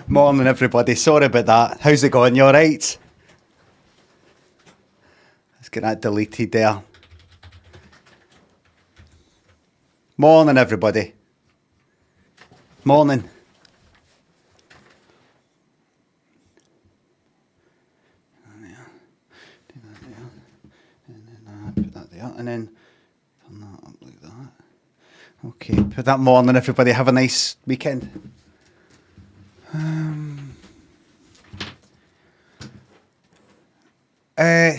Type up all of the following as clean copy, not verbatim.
Morning, everybody. Sorry about that. How's it going? You all right? Let's get that deleted there. Morning, everybody. Morning. Put that there, and then turn that up like that. Okay, put that morning, everybody. Have a nice weekend.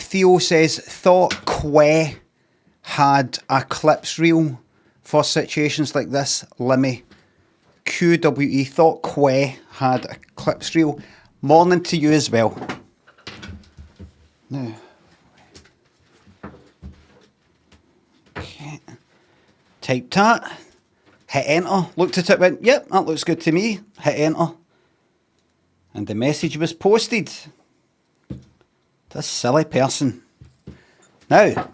Theo says, thought Quay had a clips reel for situations like this. Limmy. QWE, thought Quay had a clips reel. Morning to you as well. Now. Okay. Typed that. Hit enter. Looked at it, went, yep, that looks good to me. Hit enter. And the message was posted. This silly person. Now,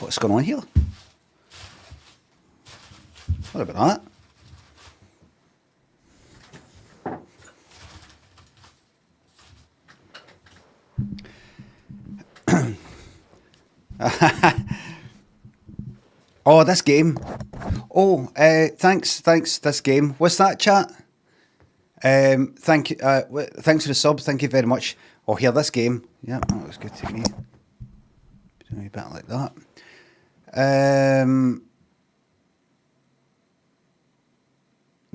what's going on here? What about that? Oh, this game. Oh, thanks, this game. What's that, chat? Thank you, thanks for the sub, thank you very much. Oh, here, this game. Yeah, that was good to me. Doing a bit like that.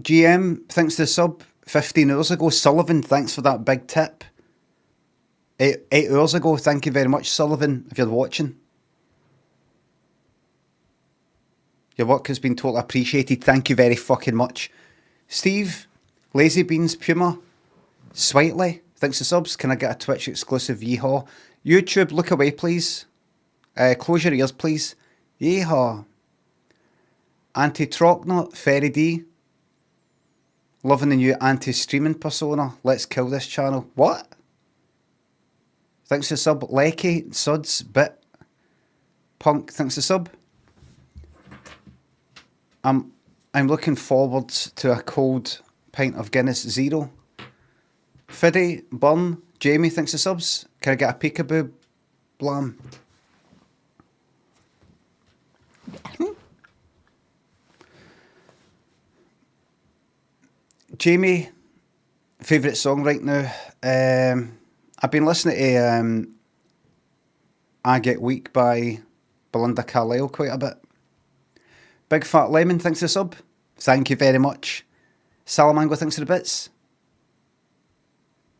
GM, thanks for the sub. 15 hours ago. Sullivan, thanks for that big tip. 8 hours ago, thank you very much, Sullivan, if you're watching. Your work has been totally appreciated. Thank you very fucking much. Steve, Lazy Beans, Puma, Switely, thanks for subs. Can I get a Twitch exclusive? Yeehaw. YouTube, look away, please. Close your ears, please. Yeehaw. Anti-Trocknot, Ferry D. Loving the new anti-streaming persona. Let's kill this channel. What? Thanks for sub. Lecky, Suds, Bit. Punk, thanks for sub. I'm looking forward to a cold pint of Guinness Zero. Fiddy, Burn, Jamie, thanks for subs. Can I get a peekaboo? Blam. Jamie, favourite song right now? I've been listening to I Get Weak by Belinda Carlisle quite a bit. Big Fat Lemon, thanks for the sub. Thank you very much. Salamango, thanks for the bits.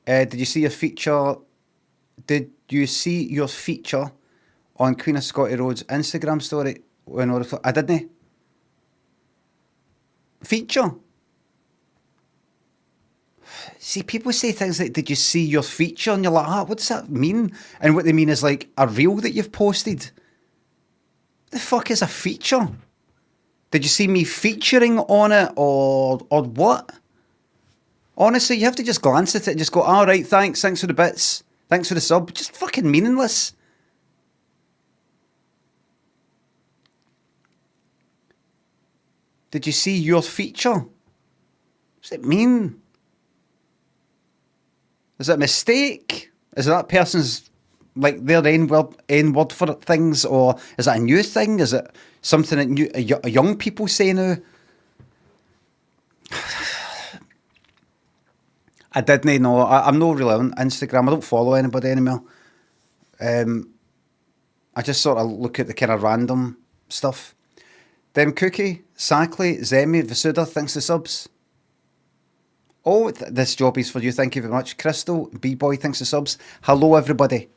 Did you see your feature? Did you see your feature on Queen of Scotty Road's Instagram story? I didn't. Feature? See, people say things like, did you see your feature? And you're like, ah, what's that mean? And what they mean is like a reel that you've posted. The fuck is a feature? Did you see me featuring on it or what? Honestly, you have to just glance at it and just go, all right, thanks for the bits. Thanks for the sub. Just fucking meaningless. Did you see your feature? What does it mean? Is it a mistake? Is it that person's, like, their own word for things? Or is that a new thing? Is it something that young people say now? I didn't know. I'm not really on Instagram. I don't follow anybody anymore. I just sort of look at the kind of random stuff. Dem Cookie, Sackley, Zemi, Vasuda, thanks for subs. Oh, this job is for you. Thank you very much. Crystal, B-Boy, thanks for subs. Hello, everybody.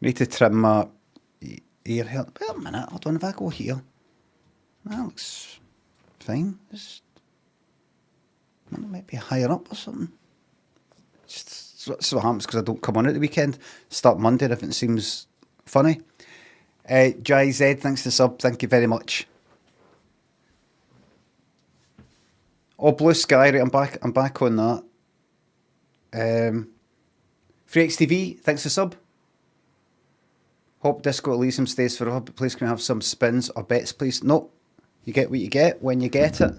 Need to trim my ear here. Wait a minute, hold on, if I go here. That looks fine. Just might be higher up or something. That's what happens because I don't come on at the weekend. Start Monday if it seems funny. Jai Z, thanks for the sub. Thank you very much. Oh, Blue Sky, right, I'm back on that. Free XTV, thanks for sub. Hope Disco Elysium stays forever, but please can we have some spins or bets, please? No, you get what you get when you get it.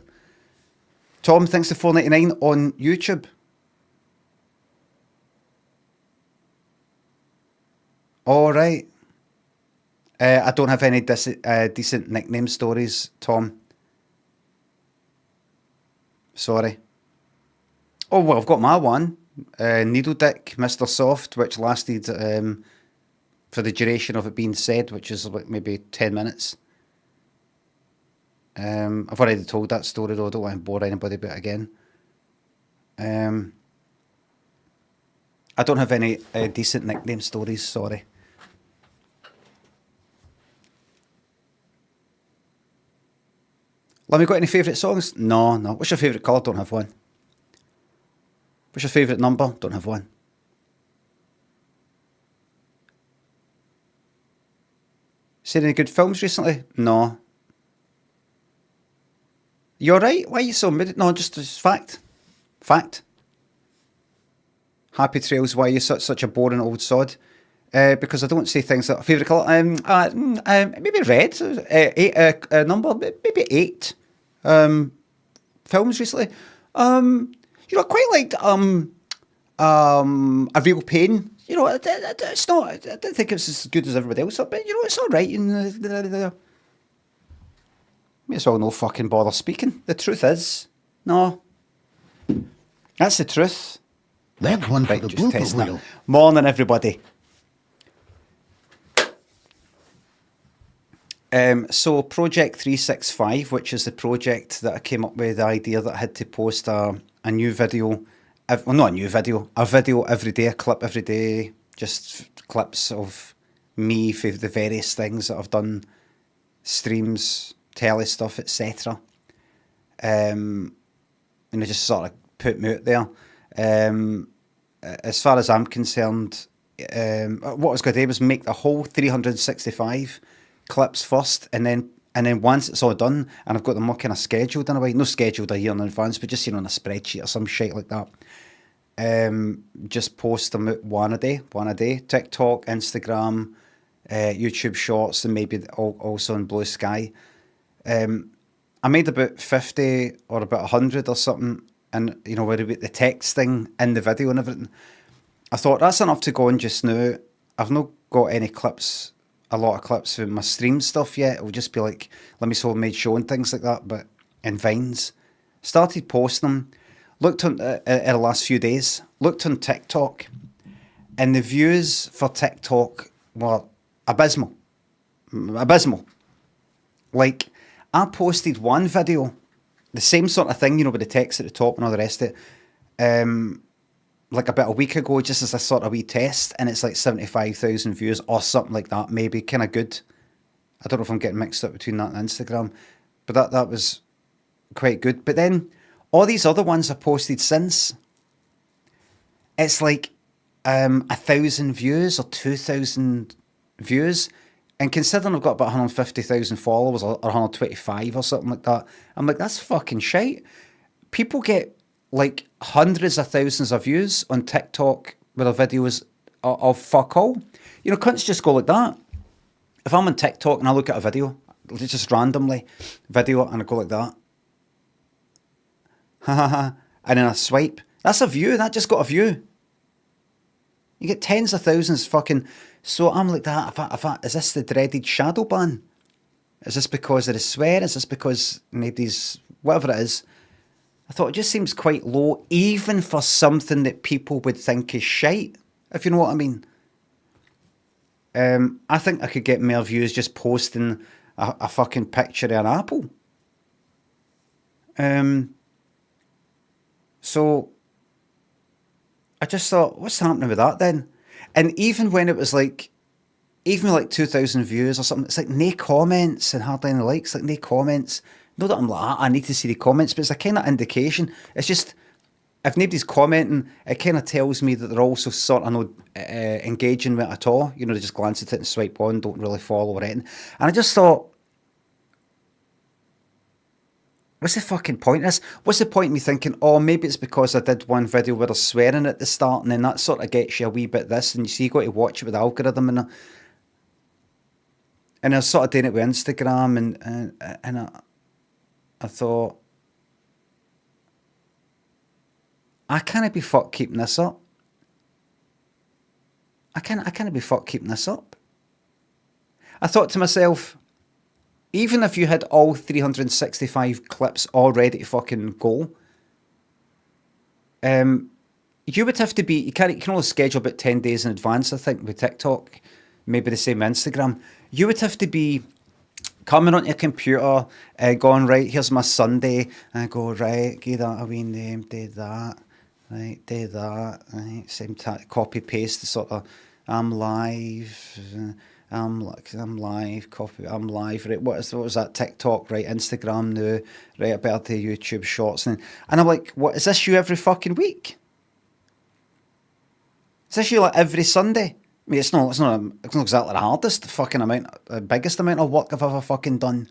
Tom, thanks for $4.99 on YouTube. All right. I don't have any decent nickname stories, Tom. Sorry. Oh, well, I've got my one. Needle Dick, Mr. Soft, which lasted for the duration of it being said, which is like maybe 10 minutes. I've already told that story, though. I don't want to bore anybody about it again. I don't have any decent nickname stories, sorry. Lemmy, got any favourite songs? No. What's your favourite colour? Don't have one. What's your favourite number? Don't have one. Seen any good films recently? No. You alright? Why are you so mid? No, just fact. Fact. Happy Trails, why are you such a boring old sod? Because I don't say things that favourite colour. Maybe red. Number, maybe 8. Films recently. I quite liked A Real Pain. It's not. I don't think it's as good as everybody else, but it's all right. It's all no fucking bother speaking. The truth is, no. That's the truth. That one for Right, the just blooper testing wheel. that. Morning, everybody. So Project 365, which is the project that I came up with, the idea that I had to post a new video, well, not a new video, a video every day, a clip every day, just clips of me for the various things that I've done, streams, telly stuff, etc. And I just sort of put me out there. As far as I'm concerned, what I was going to do was make the whole 365 clips first, and then once it's all done, and I've got them all kind of scheduled in a way, no scheduled a year in advance, but just on a spreadsheet or some shit like that. Just post them out one a day, TikTok, Instagram, YouTube Shorts, and maybe also on Blue Sky. I made about 50 or about 100 or something, and with the text thing in the video and everything. I thought that's enough to go on just now. I've not got any clips, a lot of clips from my stream stuff yet. It'll just be like Limmy's Homemade Show and things like that, but in Vines. Started posting them. Looked on in the last few days. Looked on TikTok, and the views for TikTok were abysmal. Like, I posted one video, the same sort of thing, with the text at the top and all the rest of it, like about a week ago, just as a sort of wee test, and it's like 75,000 views or something like that, maybe, kind of good. I don't know if I'm getting mixed up between that and Instagram, but that was quite good. But then, all these other ones I posted since, it's like 1,000 views or 2,000 views. And considering I've got about 150,000 followers or 125 or something like that, I'm like, that's fucking shite. People get like hundreds of thousands of views on TikTok with their videos of fuck all. Cunts just go like that. If I'm on TikTok and I look at a video, just randomly video, and I go like that, ha ha ha, and then I swipe, that's a view. That just got a view. You get tens of thousands fucking. So I'm like that. Is this the dreaded shadow ban? Is this because of the swear? Is this because nobody's, whatever it is? I thought it just seems quite low, even for something that people would think is shite, if you know what I mean. I think I could get more views just posting a fucking picture of an apple. So I just thought, what's happening with that then? And even when it was like, even like 2,000 views or something, it's like no comments and hardly any likes, like no comments. Not that I'm like, I need to see the comments, but it's a kind of indication. It's just, if nobody's commenting, it kind of tells me that they're also sort of not engaging with it at all. They just glance at it and swipe on, don't really follow or anything. And I just thought, What's the fucking point of this? What's the point of me thinking, oh, maybe it's because I did one video where I was swearing at the start, and then that sort of gets you a wee bit this, and you see, you got to watch it with the algorithm, and I was sort of doing it with Instagram, and I thought, I can't be fucked keeping this up. I can't be fucked keeping this up. I thought to myself, even if you had all 365 clips all ready to fucking go, you would have to be, you can only schedule about 10 days in advance, I think, with TikTok, maybe the same Instagram. You would have to be coming onto your computer, going, right, here's my Sunday, and I go, right, give that a wee name, do that, right, do that, right, same copy paste the sort of, I'm live, I'm live, copy, I'm live, right, what was that, TikTok, right, Instagram now, right, I better do YouTube shorts, and I'm like, what, is this you every fucking week? Is this you like every Sunday? I mean, it's not exactly the hardest fucking amount, the biggest amount of work I've ever fucking done.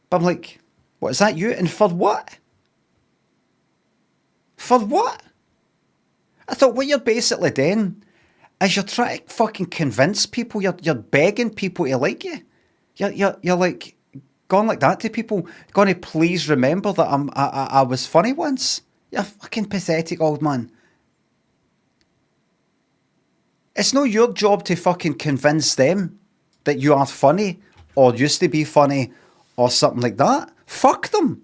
But I'm like, what, is that you? And for what? For what? I thought what you're basically doing is you're trying to fucking convince people, you're begging people to like you. You're like going like that to people, going to please remember that I was funny once. You're a fucking pathetic old man. It's not your job to fucking convince them that you are funny or used to be funny or something like that. Fuck them.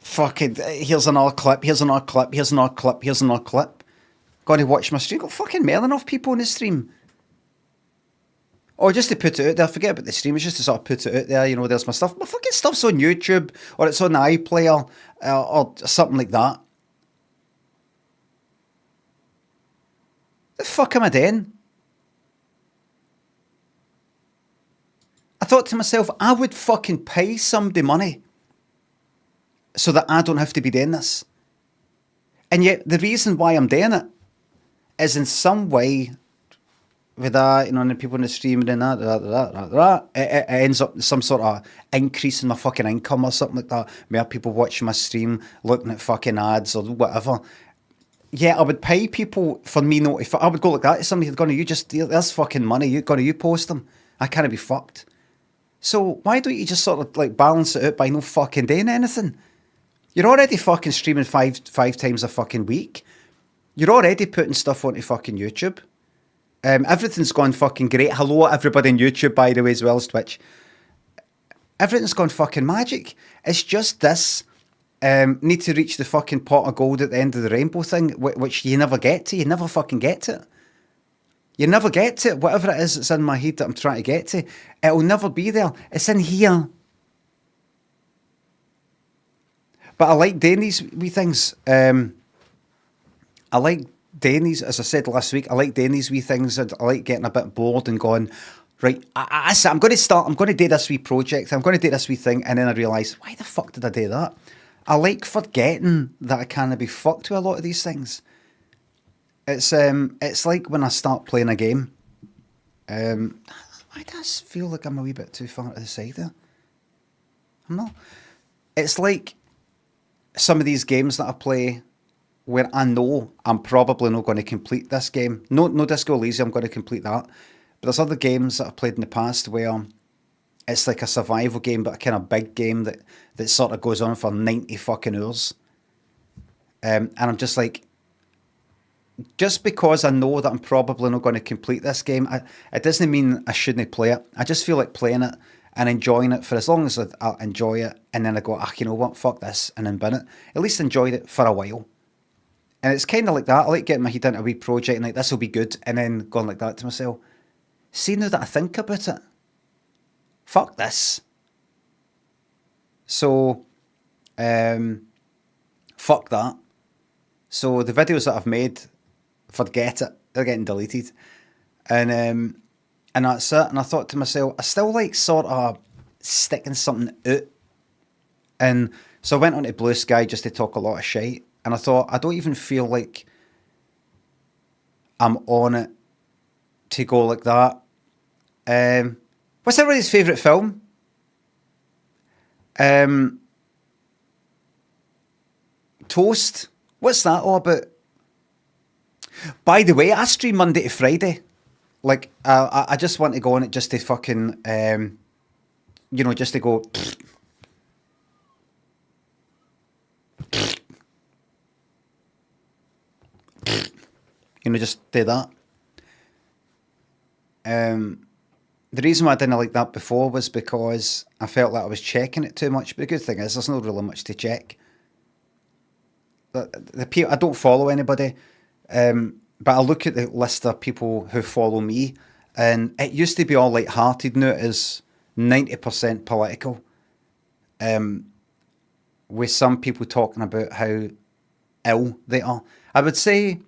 Fucking, here's another clip, here's another clip, here's another clip, here's another clip. Got to watch my stream. Got fucking more than enough people in the stream. Or just to put it out there, forget about the stream, it's just to sort of put it out there, you know, there's my stuff. My fucking stuff's on YouTube, or it's on the iPlayer, or something like that. The fuck am I doing? I thought to myself, I would fucking pay somebody money so that I don't have to be doing this. And yet, the reason why I'm doing it is in some way, with that, you know, and the people in the stream and that, it ends up some sort of increase in my fucking income or something like that. More people watching my stream, looking at fucking ads or whatever. Yeah, I would pay people for me not. If I would go like that to somebody who's going to, you just, there's fucking money, you're going to, you post them. I can't be fucked. So why don't you just sort of like balance it out by no fucking doing anything? You're already fucking streaming five times a fucking week. You're already putting stuff onto fucking YouTube. Everything's gone fucking great. Hello, everybody on YouTube, by the way, as well as Twitch. Everything's gone fucking magic. It's just this need to reach the fucking pot of gold at the end of the rainbow thing, which you never get to. You never fucking get to it. You never get to it. Whatever it is that's in my head that I'm trying to get to, it'll never be there. It's in here. But I like doing these wee things. I like doing these, as I said last week, I like doing these wee things. I like getting a bit bored and going, right, I'm going to do this wee project, I'm going to do this wee thing, and then I realise, why the fuck did I do that? I like forgetting that I can't be fucked with a lot of these things. It's like when I start playing a game. Why do I feel like I'm a wee bit too far to the side there? I'm not. It's like some of these games that I play where I know I'm probably not going to complete this game. No Disco Elysium, I'm going to complete that. But there's other games that I've played in the past where it's like a survival game, but a kind of big game that sort of goes on for 90 fucking hours. And I'm just like, just because I know that I'm probably not going to complete this game, it doesn't mean I shouldn't play it. I just feel like playing it and enjoying it for as long as I enjoy it. And then I go, you know what, fuck this, and then bin it. At least enjoyed it for a while. And it's kind of like that. I like getting my head into a wee project and like, this will be good. And then going like that to myself. See, now that I think about it, fuck this. So, fuck that. So the videos that I've made, forget it. They're getting deleted. And that's it. And I thought to myself, I still like sort of sticking something out. And so I went onto Blue Sky just to talk a lot of shit. And I thought, I don't even feel like I'm on it to go like that. What's everybody's favourite film? Toast. What's that all about? By the way, I stream Monday to Friday. Like, I just want to go on it just to fucking, just to go. Just do that. The reason why I didn't like that before was because I felt like I was checking it too much. But the good thing is, there's not really much to check. The people, I don't follow anybody, but I look at the list of people who follow me, and it used to be all light-hearted. Now it is 90% political. With some people talking about how ill they are. I would say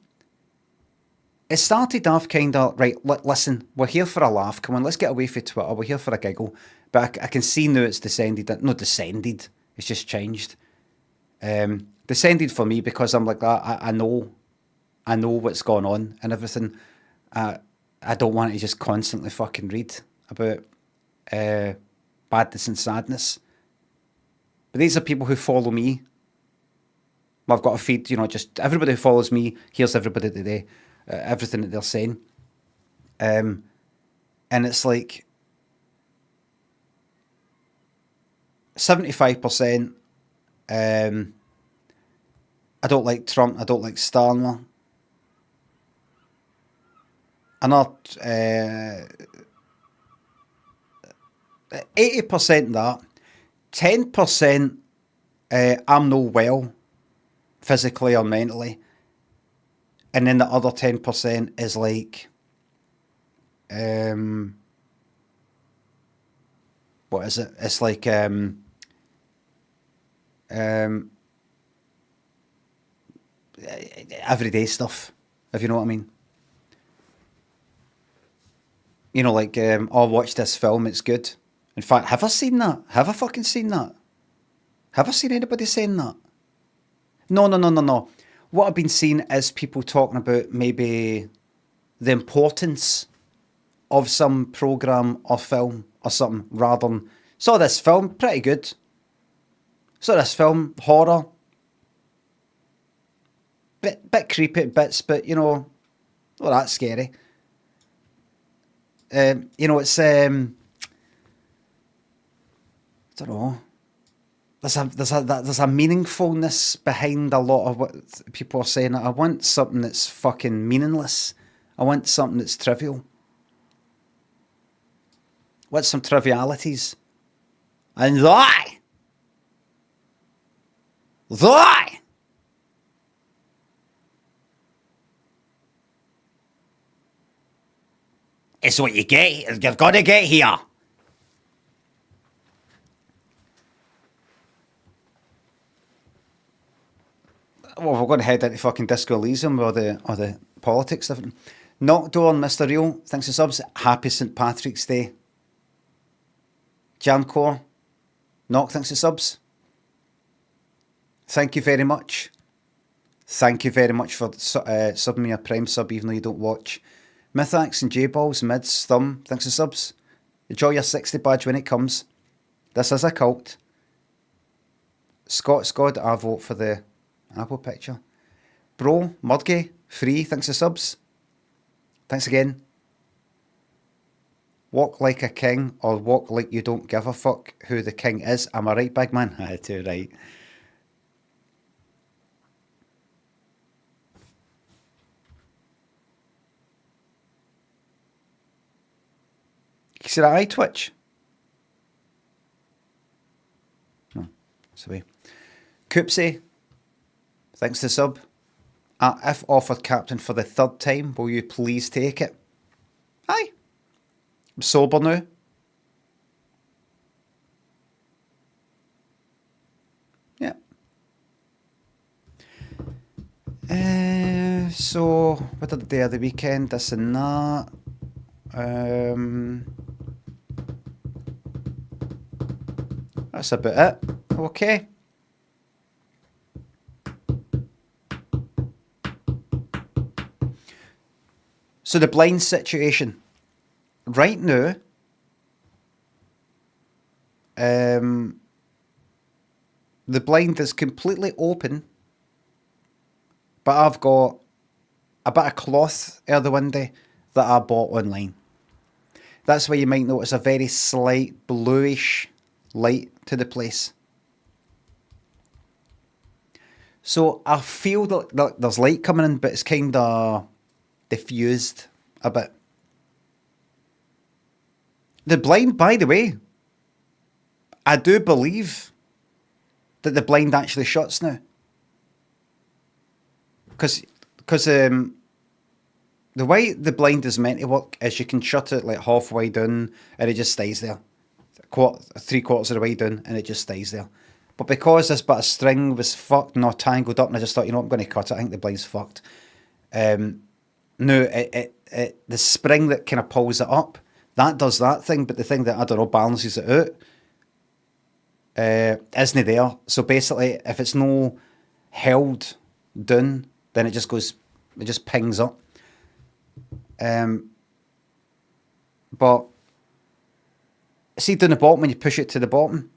it started off kind of, right, listen, we're here for a laugh. Come on, let's get away from Twitter. We're here for a giggle. But I can see now it's descended. Not descended. It's just changed. Descended for me because I'm like, I know what's going on and everything. I don't want to just constantly fucking read about badness and sadness. But these are people who follow me. I've got a feed, just everybody who follows me, here's everybody today, everything that they're saying. And it's like 75%, I don't like Trump, I don't like Starmer. Another 80% that, 10% I'm no well, physically or mentally, and then the other 10% is like, what is it? It's like everyday stuff, if you know what I mean. Like, oh, watch this film, it's good. In fact, have I seen that? Have I fucking seen that? Have I seen anybody saying that? No. What I've been seeing is people talking about maybe the importance of some programme or film or something, rather than, saw this film, pretty good. Saw this film, horror. Bit creepy at bits, but, not that scary. It's, I don't know. There's a meaningfulness behind a lot of what people are saying. I want something that's fucking meaningless. I want something that's trivial. I want some trivialities. And that is what you get. You're gonna get here. Well, we're going to head into fucking Disco Elysium or the politics stuff. Knockdoor, Mr. Real, thanks for subs. Happy St. Patrick's Day. Jamcore, Knock, thanks for subs. Thank you very much. Thank you very much for subbing me a Prime sub, even though you don't watch. Mythax and J-Balls, Mids, Thumb, thanks for subs. Enjoy your 60 badge when it comes. This is a cult. Scott's God, I vote for the Apple picture. Bro, Mudgay, free, thanks for subs. Thanks again. Walk like a king or walk like you don't give a fuck who the king is. Am I right, big man? Aye, too right. You see that eye twitch? No, sorry. Coopsy, thanks to sub. If offered captain for the third time, will you please take it? Aye. I'm sober now. Yeah. So, what did I do of the weekend? This and that. That's about it. Okay. So the blind situation. Right now, The blind is completely open, but I've got a bit of cloth out the window that I bought online. That's why you might notice a very slight bluish light to the place. So I feel that there's light coming in, but it's kind of diffused a bit. The blind, by the way, I do believe that the blind actually shuts now. Because the way the blind is meant to work is you can shut it like halfway down and it just stays there. Three quarters of the way down and it just stays there. But because this bit of string was fucked and all tangled up, and I just thought, you know what, I'm going to cut it. I think the blind's fucked. No, the spring that kind of pulls it up, that does that thing, but the thing that, I don't know, balances it out, isn't there. So basically, if it's no held down, then it just pings up. But see down the bottom, when you push it to the bottom,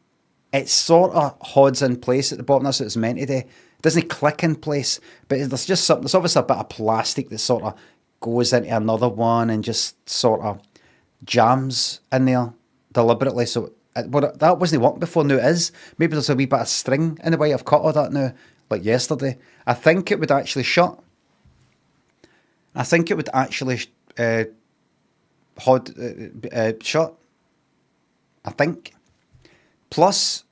it sort of hods in place at the bottom. That's what it's meant to do. It doesn't click in place, but there's just something. There's obviously a bit of plastic that sort of goes into another one and just sort of jams in there deliberately. So that wasn't working before. Now it is. Maybe there's a wee bit of string in the way. I've cut all that now, like yesterday. I think it would actually shut. I think it would actually shut. I think. Plus,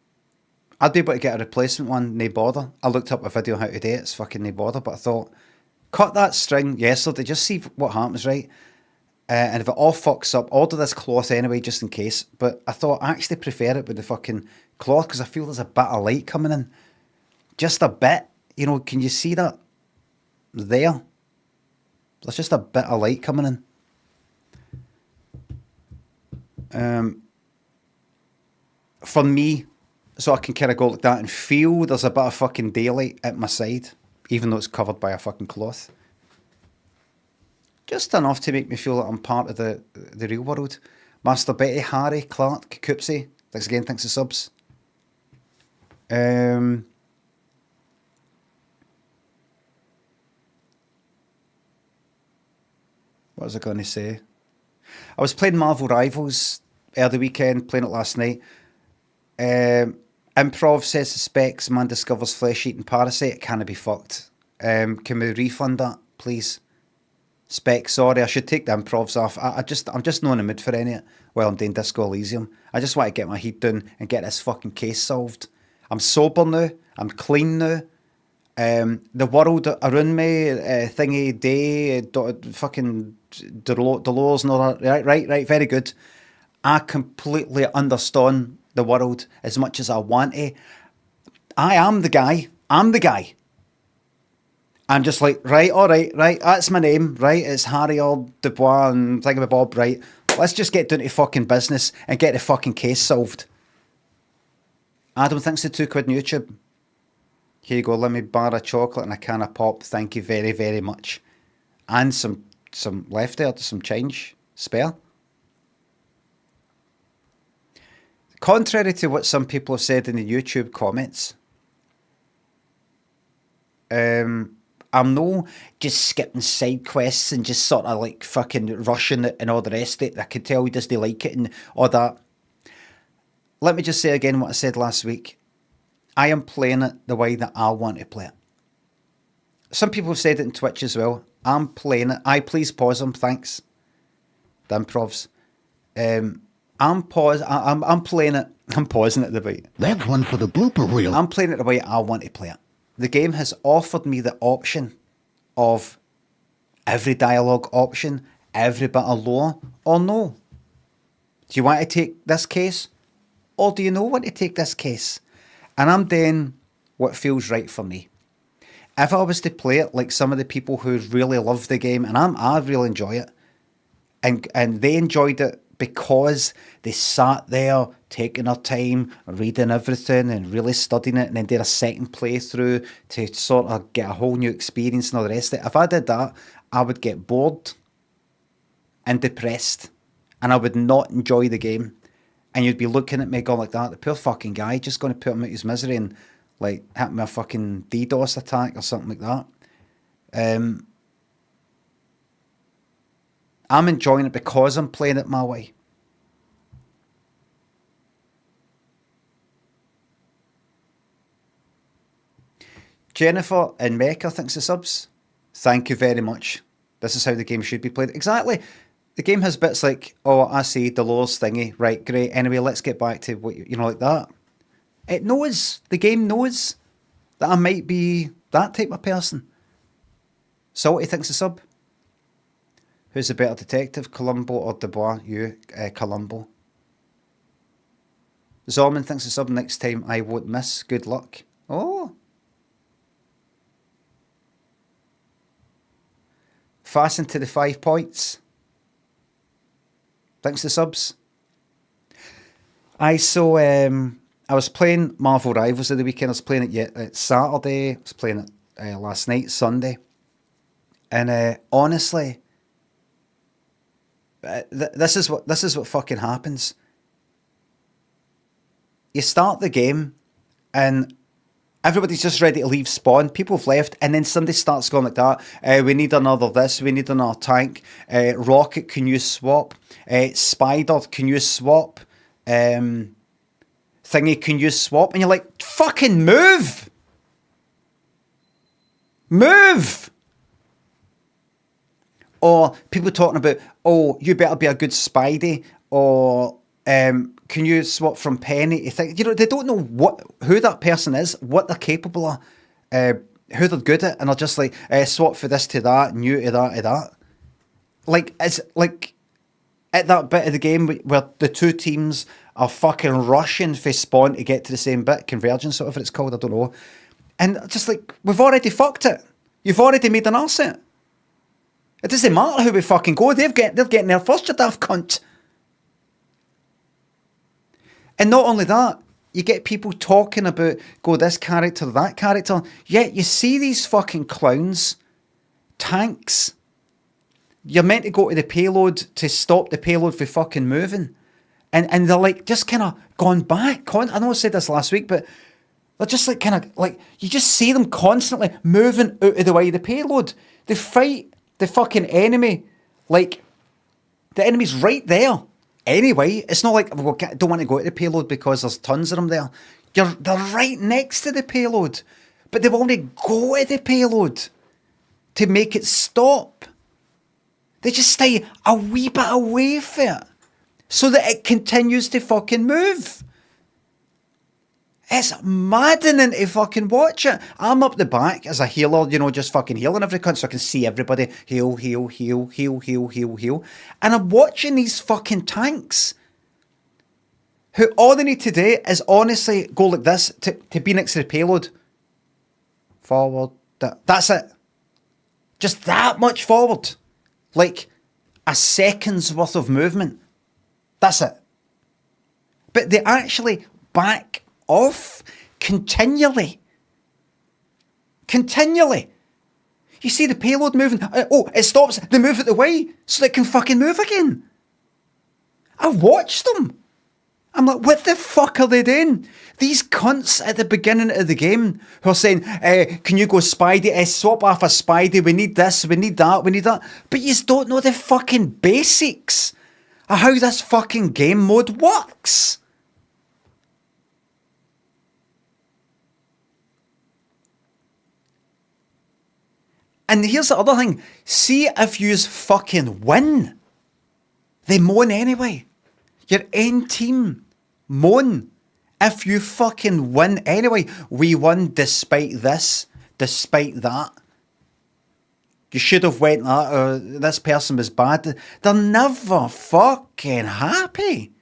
I'd be able to get a replacement one, no bother. I looked up a video on how to do it, it's fucking no bother, but I thought, cut that string yesterday, just see what happens, right? And if it all fucks up, order this cloth anyway, just in case. But I thought, I actually prefer it with the fucking cloth, because I feel there's a bit of light coming in. Just a bit, you know, can you see that? There. There's just a bit of light coming in. For me, so I can kind of go like that and feel there's a bit of fucking daylight at my side, even though it's covered by a fucking cloth. Just enough to make me feel like I'm part of the real world. Master Betty, Harry, Clark, Coopsy, thanks again, thanks for subs. What was I going to say? I was playing Marvel Rivals early weekend, playing it last night. Improv says the specs, man discovers flesh-eating parasite. It can't be fucked. Can we refund that, please? Spec, sorry, I should take the improvs off. I'm just not in the mood for any of it while I'm doing Disco Elysium. I just want to get my head down and get this fucking case solved. I'm sober now. I'm clean now. The world around me, thingy, day, fucking Dolores and all that. Right, very good. I completely understand the world as much as I want to. I am the guy. I'm the guy. I'm just like, right, all right, that's my name, right, it's Harry or Dubois and Thingamabob, right, let's just get down to fucking business and get the fucking case solved. Adam, thanks to £2 on YouTube. Here you go, let me bar of chocolate and a can of pop, thank you very, very much. And some left there, some change, spare. Contrary to what some people have said in the YouTube comments, I'm no just skipping side quests and just sort of like fucking rushing it and all the rest of it. I could tell he doesn't like it and all that. Let me just say again what I said last week. I am playing it the way that I want to play it. Some people have said it in Twitch as well. I'm playing it. Please pause them, thanks. The improvs. I'm playing it. I'm pausing it the way. That's one for the blooper reel. I'm playing it the way I want to play it. The game has offered me the option of every dialogue option, every bit of lore, or no. Do you want to take this case? Or do you not want to take this case? And I'm doing what feels right for me. If I was to play it like some of the people who really love the game, and I really enjoy it, and they enjoyed it because they sat there taking their time, reading everything and really studying it, and then did a second playthrough to sort of get a whole new experience and all the rest of it. If I did that, I would get bored and depressed, and I would not enjoy the game. And you'd be looking at me going like that, the poor fucking guy, just going to put him out his misery and like hit me a fucking DDoS attack or something like that. I'm enjoying it because I'm playing it my way. Jennifer in Mecca thinks the subs. Thank you very much. This is how the game should be played. Exactly. The game has bits like, oh, I see Dolores thingy. Right, great. Anyway, let's get back to what, you know, like that. It knows. The game knows that I might be that type of person. Salty thinks the sub. Who's the better detective, Columbo or Dubois? You, Columbo. Zorman thinks the sub. Next time I won't miss. Good luck. Oh. Fasten to the 5 points. Thanks to subs. I was playing Marvel Rivals at the weekend. I was playing it Saturday. I was playing it last night, Sunday. And honestly, this is what fucking happens. You start the game, and everybody's just ready to leave spawn. People have left, and then somebody starts going like that. We need another this. We need another tank. Rocket, can you swap? Spider, can you swap? Thingy, can you swap? And you're like, fucking move! Move! Or people talking about, oh, you better be a good Spidey. Or can you swap from Penny to think? You know, they don't know who that person is, what they're capable of, who they're good at, and they're just like, swap for this to that, new to that to that. Like, it's like at that bit of the game where the two teams are fucking rushing for spawn to get to the same bit, convergence, whatever it's called, I don't know. And just like, we've already fucked it. You've already made an arse it. It doesn't matter who we fucking go, they're getting there first, you daft cunt. And not only that, you get people talking about, go this character, that character, yet you see these fucking clowns, tanks. You're meant to go to the payload to stop the payload from fucking moving. And they're like, just kind of gone back. I know I said this last week, but they're just like kind of like, you just see them constantly moving out of the way of the payload. They fight the fucking enemy, like, the enemy's right there. Anyway, it's not like, well, I don't want to go to the payload because there's tons of them there. They're right next to the payload. But they want to go to the payload to make it stop. They just stay a wee bit away from it so that it continues to fucking move. It's maddening to fucking watch it. I'm up the back as a healer, you know, just fucking healing every cunt so I can see everybody. Heal, heal, heal, heal, heal, heal, heal. And I'm watching these fucking tanks who all they need to do is honestly go like this to be next to the payload. Forward. That's it. Just that much forward. Like a second's worth of movement. That's it. But they actually back off continually. You see the payload moving. It stops. They move it away so they can fucking move again. I watched them. I'm like, what the fuck are they doing? These cunts at the beginning of the game who are saying, can you go Spidey? Swap off a Spidey. We need this. We need that. We need that. But you don't know the fucking basics of how this fucking game mode works. And here's the other thing. See if yous fucking win. They moan anyway. Your end team moan if you fucking win anyway. We won despite this, despite that. You should have went that, or this person was bad. They're never fucking happy.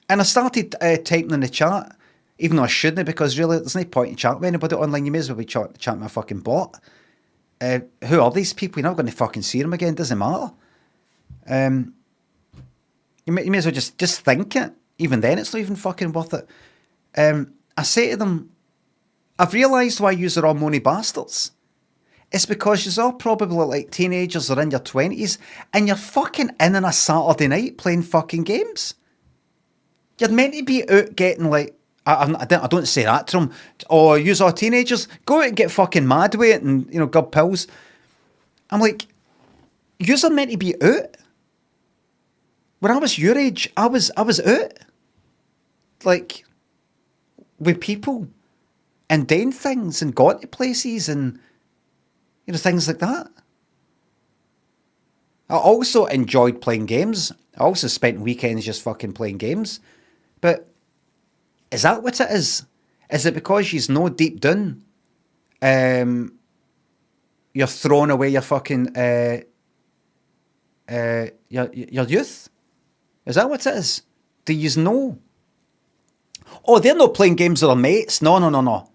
And I started typing in the chat, even though I shouldn't, because really there's no point in chatting with anybody online. You may as well be chatting with a fucking bot. Who are these people? You're not going to fucking see them again. Doesn't matter. You may as well just think it. Even then, it's not even fucking worth it. I say to them, I've realised why yous are all moany bastards. It's because yous are probably like teenagers or in your 20s and you're fucking in on a Saturday night playing fucking games. You're meant to be out getting like, I don't say that to them. Oh, use all teenagers, go out and get fucking mad with it and, you know, gub pills. I'm like, yous are meant to be out. When I was your age, I was out. Like, with people and doing things and going to places and, you know, things like that. I also enjoyed playing games. I also spent weekends just fucking playing games. But is that what it is? Is it because she's no deep down? You're throwing away your fucking your youth? Is that what it is? Do you know? Oh, they're not playing games with their mates. No.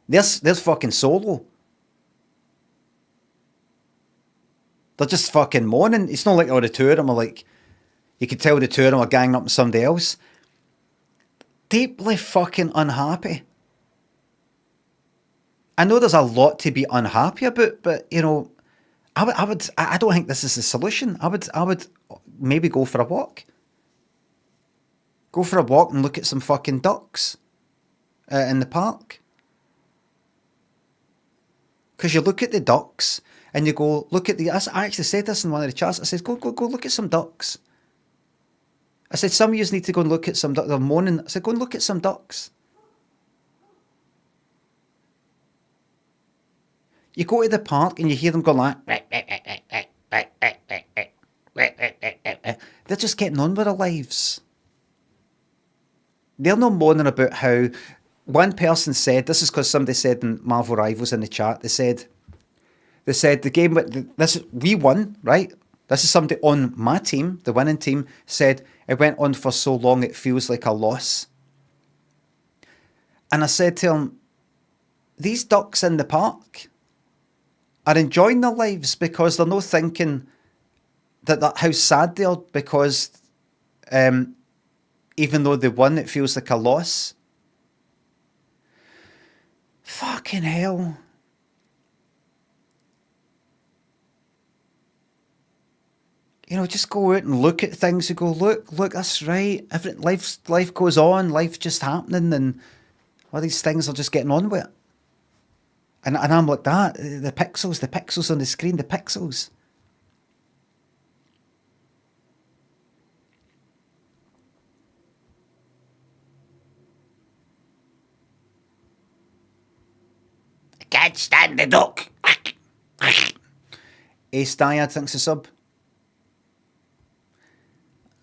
There's fucking solo. They're just fucking moaning. It's not like all the two of them are like, you could tell the two of them are ganging up on somebody else. Deeply fucking unhappy. I know there's a lot to be unhappy about, but you know, I don't think this is the solution. I would maybe go for a walk. Go for a walk and look at some fucking ducks in the park. Because you look at the ducks and you go, look at the... I actually said this in one of the chats. I said, go look at some ducks. I said, some of you need to go and look at some ducks. They're moaning. I said, go and look at some ducks. You go to the park and you hear them go like... They're just getting on with their lives. They're not moaning about how... One person said, this is because somebody said in Marvel Rivals in the chat, they said the game, we won, right? This is somebody on my team, the winning team, said it went on for so long it feels like a loss. And I said to him, these ducks in the park are enjoying their lives because they're not thinking that how sad they are because even though they won, it feels like a loss. Fucking hell. You know, just go out and look at things and go, look, that's right. Life goes on, life's just happening, and all these things are just getting on with it. And I'm like that. The pixels on the screen, the pixels. I can't stand the duck. Ace Dyad thinks a sub.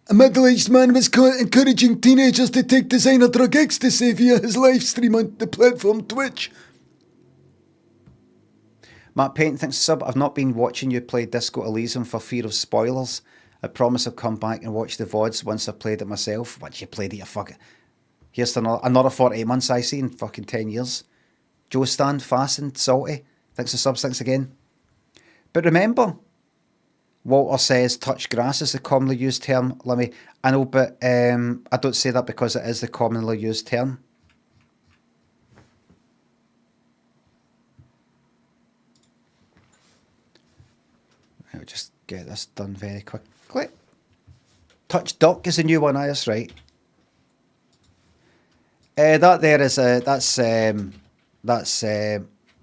A middle-aged man was caught encouraging teenagers to take designer drug ecstasy via his live stream on the platform Twitch. Matt Payne thinks sub, I've not been watching you play Disco Elysium for fear of spoilers. I promise I'll come back and watch the VODs once I've played it myself. Once you played it, you fucking... Here's to another 48 months I see in fucking 10 years. Joe Stan, Fasten, Salty. Thanks for subs, thanks again. But remember, Walter says touch grass is the commonly used term, Limmy. I know, but I don't say that because it is the commonly used term. I'll just get this done very quickly. Touch duck is a new one, that's right. That there is a that's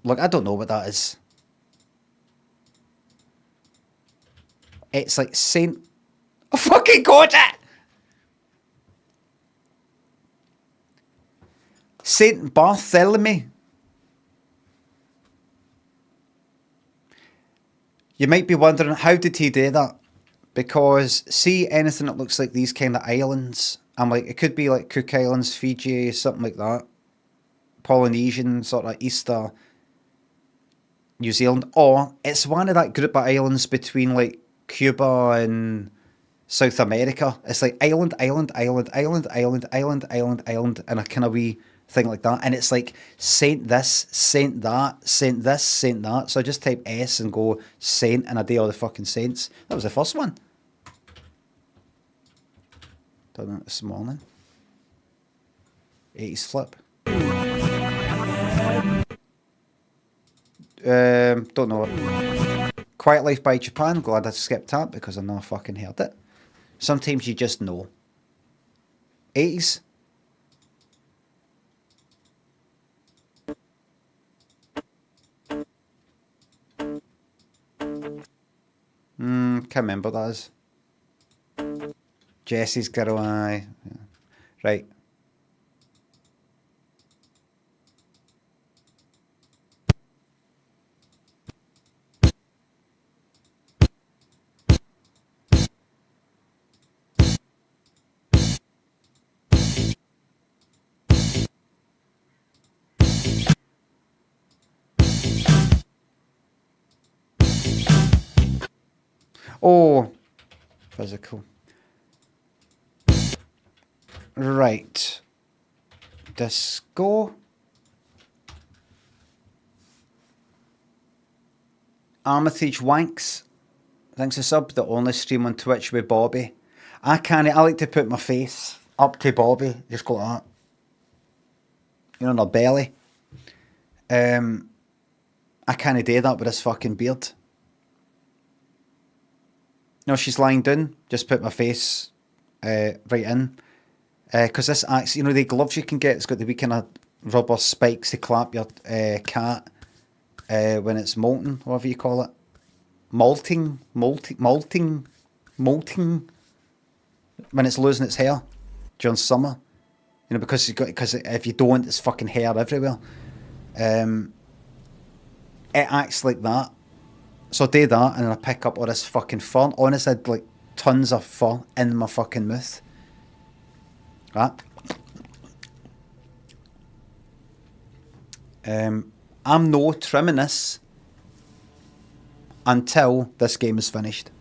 look, I don't know what that is. It's like Saint... I fucking got it! Saint Bartholomew. You might be wondering, how did he do that? Because see anything that looks like these kind of islands, I'm like, it could be like Cook Islands, Fiji, something like that. Polynesian, sort of Easter, New Zealand. Or it's one of that group of islands between like Cuba and South America. It's like island, and a kind of wee thing like that. And it's like Saint this, Saint that, Saint this, Saint that. So I just type S and go Saint and I do all the fucking saints. That was the first one. Done that this morning. 80s flip. Don't know. Quiet Life by Japan. Glad I skipped that because I've not fucking heard it. Sometimes you just know. 80s. Can't remember that is. Jesse's girl, aye. Yeah. Right. Oh, physical. Right. Disco. Armitage Wanks. Thanks a sub. The only stream on Twitch with Bobby. I like to put my face up to Bobby. Just go like that. You know, on her belly. I can't do that with this fucking beard. No, she's lying down. Just put my face right in. Because this acts, you know, the gloves you can get, it's got the wee kind of rubber spikes to clap your cat when it's molting, whatever you call it. Molting. When it's losing its hair during summer. You know, because if you don't, it's fucking hair everywhere. It acts like that. So I do that, and then I pick up all this fucking fur. Honestly, I had like tons of fur in my fucking mouth. Right. I'm no trimming this until this game is finished.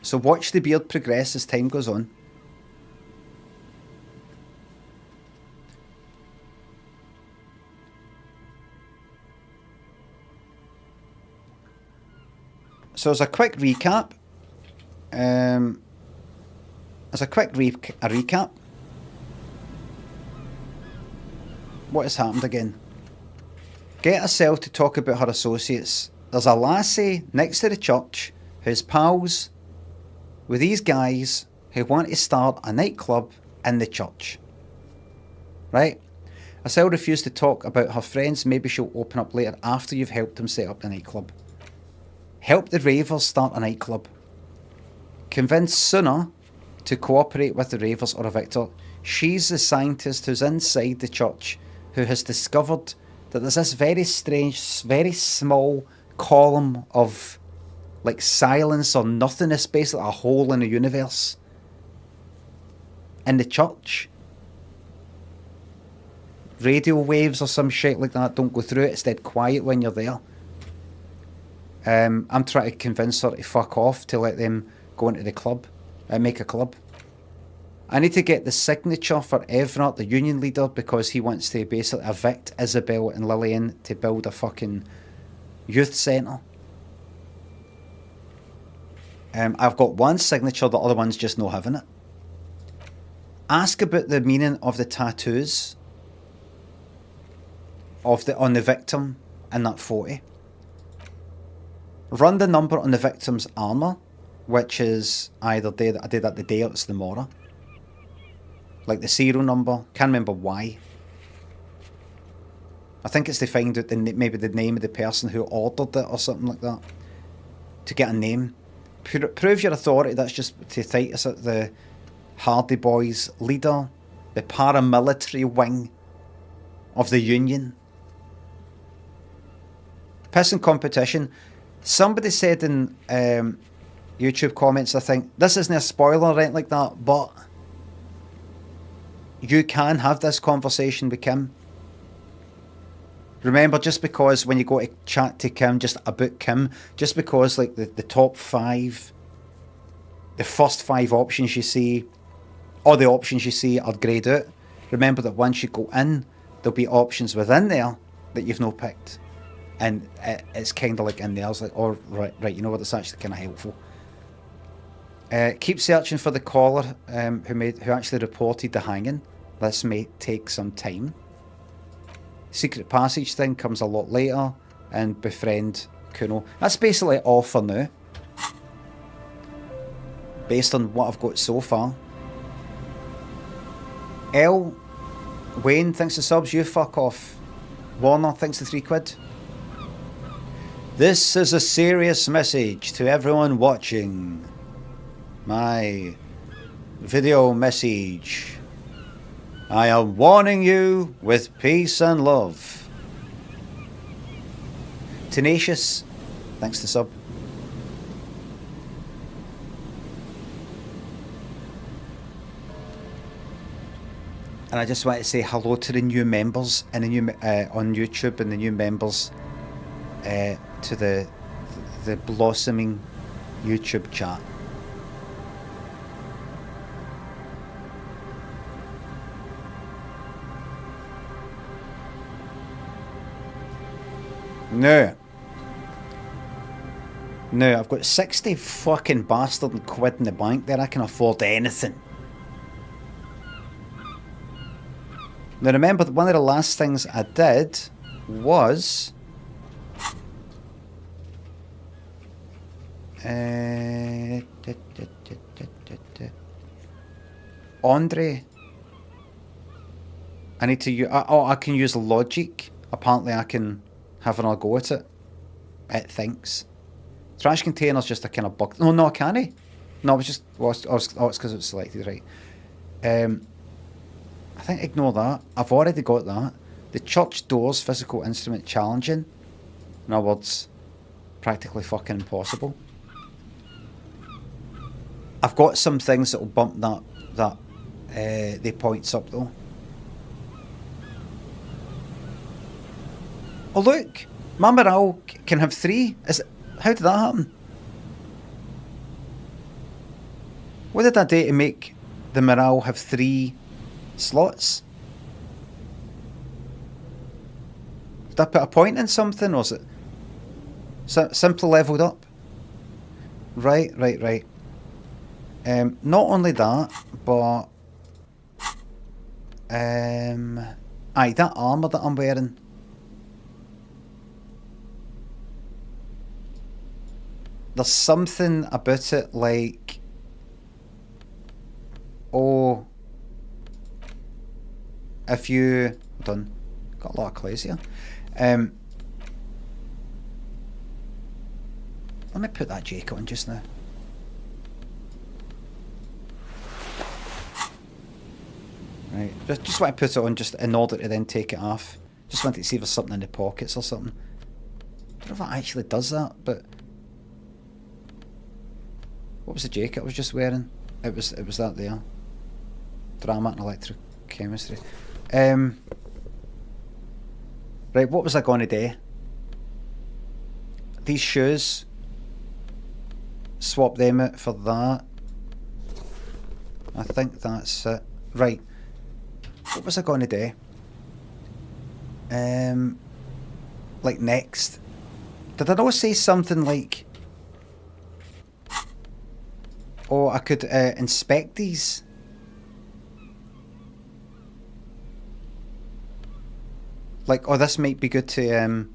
So watch the beard progress as time goes on. So as a quick recap, what has happened again? Get herself to talk about her associates. There's a lassie next to the church who's pals with these guys who want to start a nightclub in the church. Right? Asel refused to talk about her friends. Maybe she'll open up later after you've helped them set up the nightclub. Help the ravers start a nightclub. Convince Suna to cooperate with the ravers or a Victor. She's the scientist who's inside the church who has discovered that there's this very strange, very small column of like silence or nothingness, basically a hole in the universe in the church. Radio waves or some shit like that don't go through it. It's dead quiet when you're there. I'm trying to convince her to fuck off, to let them go into the club and make a club. I need to get the signature for Everett, the union leader, because he wants to basically evict Isabel and Lillian to build a fucking youth centre. I've got one signature, the other one's just not having it. Ask about the meaning of the tattoos on the victim in that photo. Run the number on the victim's armour, which is either day that I did that the day or it's the Mora. Like the serial number, can't remember why. I think it's to find out maybe the name of the person who ordered it or something like that. To get a name. Prove your authority. That's just to Titus, the Hardy Boys leader, the paramilitary wing of the Union. Pissing competition. Somebody said in YouTube comments, I think, this isn't a spoiler or anything like that, but you can have this conversation with Kim. Remember, just because when you go to chat to Kim, just about Kim, just because like the top 5, the first 5 options you see, or the options you see are greyed out, remember that once you go in, there'll be options within there that you've not picked. And it's kind of like in there. I was like, oh, right, you know what, that's actually kind of helpful. Keep searching for the caller who actually reported the hanging. This may take some time. Secret passage thing comes a lot later. And befriend Kuno. That's basically all for now. based on what I've got so far. L. Wayne, thanks to subs. You fuck off. Warner, thanks to £3. This is a serious message to everyone watching. My video message. I am warning you with peace and love. Tenacious, thanks to sub. And I just want to say hello to the new members and the new on YouTube and the new members to the blossoming YouTube chat. No, I've got 60 fucking bastard quid in the bank there. I can afford anything. Now remember that one of the last things I did was Andre. I need to use. I can use logic. Apparently, I can have another go at it. It thinks. Trash container's just a kind of bug. No, can I? No, it was just. It's because it was selected, right? I think ignore that. I've already got that. The church doors physical instrument challenging. In other words, practically fucking impossible. I've got some things that will bump that the points up though. Oh look, my morale can have 3. How did that happen? What did I do to make the morale have 3 slots? Did I put a point in something, or is it simply leveled up? Right. Not only that, but that armour that I'm wearing. There's something about it like, if you got a lot of clays here. Let me put that jacket on just now. Right, just want to put it on just in order to then take it off. Just want to see if there's something in the pockets or something. I don't know if it actually does that, but what was the jacket I was just wearing? It was that there. Drama and electrochemistry. Right, what was I going to do? These shoes. Swap them out for that. I think that's it. Right. What was I going to do? Like next. Did I not say something like, I could inspect these? Like, this might be good to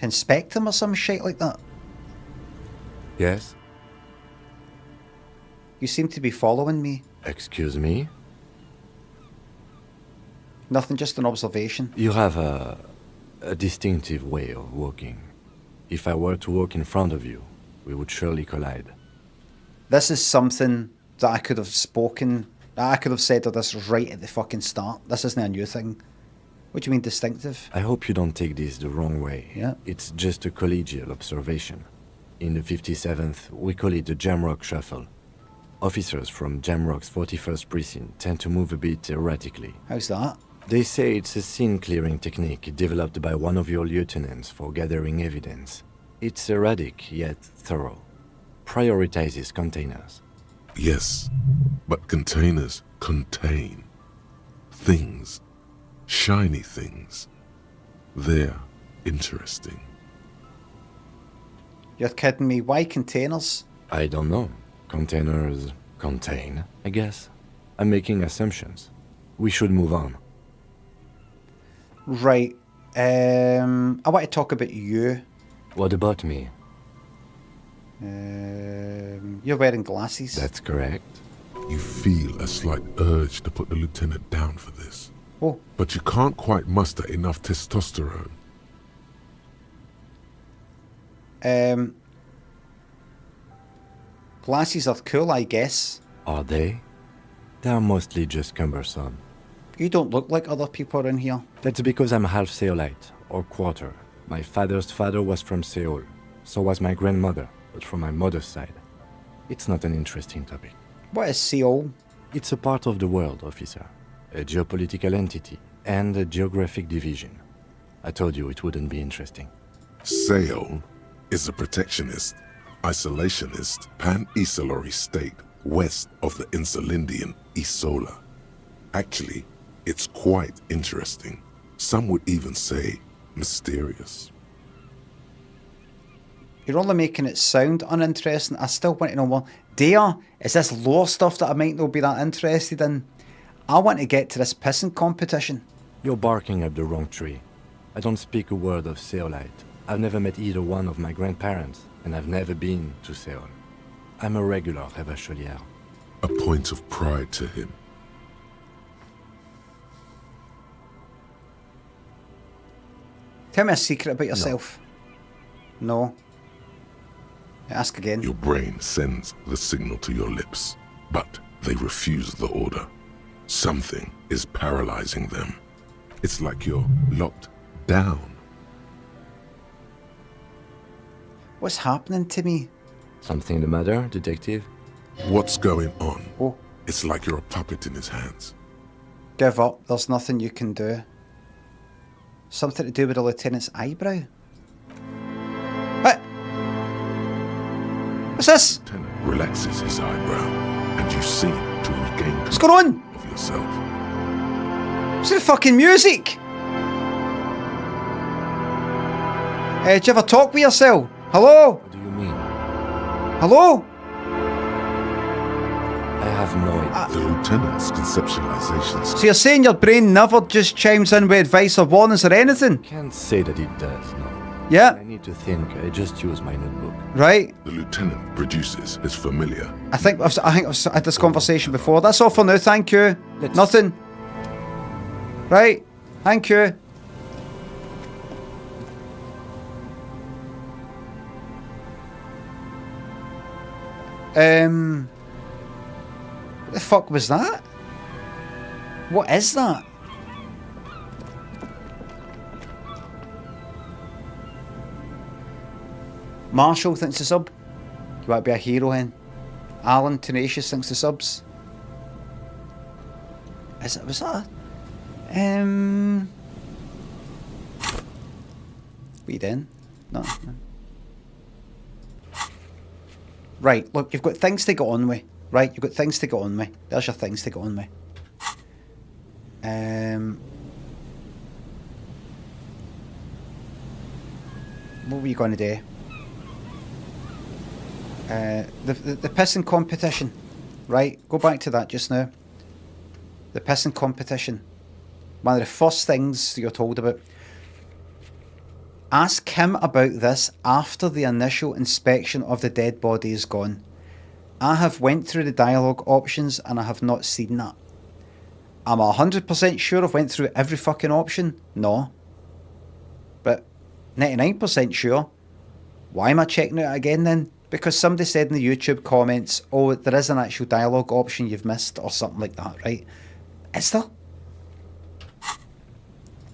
inspect them or some shit like that. Yes? You seem to be following me. Excuse me? Nothing, just an observation. You have a distinctive way of walking. If I were to walk in front of you, we would surely collide. This is something that I could have spoken, I could have said this right at the fucking start. This isn't a new thing. What do you mean distinctive? I hope you don't take this the wrong way. Yeah. It's just a collegial observation. In the 57th, we call it the Jamrock Shuffle. Officers from Jamrock's 41st Precinct tend to move a bit erratically. How's that? They say it's a scene-clearing technique developed by one of your lieutenants for gathering evidence. It's erratic, yet thorough. Prioritizes containers. Yes, but containers contain things. Shiny things. They're interesting. You're kidding me. Why containers? I don't know. Containers contain, I guess. I'm making assumptions. We should move on. Right. I want to talk about you. What about me? You're wearing glasses. That's correct. You feel a slight urge to put the lieutenant down for this. Oh, But you can't quite muster enough testosterone. glasses are cool, I guess. Are they? They're mostly just cumbersome. You don't look like other people in here. That's because I'm half Seolite, or quarter. My father's father was from Seoul. So was my grandmother, but from my mother's side. It's not an interesting topic. What is Seoul? It's a part of the world, officer. A geopolitical entity and a geographic division. I told you it wouldn't be interesting. Seoul is a protectionist, isolationist, pan-Isolary state west of the Insulindian Isola. Actually, it's quite interesting. Some would even say mysterious. You're only making it sound uninteresting. I still want to know more. Dare, is this lore stuff that I might not be that interested in? I want to get to this pissing competition. You're barking up the wrong tree. I don't speak a word of Seolite. I've never met either one of my grandparents, and I've never been to Seoul. I'm a regular Revacholière. A point of pride to him. Tell me a secret about yourself. No. Ask again. Your brain sends the signal to your lips, but they refuse the order. Something is paralyzing them. It's like you're locked down. What's happening to me? Something the matter, detective? What's going on? Oh, It's like you're a puppet in his hands. give up. There's nothing you can do. Something to do with the lieutenant's eyebrow. What? What's this? Lieutenant relaxes his eyebrow, and you seem to regain What's going on? control of yourself. What's the fucking music? Did you ever talk with yourself? Hello? What do you mean? Hello? I have no idea. The lieutenant's conceptualizations. So you're saying your brain never just chimes in with advice or warnings or anything? Can't say that it does, no. Yeah, I need to think. I just use my notebook. right. The lieutenant produces his familiar. I think I've had this conversation before. That's all for now. Thank you. Let's- Nothing. Right. Thank you. What the fuck was that? What is that? Marshall thinks the sub. You want to be a hero then? Alan Tenacious thinks the subs. Was that? What you doing? No. Right, look, you've got things to get on with. Right, you've got things to get on with. There's your things to get on with. What were you going to do? The pissing competition. Right, go back to that just now. The pissing competition. One of the first things you're told about. Ask him about this after the initial inspection of the dead body is gone. I have went through the dialogue options and I have not seen that. Am I 100% sure I've went through every fucking option? No. But 99% sure. Why am I checking it again then? Because somebody said in the YouTube comments, oh, there is an actual dialogue option you've missed or something like that, right? Is there?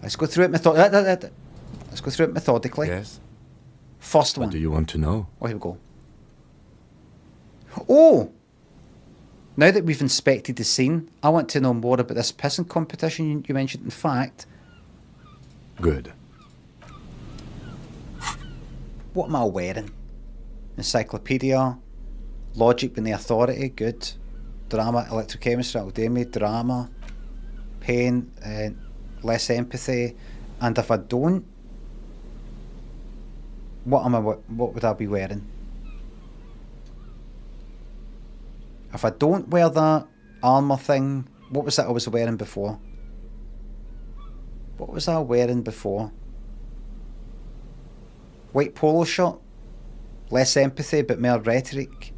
Let's go through it Let's go through it methodically. Yes? First What one. do you want to know? Oh, here we go. Oh! Now that we've inspected the scene, I want to know more about this pissing competition you mentioned. In fact, Good. what am I wearing? Encyclopedia, logic being the authority, good. Drama, electrochemistry, academia, drama, pain, less empathy. And if I don't, what would I be wearing? If I don't wear that armour thing, what was that I was wearing before? What was I wearing before? White polo shirt? Less empathy, but more rhetoric.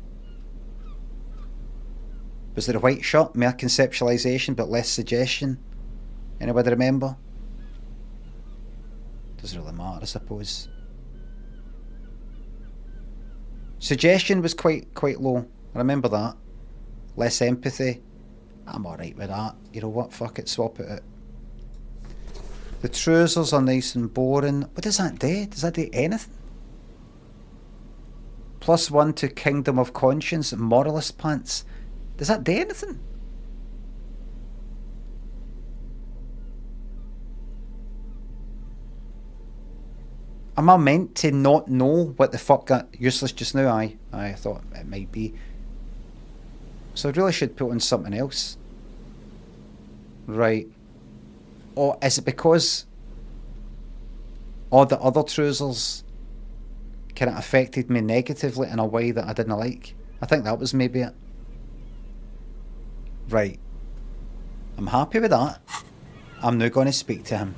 Was there a white shirt? More conceptualisation, but less suggestion. Anybody remember? Doesn't really matter, I suppose. Suggestion was quite low. I remember that. Less empathy. I'm alright with that. You know what? Fuck it, swap it out. The trousers are nice and boring. What does that do? Does that do anything? +1 to Kingdom of Conscience, Moralist Pants. Does that do anything? Am I meant to not know what the fuck got useless just now? I thought it might be. So I really should put on something else. Right. Or is it because all the other trousers kind of affected me negatively in a way that I didn't like? I think that was maybe it. Right. I'm happy with that. I'm now going to speak to him.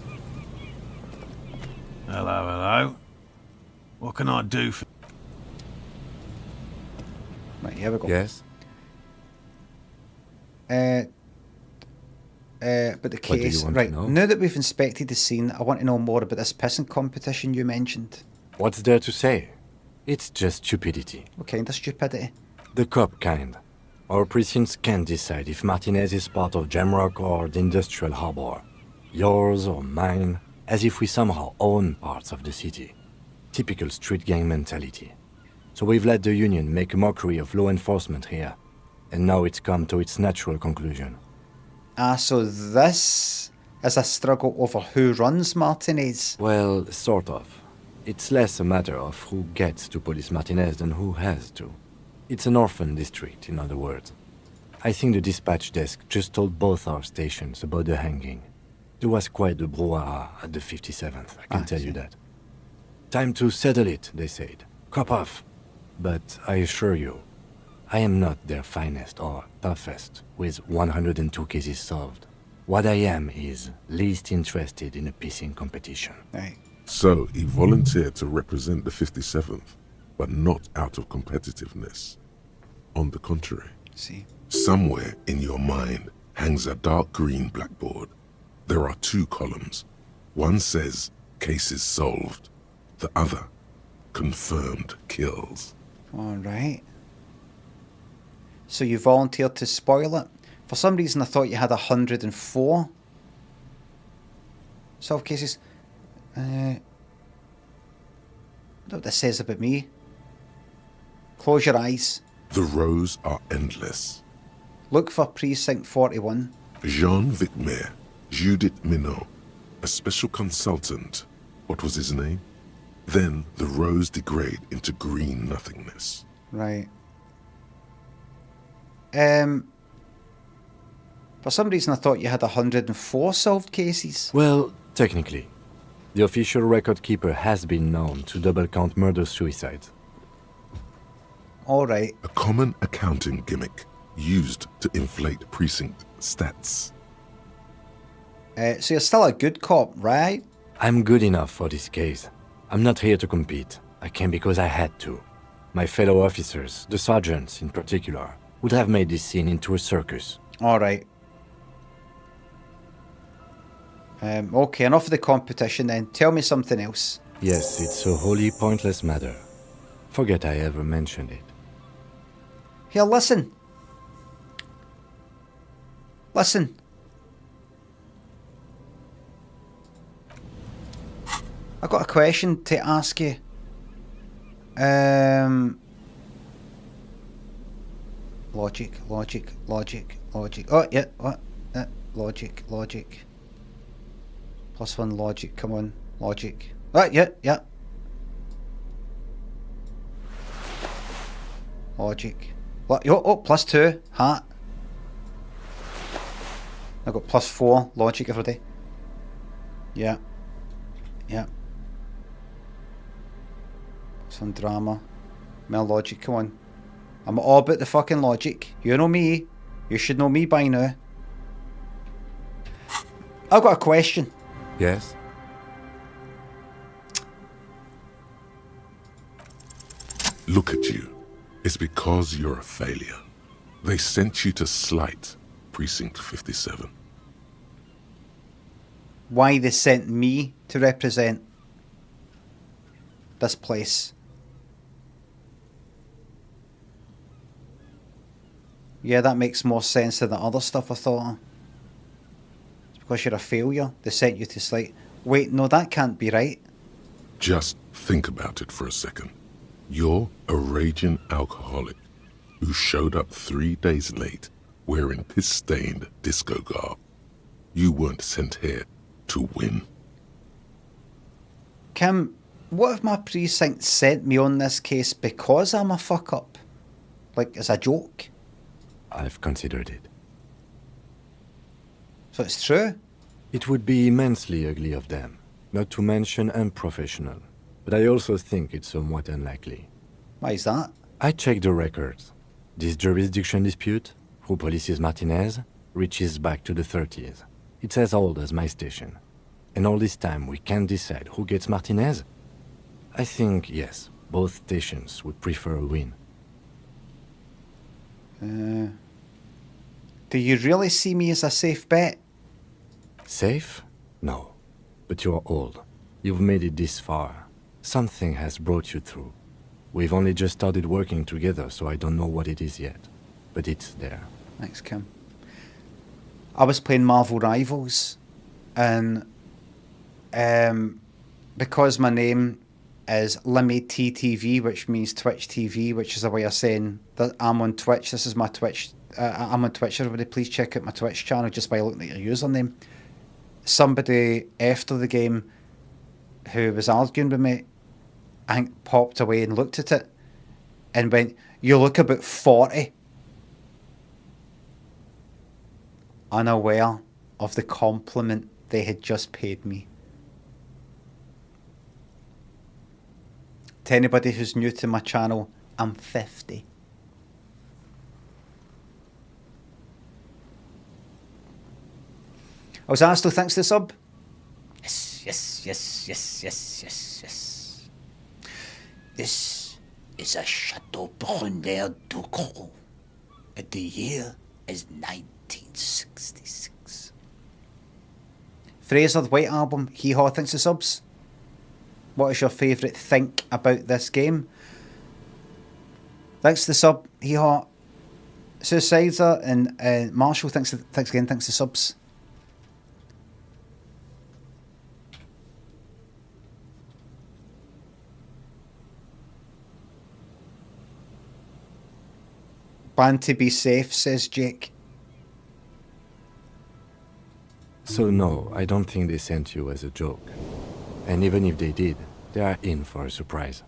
Hello. What can I do for... Right, here we go. Yes? But the What do you case, want to right, know? now that we've inspected the scene, I want to know more about this pissing competition you mentioned. What's there to say? It's just stupidity. What kind of stupidity? The cop kind. Our precincts can't decide if Martinez is part of Jamrock or the industrial harbor. Yours or mine, as if we somehow own parts of the city. Typical street gang mentality. So we've let the union make a mockery of law enforcement here. And now it's come to its natural conclusion. So this is a struggle over who runs Martinez. Well, sort of. It's less a matter of who gets to police Martinez than who has to. It's an orphan district, in other words. I think the dispatch desk just told both our stations about the hanging. There was quite the brouhaha at the 57th, I can tell you that. Time to settle it, they said. Cop off. But I assure you, I am not their finest or toughest, with 102 cases solved. What I am is least interested in a pissing competition. Right. So he volunteered to represent the 57th, but not out of competitiveness. On the contrary, See. somewhere in your mind hangs a dark green blackboard. There are 2 columns. One says, cases solved. The other, confirmed kills. Alright. So you volunteered to spoil it. For some reason I thought you had 104 solved cases. I don't know what this says about me. Close your eyes. The rows are endless. Look for precinct 41. Jean Vicmer, Judith Minot, a special consultant. What was his name? Then the rows degrade into green nothingness. Right. For some reason I thought you had 104 solved cases. Well, technically. The official record keeper has been known to double count murder-suicide. Alright. A common accounting gimmick used to inflate precinct stats. So you're still a good cop, right? I'm good enough for this case. I'm not here to compete. I came because I had to. My fellow officers, the sergeants in particular, would have made this scene into a circus. Alright. Okay, enough of the competition then. Tell me something else. Yes, it's a wholly pointless matter. Forget I ever mentioned it. Here, listen. Listen. I got a question to ask you. Logic. Oh, yeah, what? Logic. +1 logic, come on. Logic. Yeah. Logic. +2, hat. I got +4 logic every day. Yeah. Some drama. More logic, come on. I'm all about the fucking logic. You know me. You should know me by now. I've got a question. Yes? Look at you. It's because you're a failure. They sent you to Slight, Precinct 57. Why they sent me to represent this place. Yeah, that makes more sense than the other stuff I thought. It's because you're a failure. They sent you to Slight. Wait, no, that can't be right. Just think about it for a second. You're a raging alcoholic who showed up 3 days late wearing piss-stained disco garb. You weren't sent here to win. Kim, what if my precinct sent me on this case because I'm a fuck-up? Like, as a joke? I've considered it. So it's true? It would be immensely ugly of them, not to mention unprofessional. But I also think it's somewhat unlikely. Why is that? I checked the records. This jurisdiction dispute, who polices Martinez, reaches back to the 30s. It's as old as my station. And all this time we can't decide who gets Martinez? I think, yes, both stations would prefer a win. Do you really see me as a safe bet? Safe? No. But you're old. You've made it this far. Something has brought you through. We've only just started working together, so I don't know what it is yet. But it's there. Thanks, Kim. I was playing Marvel Rivals, and because my name is Limmy TTV, which means Twitch TV, which is a way of saying that I'm on Twitch. This is my Twitch. I'm on Twitch, everybody. Please check out my Twitch channel just by looking at your username. Somebody after the game who was arguing with me, I think, popped away and looked at it and went, "You look about 40." Unaware of the compliment they had just paid me. To anybody who's new to my channel, I'm 50. I was asked, thanks to the sub. Yes. This is a Chateau Brunner du Gros. And the year is 1966. Fraser, the White Album, Hee Haw, thanks to subs. What is your favourite think about this game? Thanks to the sub, Hee Haw. Suicider and Marshall, thanks again, thanks to subs. Band to be safe, says Jake. So no, I don't think they sent you as a joke. And even if they did, they are in for a surprise.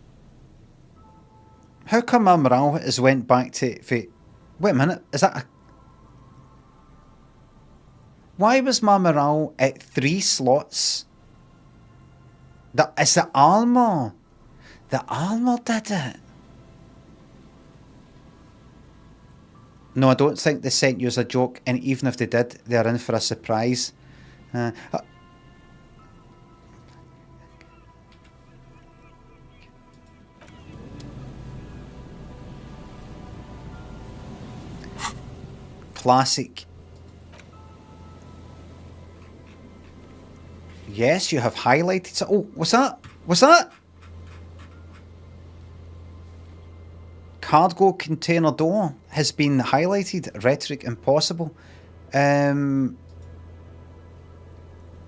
How come my morale has went back to... Wait a minute, is that a... Why was my morale at 3 slots? It's the armour. The armour did it. No, I don't think they sent you as a joke, and even if they did, they're in for a surprise. Classic. Yes, you have highlighted... Oh, what's that? What's that? Cargo container door has been highlighted. Rhetoric impossible.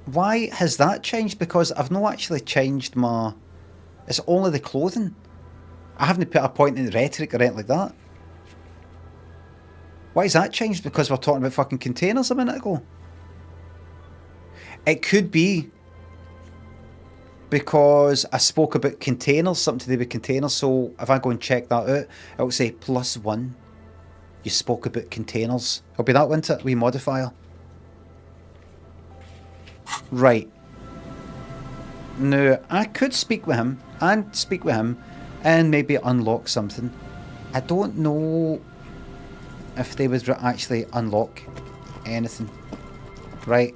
Why has that changed? Because I've not actually changed my... It's only the clothing. I haven't put a point in rhetoric or anything like that. Why has that changed? Because we're talking about fucking containers a minute ago. It could be because I spoke about containers, something to do with containers. So if I go and check that out, it'll say +1. You spoke about containers. It'll be that, won't it? Wee modifier. Right. Now, I could speak with him and maybe unlock something. I don't know if they would actually unlock anything. Right.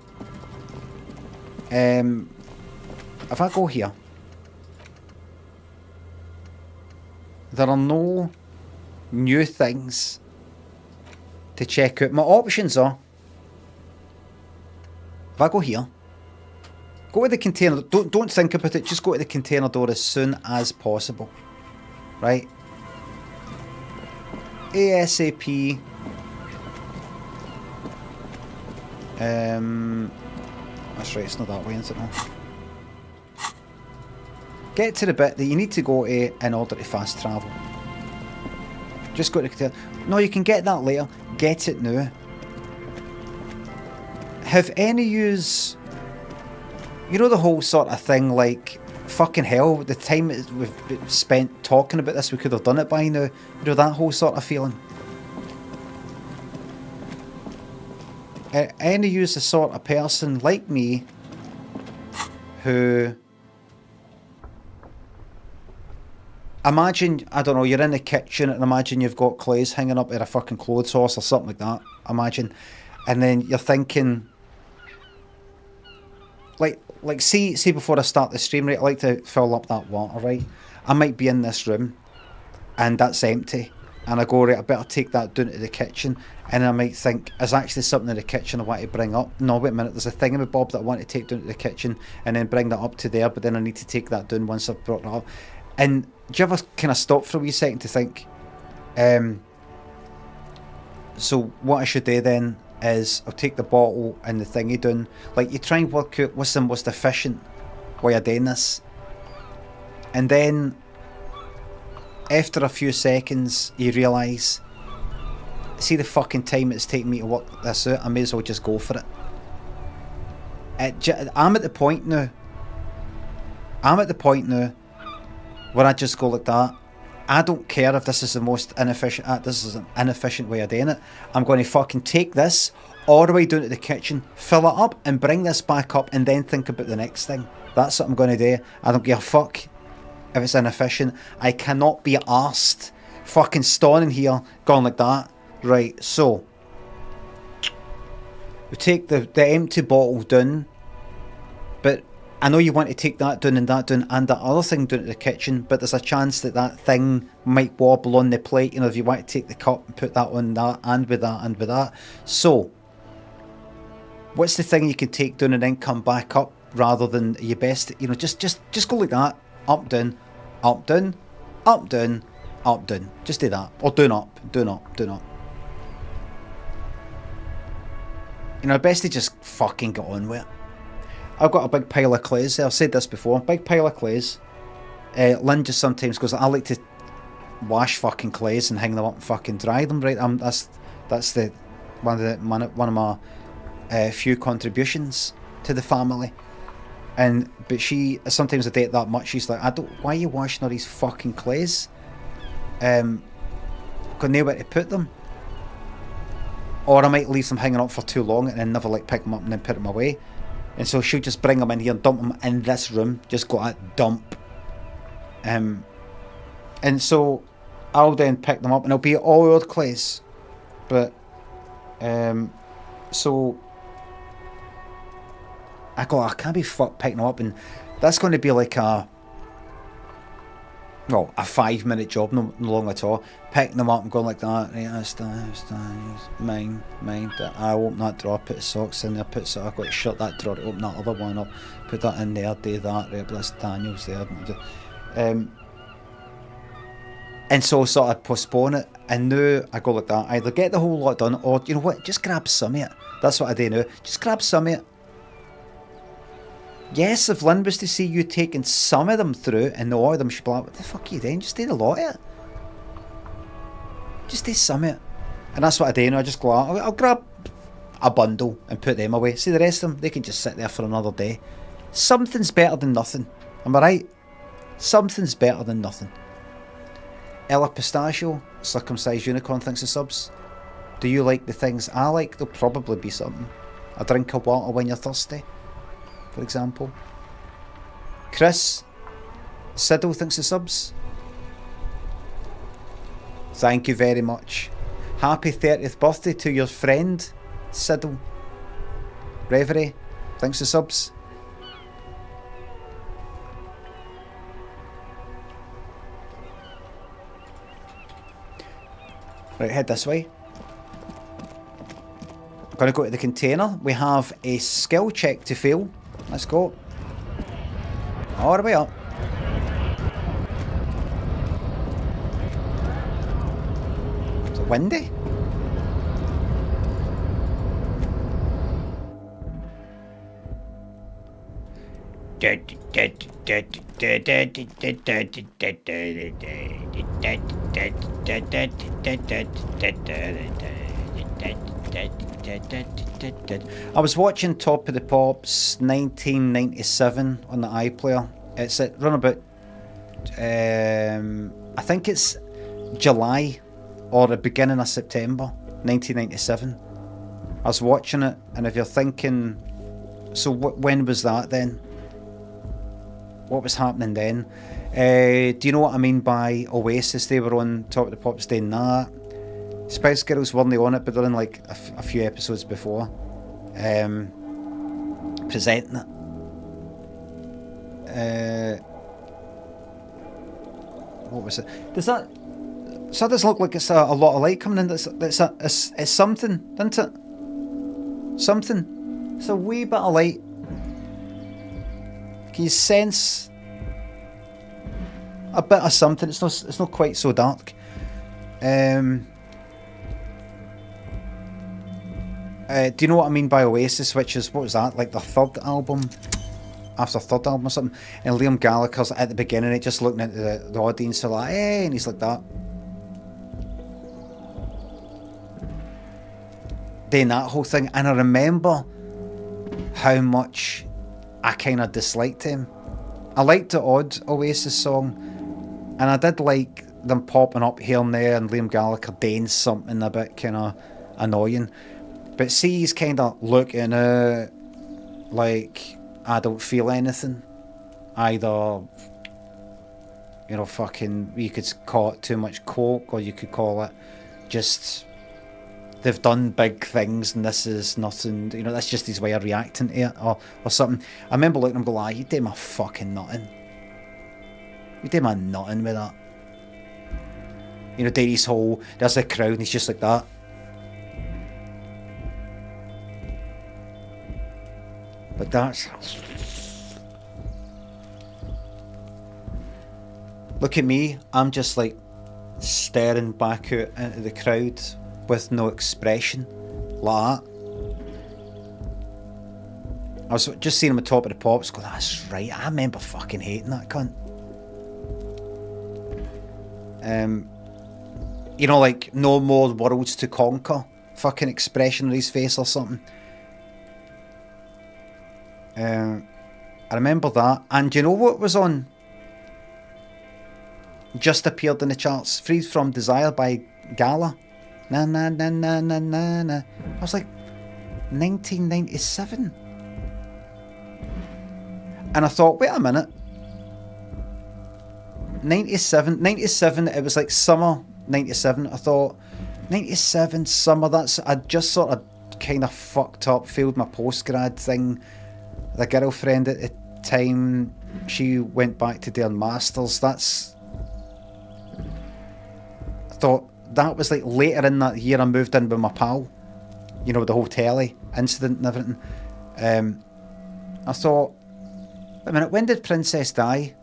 If I go here, there are no new things to check out. My options are, if I go here, go to the container, don't think about it, just go to the container door as soon as possible. Right? ASAP. That's right, it's not that way, is it? No. Get to the bit that you need to go to in order to fast travel. Just go to the container. No, you can get that later. Get it now. Have any use... You know the whole sort of thing, like, fucking hell, the time we've spent talking about this, we could have done it by now. You know, that whole sort of feeling. Any use the sort of person like me who... Imagine, I don't know, you're in the kitchen and imagine you've got clothes hanging up at a fucking clothes horse or something like that. Imagine. And then you're thinking... Like, see before I start the stream, right, I like to fill up that water, right? I might be in this room, and that's empty. And I go, right, I better take that down to the kitchen. And I might think, there's actually something in the kitchen I want to bring up. No, wait a minute, there's a thingamabob that I want to take down to the kitchen, and then bring that up to there, but then I need to take that down once I've brought it up. And do you ever kind of stop for a wee second to think, so what I should do then is I'll take the bottle and the thingy down. Like, you try and work out what's the most efficient way of doing this. And then, after a few seconds, you realise, see the fucking time it's taking me to work this out, I may as well just go for it. I'm at the point now where I just go like that. I don't care if this is the most inefficient, this is an inefficient way of doing it. I'm going to fucking take this all the way down to the kitchen, fill it up and bring this back up and then think about the next thing. That's what I'm going to do. I don't give a fuck if it's inefficient. I cannot be arsed fucking standing here going like that. Right, so we take the empty bottle down, but I know you want to take that down and that other thing down to the kitchen, but there's a chance that that thing might wobble on the plate. You know, if you want to take the cup and put that on that, and with that, and with that. So, what's the thing you can take down and then come back up, rather than your best, you know, just go like that, up, down, up, down, up, down, up, down. Just do that. Or down, up, down, up, down, up. You know, best to just fucking get on with it. I've got a big pile of clays there. I've said this before. Big pile of clays. Lynn just sometimes goes, I like to wash fucking clays and hang them up and fucking dry them, right? That's the one of my few contributions to the family. But she sometimes I date that much. She's like, why are you washing all these fucking clays? Got nowhere to put them. Or I might leave them hanging up for too long and then never like pick them up and then put them away. And so she'll just bring them in here and dump them in this room. Just go at dump. And so I'll then pick them up and it'll be all old clays. But, so I go, I can't be fucked picking them up. And that's going to be like a 5-minute job, no long at all. Picking them up and going like that. Right, that's mine. I open that drawer, put the socks in there, I've got to shut that drawer, open that other one up, put that in there, do that, right, that's Daniel's there. And so sort of postpone it, and now I go like that, either get the whole lot done, or you know what, just grab some of it. That's what I do now, just grab some of it. Yes, if Lynn was to see you taking some of them through and all of them, she'd be like, what the fuck are you doing? Just do the lot of it. Just do some of it. And that's what I do, you know, I just go out, I'll grab a bundle and put them away. See the rest of them, they can just sit there for another day. Something's better than nothing. Am I right? Something's better than nothing. Ella Pistachio, Circumcised Unicorn, thanks for subs. Do you like the things I like? There'll probably be something. A drink of water when you're thirsty, for example. Chris Siddle, thanks for subs. Thank you very much. Happy 30th birthday to your friend Siddle. Reverie, thanks for subs. Right, head this way. I'm going to go to the container. We have a skill check to fail. Let's go. All the way up. Is it windy? I was watching Top of the Pops 1997 on the iPlayer. It's at run about I think it's July or the beginning of September 1997. I was watching it, and if you're thinking, so when was that then? What was happening then? Do you know what I mean by Oasis? They were on Top of the Pops doing that. Spice Girls weren't on it, but they're in like a few episodes before. Presenting it. What was it? Does that look like it's a lot of light coming in? It's something, isn't it? Something. It's a wee bit of light. Can you sense a bit of something? It's not quite so dark. Do you know what I mean by Oasis? Which is, what was that? Like the third album? After third album or something? And Liam Gallagher's at the beginning, just looking at the audience, like, hey, and he's like that. Doing that whole thing. And I remember how much I kind of disliked him. I liked the odd Oasis song, and I did like them popping up here and there, and Liam Gallagher doing something a bit kind of annoying. But see, he's kind of looking like I don't feel anything. Either, you know, fucking, you could call it too much coke, or you could call it just, they've done big things and this is nothing, you know, that's just his way of reacting to it, or something. I remember looking at him going, you did my fucking nothing. You did my nothing with that. You know, Dairy's whole, there's a crowd and he's just like that. But that's... Look at me, I'm just like staring back out into the crowd with no expression, like that. I was just seeing him at Top of the Pops going, that's right, I remember fucking hating that cunt. You know, like, no more worlds to conquer fucking expression on his face or something. I remember that. And do you know what was on? Just appeared in the charts. Freed from Desire by Gala. Na na na na na na na. I was like, 1997. And I thought, wait a minute. 97, it was like summer 97. I thought, 97, summer, I just sort of kind of fucked up, failed my postgrad thing. The girlfriend at the time, she went back to doing masters. I thought that was like later in that year I moved in with my pal, you know, the whole telly incident and everything. I thought, wait a minute, when did Princess die?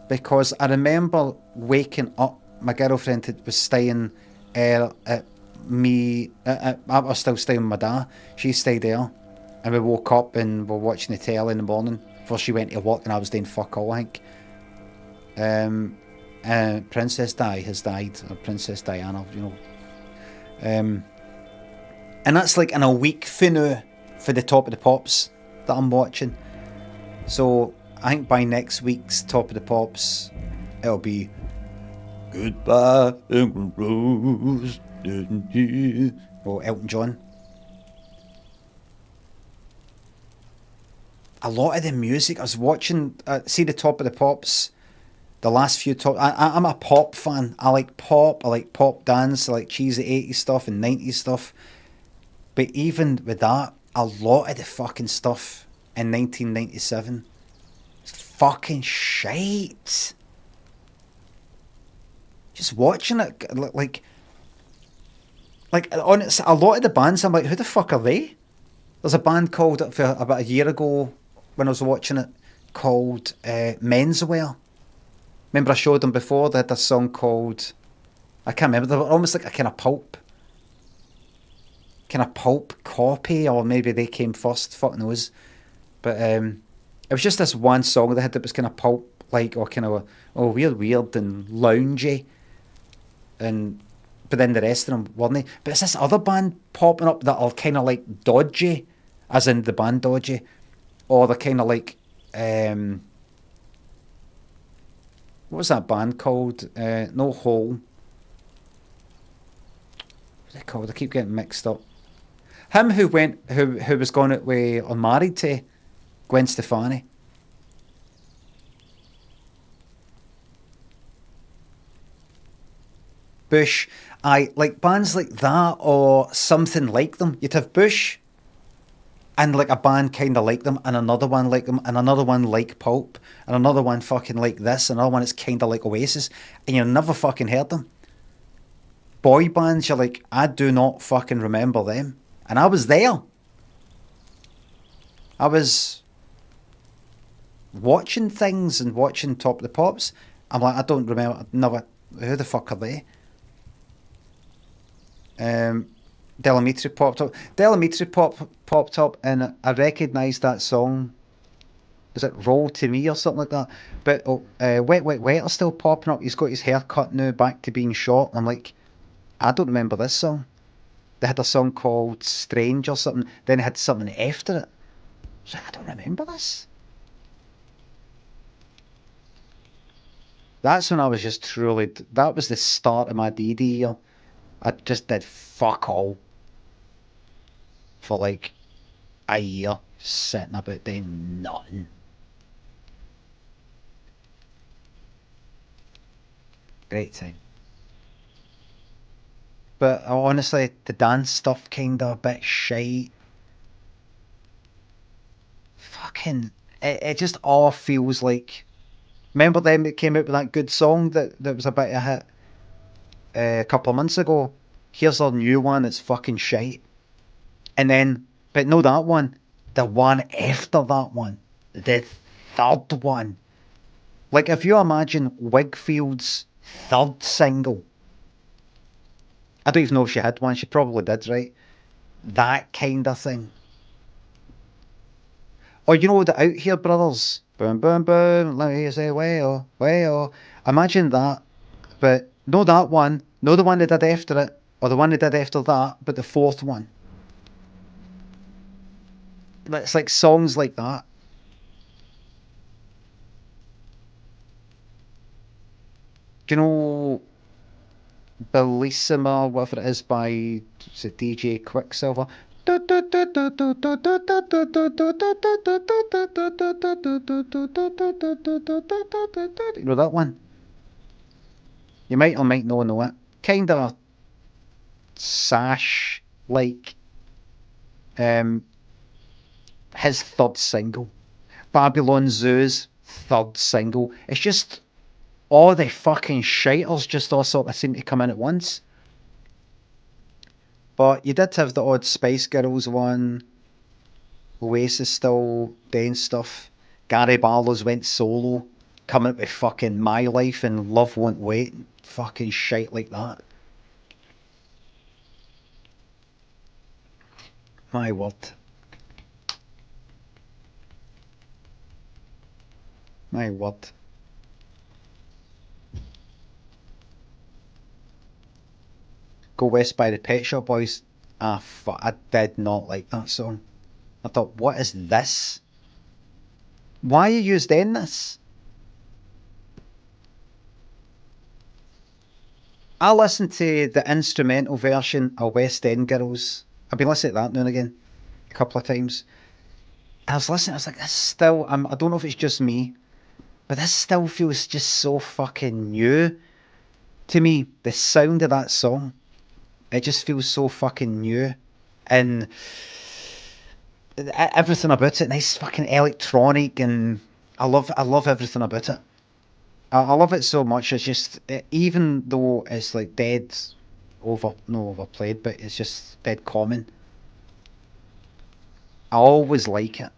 Because I remember waking up, my girlfriend was staying at me, I was still staying with my dad, she stayed there, and we woke up and were watching the telly in the morning before she went to work, and I was doing fuck all, I think. Princess Di has died, or Princess Diana, you know. And that's like in a week for the Top of the Pops that I'm watching. So I think by next week's Top of the Pops, it'll be Goodbye England Rose, or Elton John. A lot of the music I was watching, see the Top of the Pops, the last few top. I'm a pop fan. I like pop dance, I like cheesy 80s stuff and 90s stuff. But even with that, a lot of the fucking stuff in 1997 is fucking shite. Just watching it, like on a lot of the bands, I'm like, who the fuck are they? There's a band called for about a year ago when I was watching it called Menswear. Remember I showed them before. They had a song called, I can't remember. They were almost like a kind of pulp copy, or maybe they came first. Fuck knows. But it was just this one song they had that was kind of pulp like, or kind of weird and loungy, and but then the rest of them weren't. But it's this other band popping up that are kind of like dodgy, as in the band dodgy, or they're kind of like what was that band called? No Hole. What's it called? I keep getting mixed up. Him who was going out with or married to Gwen Stefani. Bush. I like bands like that or something like them. You'd have Bush and like a band kind of like them, and another one like them, and another one like Pulp, and another one fucking like this, and another one that's kind of like Oasis, and you never fucking heard them. Boy bands, you're like, I do not fucking remember them. And I was there. I was watching things and watching Top of the Pops. I'm like, I don't remember, never, who the fuck are they? Delamitri popped up. Popped up, and I recognised that song. Was it Roll to Me or something like that? But Wet are still popping up. He's got his hair cut now, back to being short. I'm like, I don't remember this song. They had a song called Strange or something. Then they had something after it. So I don't remember this. That's when I was just truly. That was the start of my DD year. I just did fuck all for like a year, sitting about doing nothing. Great time. But honestly, the dance stuff kinda a bit shite. Fucking, it just all feels like. Remember them that came out with that good song that was a bit of a hit a couple of months ago? Here's their new one, it's fucking shite. And then, but no, that one, the one after that one, the third one. Like, if you imagine Wigfield's third single, I don't even know if she had one, she probably did, right? That kind of thing. Or you know the Out Here Brothers, boom boom boom, let me say way oh. Imagine that, but no that one, no the one they did after it, or the one they did after that, but the fourth one. It's like songs like that. Do you know Bellissima, whatever it is by is it DJ Quicksilver? You know that one? You might or might not know it. Kind of sash like his third single. Babylon Zoo's third single. It's just all the fucking shiters just all sort of seem to come in at once. But you did have the odd Spice Girls one. Oasis still doing stuff. Gary Barlow's went solo, coming up with fucking My Life and Love Won't Wait. Fucking shit like that. My word. My word. Go West by the Pet Shop Boys. I did not like that song. I thought, what is this? Why are you doing this? I listened to the instrumental version of West End Girls. I've been listening to that now and again, a couple of times. I was listening, I was like, this still, I don't know if it's just me, but this still feels just so fucking new to me. The sound of that song, it just feels so fucking new. And everything about it, nice fucking electronic, and I love everything about it. I love it so much. It's just even though it's like dead, no overplayed, but it's just dead common. I always like it.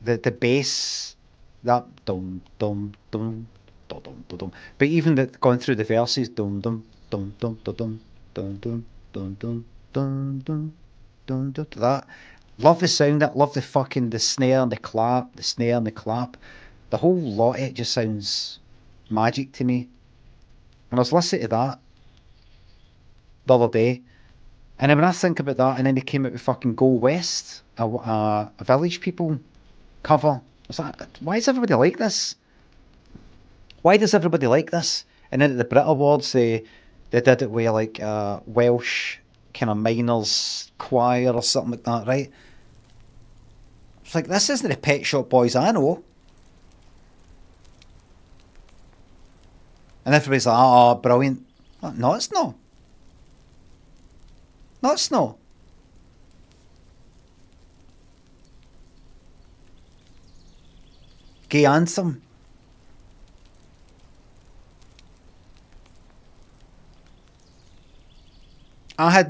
The bass, that dum dum dum dum dum dum dum. But even going through the verses, dum dum dum dum dum dum dum dum dum dum dum dum dum dum. That love the sound. That love the fucking the snare and the clap, the snare and the clap. The whole lot of it just sounds magic to me. And I was listening to that the other day, and then when I think about that, and then they came out with fucking Go West, a Village People cover. I was like, why is everybody like this? Why does everybody like this? And then at the Brit Awards, they did it with like Welsh kind of miners choir or something like that, right? It's like, this isn't the Pet Shop Boys I know. And everybody's like, oh, brilliant. No, it's not. No, it's not. Gay anthem. I had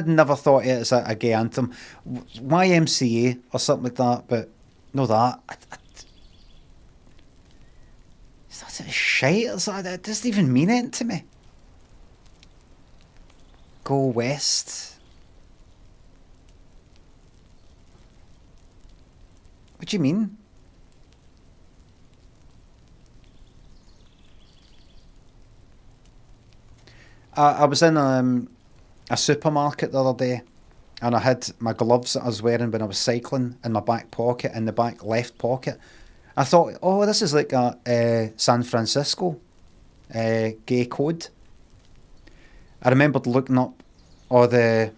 never thought it as a gay anthem. YMCA or something like that, but no that. It's not shite. It doesn't even mean it to me. Go West. What do you mean? I was in a supermarket the other day, and I had my gloves that I was wearing when I was cycling in my back pocket, in the back left pocket. I thought, oh, this is like a San Francisco gay code. I remembered looking up all the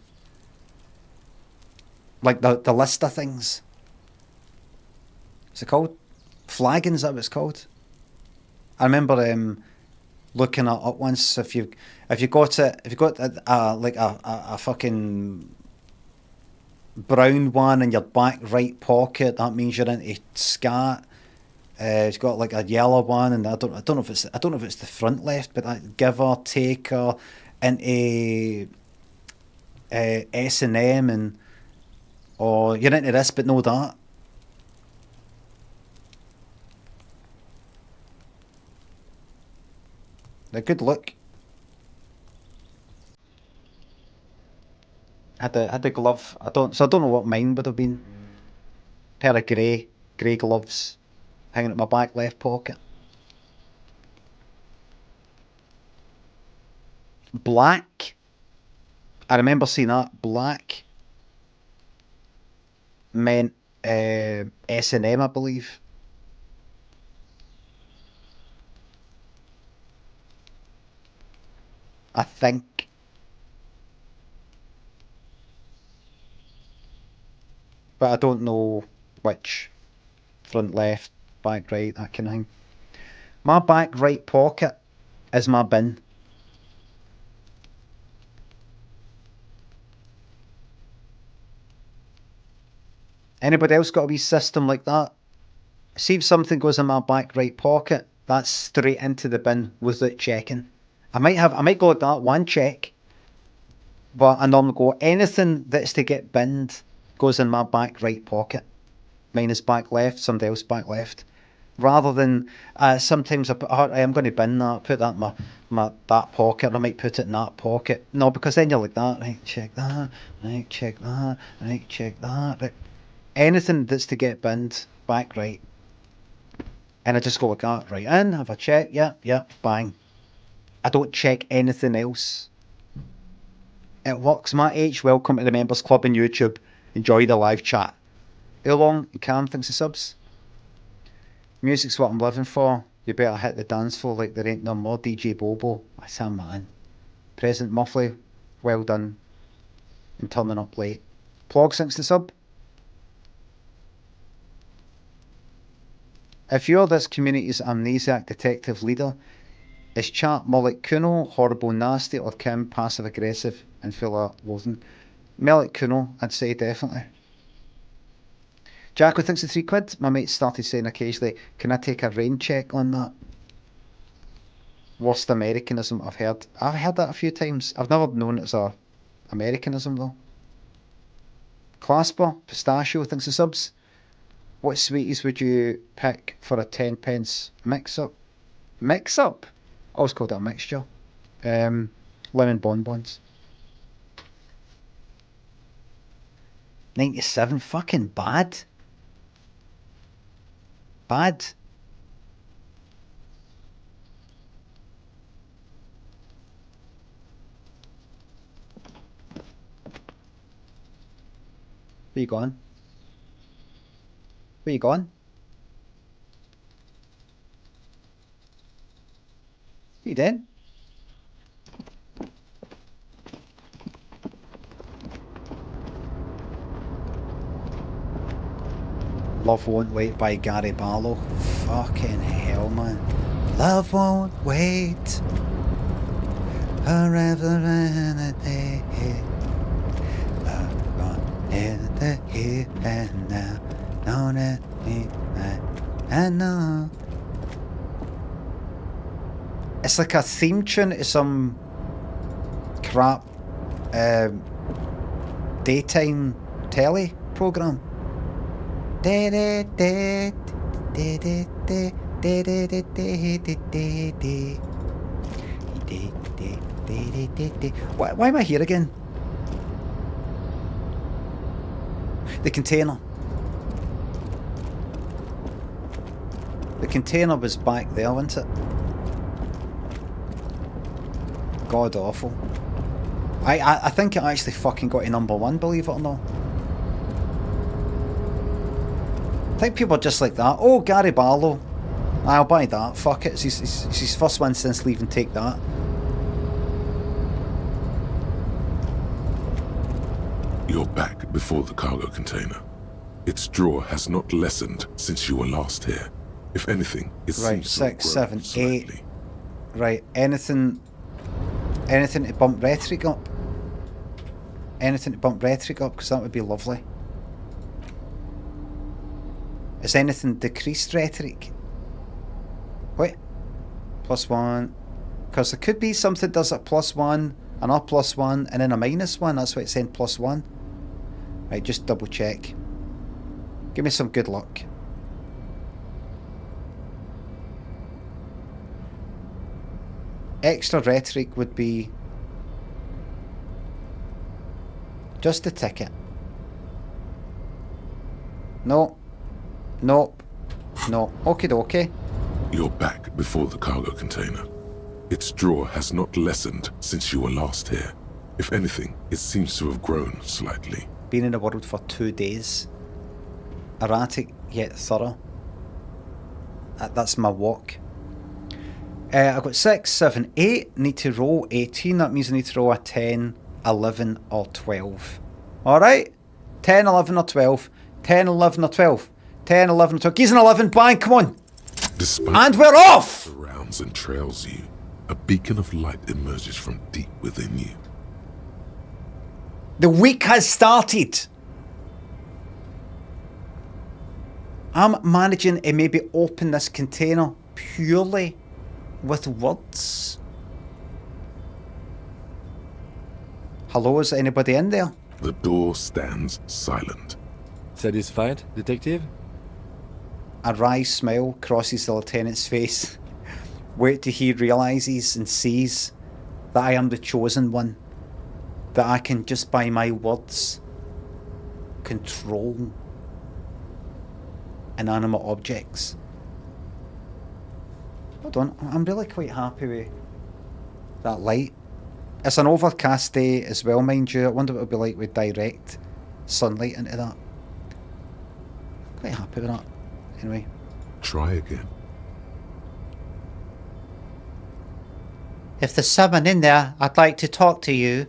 list of things. What's it called? Flagging, is that what it's called? I remember looking it up once. If you got a fucking brown one in your back right pocket, that means you're into scat. It's got like a yellow one, and I don't know if it's the front left, but give or take or into S&M and or you're into this but no that. A good look. Had the glove. I don't know what mine would have been. Pair of grey gloves hanging at my back left pocket. Black. I remember seeing that. Black meant S&M, I believe. I think. But I don't know which. Front left, back right, that kind of thing. My back right pocket is my bin. Anybody else got a wee system like that? See if something goes in my back right pocket, that's straight into the bin without checking. I might go like that, one check, but I normally go anything that's to get binned goes in my back right pocket. Mine is back left, somebody else back left. Rather than sometimes I'm going to bin that, put that in my that pocket, or I might put it in that pocket. No, because then you're like that, right, check that, right, check that, right, check that. Right. Anything that's to get binned, back right. And I just go like that, right in, have a check, yeah, bang. I don't check anything else. It works. Matt H, welcome to the Members Club on YouTube. Enjoy the live chat. How long? Cam thinks of subs. Music's what I'm living for. You better hit the dance floor like there ain't no more. DJ Bobo. That's a man. President Muffley, well done. And turning up late. Plog thinks the sub. If you're this community's amnesiac detective leader, is chat Mullet Kuno, horrible nasty, or Kim passive aggressive and full of loathing? Mullet Kuno, I'd say definitely. Jacko thinks the £3. My mate started saying occasionally, can I take a rain check on that? Worst Americanism I've heard. I've heard that a few times. I've never known it as a Americanism though. Clasper, pistachio, thanks to subs. What sweeties would you pick for a 10 pence mix up? Mix up? I always called it a mixture. Lemon bonbons. 97, fucking bad. Bad. Where you going? Where you going? You doing? Love Won't Wait by Gary Barlow. Fucking hell, man. Love won't wait forever and a day. Love won't in the here and now. No, that I know. It's like a theme tune to some crap daytime telly program. Why am I here again? The container. The container was back there, wasn't it? God awful. I think it actually fucking got to #1, believe it or not. I think people are just like that. Oh, Gary Barlow. I'll buy that. Fuck it. It's his first one since leaving. Take that. You're back before the cargo container. Its drawer has not lessened since you were last here. If anything, it Right, seems to have 6, grown 7, 8. slightly. Right, anything to bump rhetoric up? Anything to bump rhetoric up, because that would be lovely. Is anything decreased rhetoric? Wait. +1. Because there could be something that does a +1, an up +1, and then a -1. That's why it's saying +1. Right, just double check. Give me some good luck. Extra rhetoric would be just a ticket. No. Nope. No. Okie dokie. You're back before the cargo container. Its drawer has not lessened since you were last here. If anything, it seems to have grown slightly. Been in the world for 2 days. Erratic yet thorough. That's my walk. I've got 6, 7, 8. Need to roll 18. That means I need to roll a 10, 11 or 12. Alright? 10, 11 or 12. 10, 11 or 12. 10, 11 or 12. Keys an 11. Bang, come on. Despite And we're off! surrounds and trails you, a beacon of light emerges from deep within you. The week has started. I'm managing to maybe open this container purely with words. Hello, is anybody in there? The door stands silent. Satisfied, detective? A wry smile crosses the lieutenant's face. Wait till he realises and sees that I am the chosen one. That I can, just by my words, control inanimate objects. Hold on, I'm really quite happy with that light. It's an overcast day as well, mind you. I wonder what it would be like with direct sunlight into that. Quite happy with that. Anyway. Try again. If there's someone in there, I'd like to talk to you.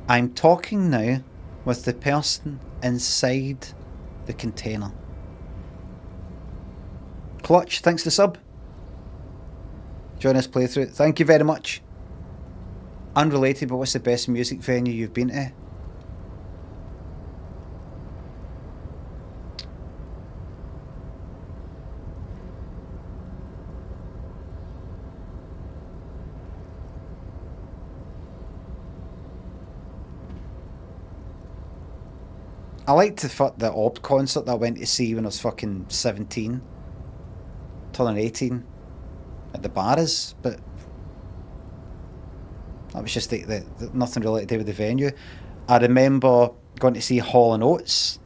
I'm talking now with the person inside the container. Clutch, thanks to sub. Join us playthrough. Thank you very much. Unrelated, but what's the best music venue you've been to? I liked the Ob concert that I went to see when I was fucking 17. Turning 18. At the bars, but that was just the nothing really to do with the venue. I remember going to see Hall & Oates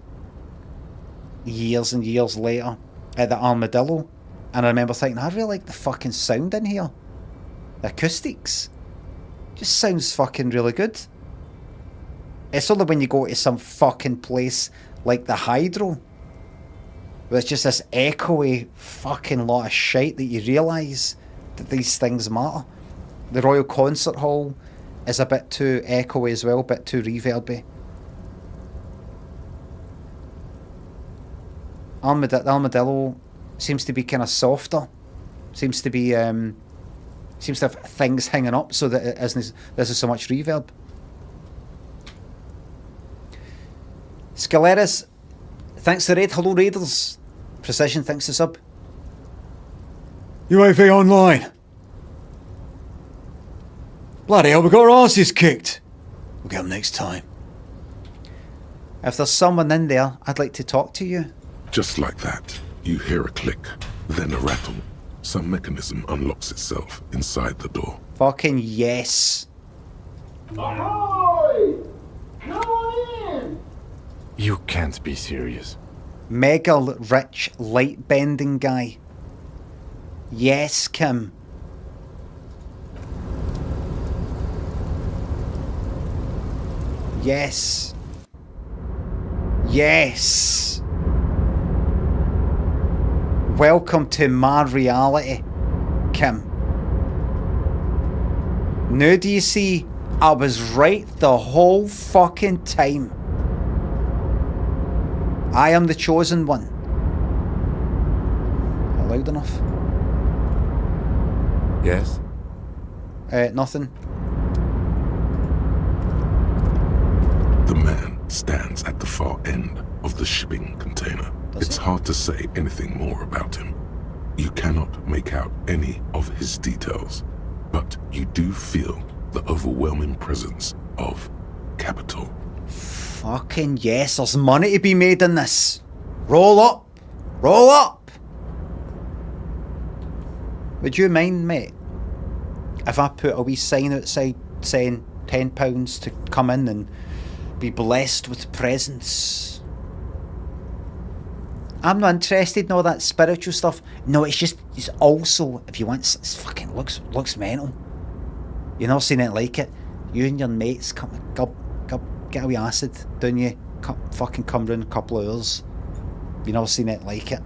years and years later at the Armadillo, and I remember thinking, I really like the fucking sound in here. The acoustics just sounds fucking really good. It's only when you go to some fucking place like the Hydro, where it's just this echoey fucking lot of shite, that you realise that these things matter. The Royal Concert Hall is a bit too echoey as well, a bit too reverby. Armadillo seems to be kind of softer. Seems to have things hanging up so that it isn't so much reverb. Scaleras, thanks to Raid. Hello Raiders. Precision, thanks to sub. UAV online. Bloody hell, we got our asses kicked. We'll get them next time. If there's someone in there, I'd like to talk to you. Just like that, you hear a click, then a rattle. Some mechanism unlocks itself inside the door. Fucking yes. Ahoy! Come on in! You can't be serious. Mega rich light bending guy. Yes, Kim. Yes. Yes. Welcome to my reality, Kim. Now do you see, I was right the whole fucking time. I am the chosen one. Not loud enough? Yes? Nothing. The man stands at the far end of the shipping container. It's hard to say anything more about him. You cannot make out any of his details, but you do feel the overwhelming presence of capital. Fucking yes, there's money to be made in this. Roll up. Roll up. Would you mind, mate, if I put a wee sign outside saying £10 to come in and be blessed with presents? I'm not interested in all that spiritual stuff. No, it's also, if you want, it fucking looks mental. You've never seen it like it. You and your mates come get a wee acid, don't you? Fucking come round a couple of hours. You've never seen it like it.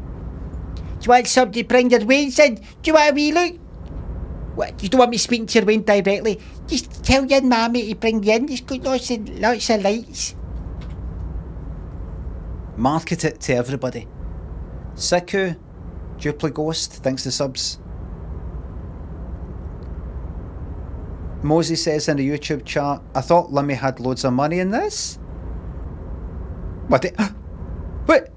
Do you want somebody to bring your wains in? Do you want a wee look? What, you don't want me speaking to your wain directly? Just tell your mammy to bring you in. It's got lots of lights. Market it to everybody. Siku, Duplighost, thanks to subs. Mosey says in the YouTube chat, I thought Limmy had loads of money in this. What? What?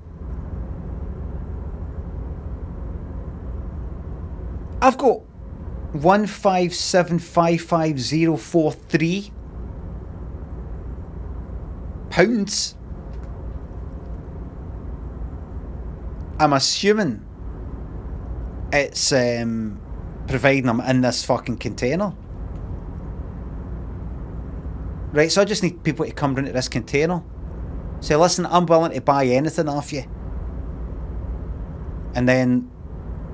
I've got 15755,043 pounds. I'm assuming it's providing them in this fucking container. Right, so I just need people to come round to this container. Say, listen, I'm willing to buy anything off you. And then,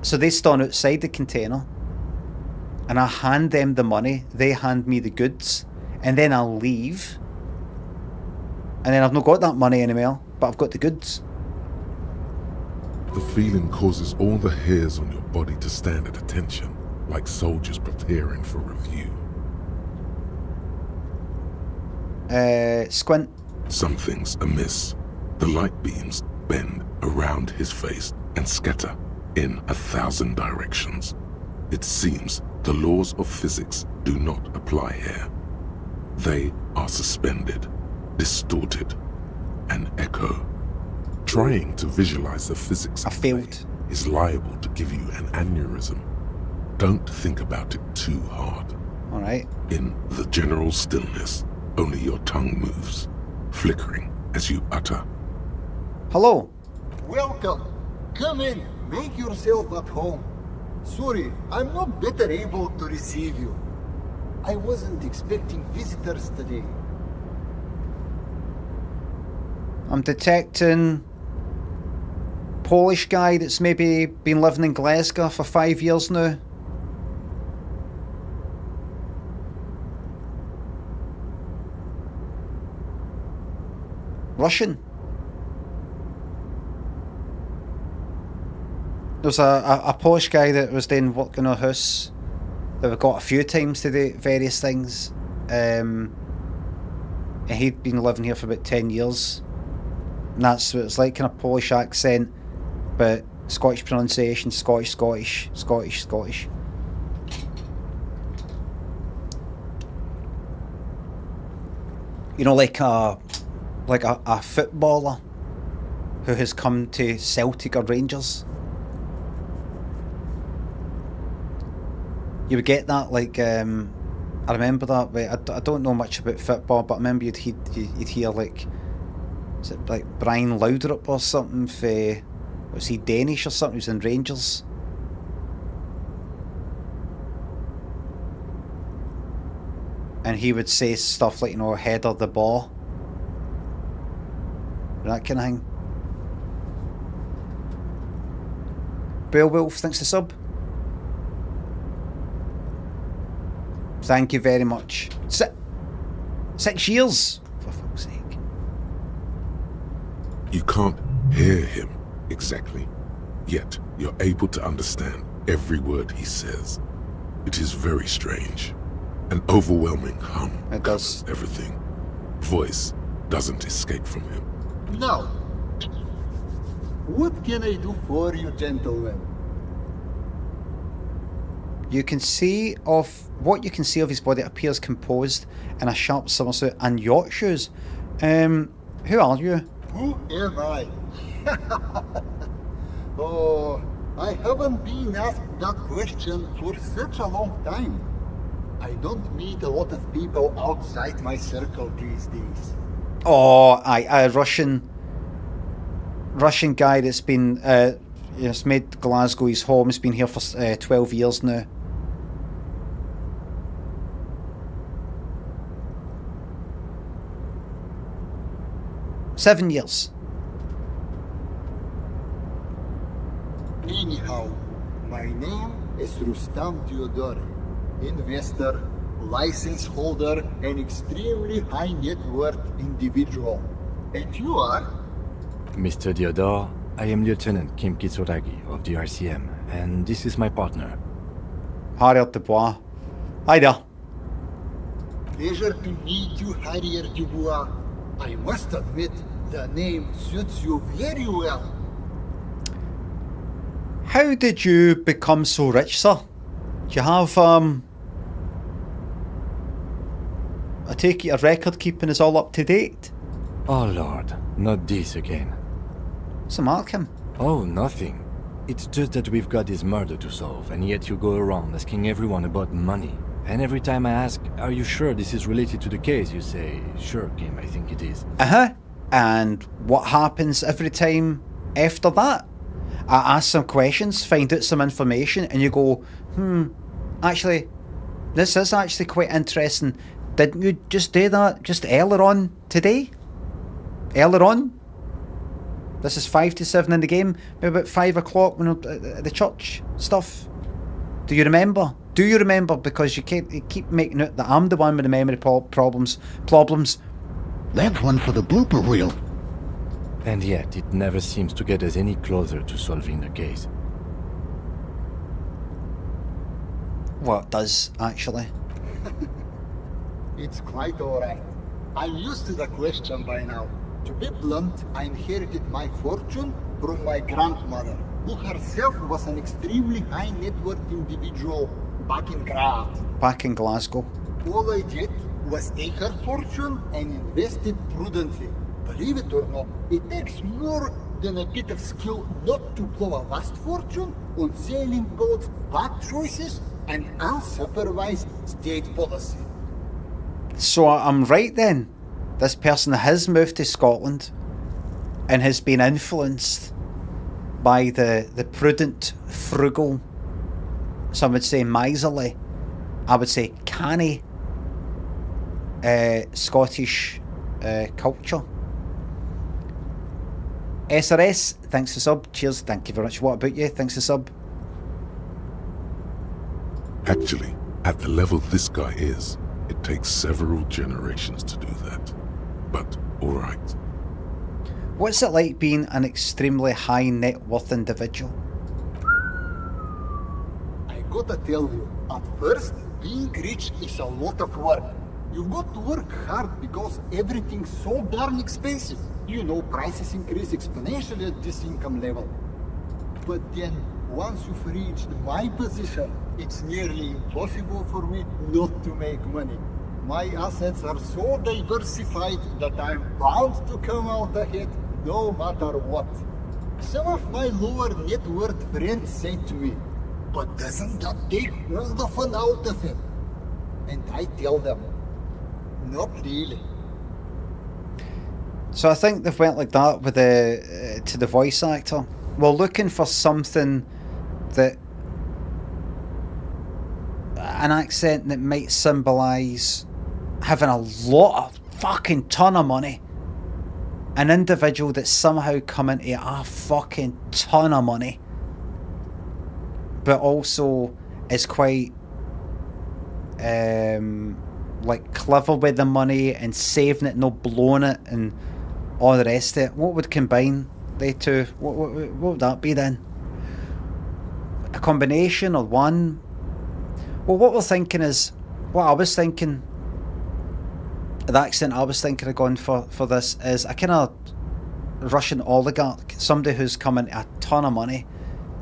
so they stand outside the container, and I hand them the money, they hand me the goods, and then I'll leave. And then I've not got that money anymore, but I've got the goods. The feeling causes all the hairs on your body to stand at attention, like soldiers preparing for review. Squint. Something's amiss. The light beams bend around his face and scatter in 1,000 directions. It seems the laws of physics do not apply here. They are suspended, distorted, and echo. Trying to visualize the physics I failed. is liable to give you an aneurysm. Don't think about it too hard. Alright. In the general stillness, only your tongue moves, flickering as you utter Hello. Welcome. Come in. Make yourself at home. Sorry, I'm not better able to receive you. I wasn't expecting visitors today. I'm detecting Polish guy that's maybe been living in Glasgow for 5 years now. Russian. There's a Polish guy that was doing work in our house that we got a few times to do various things. And he'd been living here for about 10 years. And that's what it's like, kind of Polish accent, but Scottish pronunciation, Scottish. You know, like a footballer who has come to Celtic or Rangers. You would get that, like, I remember that, but I don't know much about football, but I remember you'd hear, like, is it like Brian Laudrup or something, was he Danish or something, he was in Rangers. And he would say stuff like, you know, header the ball. That kind of thing. Beowulf, thanks to sub. Thank you very much. 6 years, for fuck's sake. You can't hear him exactly, yet you're able to understand every word he says. It is very strange. An overwhelming hum It does. covers everything. Voice doesn't escape from him. Now, what can I do for you, gentlemen? You can see of what you can see of his body appears composed in a sharp somersault and yacht shoes. Who are you? Who am I? Oh, I haven't been asked that question for such a long time. I don't meet a lot of people outside my circle these days. Oh, a Russian guy that's been has made Glasgow his home. He's been here for 12 years now. Seven years. Anyhow, my name is Rustam Theodore, investor, license holder, and extremely high net worth individual. And you are? Mr. Diodor, I am Lieutenant Kim Kitsuragi of the RCM, and this is my partner. Harriet Dubois. Hi there. Pleasure to meet you, Harrier Dubois. I must admit, the name suits you very well. How did you become so rich, sir? Do you have I take it your record keeping is all up to date? Oh Lord, not this again. So Mark him. Oh, nothing. It's just that we've got this murder to solve, and yet you go around asking everyone about money. And every time I ask, are you sure this is related to the case, you say, sure, Kim, I think it is. Uh-huh. And what happens every time after that? I ask some questions, find out some information, and you go, actually, this is actually quite interesting. Didn't you just do that just earlier on today? Earlier on? This is 5 to 7 in the game, maybe about 5 o'clock when the church stuff. Do you remember? Do you remember? Because you keep making it that I'm the one with the memory problems. That's one for the blooper reel. And yet, it never seems to get us any closer to solving the case. Well, it does, actually. It's quite alright. I'm used to the question by now. To be blunt, I inherited my fortune from my grandmother, who herself was an extremely high net worth individual back in Back in Glasgow. All I did was take her fortune and invest it prudently. Believe it or not, it takes more than a bit of skill not to blow a vast fortune on sailing boats, bad choices, and unsupervised state policy. So I'm right then. This person has moved to Scotland, and has been influenced by the prudent, frugal, some would say miserly, I would say canny Scottish culture. SRS, thanks for sub. Cheers, thank you very much. What about you? Thanks for sub. Actually, at the level this guy is, it takes several generations to do that. But, alright. What's it like being an extremely high net worth individual? I gotta tell you, at first, being rich is a lot of work. You've got to work hard because everything's so darn expensive. You know, prices increase exponentially at this income level. But then, once you've reached my position, it's nearly impossible for me not to make money. My assets are so diversified that I'm bound to come out ahead no matter what. Some of my lower net worth friends say to me, but doesn't that take all the fun out of it? And I tell them, not really. So I think they've went like that with the to the voice actor. We're looking for something that an accent that might symbolise having a lot of fucking ton of money. An individual that's somehow come into a fucking ton of money, but also is quite like clever with the money and saving it, not blowing it, and all the rest of it. What would combine the two? What would that be then? A combination or one? Well, what we're thinking is, what I was thinking, the accent I was thinking of going for this is a kind of Russian oligarch, somebody who's come into a ton of money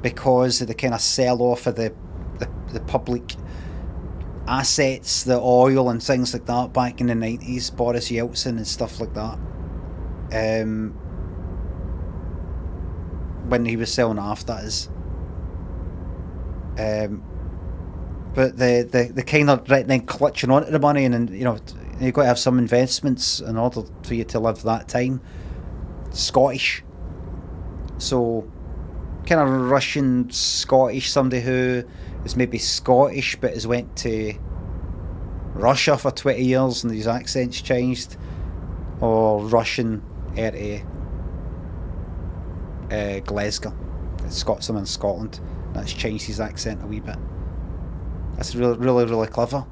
because of the kind of sell-off of the public assets, the oil and things like that back in the 90s, Boris Yeltsin and stuff like that. When he was selling off, that is. But the kind of then clutching onto the money, and you know, you've got to have some investments in order for you to live that time. Scottish. So kind of Russian Scottish, somebody who is maybe Scottish but has went to Russia for 20 years and his accent's changed, or Russian Glasgow. It's Scotsman in Scotland. That's changed his accent a wee bit. That's really, really, really clever.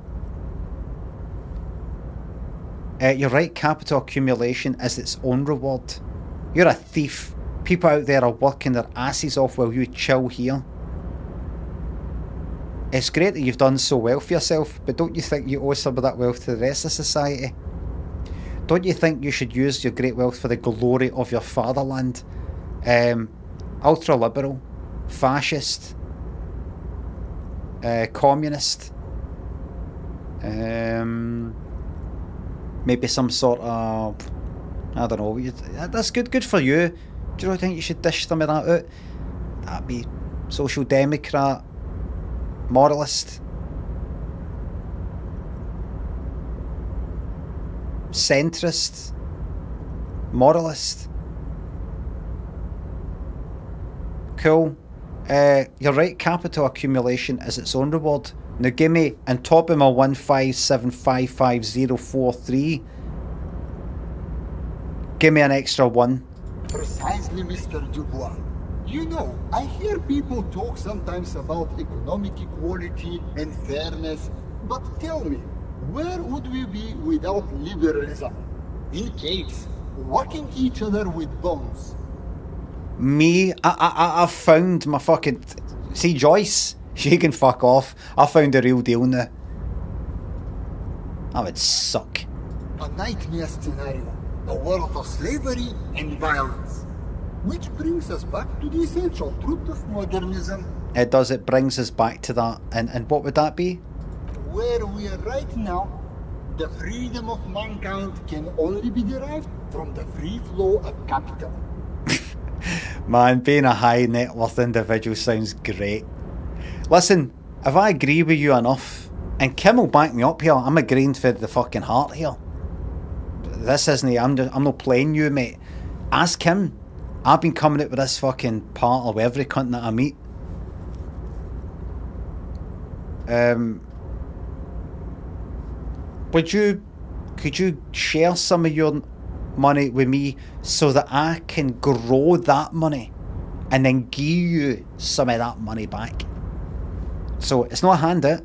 You're right, capital accumulation is its own reward. You're a thief. People out there are working their asses off while you chill here. It's great that you've done so well for yourself, but don't you think you owe some of that wealth to the rest of society? Don't you think you should use your great wealth for the glory of your fatherland? Ultra-liberal, fascist, communist, maybe some sort of, I don't know, that's good for you. Do you not think you should dish some of that out? That'd be social democrat, moralist, centrist, moralist. Cool. You're right, capital accumulation is its own reward. Now give me, on top of my 157555043, give me an extra one. Precisely, Mr. Dubois. You know, I hear people talk sometimes about economic equality and fairness, but tell me, where would we be without liberalism? In caves, whacking each other with bones. Me, I've found my fucking... See, Joyce, she can fuck off. I found the real deal now. That would suck. A nightmare scenario. A world of slavery and violence. Which brings us back to the essential truth of modernism. It does, it brings us back to that. And what would that be? Where we are right now, the freedom of mankind can only be derived from the free flow of capital. Man, being a high net worth individual sounds great. Listen, if I agree with you enough, and Kim will back me up here, I'm agreeing for the fucking heart here. This isn't, I'm not playing you, mate. Ask him. I've been coming out with this fucking part with every cunt that I meet. Could you share some of your money with me so that I can grow that money and then give you some of that money back? So it's not a handout,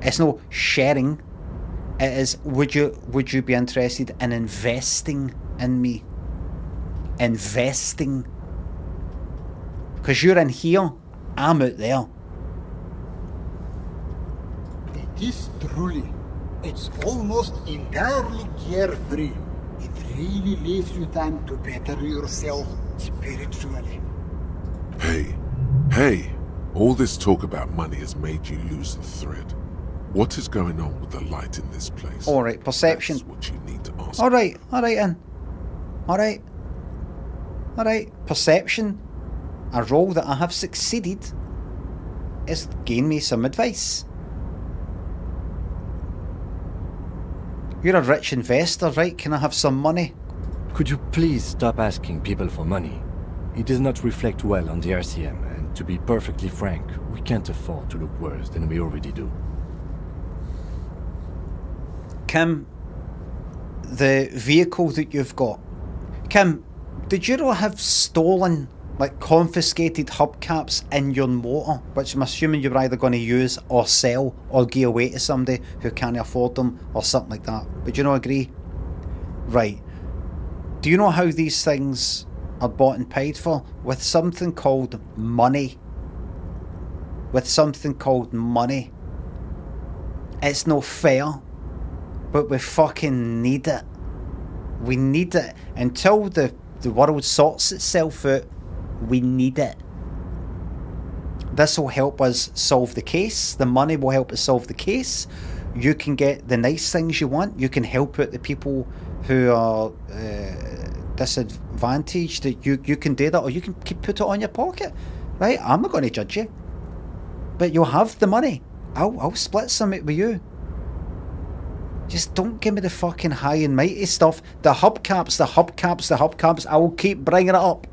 it's no sharing. It is, would you be interested in investing in me? Investing. Because you're in here, I'm out there. It is truly. It's almost entirely carefree. It really leaves you time to better yourself spiritually. Hey, all this talk about money has made you lose the thread. What is going on with the light in this place? Alright, perception. That's what you need to ask. Alright, then. Alright, perception. A role that I have succeeded is gain me some advice. You're a rich investor, right? Can I have some money? Could you please stop asking people for money? It does not reflect well on the RCM, and to be perfectly frank, we can't afford to look worse than we already do. Kim, the vehicle that you've got. Kim, did you not have stolen, like confiscated hubcaps in your motor, which I'm assuming you were either going to use or sell or give away to somebody who can't afford them or something like that? Would you not agree? Right. Do you know how these things are bought and paid for? With something called money. With something called money. It's no fair, but we fucking need it. We need it. Until the world sorts itself out, we need it. This will help us solve the case. The money will help us solve the case. You can get the nice things you want. You can help out the people who are disadvantaged. You can do that, or you can put it on your pocket. Right? I'm not going to judge you. But you'll have the money. I'll split some of it with you. Just don't give me the fucking high and mighty stuff. The hubcaps. I will keep bringing it up.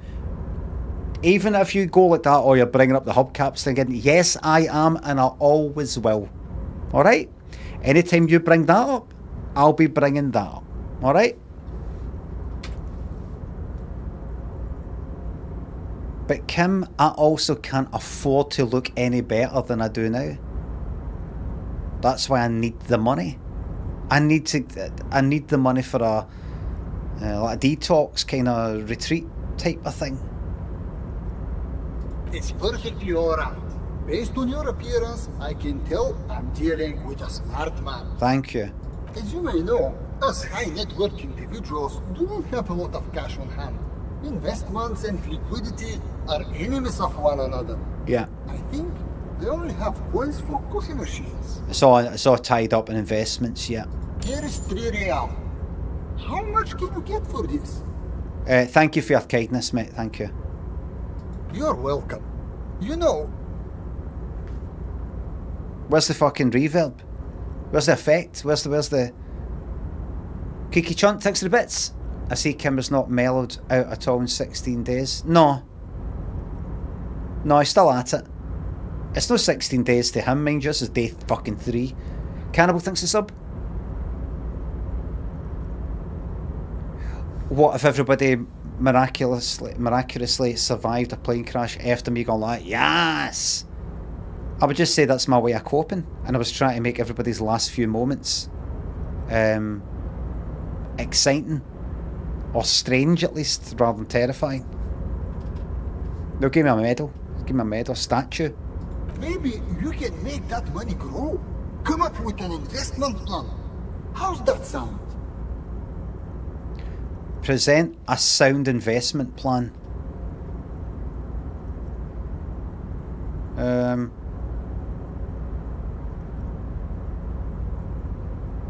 Even if you go like that, or you're bringing up the hubcaps thing again, yes, I am, and I always will. Alright? Anytime you bring that up, I'll be bringing that up. Alright? But Kim, I also can't afford to look any better than I do now. That's why I need the money. I need the money for a like a detox kind of retreat type of thing. It's perfectly alright. Based on your appearance, I can tell I'm dealing with a smart man. Thank you. As you may know, us high net worth individuals do not have a lot of cash on hand. Investments and liquidity are enemies of one another. Yeah. I think they only have coins for coffee machines. It's all tied up in investments, yeah. Here is 3 real. How much can you get for this? Thank you for your kindness, mate. Thank you. You're welcome. You know... Where's the fucking reverb? Where's the effect? Where's the... Kiki Chunt, thanks for the bits. I see Kimber's not mellowed out at all in 16 days. No, he's still at it. It's no 16 days to him, mind you. This is day fucking 3. Cannibal thinks a sub. What if everybody miraculously survived a plane crash after me going like, yes? I would just say that's my way of coping, and I was trying to make everybody's last few moments exciting, or strange at least, rather than terrifying. They'll give me a medal. Give me a medal, statue. Maybe you can make that money grow. Come up with an investment plan. How's that sound? Present a sound investment plan.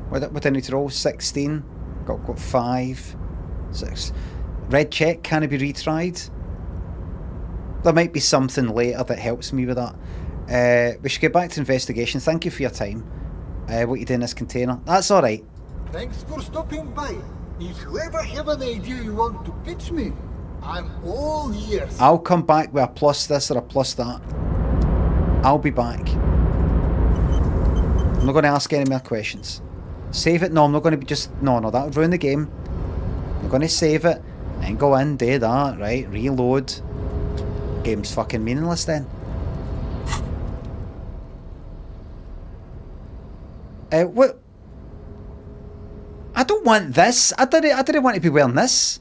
What do I need to roll? 16. Got 5. 6. Red check, can it be retried? There might be something later that helps me with that. We should get back to investigation. Thank you for your time. What you do in this container. That's alright. Thanks for stopping by. If you ever have an idea you want to pitch me, I'm all ears. I'll come back with a plus this or a plus that. I'll be back. I'm not going to ask any more questions. Save it. No, I'm not going to be just... No, that would ruin the game. I'm going to save it and go in, do that, right? Reload. Game's fucking meaningless then. What? I don't want this. I didn't want to be wearing this.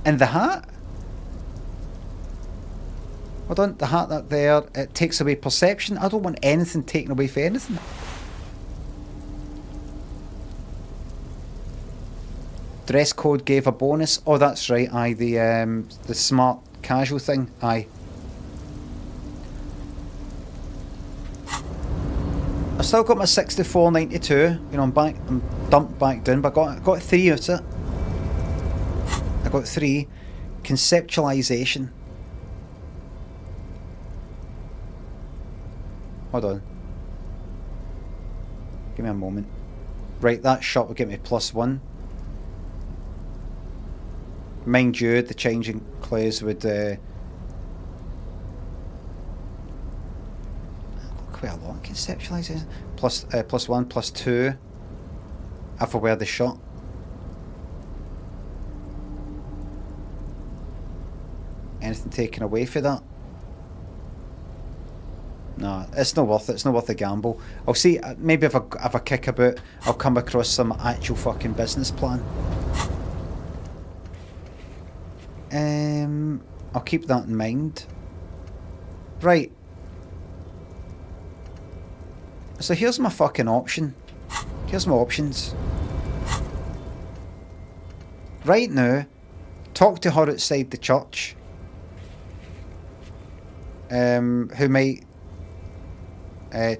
And the hat? Hold on, the hat up there, it takes away perception. I don't want anything taken away for anything. Dress code gave a bonus. Oh, that's right. Aye, the smart casual thing. Aye. I still got my 64.92. You know, I'm dumped back down, but I got 3 out of it. I got 3. Conceptualization. Hold on. Give me a moment. Right, that shot will give me +1. Mind you, the changing clays would quite a lot of conceptualization. +1, +2 if I wear the shot. Anything taken away for that? No, it's not worth it. It's not worth the gamble. I'll see. Maybe if I kick about, I'll come across some actual fucking business plan. I'll keep that in mind. Right. So here's my fucking option. Here's my options. Right now, talk to her outside the church. Who might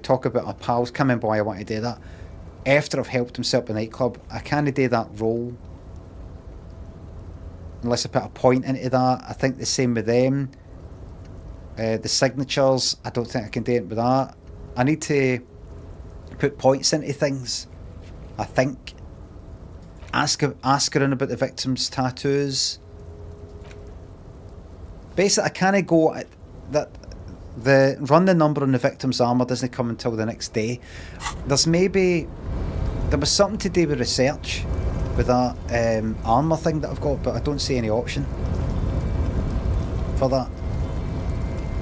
talk about our pals. Can't remember why I want to do that. After I've helped him set up a nightclub, I can't do that role unless I put a point into that. I think the same with them. The signatures, I don't think I can do it with that. I need to put points into things. I think. Ask around about the victims' tattoos. Basically, I can't go at that. The run the number on the victim's armour doesn't come until the next day. There was something to do with research with that armour thing that I've got, but I don't see any option for that.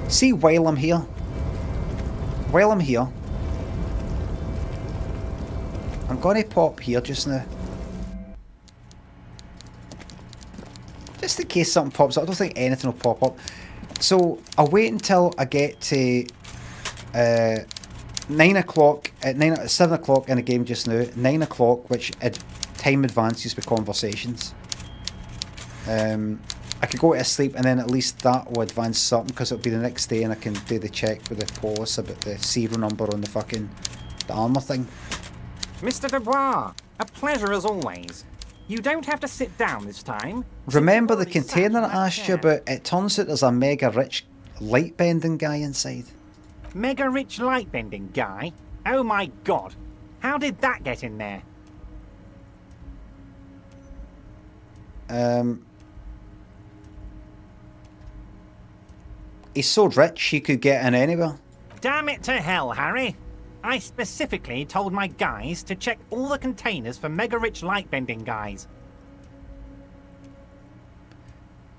See, while I'm here, I'm going to pop here just now. Just in case something pops up. I don't think anything will pop up. So I'll wait until I get to 9 o'clock, 7 o'clock in the game just now, 9 o'clock, which time advances with conversations. I could go to sleep and then at least that will advance something because it'll be the next day and I can do the check with the police about the serial number on the armour thing. Mr. Dubois, a pleasure as always. You don't have to sit down this time. Remember the container I asked you about? It turns out there's a mega rich light bending guy inside. Mega rich light bending guy? Oh my god. How did that get in there? He's so rich he could get in anywhere. Damn it to hell, Harry. I specifically told my guys to check all the containers for mega rich light bending guys.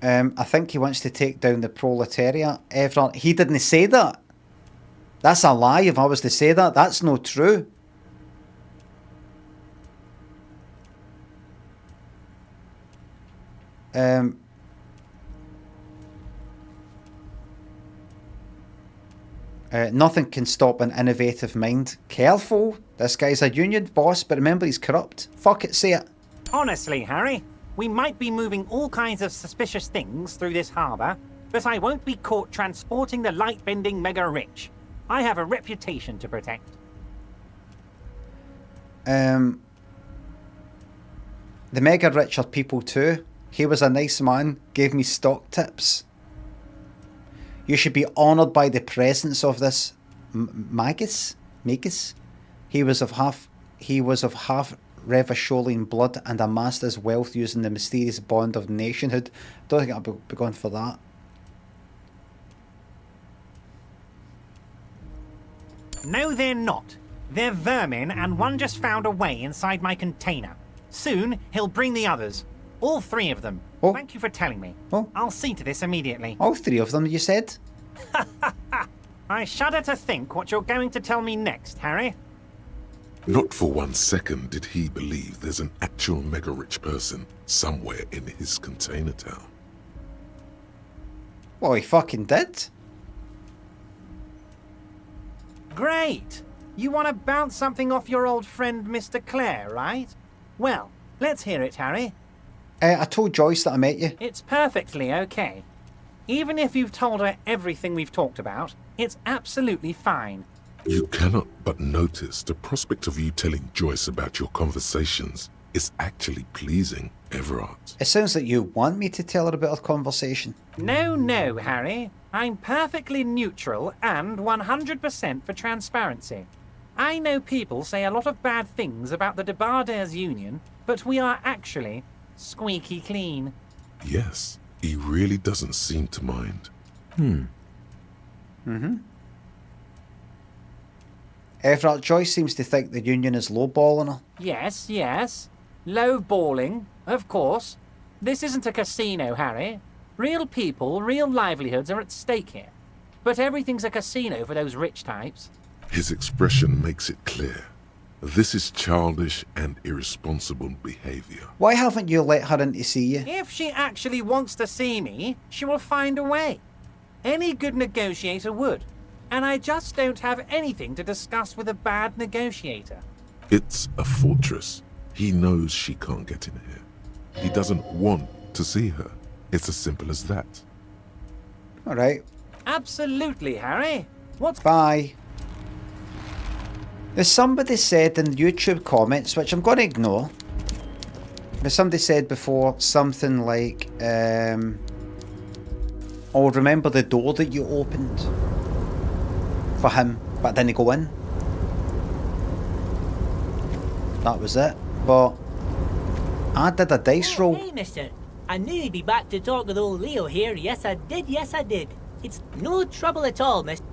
I think he wants to take down the proletariat. Everyone, he didn't say that. That's a lie if I was to say that. That's not true. Nothing can stop an innovative mind. Careful, this guy's a union boss, but remember he's corrupt. Fuck it, say it. Honestly, Harry, we might be moving all kinds of suspicious things through this harbour, but I won't be caught transporting the light-bending mega rich. I have a reputation to protect. The mega rich are people too. He was a nice man, gave me stock tips. You should be honoured by the presence of this magus. Magus. He was of half Revacholian blood and amassed his wealth using the mysterious bond of nationhood. Don't think I'll be going for that. No, they're not. They're vermin, and one just found a way inside my container. Soon, he'll bring the others. All 3 of them. Oh. Thank you for telling me. Oh. I'll see to this immediately. All 3 of them, you said? I shudder to think what you're going to tell me next, Harry. Not for 1 second did he believe there's an actual mega-rich person somewhere in his container town. Well, he fucking did. Great! You want to bounce something off your old friend Mr. Clare, right? Well, let's hear it, Harry. I told Joyce that I met you. It's perfectly okay. Even if you've told her everything we've talked about, it's absolutely fine. You cannot but notice the prospect of you telling Joyce about your conversations is actually pleasing, Everard. It sounds like you want me to tell her about our conversation. No, Harry. I'm perfectly neutral and 100% for transparency. I know people say a lot of bad things about the Debardairs Union, but we are actually squeaky clean. Yes, he really doesn't seem to mind. Everard, Joyce seems to think the Union is lowballing her. Yes. Low balling, of course. This isn't a casino, Harry. Real people, real livelihoods are at stake here. But everything's a casino for those rich types. His expression makes it clear. This is childish and irresponsible behavior. Why haven't you let her in to see you? If she actually wants to see me, she will find a way. Any good negotiator would. And I just don't have anything to discuss with a bad negotiator. It's a fortress. He knows she can't get in here. He doesn't want to see her. It's as simple as that. Alright, Absolutely, Harry. What's... bye. There's somebody said in YouTube comments, which I'm going to ignore, but somebody said before something like, oh, remember the door that you opened for him, but didn't go in? That was it. But I did a dice roll. Hey, mister. I knew you'd be back to talk with old Leo here. Yes, I did. It's no trouble at all, mister.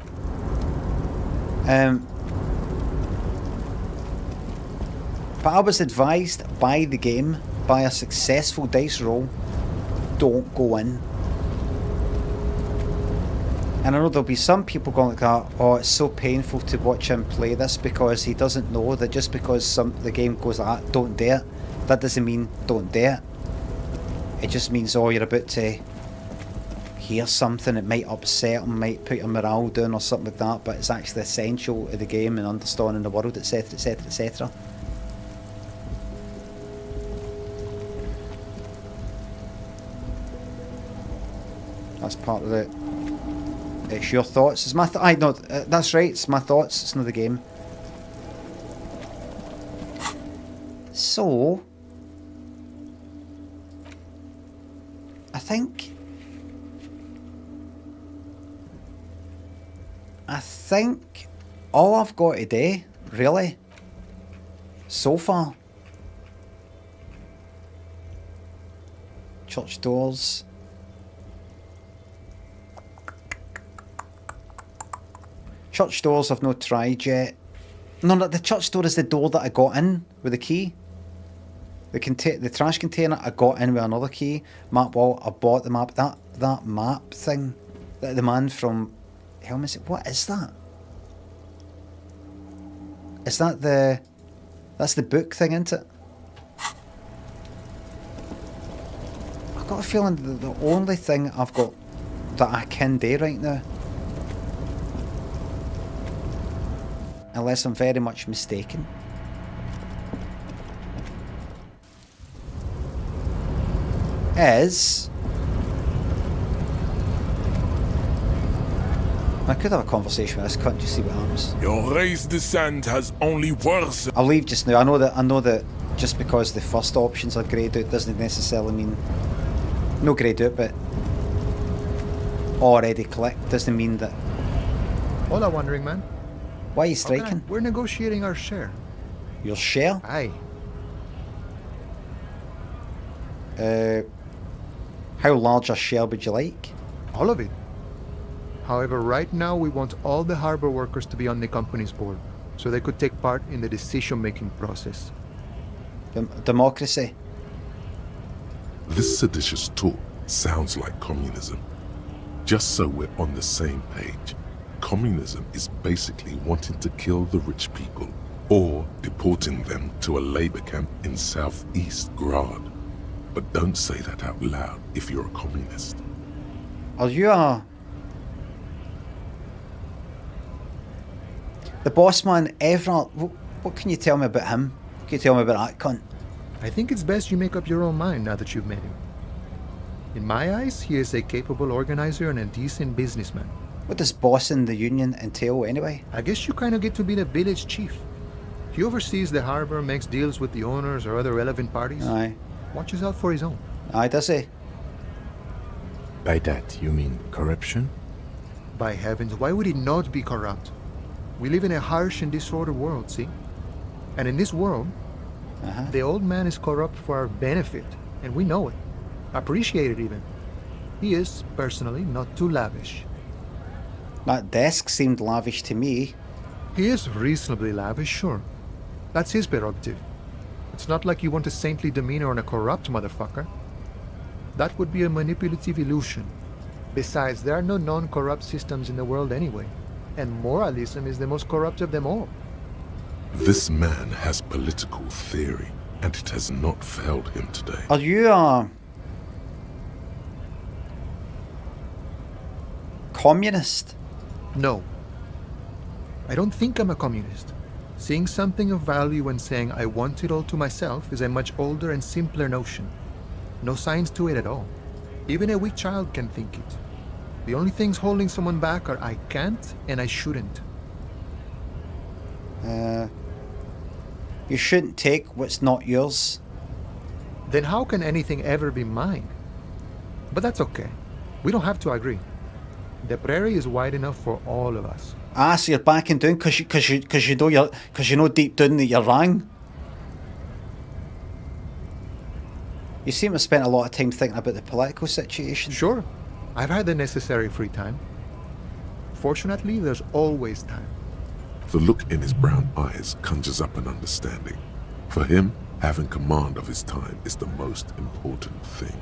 But I was advised by the game, by a successful dice roll, don't go in. And I know there'll be some people going like that, oh, it's so painful to watch him play this because he doesn't know that just because the game goes like that, don't do it. That doesn't mean don't do it. It just means, oh, you're about to hear something that might upset him, might put your morale down or something like that, but it's actually essential to the game and understanding the world, etc, etc, etc. That's part of it. It's your thoughts. It's my that's right. It's my thoughts. It's not the game. So, I think all I've got to do, really, so far, church doors. Church doors I've not tried yet. No, the church door is the door that I got in with the key. The trash container I got in with another key. Map wall, I bought the map. That map thing. The man from Helmet. What is that? Is that that's the book thing, isn't it? I've got a feeling that the only thing I've got that I can do right now, unless I'm very much mistaken, is... I could have a conversation with this cunt, just see what happens. Your race descent has only worsened. I'll leave just now. I know that just because the first options are greyed out doesn't necessarily mean... No greyed out, but already clicked doesn't mean that... Hola, Wandering Man. Why are you striking? We're negotiating our share. Your share? Aye. How large a share would you like? All of it. However, right now we want all the harbor workers to be on the company's board, so they could take part in the decision-making process. Democracy. This seditious talk sounds like communism. Just so we're on the same page, communism is basically wanting to kill the rich people or deporting them to a labor camp in southeast Grad. But don't say that out loud if you're a communist. Are you a... The boss man, Everard, what can you tell me about him? What can you tell me about that cunt? I think it's best you make up your own mind now that you've met him. In my eyes, he is a capable organizer and a decent businessman. What does bossing the union entail anyway? I guess you kind of get to be the village chief. He oversees the harbor, makes deals with the owners or other relevant parties. Aye. Watches out for his own. Aye, does he? By that, you mean corruption? By heavens, why would he not be corrupt? We live in a harsh and disordered world, see? And in this world, the old man is corrupt for our benefit, and we know it. Appreciate it even. He is, personally, not too lavish. That desk seemed lavish to me. He is reasonably lavish, sure. That's his prerogative. It's not like you want a saintly demeanor on a corrupt motherfucker. That would be a manipulative illusion. Besides, there are no non-corrupt systems in the world anyway, and moralism is the most corrupt of them all. This man has political theory, and it has not failed him today. Are you a... communist? No. I don't think I'm a communist. Seeing something of value and saying I want it all to myself is a much older and simpler notion. No science to it at all. Even a weak child can think it. The only things holding someone back are I can't and I shouldn't. You shouldn't take what's not yours. Then how can anything ever be mine? But that's okay. We don't have to agree. The prairie is wide enough for all of us. Ah, so you're backing down because you know deep down that you're wrong. You seem to have spent a lot of time thinking about the political situation. Sure. I've had the necessary free time. Fortunately, there's always time. The look in his brown eyes conjures up an understanding. For him, having command of his time is the most important thing.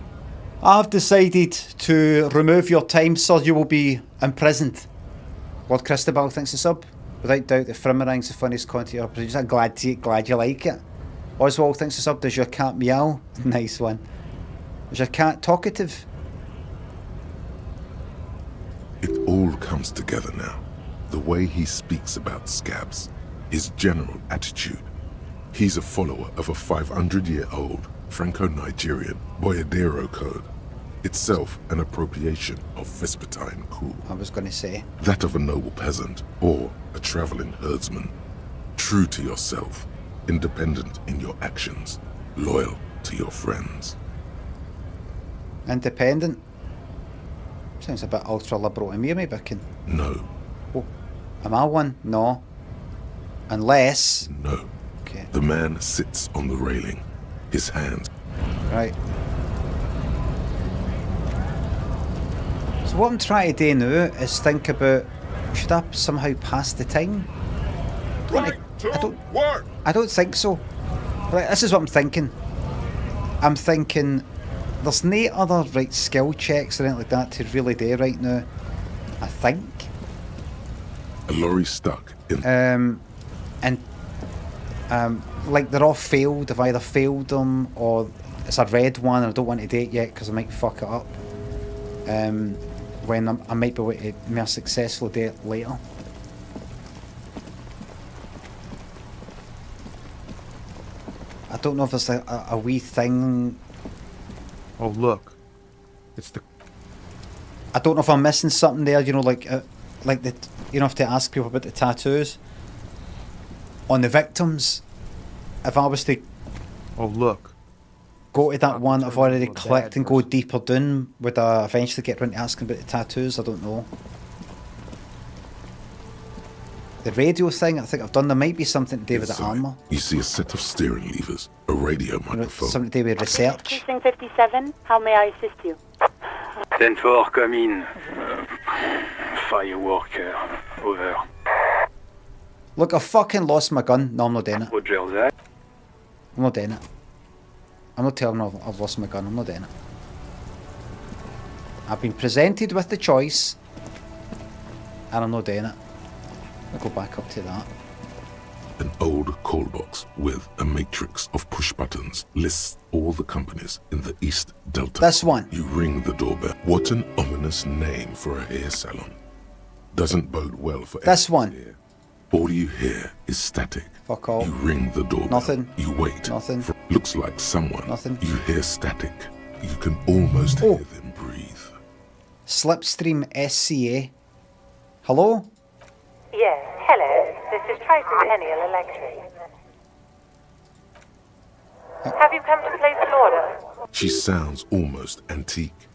I've decided to remove your time, sir. You will be imprisoned. Lord Christabel thinks it's up. Without doubt, the Frimmerang's the funniest content you're producer. Glad you like it. Oswald thinks it's up. Does your cat meow? Nice one. Is your cat talkative? It all comes together now. The way he speaks about scabs, his general attitude. He's a follower of a 500-year-old Franco-Nigerian Boyadero code, itself an appropriation of Vespertine cool. I was going to say. That of a noble peasant or a traveling herdsman. True to yourself, independent in your actions, loyal to your friends. Independent? Sounds a bit ultra-liberal to me, maybe I can... No. Oh, am I one? No. Unless... No. Okay. The man sits on the railing, his hands... Right. So what I'm trying to do now is think about, should I somehow pass the time? Right to work! I don't think so. Right, this is what I'm thinking. I'm thinking there's no other right skill checks or anything like that to really do right now. I think. A lorry stuck in... like they're all failed. I've either failed them or it's a red one and I don't want to do it yet because I might fuck it up. When I might be able to more successfully do it later. I don't know if there's a wee thing. Oh, look. It's the... I don't know if I'm missing something there, you know, like the, you know, have to ask people about the tattoos. On the victims, if I was to... Oh, look. Go to that one I've already clicked and go deeper down, would I eventually get around to asking about the tattoos? I don't know. The radio thing, I think I've done. There might be something to do with the Inside, armour. you see a set of steering levers, a radio microphone. Something to do with research. Precinct 57, how may I assist you? 10-4, come in. Firework, over. Look, I fucking lost my gun. No, I'm not doing it. Roger that. I'm not doing it. I'm not telling them I've lost my gun. I'm not doing it. I've been presented with the choice, and I'm not doing it. I'll go back up to that. An old call box with a matrix of push buttons lists all the companies in the East Delta. This one. You ring the doorbell. What an ominous name for a hair salon. Doesn't bode well for this one. Here. All you hear is static. Fuck all. You ring the doorbell. Nothing. You wait. Nothing. Looks like someone. Nothing. You hear static. You can almost hear them breathe. Slipstream SCA. Hello? Yes, hello. This is Tricentennial Electric. Have you come to place an order? She sounds almost antique,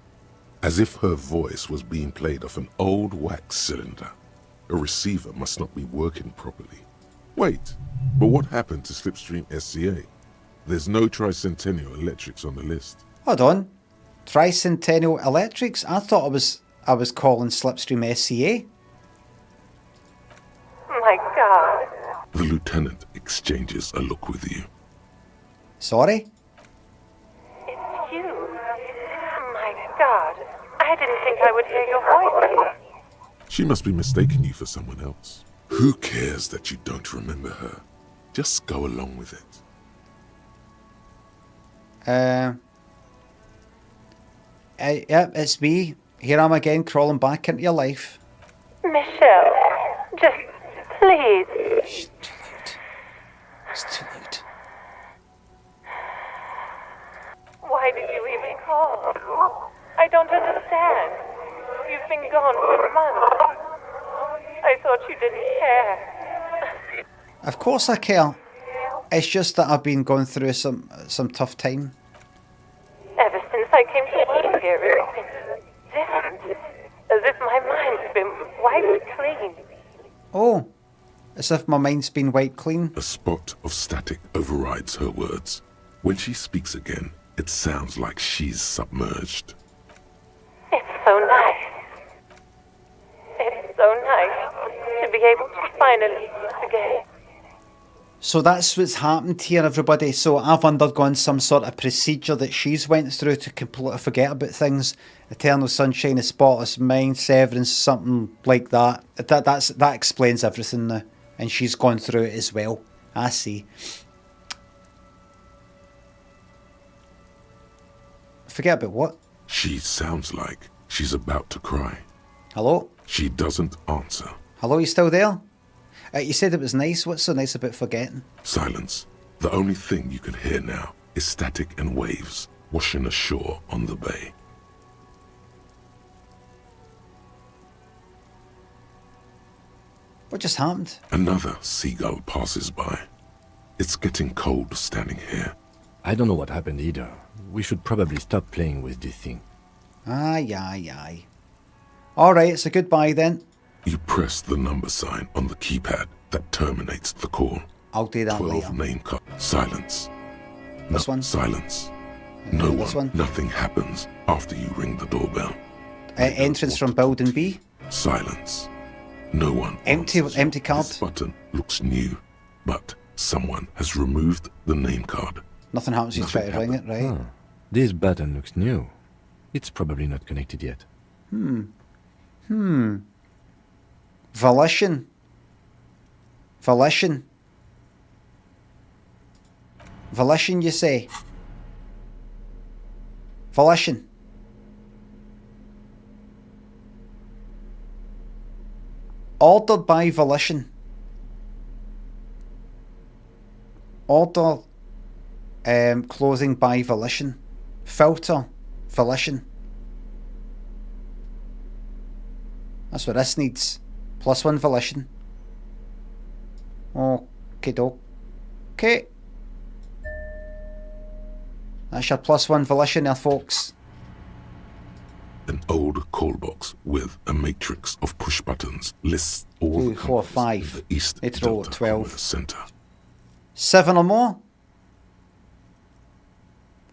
as if her voice was being played off an old wax cylinder. A receiver must not be working properly. Wait, but what happened to Slipstream SCA? There's no Tricentennial Electrics on the list. Hold on. Tricentennial Electrics? I thought I was calling Slipstream SCA. My God. The lieutenant exchanges a look with you. Sorry? It's you. My God. I didn't think I would hear your voice. She must be mistaking you for someone else. Who cares that you don't remember her? Just go along with it. Yeah, it's me. Here I am again, crawling back into your life. Michelle, just please. Shh, too loud. It's too loud. Why did you even call? I don't understand. You've been gone for months. I thought you didn't care. Of course I care. It's just that I've been going through some tough time. Ever since I came to work here, it's been different. As if my mind's been wiped clean. Oh, as if my mind's been wiped clean. A spot of static overrides her words. When she speaks again, it sounds like she's submerged. It's so nice. It's so nice to be able to finally forget. So that's what's happened here, everybody. So I've undergone some sort of procedure that she's went through to completely forget about things. Eternal Sunshine, A Spotless Mind, Severance, something like that. That explains everything now. And she's gone through it as well. I see. Forget about what? She sounds like she's about to cry. Hello? She doesn't answer. Hello, you still there? You said it was nice. What's so nice about forgetting? Silence. The only thing you can hear now is static and waves washing ashore on the bay. What just happened? Another seagull passes by. It's getting cold standing here. I don't know what happened either. We should probably stop playing with this thing. Aye. Alright, it's a goodbye then. You press the number sign on the keypad that terminates the call. I'll do that 12 later. name card. Silence. This one? Silence. No This one? Nothing happens after you ring the doorbell. Entrance from building B. Silence. No one. Empty answers. empty card. This button looks new, but someone has removed the name card. Nothing happens, you try to ring it, right? Huh. This button looks new. It's probably not connected yet. Volition. Volition, you say? Volition. Ordered by volition. Order closing by volition. Filter volition. That's what this needs. +1 volition. Okay. That's your +1 volition there, folks. An old call box with a matrix of push buttons lists all 2, the 4, companies 5. in the East Let's roll Delta 12. Commerce Center. 7 or more?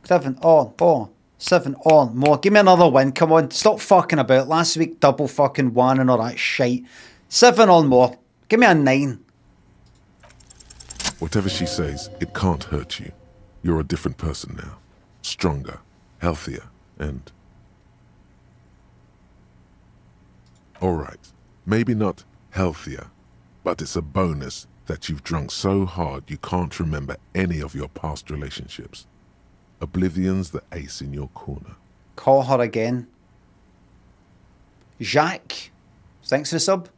7 or 7 or more. Give me another win. Come on. Stop fucking about. Last week, double fucking one and all that shite. 7 or more. Give me a 9. Whatever she says, it can't hurt you. You're a different person now. Stronger, healthier, and... Alright, maybe not healthier, but it's a bonus that you've drunk so hard you can't remember any of your past relationships. Oblivion's the ace in your corner. Call her again. Jacques. Thanks for the sub.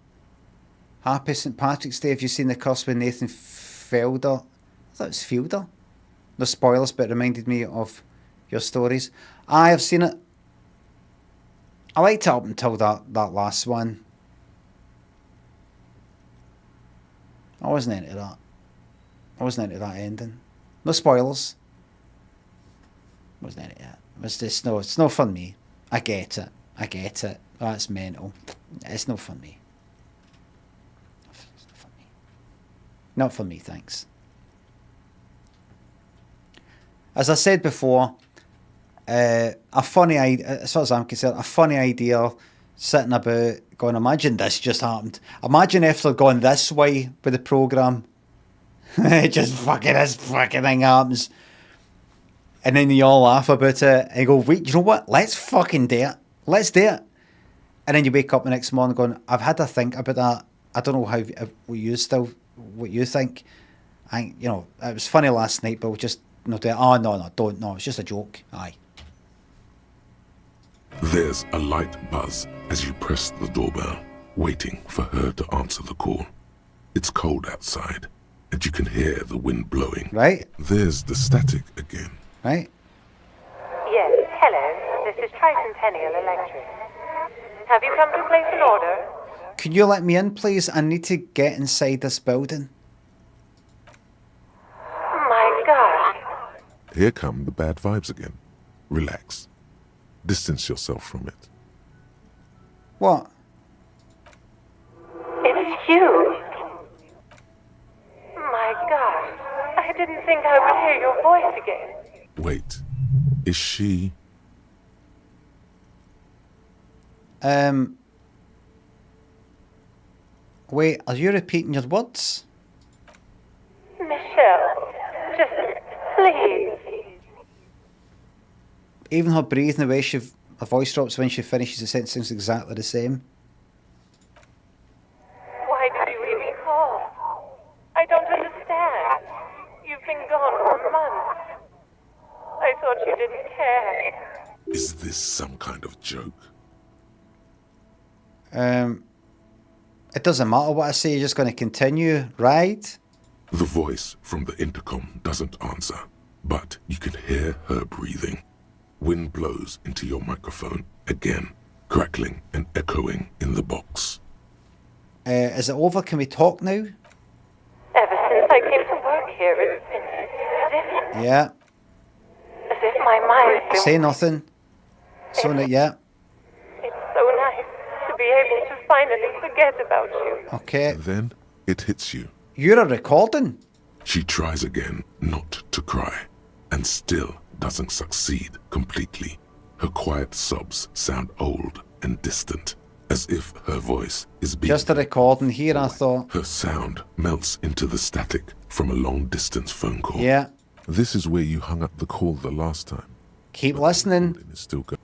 Happy St. Patrick's Day. Have you seen The Curse with Nathan Fielder? I thought it was Fielder. No spoilers, but it reminded me of your stories. I have seen it. I liked it up until that last one. I wasn't into that. I wasn't into that ending. No spoilers. Wasn't into it. It's just no. It's not for me. I get it. I get it. That's mental. It's not for me. It's not for me. Not for me. Thanks. As I said before, a funny idea, as far as I'm concerned, a funny idea sitting about going, imagine this just happened. Imagine if they're going this way with the programme. It just fucking, this fucking thing happens. And then you all laugh about it and you go, wait, you know what? Let's fucking do it. Let's do it. And then you wake up the next morning going, I've had to think about that. I don't know what you think. It was funny last night, but we'll just not do it. Oh, no, don't. No, it's just a joke. Aye. There's a light buzz as you press the doorbell, waiting for her to answer the call. It's cold outside, and you can hear the wind blowing. Right. There's the static again. Right. Yes, hello. This is Tricentennial Electric. Have you come to place an order? Can you let me in, please? I need to get inside this building. My God. Here come the bad vibes again. Relax. Distance yourself from it. What? It's you. My God. I didn't think I would hear your voice again. Wait. Is she... Wait, are you repeating your words? Michelle, just please. Even her breathing, the way her voice drops when she finishes the sentence is exactly the same. Why did you even call? I don't understand. You've been gone for months. I thought you didn't care. Is this some kind of joke? It doesn't matter what I say, you're just going to continue, right? The voice from the intercom doesn't answer, but you can hear her breathing. Wind blows into your microphone again, crackling and echoing in the box. Is it over? Can we talk now? Ever since I came to work here, it's been as if... Yeah. As if my mind's been... Say nothing. So that, yeah. It's so nice to be able to finally forget about you. Okay. And then it hits you. You're a recording. She tries again not to cry, and still doesn't succeed completely. Her quiet sobs sound old and distant, as if her voice is being... Just a recording here, I thought. Her sound melts into the static from a long-distance phone call. Yeah. This is where you hung up the call the last time. Keep listening.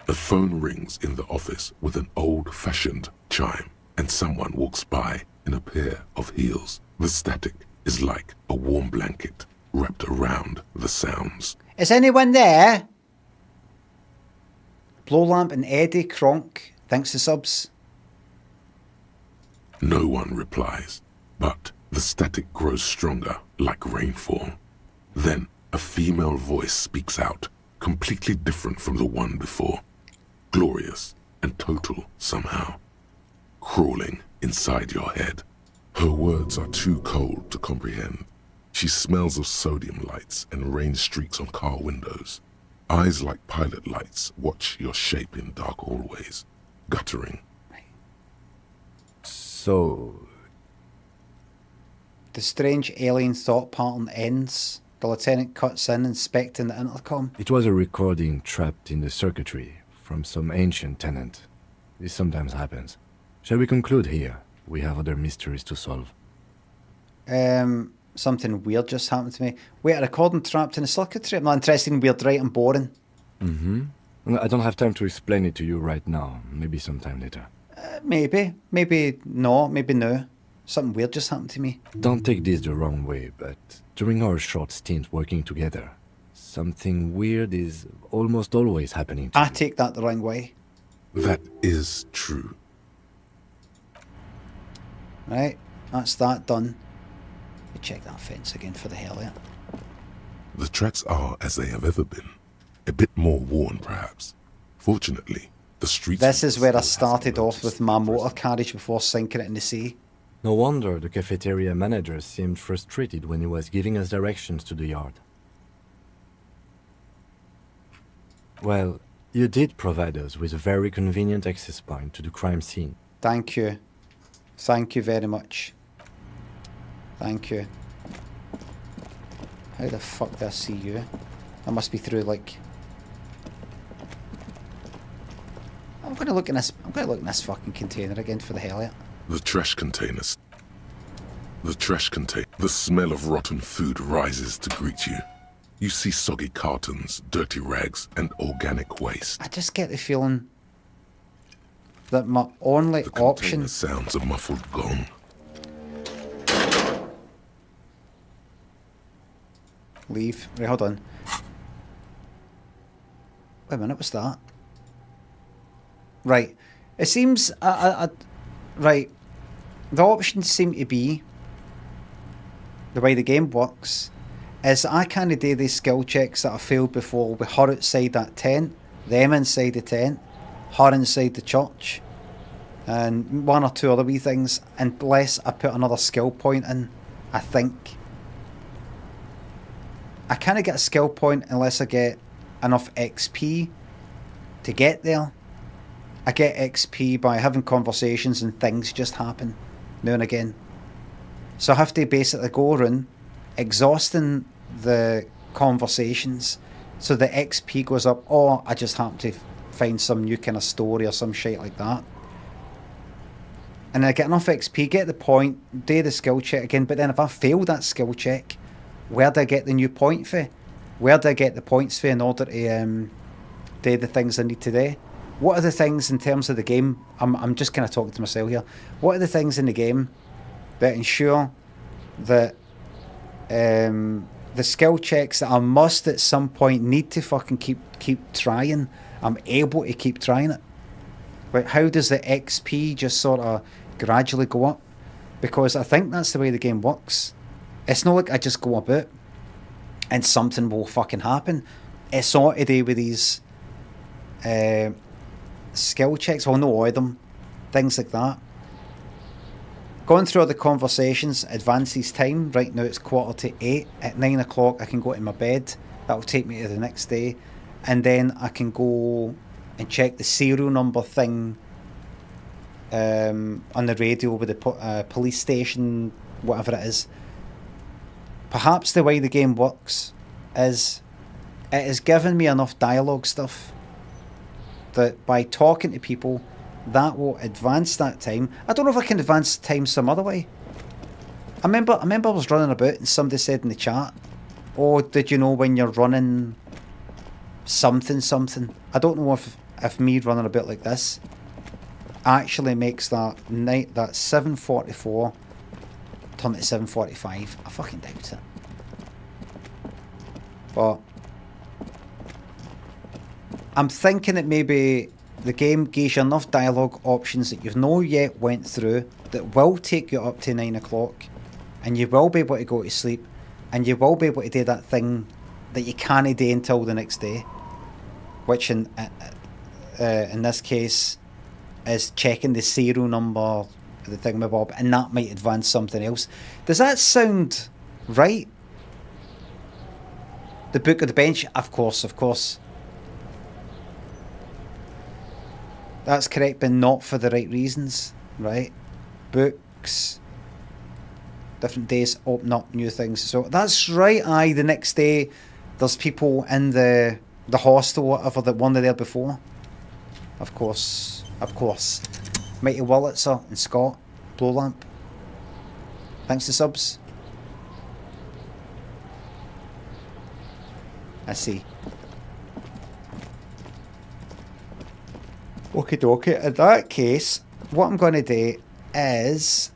The phone rings in the office with an old-fashioned chime, and someone walks by in a pair of heels. The static is like a warm blanket wrapped around the sounds. Is anyone there? Blowlamp and Eddie Kronk. Thanks for subs. No one replies, but the static grows stronger like rainfall. Then a female voice speaks out, completely different from the one before. Glorious and total somehow. Crawling inside your head. Her words are too cold to comprehend. She smells of sodium lights and rain streaks on car windows. Eyes like pilot lights watch your shape in dark hallways, guttering. So, The strange alien thought pattern ends. The lieutenant cuts in, inspecting the intercom. it was a recording trapped in the circuitry from some ancient tenant. This sometimes happens. Shall we conclude here? We have other mysteries to solve. Something weird just happened to me. Wait, a recording trapped in a circuitry? I'm not interested in weird, right? I'm boring. I don't have time to explain it to you right now. Maybe sometime later. Maybe. Maybe no. Maybe no. Something weird just happened to me. Don't take this the wrong way, but during our short stint working together, something weird is almost always happening to I you. take that the wrong way. That is true. Right, that's that done. We check that fence again for the hell of it. The tracks are as they have ever been. A bit more worn, perhaps. Fortunately, the streets... This is where I started off with my motor carriage before sinking it in the sea. No wonder the cafeteria manager seemed frustrated when he was giving us directions to the yard. Well, you did provide us with a very convenient access point to the crime scene. Thank you. Thank you very much. Thank you. How the fuck do I see you? I must be through like... I'm gonna look in this fucking container again for the hell of it. The trash containers. The smell of rotten food rises to greet you. You see soggy cartons, dirty rags, and organic waste. I just get the feeling that my only option... The sounds a muffled gong. Leave. Right, hold on. Wait a minute, what's that? Right. It seems... right. The options seem to be... The way the game works is I can't do these skill checks that I failed before with her outside that tent, them inside the tent, her inside the church, and one or two other wee things, unless I put another skill point in, I think. I can't get a skill point unless I get enough XP to get there. I get XP by having conversations and things just happen now and again. So I have to basically go around exhausting the conversations so the XP goes up, or I just happen to find some new kind of story or some shit like that. And I get enough XP, get the point, do the skill check again, but then if I fail that skill check, where do I get the new point for? Where do I get the points for in order to do the things I need to do? What are the things in terms of the game? I'm just kind of talking to myself here. What are the things in the game that ensure that the skill checks that I must at some point need to fucking keep trying, I'm able to keep trying it? Like, how does the XP just sort of gradually go up? Because I think that's the way the game works. It's not like I just go about and something will fucking happen. It's all to do with these skill checks. Well, no, all of them. Things like that. Going through all the conversations advances time. Right now it's 7:45. At 9 o'clock I can go to my bed. That'll take me to the next day. And then I can go and check the serial number thing on the radio with the police station, whatever it is. Perhaps the way the game works is it has given me enough dialogue stuff that by talking to people, that will advance that time. I don't know if I can advance time some other way. I remember I was running about and somebody said in the chat, oh, did you know when you're running something? I don't know if me running a bit like this actually makes that 7:44 turn to 7:45. I fucking doubt it. But I'm thinking that maybe the game gives you enough dialogue options that you've not yet went through that will take you up to 9 o'clock, and you will be able to go to sleep, and you will be able to do that thing that you can't do until the next day, which in this case is checking the serial number, the thingamabob, and that might advance something else. Does that sound right? The book of the bench, of course. That's correct, but not for the right reasons, right? Books. Different days open up new things. So that's right. Aye, the next day, there's people in the hostel, whatever, that weren't there before. Of course. Mighty Wurlitzer and Scott. Blowlamp. Thanks to subs. I see. Okie dokie. In that case, what I'm going to do is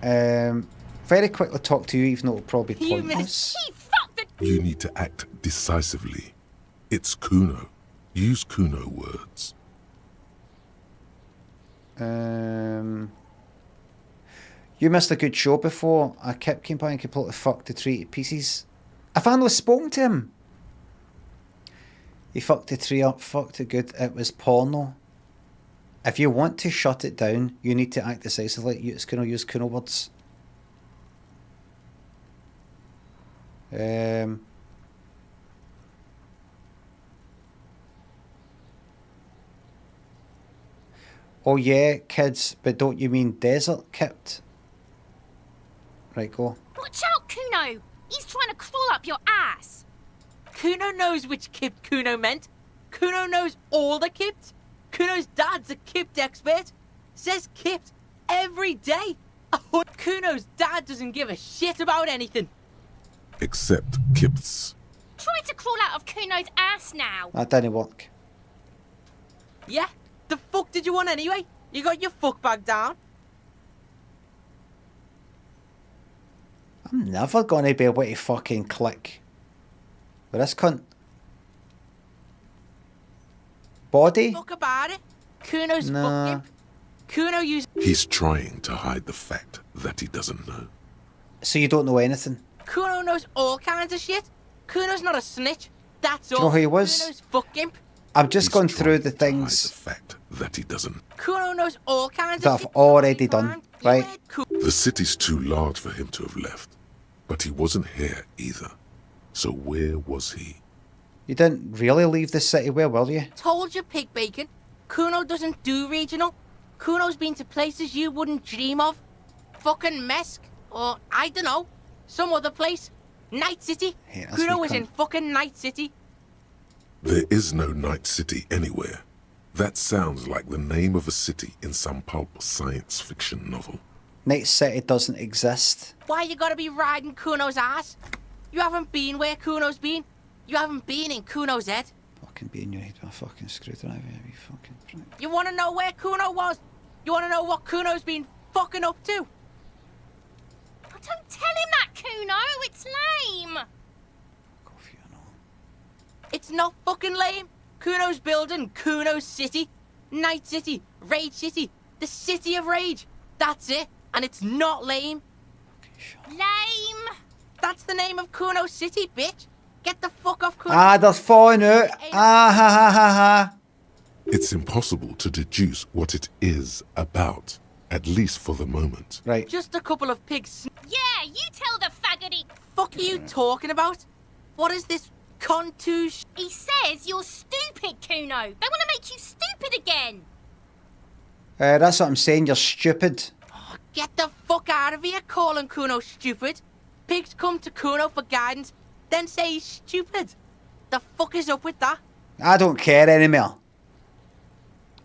very quickly talk to you, even though it'll probably be pointless. You need to act decisively. It's Kuno. Use Kuno words. You missed a good show before. I came by and completely fucked the tree to pieces. I finally spoke to him. He fucked the tree up, fucked it good. It was porno. If you want to shut it down, you need to act decisively. Use Kuno words. Oh yeah, kids, but don't you mean desert kipped? Right, go. Watch out, Kuno! He's trying to crawl up your ass! Kuno knows which kipped Kuno meant. Kuno knows all the kipped. Kuno's dad's a kipped expert. Says kipped every day. Kuno's dad doesn't give a shit about anything. Except Kip's. Try to crawl out of Kuno's ass now! That didn't work. Yeah? The fuck did you want anyway? You got your fuck bag down? I'm never gonna be able to fucking click with this cunt. Body? Fuck about it. Kuno's Nah. fucking. Kuno used. He's trying to hide the fact that he doesn't know. So you don't know anything? Kuno knows all kinds of shit. Kuno's not a snitch. That's Do you all. know who he was? Kuno's fucking. I'm just He's going through trying the to things hide the fact that he doesn't. Kuno knows all kinds that of I've shit. already done, right? The city's too large for him to have left. But he wasn't here either. So where was he? You didn't really leave the city, where were you? Told you, pig bacon. Kuno doesn't do regional. Kuno's been to places you wouldn't dream of. Fucking Mesk. Or, I don't know, some other place. Night City. Hey, that's Kuno me was in cunt. fucking Night City. There is no Night City anywhere. That sounds like the name of a city in some pulp science fiction novel. Night City doesn't exist. Why you gotta be riding Kuno's ass? You haven't been where Kuno's been. You haven't been in Kuno's head. Fucking being your head with a fucking screwdriver, you fucking prick. You wanna know where Kuno was? You wanna know what Kuno's been fucking up to? Oh, don't tell him that, Kuno! It's lame! It's not fucking lame. Kuno's building Kuno's City. Night City. Rage City. The City of Rage. That's it. And it's not lame. Lame! That's the name of Kuno City, bitch. Get the fuck off Kuno. Ah, they're falling out. Ah, ha, ha, ha, ha. It's impossible to deduce what it is about, at least for the moment. Right. Just a couple of pigs. Yeah, you tell the faggoty... Fuck are you talking about? What is this contouche? He says you're stupid, Kuno. They want to make you stupid again. That's what I'm saying, you're stupid. Get the fuck out of here calling Kuno stupid. Pigs come to Kuno for guidance, then say he's stupid. The fuck is up with that? I don't care anymore.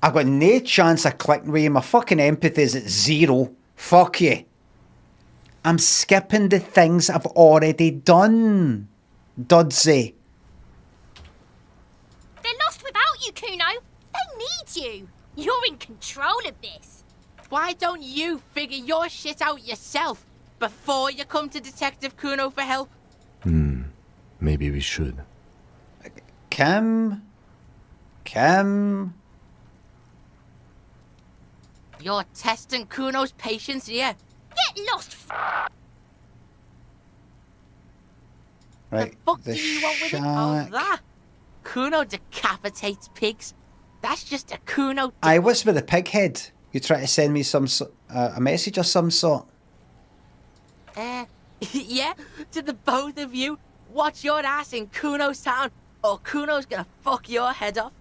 I've got no chance of clicking with you. My fucking empathy is at 0. Fuck you. I'm skipping the things I've already done. Dudsy. They're lost without you, Kuno. They need you. You're in control of this. Why don't you figure your shit out yourself before you come to Detective Kuno for help? Maybe we should. Kim. You're testing Kuno's patience here. Get lost. Right. The fuck do you want with it? Oh, that. Kuno decapitates pigs. That's just a Kuno. Aye, what's with the pig head? You try to send me a message of some sort? Yeah, to the both of you. Watch your ass in Kuno's town, or Kuno's gonna fuck your head off.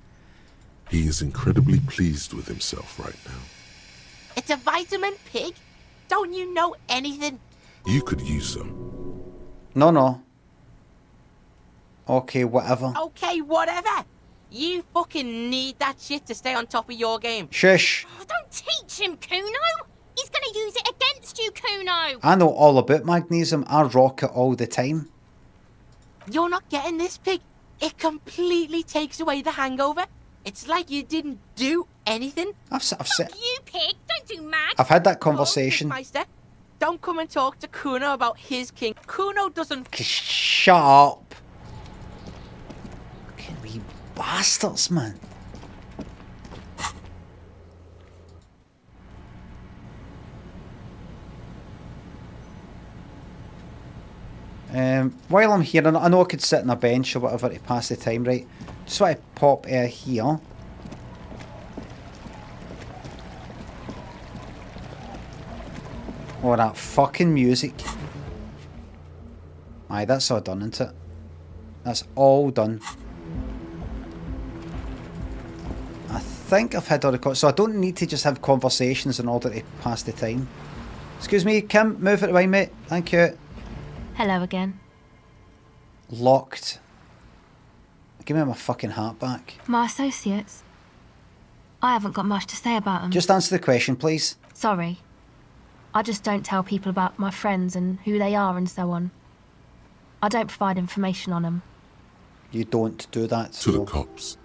He is incredibly pleased with himself right now. It's a vitamin pig? Don't you know anything? You could use some. No. Okay, whatever. Okay, whatever. You fucking need that shit to stay on top of your game. Shush. Oh, don't teach him, Kuno. He's going to use it against you, Kuno. I know all about magnesium. I rock it all the time. You're not getting this, pig. It completely takes away the hangover. It's like you didn't do anything. I've said. You pig, don't do mag. I've had that conversation. Meister, don't come and talk to Kuno about his king. Kuno doesn't. Shut up. Fucking wee bastards, man. While I'm here, I know I could sit on a bench or whatever to pass the time, right? Just want to pop here. Oh, that fucking music. Aye, that's all done, isn't it? That's all done. I think I've had all the... So I don't need to just have conversations in order to pass the time. Excuse me, Kim, move it away, mate. Thank you. Hello again. Locked. Give me my fucking hat back. My associates? I haven't got much to say about them. Just answer the question, please. Sorry. I just don't tell people about my friends and who they are and so on. I don't provide information on them. You don't do that. To the cops.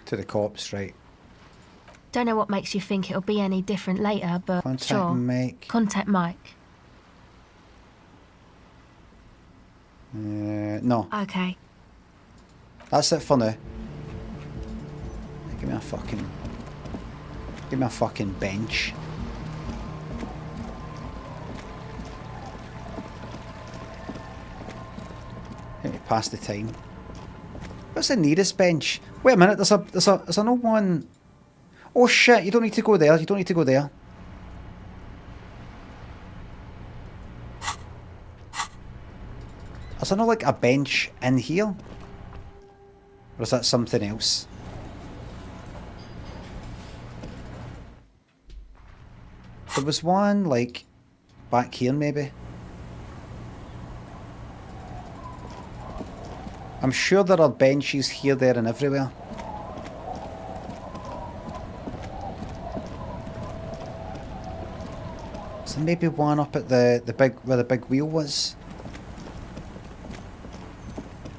To the cops, right. Don't know what makes you think it'll be any different later, but Contact sure. Mike. Contact Mike. No. Okay. That's it for now. Give me a fucking bench. Let me pass the time. What's the nearest bench? Wait a minute, there's no one. Oh shit, you don't need to go there, Is there not like a bench in here? Or is that something else? There was one like back here maybe. I'm sure there are benches here, there and everywhere. Is there maybe one up at the big where the big wheel was?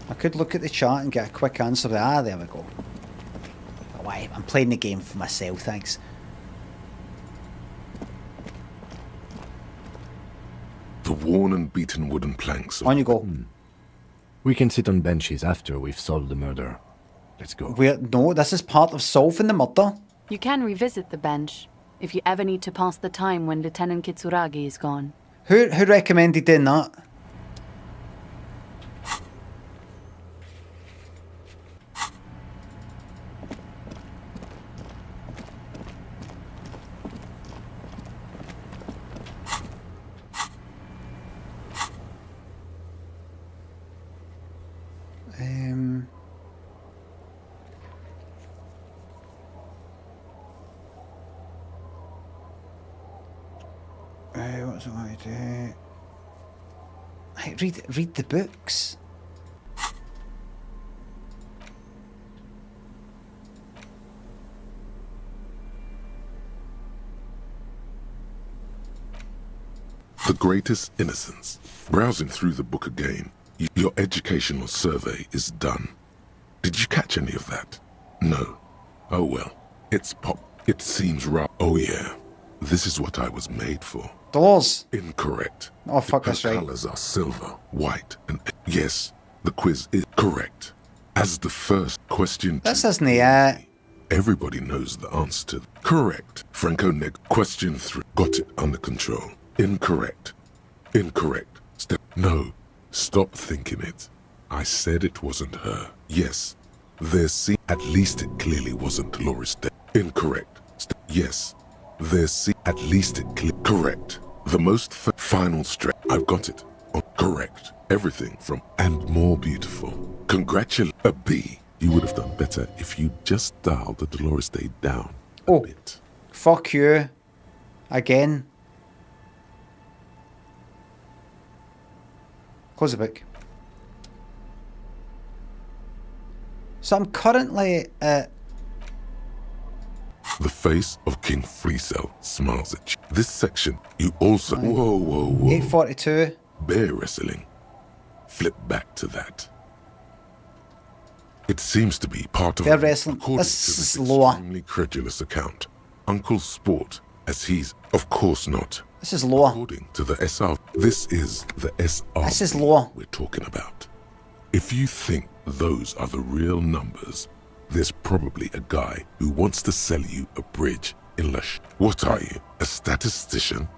I could look at the chart and get a quick answer. Ah, there we go. Oh, wait, I'm playing the game for myself, thanks. The worn and beaten wooden planks. On you go. We can sit on benches after we've solved the murder. Let's go. No, this is part of solving the murder. You can revisit the bench if you ever need to pass the time when Lieutenant Kitsuragi is gone. Who recommended doing that? What's I do? Hey, read the books. The Greatest Innocence. Browsing through the book again, your educational survey is done. Did you catch any of that? No. Oh well. It's pop. It seems right. Oh yeah. This is what I was made for. Doors. Incorrect. Oh fuck, that's right. The colors are silver, white, and yes, the quiz is correct. As the first question. This isn't it. Everybody knows the answer to correct. Franco Neg. Question 3. Got it under control. Incorrect. Incorrect. No. Stop thinking it. I said it wasn't her. Yes. At least it clearly wasn't Loris. Incorrect. Yes. At least it correct. The most final stretch. I've got it. Correct. Everything from and more beautiful. Congratulate a B. You would have done better if you just dialed the Dolores Day down a bit. Fuck you. Again. Close the book. So I'm currently at... The face of King Fleecell smiles at you. This section, you also... Whoa. 842. Bear wrestling. Flip back to that. It seems to be part of... Bear wrestling. According This to this is lower. extremely credulous account, Uncle Sport, as he's... Of course not. This is lower. According to the SR... This is the SR... This is lower. We're talking about. If you think those are the real numbers, there's probably a guy who wants to sell you a bridge in Lush. What are you, a statistician?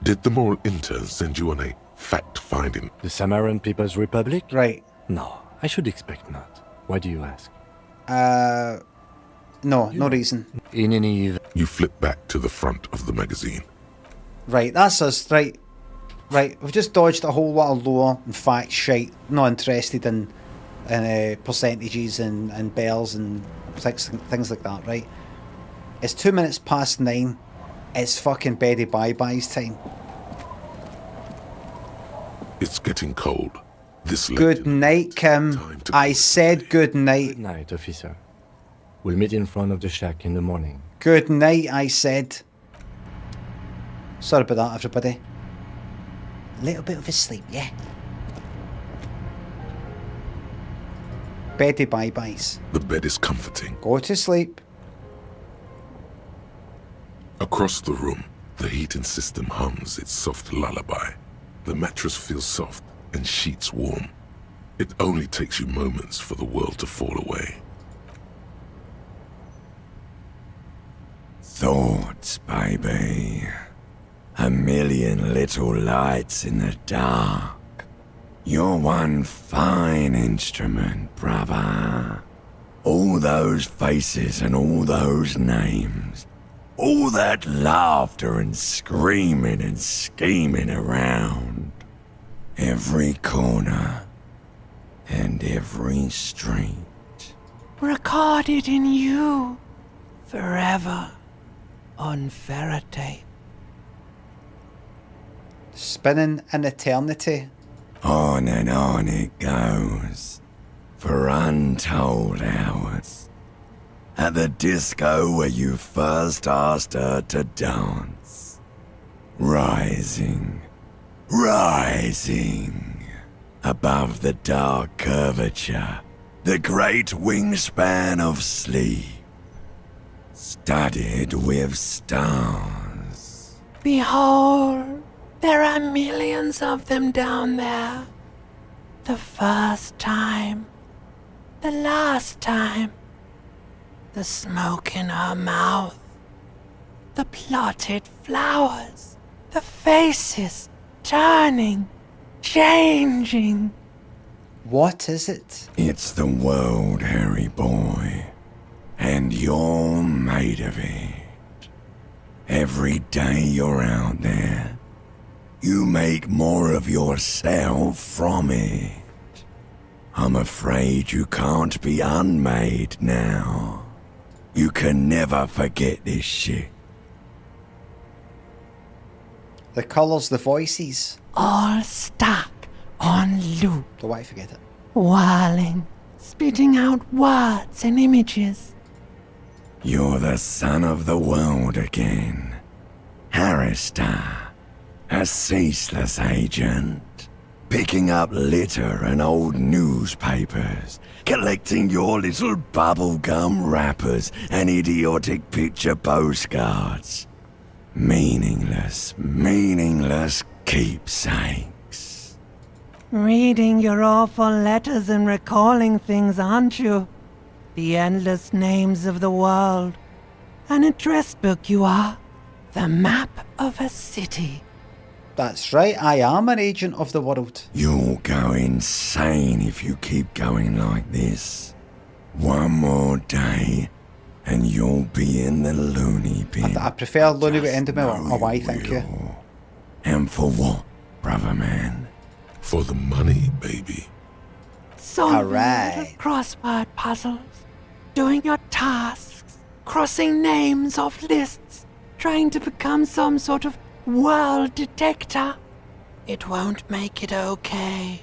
Did the moral intern send you on a fact-finding? The Samaran People's Republic? Right. No, I should expect not. Why do you ask? No reason. In any event. You flip back to the front of the magazine. Right, that's us. Right, we've just dodged a whole lot of lore and fact shite. Not interested in percentages and bells and things like that, right? It's 2 minutes past 9. It's fucking Betty Bye-Bye's time. It's getting cold. This late. Good night, Kim. I said good night. Good night, officer. We'll meet in front of the shack in the morning. Good night, I said. Sorry about that, everybody. Little bit of a sleep, yeah? Betty Bye-Byes. The bed is comforting. Go to sleep. Across the room, the heating system hums its soft lullaby. The mattress feels soft and sheets warm. It only takes you moments for the world to fall away. Thoughts, baby. A million little lights in the dark. You're one fine instrument, brother. All those faces and all those names. All that laughter and screaming and scheming around. Every corner and every street. Recorded in you. Forever. On Faraday. Spinning in eternity. On and on it goes. For untold hours. At the disco where you first asked her to dance. Rising. Above the dark curvature. The great wingspan of sleep. Studded with stars. Behold, there are millions of them down there. The first time. The last time. The smoke in her mouth. The plotted flowers. The faces turning, changing. What is it? It's the world, Harry boy. And you're made of it. Every day you're out there, you make more of yourself from it. I'm afraid you can't be unmade now. You can never forget this shit. The colours, the voices. All stuck on loop. Don't want to forget it. Whirling, spitting out words and images. You're the son of the world again. Harrister, a ceaseless agent. Picking up litter and old newspapers. Collecting your little bubblegum wrappers and idiotic picture postcards. Meaningless keepsakes. Reading your awful letters and recalling things, aren't you? The endless names of the world. An address book you are. The map of a city. That's right, I am an agent of the world. You'll go insane if you keep going like this. One more day, and you'll be in the loony bin. I prefer loony with end of my why, thank you. And for what, brother man? For the money, baby. solving Alright. little crossword puzzles, doing your tasks, crossing names off lists, trying to become some sort of world detector. It won't make it okay.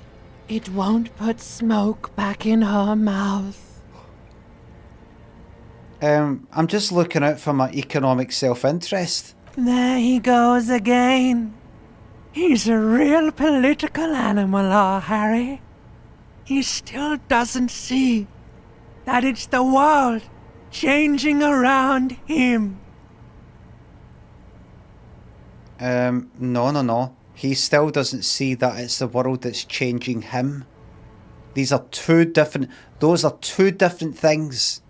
It won't put smoke back in her mouth. I'm just looking out for my economic self-interest. There he goes again. He's a real political animal, our Harry. He still doesn't see that it's the world changing around him. No. He still doesn't see that it's the world that's changing him. Those are two different things.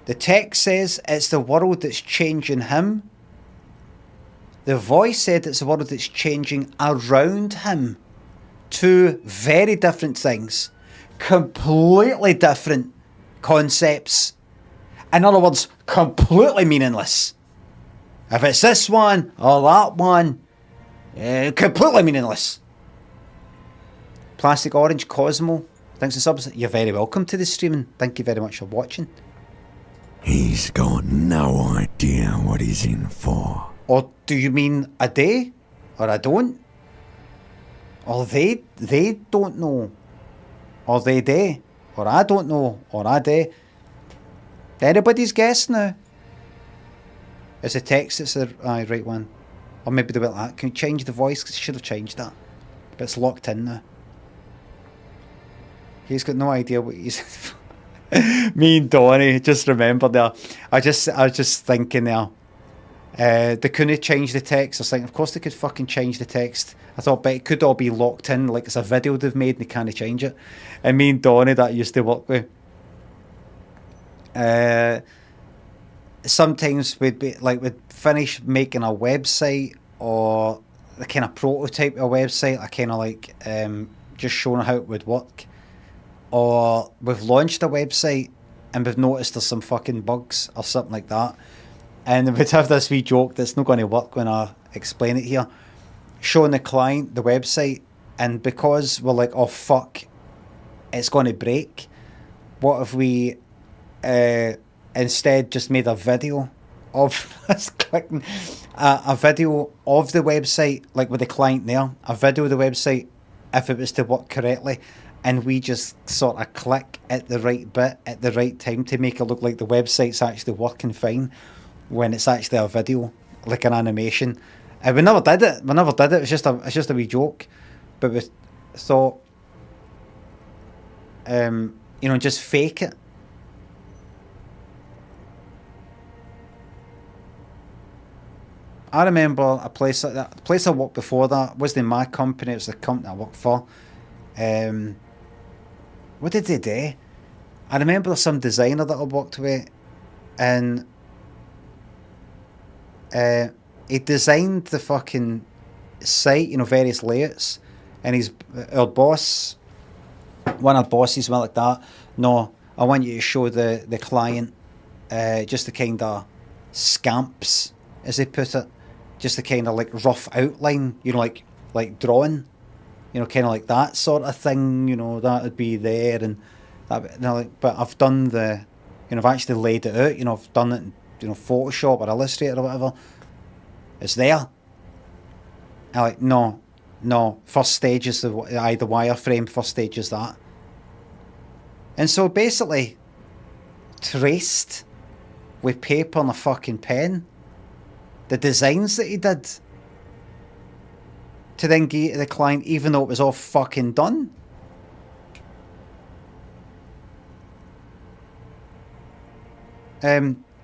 The text says it's the world that's changing him. The voice said it's the world that's changing around him. Two very different things. Completely different concepts. In other words, completely meaningless. If it's this one or that one, completely meaningless. Plastic Orange Cosmo, thanks for subs. You're very welcome to the streaming. Thank you very much for watching. He's got no idea what he's in for. Or do you mean a day? Or I don't? Or they don't know? Or they day? Or I don't know? Or I day? Anybody's guess now? Is the text that's the right one? Or maybe they went like that. Can you change the voice? Because you should have changed that. But it's locked in now. He's got no idea what he's... Me and Donnie, just remember there. I was just thinking there. They couldn't change the text. I was thinking, of course they could fucking change the text. I thought, but it could all be locked in, like it's a video they've made and they can't change it. And me and Donnie that I used to work with, sometimes we'd finish making a website or the kind of prototype of a website, I kind of like just showing how it would work. Or we've launched a website and we've noticed there's some fucking bugs or something like that. And we'd have this wee joke that's not going to work when I explain it here. Showing the client the website, and because we're like, oh fuck, it's going to break, what if we instead just made a video of us clicking a video of the website, like with the client there, a video of the website if it was to work correctly, and we just sort of click at the right bit at the right time to make it look like the website's actually working fine when it's actually a video, like an animation. And we never did it. It's just a wee joke, but we thought, just fake it. I remember a place like that. The place I worked before that wasn't my company. It was the company I worked for. What did they do? I remember some designer that I worked with, and he designed the fucking site, various layouts, and our boss, one of the bosses went like that, no, I want you to show the client just the kind of scamps, as they put it, just the kind of like rough outline, like drawing, kind of like that sort of thing, that would be there, and that, but I've done I've actually laid it out, I've done it in, Photoshop or Illustrator or whatever. It's there. I'm like, no, first stage is the wireframe, first stage is that. And so basically, traced with paper and a fucking pen the designs that he did to then give to the client, even though it was all fucking done.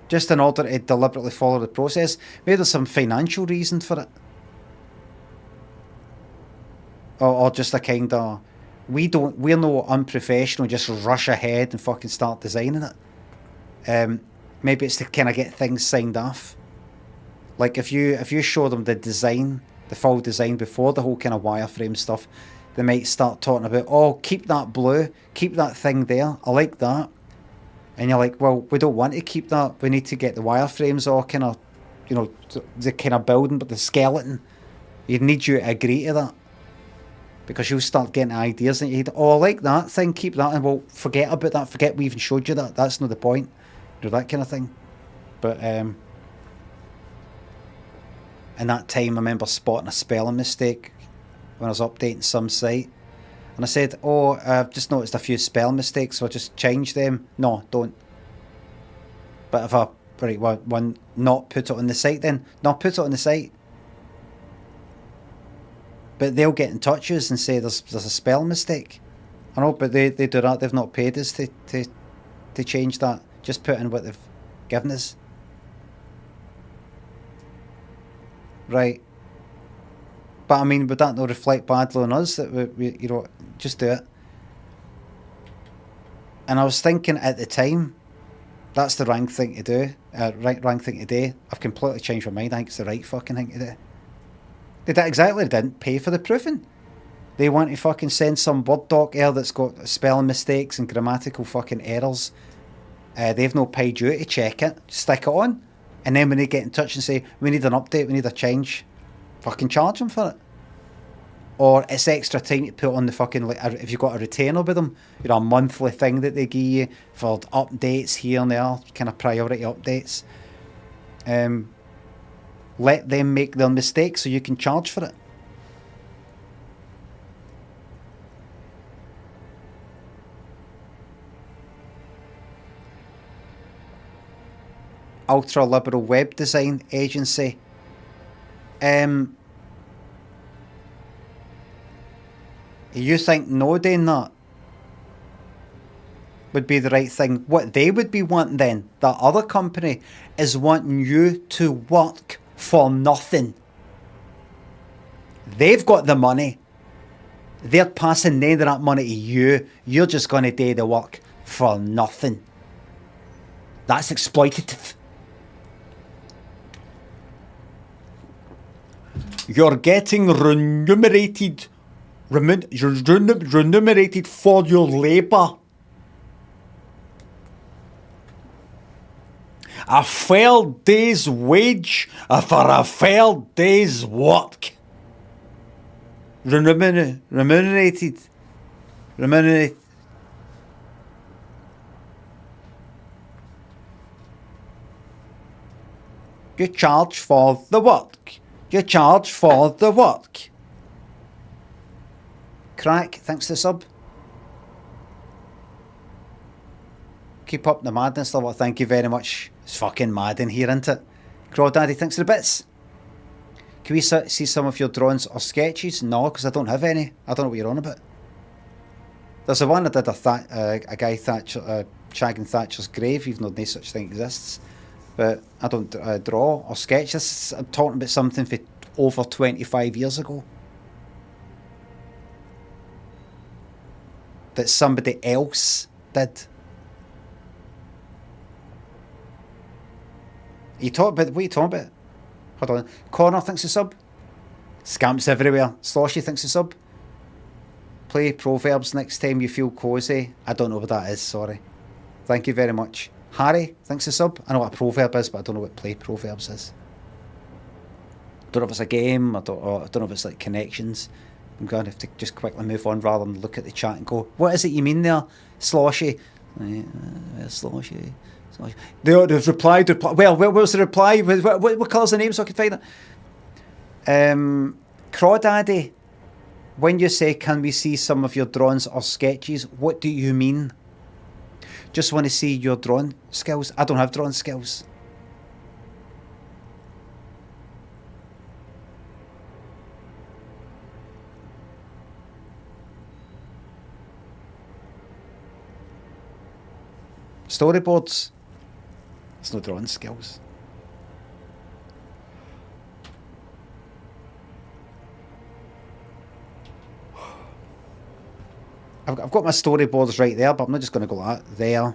Just in order to deliberately follow the process. Maybe there's some financial reason for it. Or just a kind of, we're no unprofessional, just rush ahead and fucking start designing it. Maybe it's to kind of get things signed off. Like if you show them the design, the full design before the whole kind of wireframe stuff, they might start talking about, oh, keep that blue, keep that thing there, I like that. And you're like, well, we don't want to keep that. We need to get the wireframes all kind of, the kind of building, but the skeleton. You'd need you to agree to that. Because you'll start getting ideas and you'd, oh, I like that thing, keep that, and we'll forget about that, forget we even showed you that, that's not the point. You know, that kind of thing. But, in that time, I remember spotting a spelling mistake when I was updating some site. And I said, oh, I've just noticed a few spelling mistakes, so I'll just change them. No, don't. But if I, right, one, not put it on the site then. Not put it on the site. But they'll get in touch with us and say there's a spelling mistake. I know, but they do that. They've not paid us to change that. Just put in what they've given us. Right. But I mean, would that not reflect badly on us that we you know, just do it? And I was thinking at the time, that's the wrong thing to do. Wrong thing to do. I've completely changed my mind. I think it's the right fucking thing to do. They did exactly. They didn't pay for the proofing. They want to fucking send some Word doc here that's got spelling mistakes and grammatical fucking errors. They've no paid you to check it. Stick it on. And then when they get in touch and say, we need an update, we need a change, fucking charge them for it. Or it's extra time to put on the fucking, like, if you've got a retainer with them, you know, a monthly thing that they give you for updates here and there, kind of priority updates. Let them make their mistakes so you can charge for it. Ultra liberal web design agency. You think no doing that would be the right thing? What they would be wanting then, that other company, is wanting you to work for nothing. They've got the money. They're passing none of that money to you. You're just going to do the work for nothing. That's exploitative. You're getting remunerated. Remunerated for your labour. A fair day's wage for a fair day's work. Remunerated. You charge for the work. You charge for the work. Crack, thanks to the sub. Keep up the madness, love. Thank you very much. It's fucking mad in here, isn't it? Crawdaddy, thanks for the bits. Can we see some of your drawings or sketches? No, because I don't have any. I don't know what you're on about. There's a one I did a guy shagging Thatcher's grave, even though no such thing exists. But I don't draw or sketch. I'm talking about something for over 25 years ago. That somebody else did. What are you talking about? Hold on. Connor thinks a sub. Scamps everywhere. Sloshy thinks a sub. Play Proverbs next time you feel cosy. I don't know what that is, sorry. Thank you very much. Harry thinks a sub. I know what a proverb is, but I don't know what Play Proverbs is. Don't know if it's a game. I don't know if it's like connections. I'm going to have to just quickly move on rather than look at the chat and go, what is it you mean there, Sloshy? Sloshy. They've replied. Well, what was the reply? What colour's the name so I can find it? Crawdaddy, when you say, can we see some of your drawings or sketches, what do you mean? Just want to see your drawing skills. I don't have drawing skills. Storyboards. There's no drawing skills. I've got my storyboards right there, but I'm not just going to go like that. There.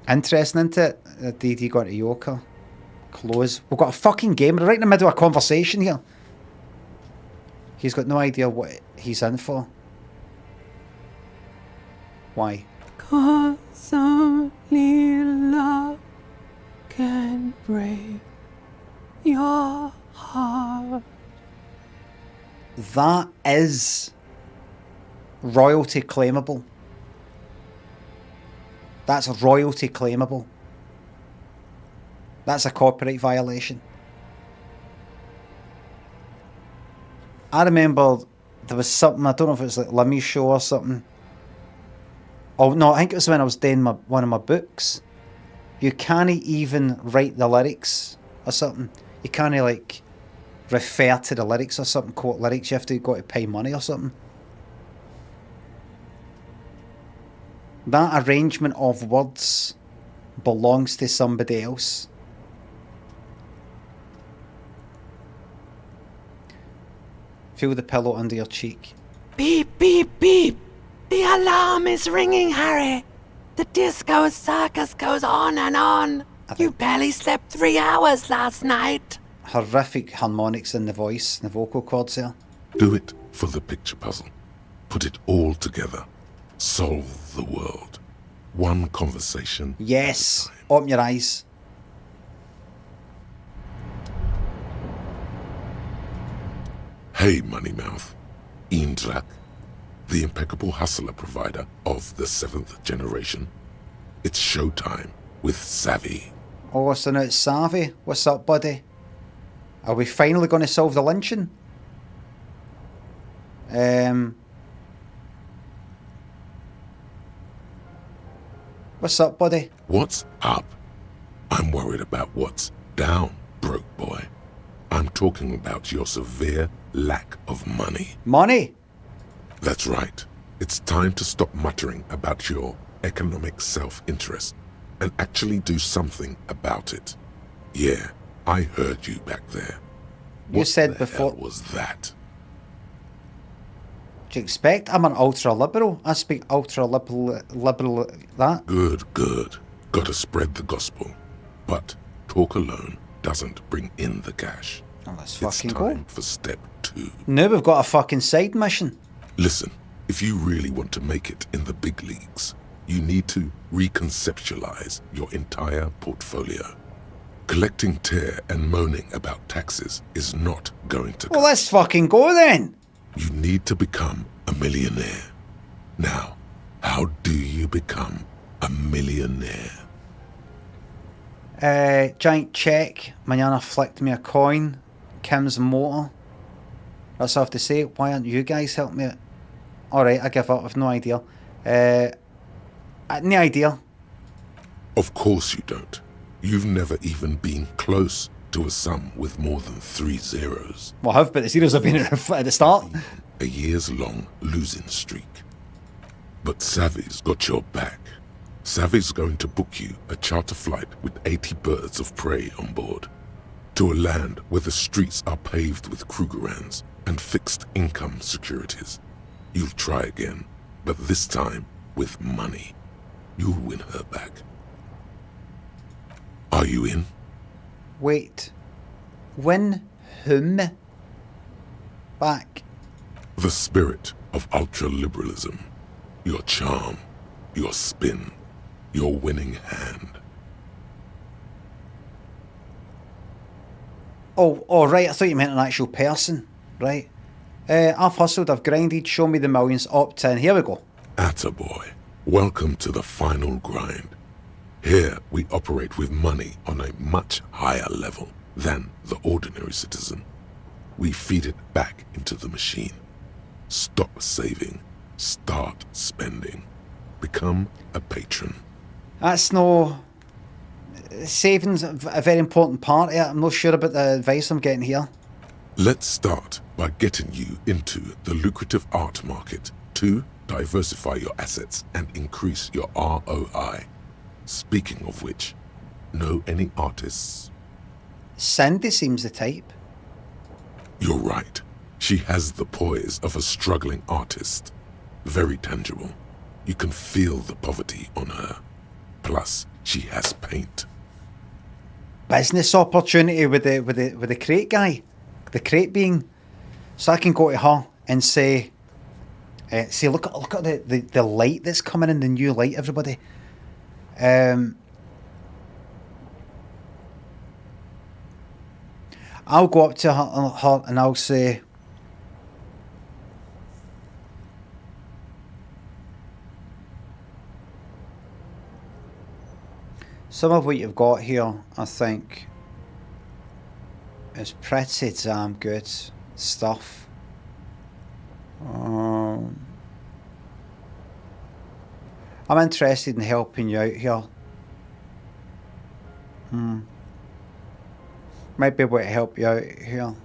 Interesting, isn't it? DD got a Yoker. Close. We've got a fucking game. We're right in the middle of a conversation here. He's got no idea what he's in for. Why? 'Cause only love can break your heart. That is royalty claimable. That's royalty claimable. That's a copyright violation. I remember there was something, I don't know if it was like Limmy's show or something. Oh no, I think it was when I was doing one of my books. You can't even write the lyrics or something. You can't like refer to the lyrics or something, quote lyrics. You have to go to pay money or something. That arrangement of words belongs to somebody else. Feel the pillow under your cheek. Beep, beep, beep. The alarm is ringing, Harry. The disco circus goes on and on. You barely slept 3 hours last night. Horrific harmonics in the voice, the vocal cords there. Do it for the picture puzzle. Put it all together. Solve the world. One conversation. Yes. Open your eyes. Hey, Moneymouth. Indrak, the impeccable hustler provider of the 7th generation. It's showtime with Savvy. Oh, so now it's Savvy. What's up, buddy? Are we finally going to solve the lynching? What's up, buddy? What's up? I'm worried about what's down, broke boy. I'm talking about your severe lack of money. Money? That's right. It's time to stop muttering about your economic self-interest and actually do something about it. Yeah, I heard you back there. You said before. What was that? Do you expect? I'm an ultra-liberal. I speak ultra-liberal that. Good, good. Gotta spread the gospel. But talk alone doesn't bring in the cash. Oh, let's It's fucking time go. for step 2. Now we've got a fucking side mission. Listen, if you really want to make it in the big leagues, you need to reconceptualize your entire portfolio. Collecting tear and moaning about taxes is not going to... Well, let's fucking go then. You need to become a millionaire. Now, how do you become a millionaire? Giant check. Manana flicked me a coin. Kim's motor. That's all I have to say. Why aren't you guys helping me? Alright, I give up. I've no idea. No idea. Of course you don't. You've never even been close to a sum with more than 3 zeros. Well, I have, but the zeros have been at the start. A years-long losing streak. But Savvy's got your back. Savvy's going to book you a charter flight with 80 birds of prey on board to a land where the streets are paved with Krugerrands and fixed income securities. You'll try again, but this time with money. You'll win her back. Are you in? Wait. Win whom back? The spirit of ultra-liberalism. Your charm. Your spin. Your winning hand. Oh, right. I thought you meant an actual person. Right. I've hustled, I've grinded, show me the millions, opt in. Here we go. Attaboy. Welcome to the final grind. Here we operate with money on a much higher level than the ordinary citizen. We feed it back into the machine. Stop saving. Start spending. Become a patron. That's no... Saving's a very important part of it. I'm not sure about the advice I'm getting here. Let's start by getting you into the lucrative art market to diversify your assets and increase your ROI. Speaking of which, know any artists? Cindy seems the type. You're right. She has the poise of a struggling artist. Very tangible. You can feel the poverty on her. Plus, she has paint. Business opportunity with the crate guy. The crate being. So I can go to her and say, look at the light that's coming in, the new light, everybody. I'll go up to her and I'll say, Some of what you've got here, I think, is pretty damn good stuff. I'm interested in helping you out here. Might be able to help you out here.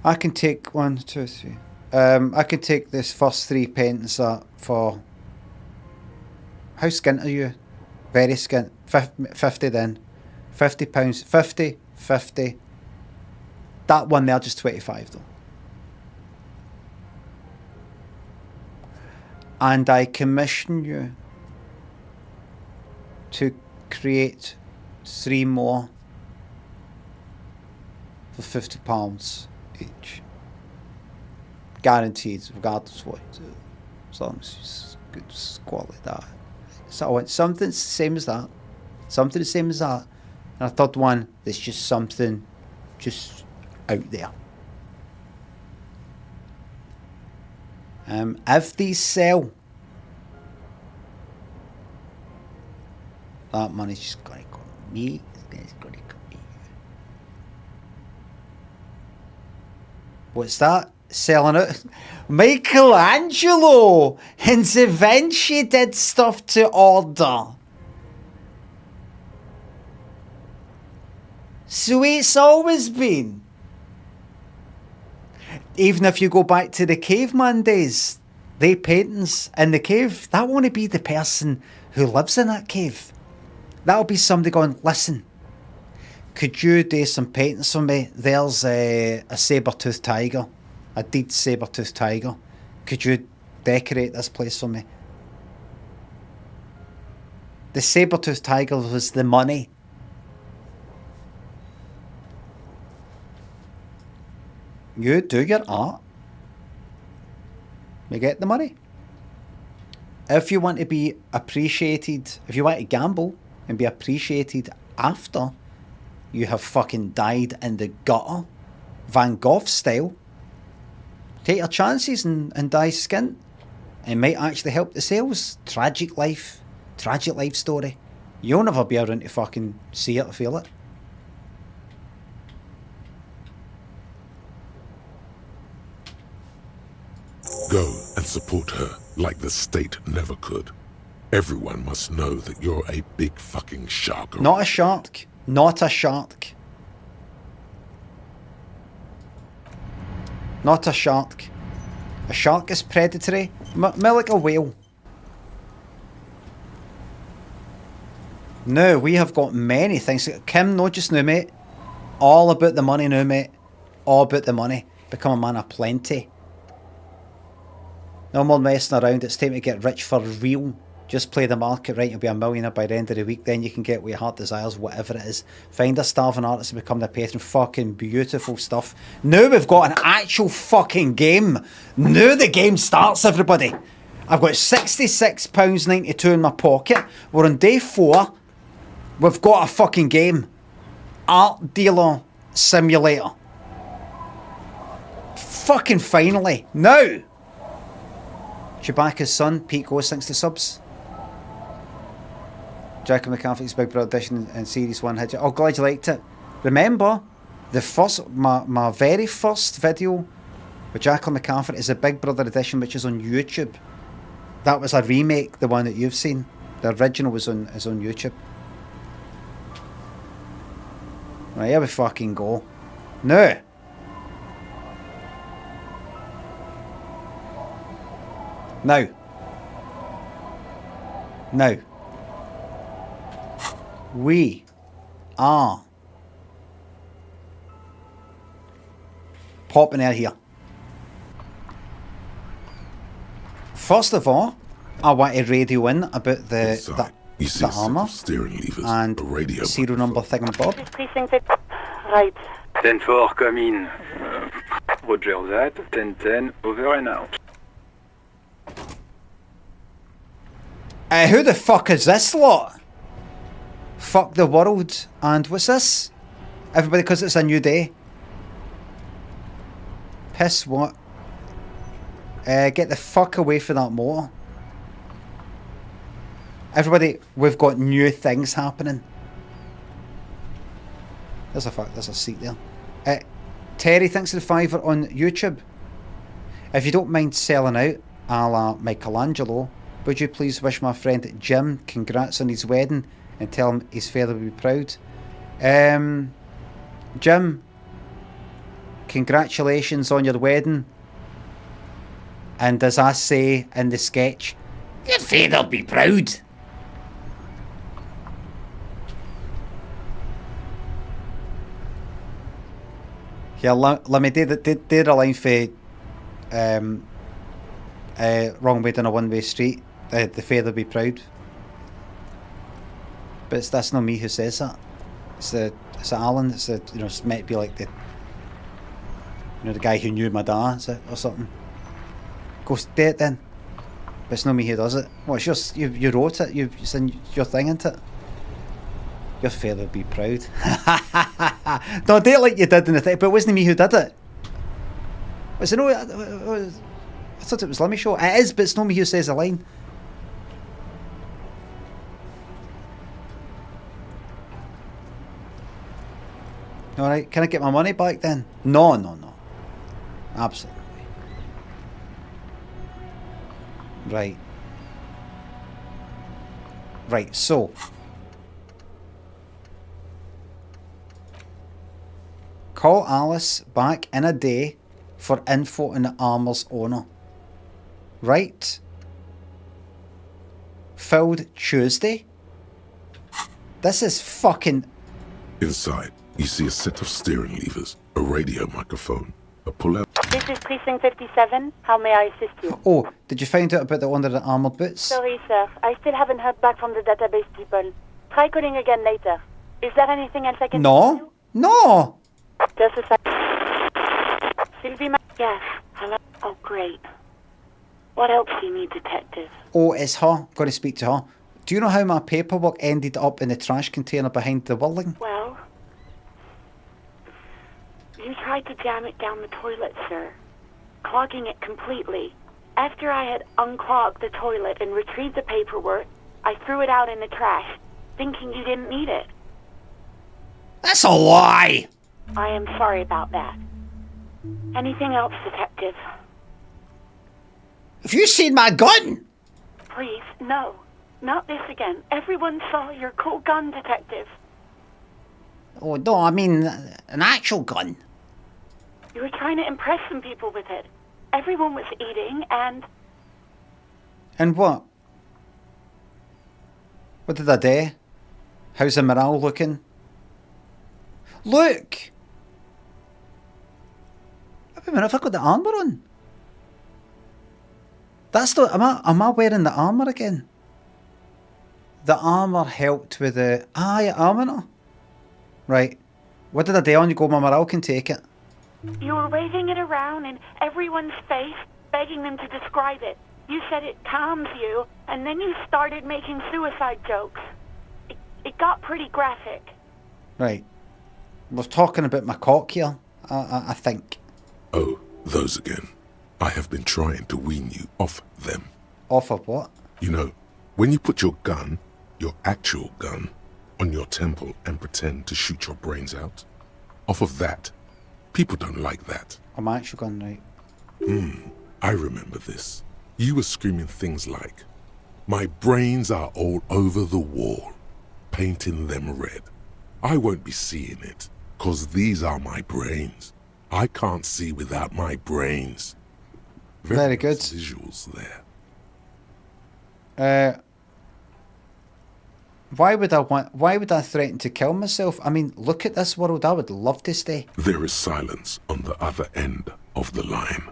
I can take 1, 2, 3. I can take this first 3 pence for... How skint are you? Very skint. 50 then. £50. 50, 50. That one there, just 25 though. And I commission you to create 3 more for £50 each. Guaranteed, regardless of what you do. As long as it's good quality that. So I want something the same as that. Something the same as that. And a third one that's just something just out there. If these sell, that money's just gonna go to me. It's gonna go to me. What's that? Selling it? Michelangelo and Da Vinci did stuff to order. So it's always been. Even if you go back to the caveman days, they paintings in the cave, that won't be the person who lives in that cave. That'll be somebody going, listen, could you do some paintings for me? There's a saber-toothed tiger, a dead saber-toothed tiger. Could you decorate this place for me? The saber-toothed tiger was the money. You do your art. You get the money. If you want to be appreciated, if you want to gamble and be appreciated after you have fucking died in the gutter, Van Gogh style, take your chances and die skint. It might actually help the sales. Tragic life story. You'll never be able to fucking see it or feel it. Go and support her like the state never could. Everyone must know that you're a big fucking shark. Not a shark. Not a shark. Not a shark. A shark is predatory. More like a whale. No, we have got many things. Kim, no just now, mate. All about the money now, mate. All about the money. Become a man of plenty. No more messing around. It's time to get rich for real. Just play the market right. You'll be a millionaire by the end of the week. Then you can get what your heart desires, whatever it is. Find a starving artist and become their patron. Fucking beautiful stuff. Now we've got an actual fucking game. Now the game starts, everybody. I've got £66.92 in my pocket. We're on day 4. We've got a fucking game. Art Dealer Simulator. Fucking finally. Now. Chewbacca's son, Pete Ghost, thanks to subs. Jack McCarthy's Big Brother edition in Series 1. Oh, glad you liked it. Remember, the first, my very first video with Jack McCarthy is a Big Brother edition, which is on YouTube. That was a remake, the one that you've seen. The original is on YouTube. Right, here we fucking go. Now. Now, we are popping out here. First of all, I want to radio in about the armour and serial number thingamabob. Right. 10-4, come in. Roger that. 10-10, over and out. Who the fuck is this lot? Fuck the world. And what's this? Everybody, because it's a new day. Piss what? Get the fuck away from that motor. Everybody, we've got new things happening. There's a seat there. Terry, thanks for the $5 on YouTube. If you don't mind selling out, a la Michelangelo, would you please wish my friend Jim congrats on his wedding and tell him his father will be proud? Jim, congratulations on your wedding. And as I say in the sketch, your father'll be proud. Yeah, let me do the line for wrong way down a one-way street. The father be proud. But that's not me who says that. It's Alan. It's meant to be like the guy who knew my dad or something. Go do it then. But it's not me who does it. Well, it's just you wrote it. You've seen your thing into it. Your father be proud. No, do it like you did in the thing, but it wasn't me who did it. Was it no? I thought it was Limmy show. It is, but it's not me who says the line. Alright, can I get my money back then? No. Absolutely. Right, so. Call Alice back in a day for info on the armour's owner. Right. Filled Tuesday. This is fucking... Inside, you see a set of steering levers, a radio microphone, a pull-out... This is Precinct 57. How may I assist you? Oh, did you find out about the under the armoured boots? Sorry, sir. I still haven't heard back from the database people. Try calling again later. Is there anything else I can do? No! Just a sec. Sylvie, yes. Hello? Oh, great. What else do you need, detective? Oh, it's her. Got to speak to her. Do you know how my paperwork ended up in the trash container behind the building? Well, you tried to jam it down the toilet, sir, clogging it completely. After I had unclogged the toilet and retrieved the paperwork, I threw it out in the trash, thinking you didn't need it. That's a lie! I am sorry about that. Anything else, detective? Have you seen my gun? Please, no. Not this again. Everyone saw your cool gun, detective. Oh, no, I mean an actual gun. You were trying to impress some people with it. Everyone was eating and... And what? What did I do? How's the morale looking? Look! Wait a minute, have I got the armour on? That's the... Am I wearing the armour again? The armour helped with the... yeah, armour. Right. What did I do on you go, my morale can take it? You were waving it around in everyone's face, begging them to describe it. You said it calms you, and then you started making suicide jokes. It got pretty graphic. Right. We're talking about my cock here, I think. Oh, those again. I have been trying to wean you off them. Off of what? You know, when you put your gun, your actual gun, on your temple and pretend to shoot your brains out, off of that, people don't like that. My actual gun, right? I remember this. You were screaming things like, "My brains are all over the wall, painting them red. I won't be seeing it, 'cause these are my brains. I can't see without my brains." Very good. Nice visuals there. Why would I threaten to kill myself? I mean, look at this world. I would love to stay. There is silence on the other end of the line.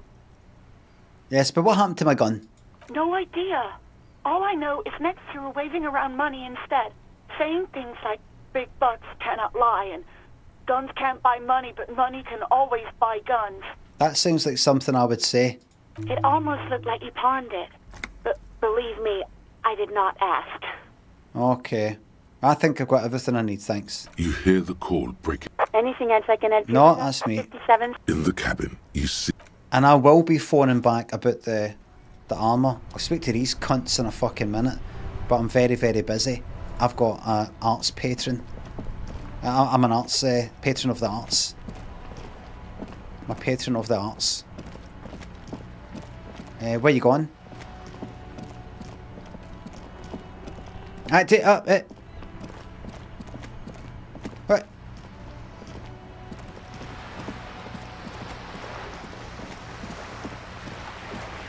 Yes, but what happened to my gun? No idea. All I know is next you were waving around money instead, saying things like big bucks cannot lie and guns can't buy money, but money can always buy guns. That sounds like something I would say. It almost looked like you pawned it. But believe me, I did not ask. Okay. I think I've got everything I need, thanks. You hear the call breaking. Anything else I can help you No, with? that's me. 57. In the cabin, you see... And I will be phoning back about the armour. I'll speak to these cunts in a fucking minute. But I'm very, very busy. I've got an arts patron. I'm an arts patron of the arts. I'm a patron of the arts. Where you going? What?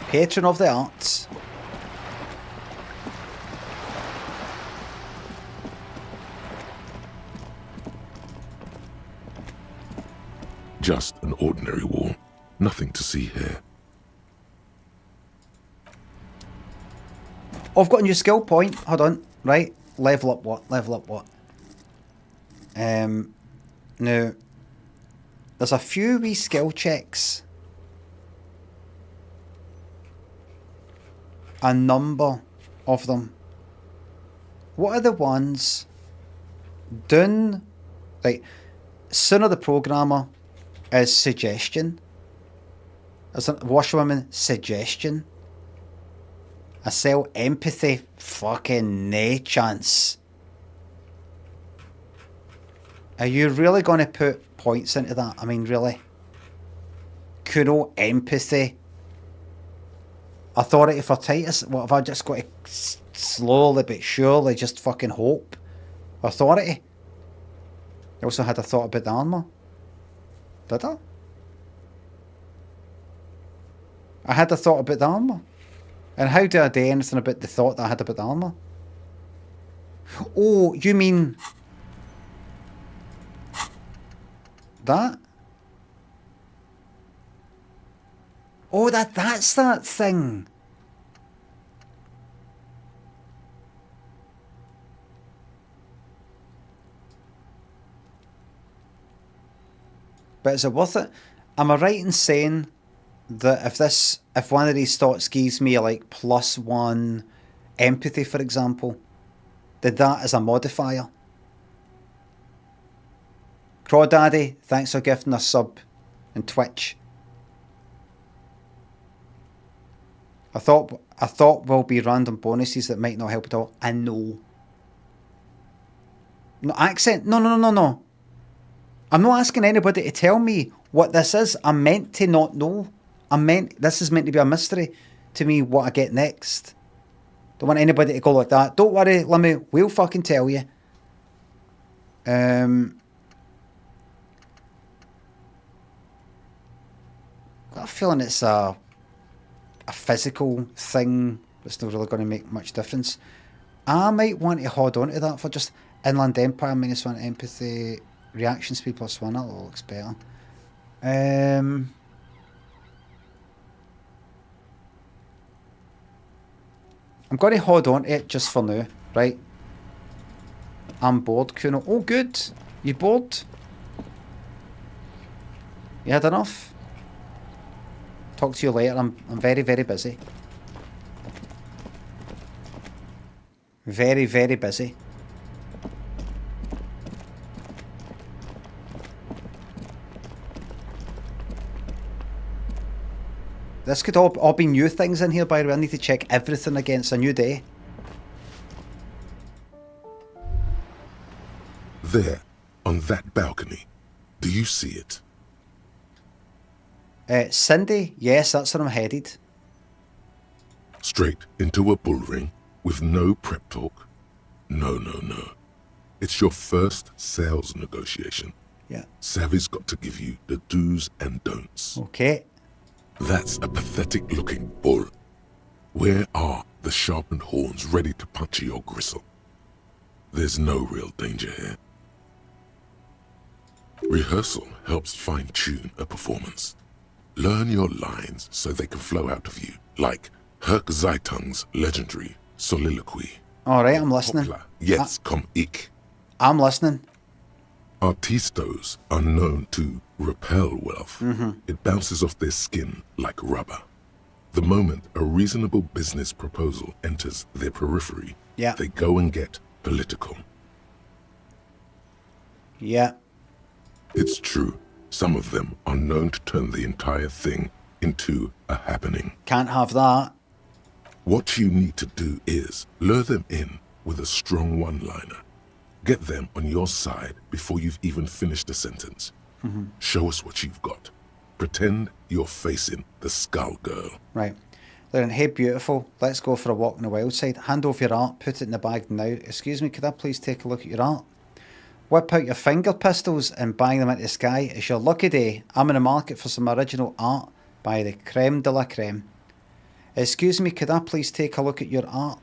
Patron of the arts. Just an ordinary wall. Nothing to see here. Oh, I've got a new skill point. Hold on. Right. Level up what? Level up what? Now, there's a few wee skill checks. A number of them. What are the ones? Done. Like, Sooner the Programmer is suggestion. As a washerwoman, suggestion. I sell empathy, fucking nae chance. Are you really going to put points into that? I mean, really? Kuno, empathy. Authority for Titus. What have I just got to slowly but surely just fucking hope? Authority. I also had a thought about the armour. Did I? I had a thought about the armour. And how do I do anything about the thought that I had about the armour? Oh, you mean that? Oh, that's that thing. But is it worth it? Am I right in saying that if one of these thoughts gives me like +1 empathy, for example, that is a modifier? Crawdaddy, thanks for gifting a sub in Twitch. I thought will be random bonuses that might not help at all. I know. No accent. No. I'm not asking anybody to tell me what this is. I'm meant to not know. This is meant to be a mystery to me what I get next. Don't want anybody to go like that. Don't worry, Limmy, we'll fucking tell you. Got a feeling it's a physical thing that's not really going to make much difference. I might want to hold on to that for just Inland Empire -1 empathy, reaction speed +1. That looks better. I'm going to hold on to it just for now, right? I'm bored, Kuno. Oh, good. You bored? You had enough? Talk to you later. I'm very, very busy. Very, very busy. This could all be new things in here, by the way. I need to check everything against a new day. There, on that balcony. Do you see it? Cindy? Yes, that's where I'm headed. Straight into a bull ring with no prep talk? No. It's your first sales negotiation. Yeah. Savvy's got to give you the do's and don'ts. Okay. That's a pathetic-looking bull. Where are the sharpened horns ready to puncture your gristle? There's no real danger here. Rehearsal helps fine-tune a performance. Learn your lines so they can flow out of you, like Herc Zeitung's legendary soliloquy. All right, I'm listening. Hoppla, jetzt komm ich. I'm listening. Artistos are known to repel wealth. Mm-hmm. It bounces off their skin like rubber. The moment a reasonable business proposal enters their periphery, yeah, they go and get political. Yeah. It's true. Some of them are known to turn the entire thing into a happening. Can't have that. What you need to do is lure them in with a strong one-liner. Get them on your side before you've even finished the sentence. Mm-hmm. Show us what you've got. Pretend you're facing the skull girl. Right. Then, hey, beautiful. Let's go for a walk on the wild side. Hand over your art. Put it in the bag now. Excuse me, could I please take a look at your art? Whip out your finger pistols and bang them into the sky. It's your lucky day. I'm in the market for some original art by the creme de la creme. Excuse me, could I please take a look at your art?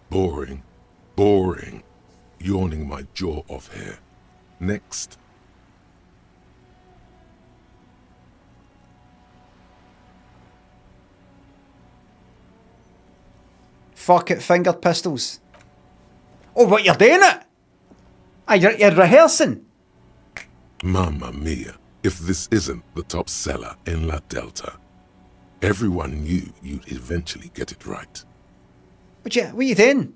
Boring. Boring. Yawning my jaw off here. Next. Fuck it, fingered pistols. Oh, what, you're doing it? Ah, you're rehearsing? Mamma mia, if this isn't the top seller in La Delta. Everyone knew you'd eventually get it right. What are you doing?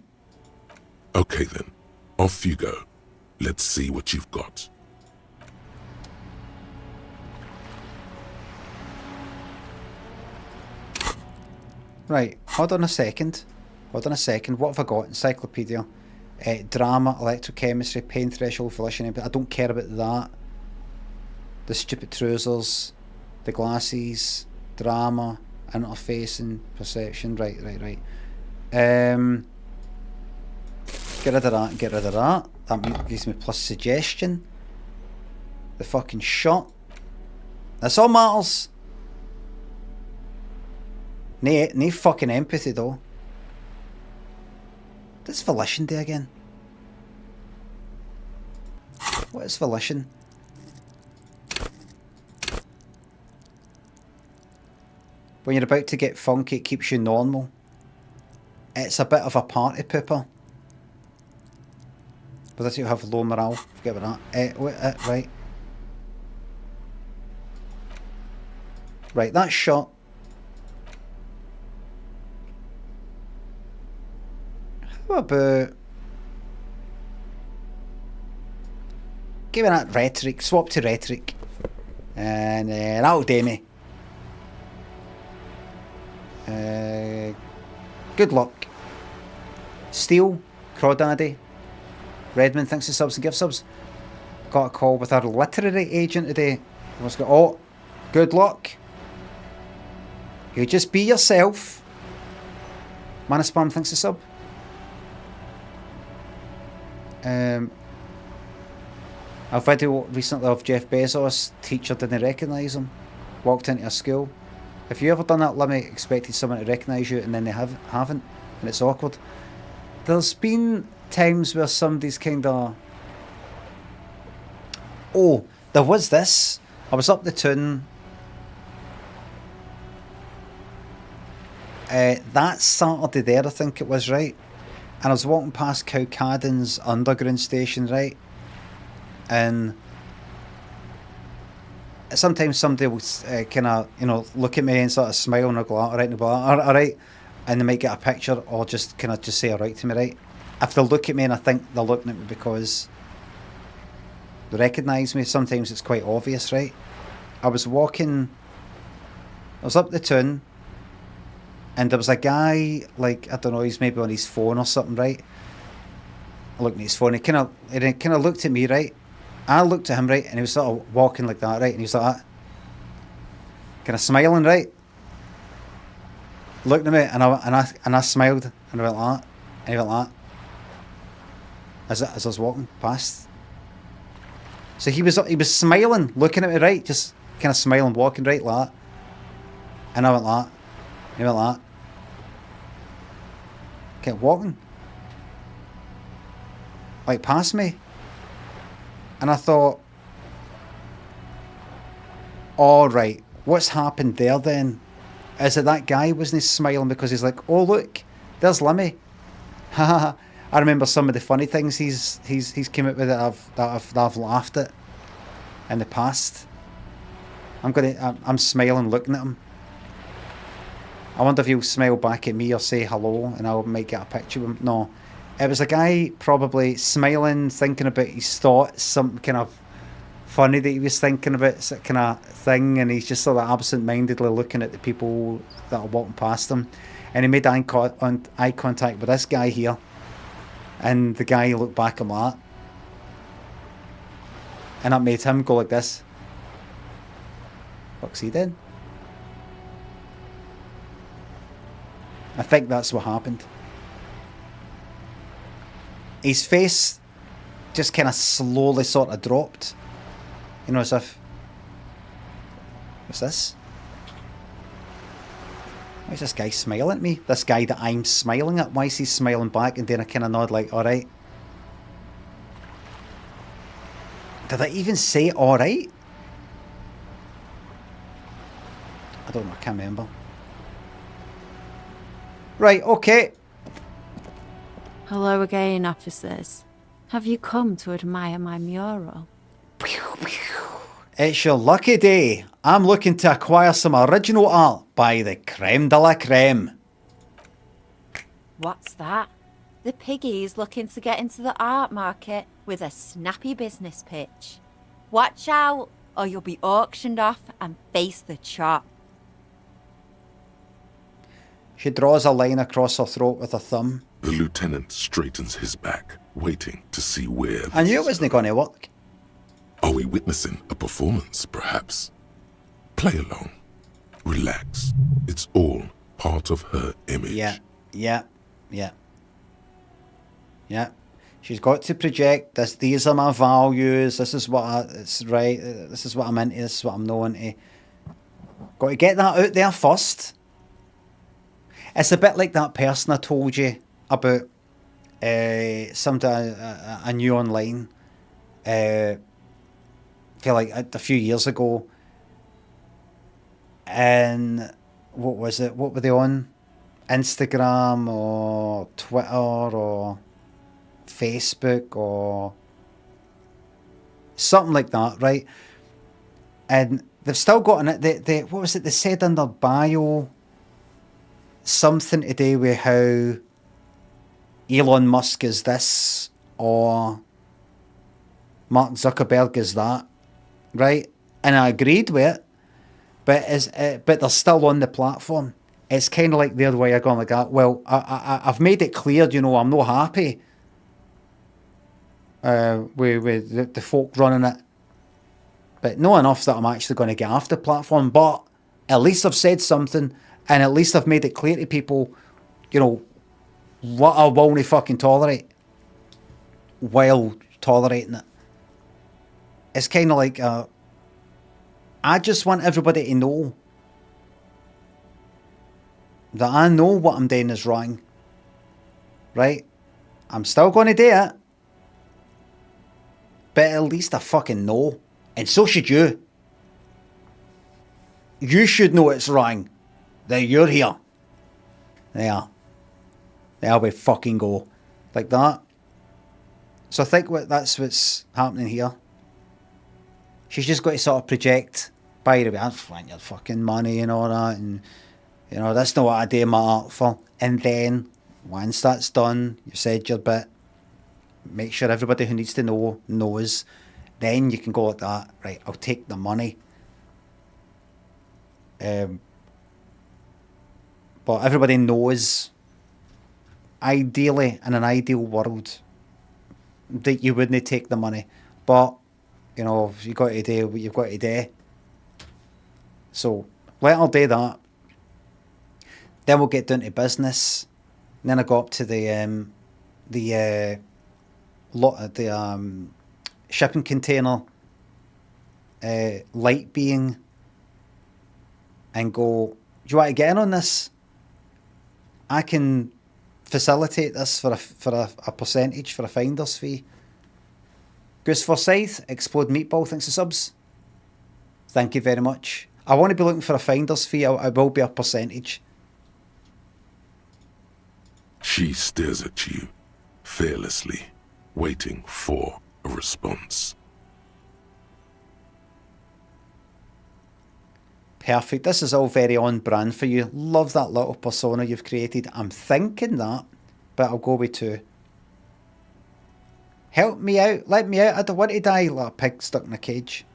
Okay then, off you go. Let's see what you've got. Right, hold on a second. What have I got? Encyclopedia. Drama, electrochemistry, pain threshold, volition. I don't care about that. The stupid trousers, the glasses, drama, interfacing, perception. Right. Get rid of that. That gives me plus suggestion. The fucking shot. That's all matters. No fucking empathy though. What's volition do again? What is volition? When you're about to get funky, it keeps you normal. It's a bit of a party pooper. But that you have low morale. Forget about that. Right. Right, that shot. How about... give me that rhetoric. Swap to rhetoric. And that'll do me. Good luck. Steele, Crawdaddy, Redmond thanks for subs and gift subs. Got a call with our literary agent today. Oh, good luck. You just be yourself. Man of Spam thanks for sub. A video recently of Jeff Bezos, teacher didn't recognise him, walked into a school. Have you ever done that, Limmy, expected someone to recognise you and then they haven't, and it's awkward? There's been times where somebody's kind of... Oh, there was this. I was up the town. That Saturday there, I think it was, right? And I was walking past Cowcaddon's underground station, right? And sometimes somebody will kind of, look at me and sort of smile and I'll go, alright, alright. And they might get a picture or just kind of just say alright to me, right? If they look at me and I think they're looking at me because they recognise me, sometimes it's quite obvious, right? I was up the town and there was a guy, like, I don't know, he's maybe on his phone or something, right? Looking at his phone, he kind of looked at me, right? I looked at him, right, and he was sort of walking like that, right? And he was like that, kind of smiling, right? Looked at me, and I smiled, and I went like that, and he went like that, as I was walking past. So he was smiling, looking at me, right? Just kind of smiling, walking, right, like that. And I went like that, and he went like that. Kept walking, like past me. And I thought, all right, what's happened there then? Is it that guy wasn't smiling because he's like, oh look, there's Limmy. I remember some of the funny things he's came up with that I've laughed at in the past. I'm smiling looking at him. I wonder if he'll smile back at me or say hello and I might get a picture with him. No. It was a guy probably smiling, thinking about his thoughts, something kind of funny that he was thinking about, kind of thing, and he's just sort of absent-mindedly looking at the people that are walking past him. And he made eye contact with this guy here. And the guy looked back at that. And that made him go like this. What's he did? I think that's what happened. His face just kind of slowly sort of dropped. You know, as if... What's this? Why is this guy smiling at me? This guy that I'm smiling at, why is he smiling back? And then I kind of nod like, alright. Did I even say alright? I don't know, I can't remember. Right, okay. Hello again, officers. Have you come to admire my mural? It's your lucky day. I'm looking to acquire some original art by the creme de la creme. What's that? The piggy's looking to get into the art market with a snappy business pitch. Watch out, or you'll be auctioned off and face the chop. She draws a line across her throat with her thumb. The lieutenant straightens his back, waiting to see where... I knew it wasn't going to work. Are we witnessing a performance, perhaps? Play along. Relax. It's all part of her image. Yeah. She's got to project this. These are my values. This is what it's right. This is what I'm into. This is what I'm not into. Got to get that out there first. It's a bit like that person I told you about. Something I knew online. I feel like a few years ago. And what was it? What were they on? Instagram or Twitter or Facebook or something like that, right? And they've still got they what was it they said in their bio? Something to do with how Elon Musk is this or Mark Zuckerberg is that, right? And I agreed with it, but they're still on the platform. It's kind of like the other way I gone like that. Well, I've made it clear, you know, I'm not happy with the folk running it, but not enough that I'm actually going to get off the platform. But at least I've said something, and at least I've made it clear to people, you know, what I won't fucking tolerate while tolerating it. It's kind of like I just want everybody to know that I know what I'm doing is wrong, right? I'm still going to do it, but at least I fucking know, and so should you. You should know it's wrong, that you're here. There we fucking go, like that. So I think that's what's happening here. She's just got to sort of project, by the way, I want your fucking money and all that, and you know, that's not what I do my art for. And then, once that's done, you've said your bit, make sure everybody who needs to know knows, then you can go like that, right, I'll take the money. But everybody knows, ideally, in an ideal world, that you wouldn't take the money. But, you know, you've got to do what you've got to do. So, let her do that. Then we'll get down to business. And then I go up to the shipping container light being and go, do you want to get in on this? I can facilitate this for a percentage, for a finder's fee. Goose Forsyth, Explode Meatball, thanks for subs. Thank you very much. I want to be looking for a finder's fee. I will be a percentage. She stares at you, fearlessly, waiting for a response. Perfect. This is all very on brand for you. Love that little persona you've created. I'm thinking that, but I'll go with 2. Help me out. Let me out. I don't want to die like a pig stuck in a cage.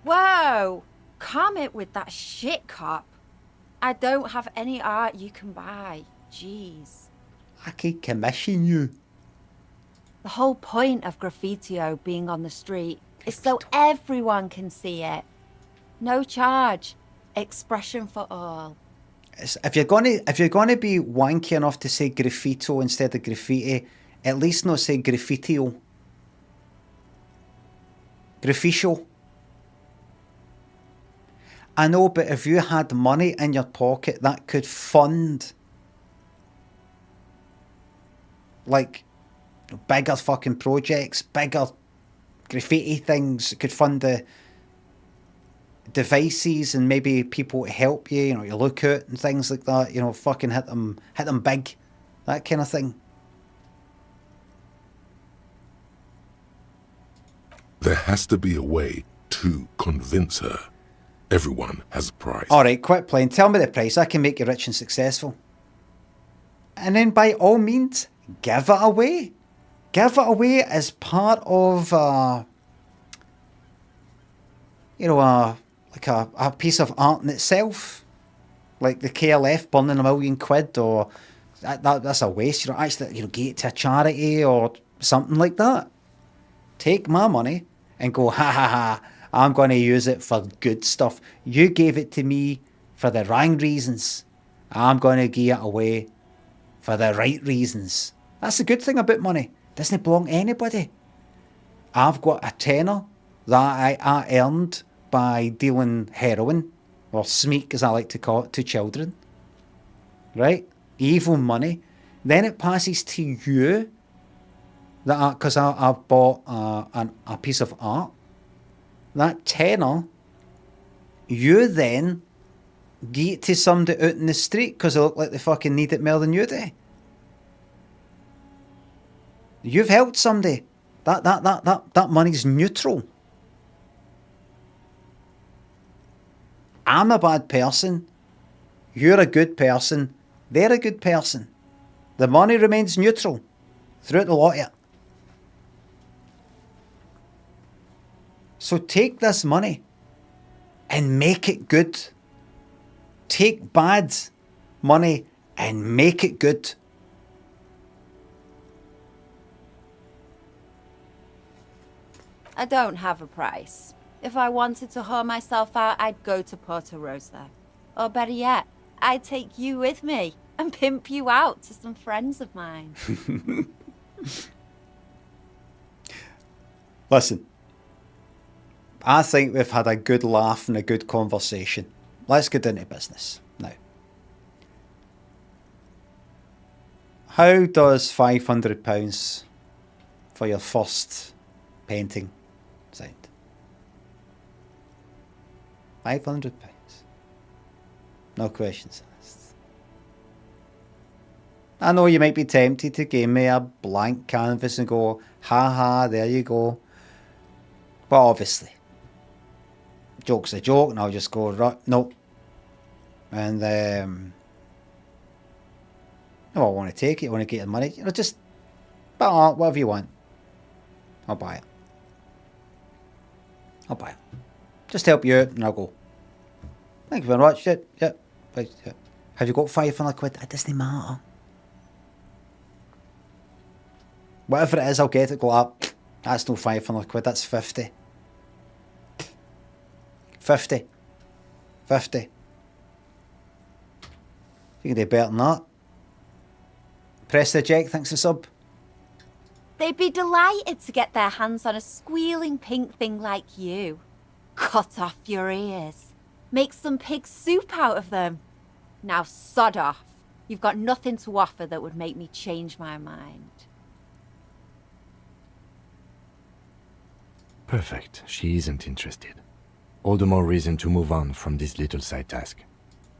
Whoa! Calm it with that shit, cop. I don't have any art you can buy. Jeez. I could commission you. The whole point of graffitio being on the street is so everyone can see it. No charge. Expression for all. If you're gonna be wanky enough to say graffito instead of graffiti, at least not say graffitio. Grafficio. I know, but if you had money in your pocket that could fund like bigger fucking projects, bigger graffiti things, it could fund the devices and maybe people to help you, you know, you look out and things like that, you know, fucking hit them big, that kind of thing. There has to be a way to convince her. Everyone has a price. Alright, quit playing. Tell me the price. I can make you rich and successful. And then by all means, give it away. Give it away as part of, you know, a piece of art in itself. Like the KLF burning £1 million, or that's a waste. You know, actually, you know, give it to a charity or something like that. Take my money and go, ha ha ha, I'm going to use it for good stuff. You gave it to me for the wrong reasons. I'm going to give it away for the right reasons. That's the good thing about money. It doesn't belong to anybody. I've got a tenner that I earned by dealing heroin, or smeek as I like to call it, to children. Right? Evil money. Then it passes to you, because I've bought a piece of art. That tenner, you then give it to somebody out in the street because they look like they fucking need it more than you do. You've helped somebody. That money's neutral. I'm a bad person. You're a good person. They're a good person. The money remains neutral throughout the lot of it. So take this money and make it good. Take bad money and make it good. I don't have a price. If I wanted to whore myself out, I'd go to Porto Rosa. Or better yet, I'd take you with me and pimp you out to some friends of mine. Listen, I think we've had a good laugh and a good conversation. Let's get into business now. How does £500 for your first painting sound? £500. No questions asked. I know you might be tempted to give me a blank canvas and go, ha ha, there you go. But obviously, joke's a joke, and I'll just go, right, no. And, no, I want to take it, I want to get the money. You know, just, but whatever you want. I'll buy it. I'll buy it. Just help you out, and I'll go. Thank you very much. Yeah. Have you got £500? It doesn't matter. Whatever it is, I'll get it. Go up. That's no £500. That's 50. 50. You can do better than that. Press the eject. Thanks for sub. They'd be delighted to get their hands on a squealing pink thing like you. Cut off your ears. Make some pig soup out of them. Now sod off. You've got nothing to offer that would make me change my mind. Perfect. She isn't interested. All the more reason to move on from this little side task.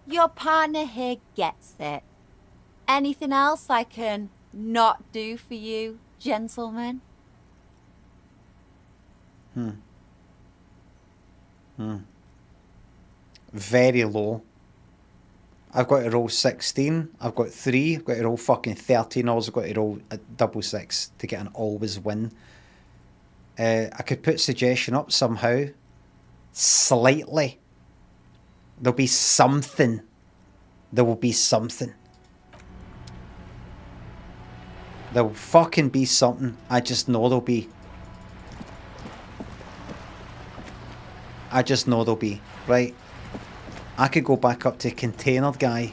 Your partner here gets it. Anything else I can not do for you, gentlemen? very low. I've got to roll 16. I've got 3. I've got to roll fucking 13. I've got to roll a double 6 to get an always win. I could put suggestion up somehow. Slightly. There'll be something. There will be something. There will fucking be something. I just know there'll be. I just know there'll be. Right. I could go back up to container guy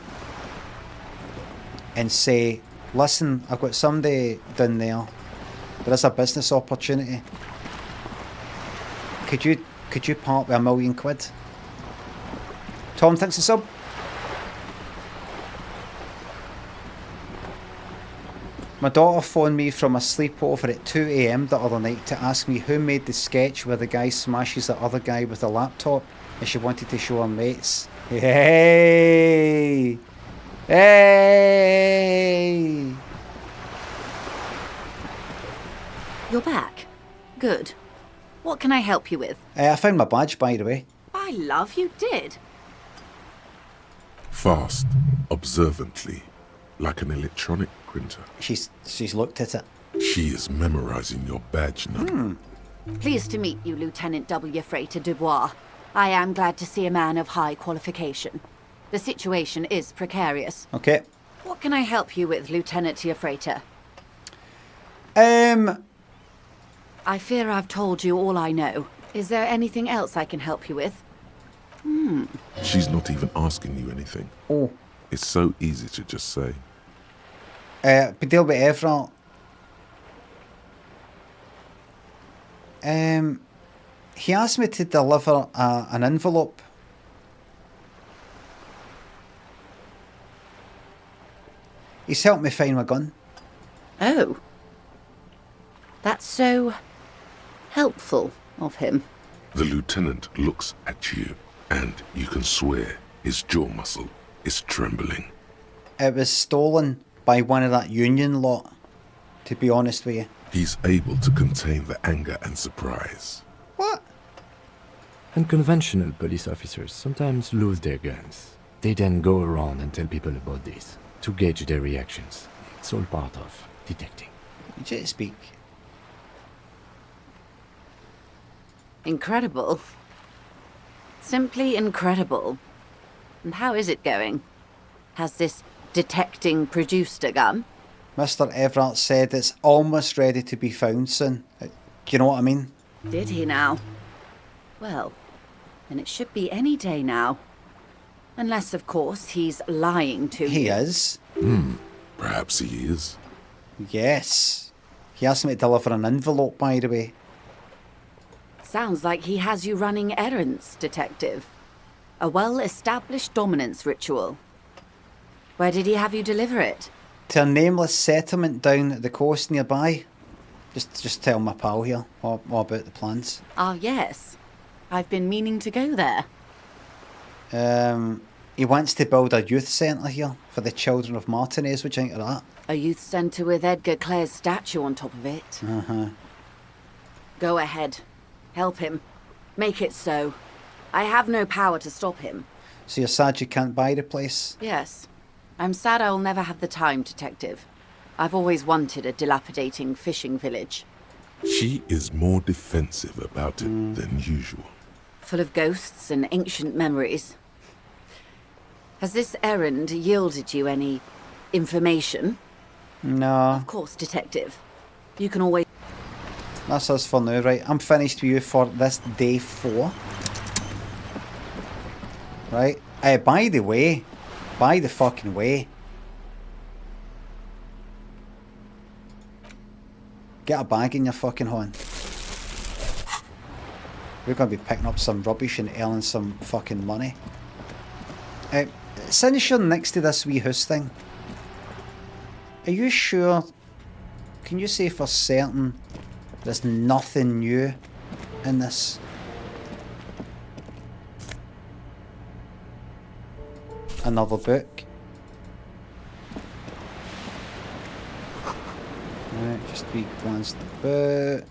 and say, listen, I've got somebody down there. There is a business opportunity. Could you part with £1 million? Tom, thanks for sub. My daughter phoned me from a sleepover at 2 AM the other night to ask me who made the sketch where the guy smashes the other guy with a laptop, and she wanted to show her mates. Hey! Hey! You're back. Good. What can I help you with? I found my badge, by the way. I love you did. Fast, observantly, like an electronic printer. She's looked at it. She is memorizing your badge number. Pleased to meet you, Lieutenant W. Freighter Dubois. I am glad to see a man of high qualification. The situation is precarious. Okay. What can I help you with, Lieutenant Freighter? I fear I've told you all I know. Is there anything else I can help you with? She's not even asking you anything. Oh. It's so easy to just say. Deal with Everett. He asked me to deliver an envelope. He's helped me find my gun. Oh. That's so helpful of him. The lieutenant looks at you, and you can swear his jaw muscle is trembling. It was stolen by one of that union lot, to be honest with you. He's able to contain the anger and surprise. What? Unconventional police officers sometimes lose their guns. They then go around and tell people about this, to gauge their reactions. It's all part of detecting. You just speak. Incredible. Simply incredible. And how is it going? Has this detecting produced a gun? Mr. Everett said it's almost ready to be found soon. Do you know what I mean? Did he now? Well, then it should be any day now. Unless, of course, he's lying to you. He is. Perhaps he is. Yes. He asked me to deliver an envelope, by the way. Sounds like he has you running errands, Detective. A well-established dominance ritual. Where did he have you deliver it? To a nameless settlement down at the coast nearby. Just tell my pal here all about the plans. Ah, yes. I've been meaning to go there. He wants to build a youth centre here for the children of Martinez. What do you think of that? A youth centre with Edgar Clare's statue on top of it. Go ahead. Help him. Make it so. I have no power to stop him. So you're sad you can't buy the place? Yes. I'm sad I'll never have the time, Detective. I've always wanted a dilapidating fishing village. She is more defensive about it than usual. Full of ghosts and ancient memories. Has this errand yielded you any information? No. Of course, Detective. You can always... That's us for now, right? I'm finished with you for this day 4. Right? By the way, by the fucking way, get a bag in your fucking hand. We're going to be picking up some rubbish and earning some fucking money. Since you're next to this wee house thing, are you sure? Can you say for certain there's nothing new in this? Another book. Right, just be glanced about.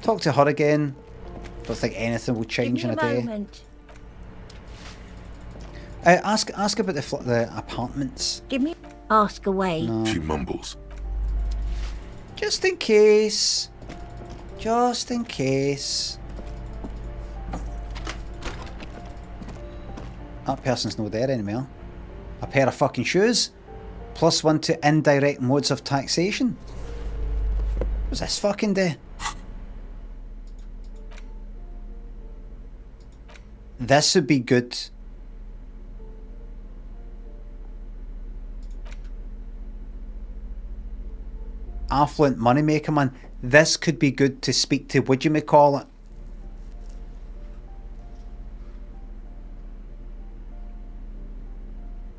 Talk to her again. Don't think anything will change in a day. Ask about the apartments. Give me. Ask away. No. She mumbles. Just in case. Just in case. That person's not there anymore. A pair of fucking shoes. +1 to indirect modes of taxation. What's this fucking do? This would be good. Affluent moneymaker, man. This could be good to speak to, what do you call it?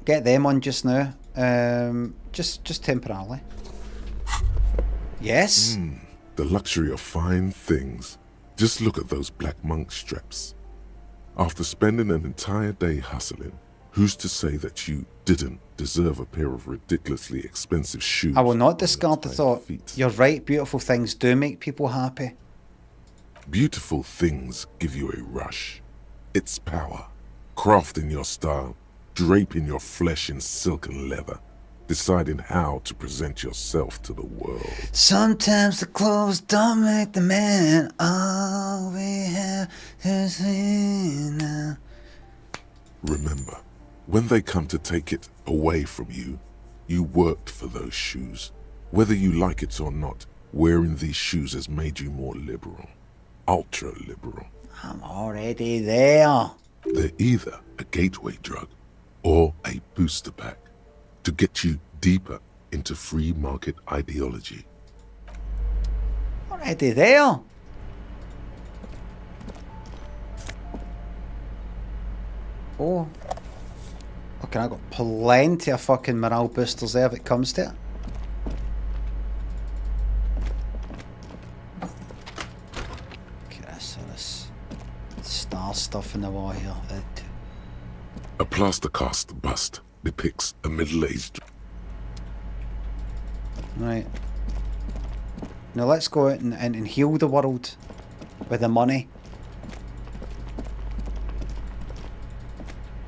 Get them on just now. Just temporarily. Yes? The luxury of fine things. Just look at those black monk straps. After spending an entire day hustling, who's to say that you didn't deserve a pair of ridiculously expensive shoes? I will not discard the thought. You're right, beautiful things do make people happy. Beautiful things give you a rush. It's power. Crafting your style, draping your flesh in silk and leather, deciding how to present yourself to the world. Sometimes the clothes don't make the man. All we have is we now. Remember, when they come to take it away from you, you worked for those shoes. Whether you like it or not, wearing these shoes has made you more liberal. Ultra liberal. I'm already there. They're either a gateway drug or a booster pack to get you deeper into free market ideology. Already there. Oh. Okay, I've got plenty of fucking morale boosters there if it comes to it. Okay, so this star stuff in the wall here. A plaster cast bust depicts a middle-aged... Right. Now let's go out and heal the world with the money.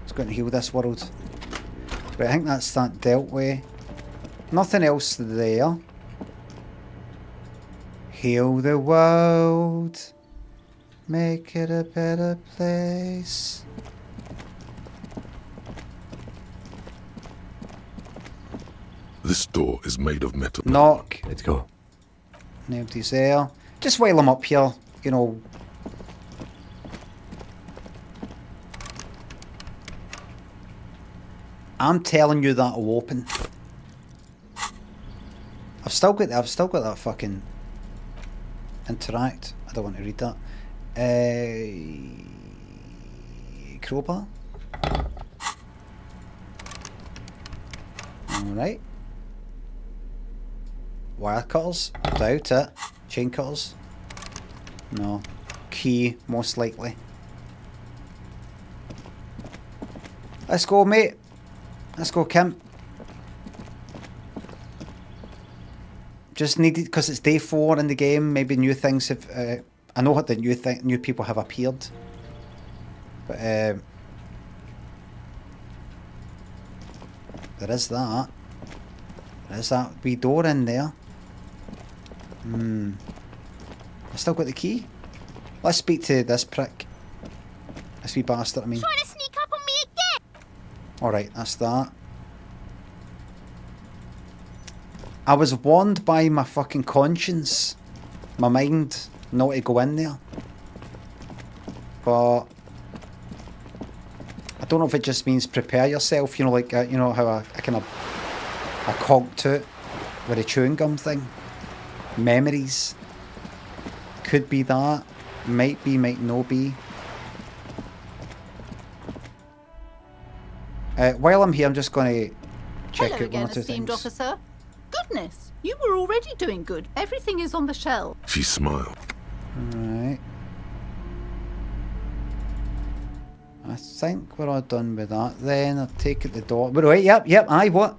Let's go out and heal this world. Right, I think that's that dealt with. Nothing else there. Heal the world. Make it a better place. This door is made of metal. Knock. Let's go. Nobody's there. Just while I'm up here, you know. I'm telling you that will open. I've still got that fucking interact. I don't want to read that. Crowbar. Alright. Wire cutters? Doubt it. Chain cutters? No. Key, most likely. Let's go, mate. Let's go, Kim. Just needed, because it's day 4 in the game, maybe new things have... I know what the new people have appeared. But, there is that. There is that wee door in there. I still got the key. Let's speak to this prick. This wee bastard, I mean. Trying to sneak up on me again! Alright, that's that. I was warned by my fucking conscience, my mind, not to go in there. But I don't know if it just means prepare yourself, you know, like, you know how I kind of, I conked to it with a chewing gum thing. Memories. Could be that. Might be, might not be. While I'm here, I'm just going to check Hello out one again, or two esteemed things. officer. Goodness, you were already doing good. Everything is on the shelf. She smiled. Right. I think we're all done with that then. I'll take it the door. But wait, yep, aye, what?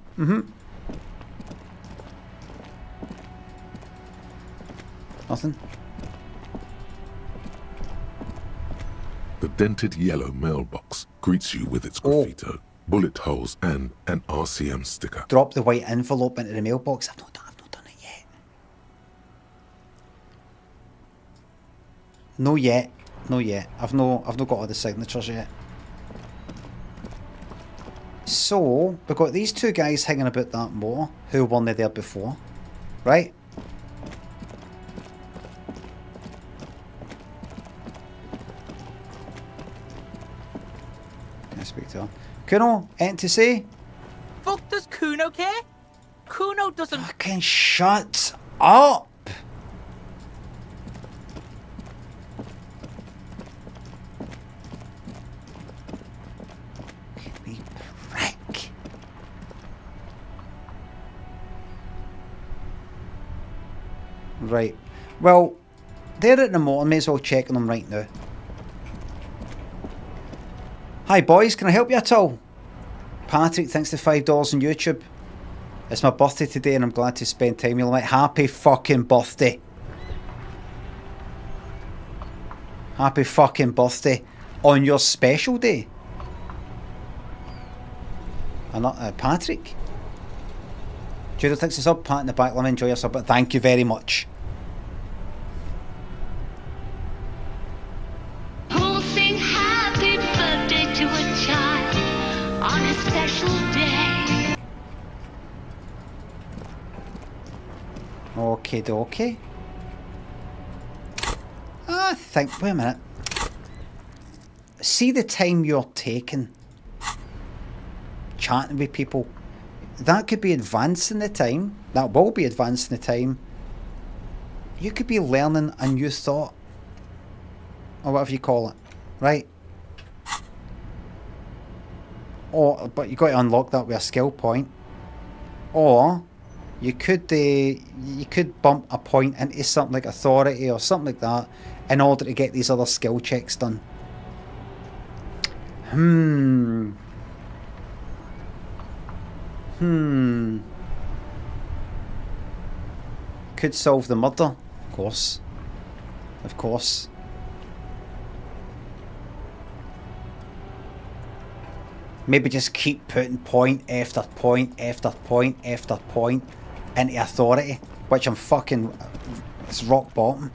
Nothing. The dented yellow mailbox greets you with its graffito. bullet holes, and an RCM sticker. Drop the white envelope into the mailbox. I've not done it yet. No yet. I've not got all the signatures yet. So, we've got these two guys hanging about that moor who weren't there before. Right? Can I speak to her? Kuno, anything to say? Fuck does Kuno care? Kuno doesn't... Fucking shut up! Me prick. Right. Well, they're at the motor. May as well check on them right now. Hi boys, can I help you at all? Patrick, thanks for $5 on YouTube. It's my birthday today and I'm glad to spend time with you. Like, happy fucking birthday. Happy fucking birthday. On your special day. And Patrick? Judo, thanks for sub. Pat in the back, let me enjoy your sub. But thank you very much. Who'll sing happy birthday to a child on a special day? Okay, dokie. I think, wait a minute. See the time you're taking chatting with people. That could be advancing the time. That will be advancing the time. You could be learning a new thought. Or whatever you call it. Right? Or, but you've got to unlock that with a skill point. Or you could bump a point into something like authority or something like that in order to get these other skill checks done. Could solve the murder. Of course. Of course. Maybe just keep putting point after point after point after point into authority, which I'm fucking... It's rock bottom.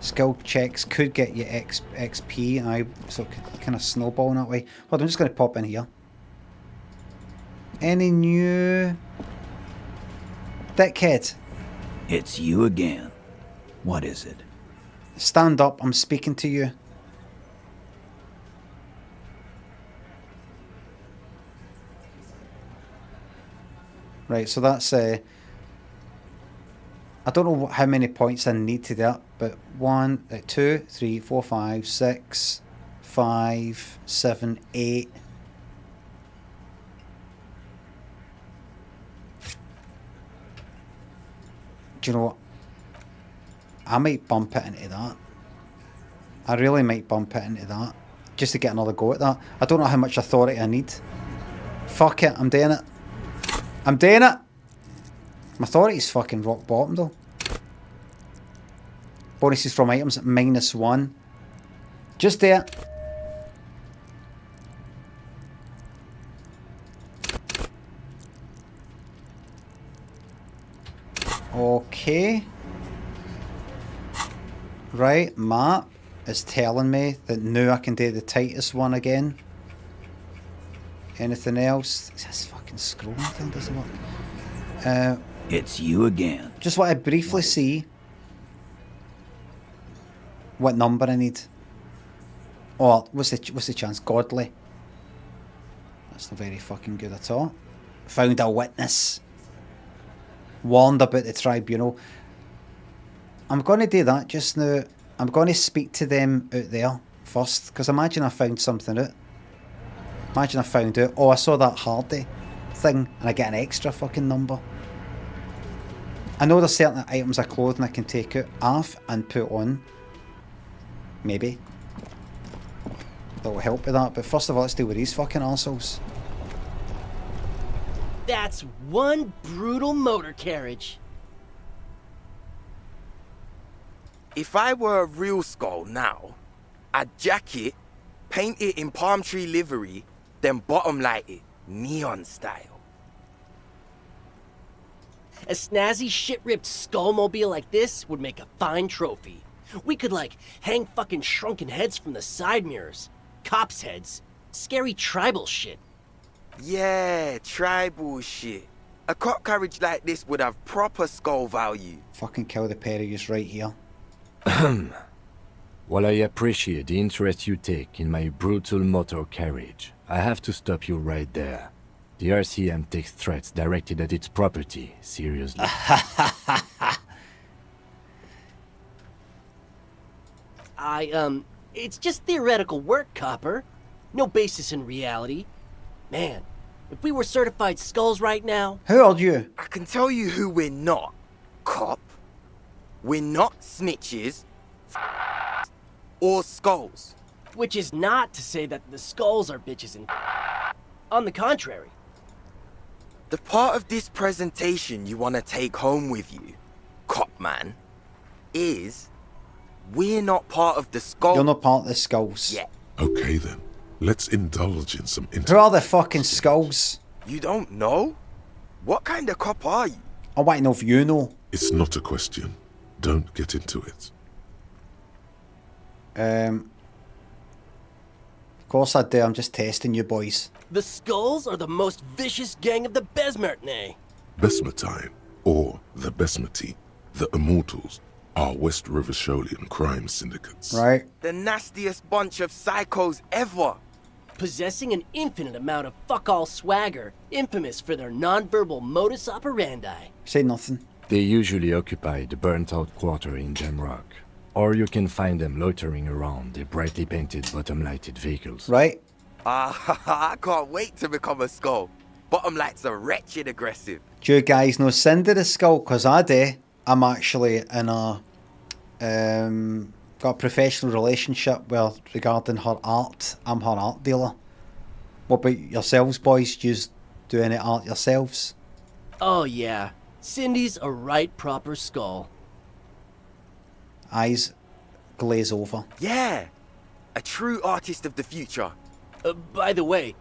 Skill checks could get you XP, so it could kind of snowball in that way. Hold on, I'm just going to pop in here. Any new... Dickhead. It's you again. What is it? Stand up, I'm speaking to you. Right, so that's... I don't know how many points I need to do that, but 1, 2, 3, 4, 5, 6, 5, 7, 8... Do you know what? I might bump it into that. I really might bump it into that. Just to get another go at that. I don't know how much authority I need. Fuck it, I'm doing it. I'm doing it! My authority's fucking rock bottom though. Bonuses from items, -1. Just there. Okay. Right, map is telling me that now I can do the tightest one again. Anything else? This fucking scrolling thing doesn't work. It's you again. Just want to briefly see what number I need. Oh, what's the chance? Godly. That's not very fucking good at all. Found a witness. Warned about the tribunal. I'm going to do that just now. I'm going to speak to them out there first, because imagine I found something out. Imagine I found out, oh, I saw that Hardy thing and I get an extra fucking number. I know there's certain items of clothing I can take out off and put on. Maybe. That will help with that, but first of all, let's deal with these fucking arseholes. That's one brutal motor carriage. If I were a real skull now, I'd jack it, paint it in palm tree livery, then bottom light it, neon style. A snazzy shit-ripped skullmobile like this would make a fine trophy. We could, like, hang fucking shrunken heads from the side mirrors. Cops' heads. Scary tribal shit. Yeah, tribal shit. A cop carriage like this would have proper skull value. Fucking kill the pair of yous right here. While I appreciate the interest you take in my brutal motor carriage, I have to stop you right there. The RCM takes threats directed at its property seriously. It's just theoretical work, Copper. No basis in reality. Man, if we were certified skulls right now... Who are you? I can tell you who we're not, cop. We're not snitches or skulls. Which is not to say that the skulls are bitches and... On the contrary. The part of this presentation you want to take home with you, cop man, is we're not part of the skulls. You're not part of the skulls. Yeah. Okay then, let's indulge in some Who are the fucking skulls? You don't know? What kind of cop are you? I want to know if you know. It's not a question. Don't get into it. Of course I do. I'm just testing you boys. The skulls are the most vicious gang of the Besmertne. Besmatine, or the Besmati, the Immortals, are West River Sholian crime syndicates. Right. The nastiest bunch of psychos ever. Possessing an infinite amount of fuck-all swagger, infamous for their non-verbal modus operandi. Say nothing. They usually occupy the burnt-out quarter in Jamrock. Or you can find them loitering around their brightly painted bottom-lighted vehicles. Right. I can't wait to become a skull. Bottom lights are wretched aggressive. Do you guys know Cindy the Skull? Because I do. I'm actually in a... got a professional relationship with regarding her art. I'm her art dealer. What about yourselves, boys? Do you do any art yourselves? Oh yeah, Cindy's a right proper skull. Eyes glaze over. Yeah, a true artist of the future. By the way,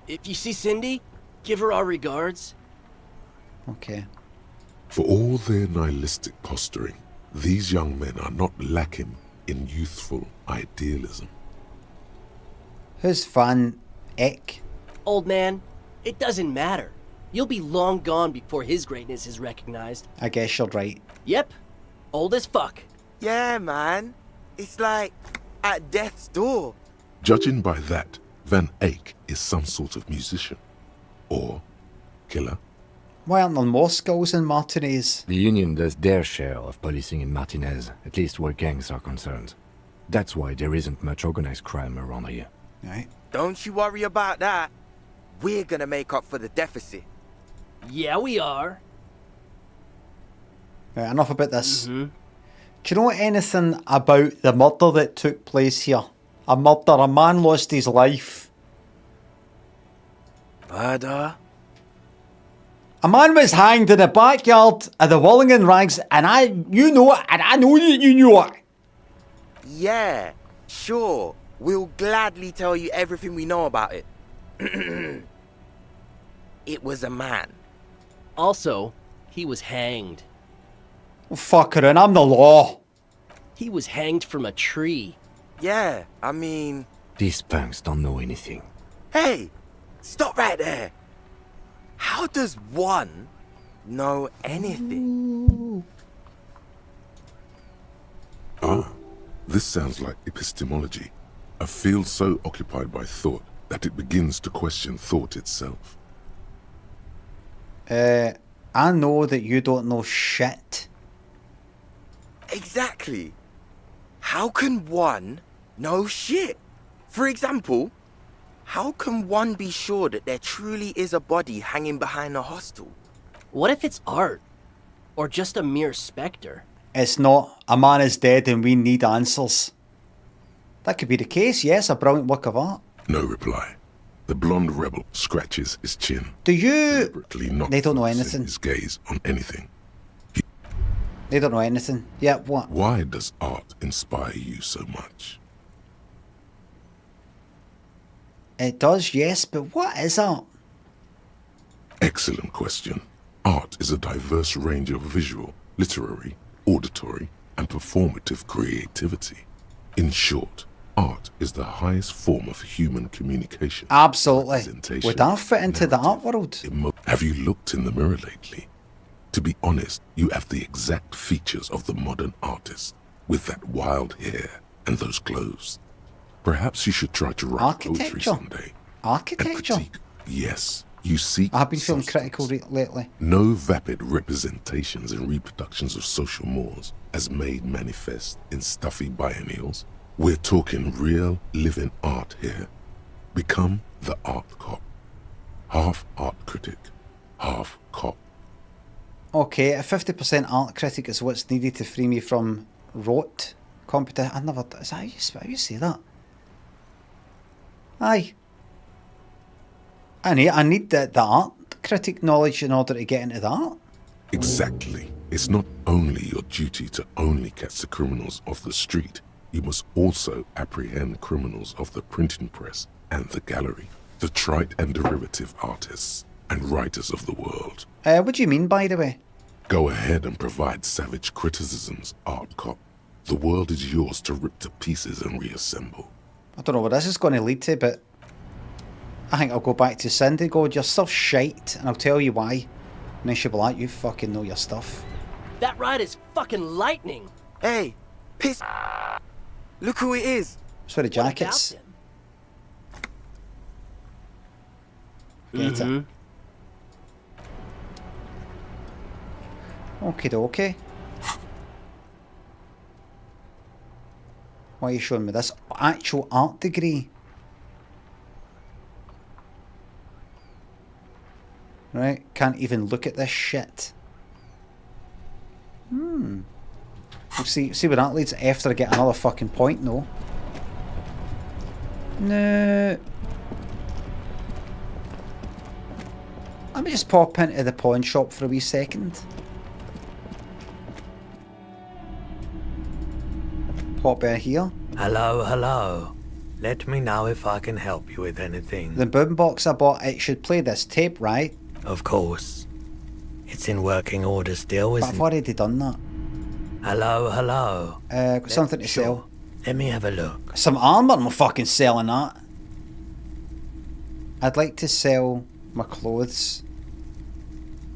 if you see Cindy, give her our regards. Okay. For all their nihilistic posturing, these young men are not lacking in youthful idealism. Who's Van Eck? Old man, it doesn't matter. You'll be long gone before his greatness is recognized. I guess you're right. Yep, old as fuck. Yeah, man. It's like at death's door. Judging by that, Van Eyck is some sort of musician. Or killer. Why aren't there more skulls in Martinez? The Union does their share of policing in Martinez, at least where gangs are concerned. That's why there isn't much organized crime around here. Right. Don't you worry about that. We're gonna make up for the deficit. Yeah, we are. Right, enough about this. Do you know anything about the murder that took place here? A murder. A man lost his life. Murder? A man was hanged in the backyard of the Willingham Rags, and you know it, and I know that you know it. Yeah, sure. We'll gladly tell you everything we know about it. It was a man. Also, he was hanged. Oh, fuck it, and I'm the law. He was hanged from a tree. Yeah, I mean... These punks don't know anything. Hey, stop right there. How does one know anything? Ah, this sounds like epistemology. A field so occupied by thought that it begins to question thought itself. I know that you don't know shit. Exactly. How can one know shit? For example, how can one be sure that there truly is a body hanging behind a hostel? What if it's art? Or just a mere spectre? It's not. A man is dead and we need answers. That could be the case, yes, a brilliant work of art. No reply. The blonde rebel scratches his chin. Do you... Deliberately not They don't know focusing anything. his gaze on anything. They don't know anything. Yeah, what? Why does art inspire you so much? It does, yes, but what is art? Excellent question. Art is a diverse range of visual, literary, auditory, and performative creativity. In short, art is the highest form of human communication. Absolutely. Would that fit into the art world? Have you looked in the mirror lately? To be honest, you have the exact features of the modern artist, with that wild hair and those clothes. Perhaps you should try to write poetry someday. Architecture? Yes, you seek. I've been feeling critical lately. No vapid representations and reproductions of social mores as made manifest in stuffy biennials. We're talking real, living art here. Become the art cop. Half art critic, half cop. Okay, a 50% art critic is what's needed to free me from rote competition. I never. Is that how you say that? Aye. I need the art critic knowledge in order to get into that. Exactly. It's not only your duty to only catch the criminals off the street. You must also apprehend criminals of the printing press and the gallery, the trite and derivative artists and writers of the world. What do you mean, by the way? Go ahead and provide savage criticisms, art cop. The world is yours to rip to pieces and reassemble. I don't know what this is going to lead to, but I think I'll go back to Cindy, go, your stuff's shite, and I'll tell you why. And then she'll be like, you fucking know your stuff. That ride is fucking lightning. Hey, piss. Look who it is. So the jackets. Get it. Okie dokie. Why are you showing me this actual art degree? Right, can't even look at this shit. We'll see where that leads after I get another fucking point, no. No. Let me just pop into the pawn shop for a wee second. Pop in here. Hello, hello. Let me know if I can help you with anything. The boombox I bought, it should play this tape, right? Of course. It's in working order still, But isn't I've it? already done that. Hello, hello. Got something to sell. Let me have a look. Some armour, I'm fucking selling that. I'd like to sell my clothes.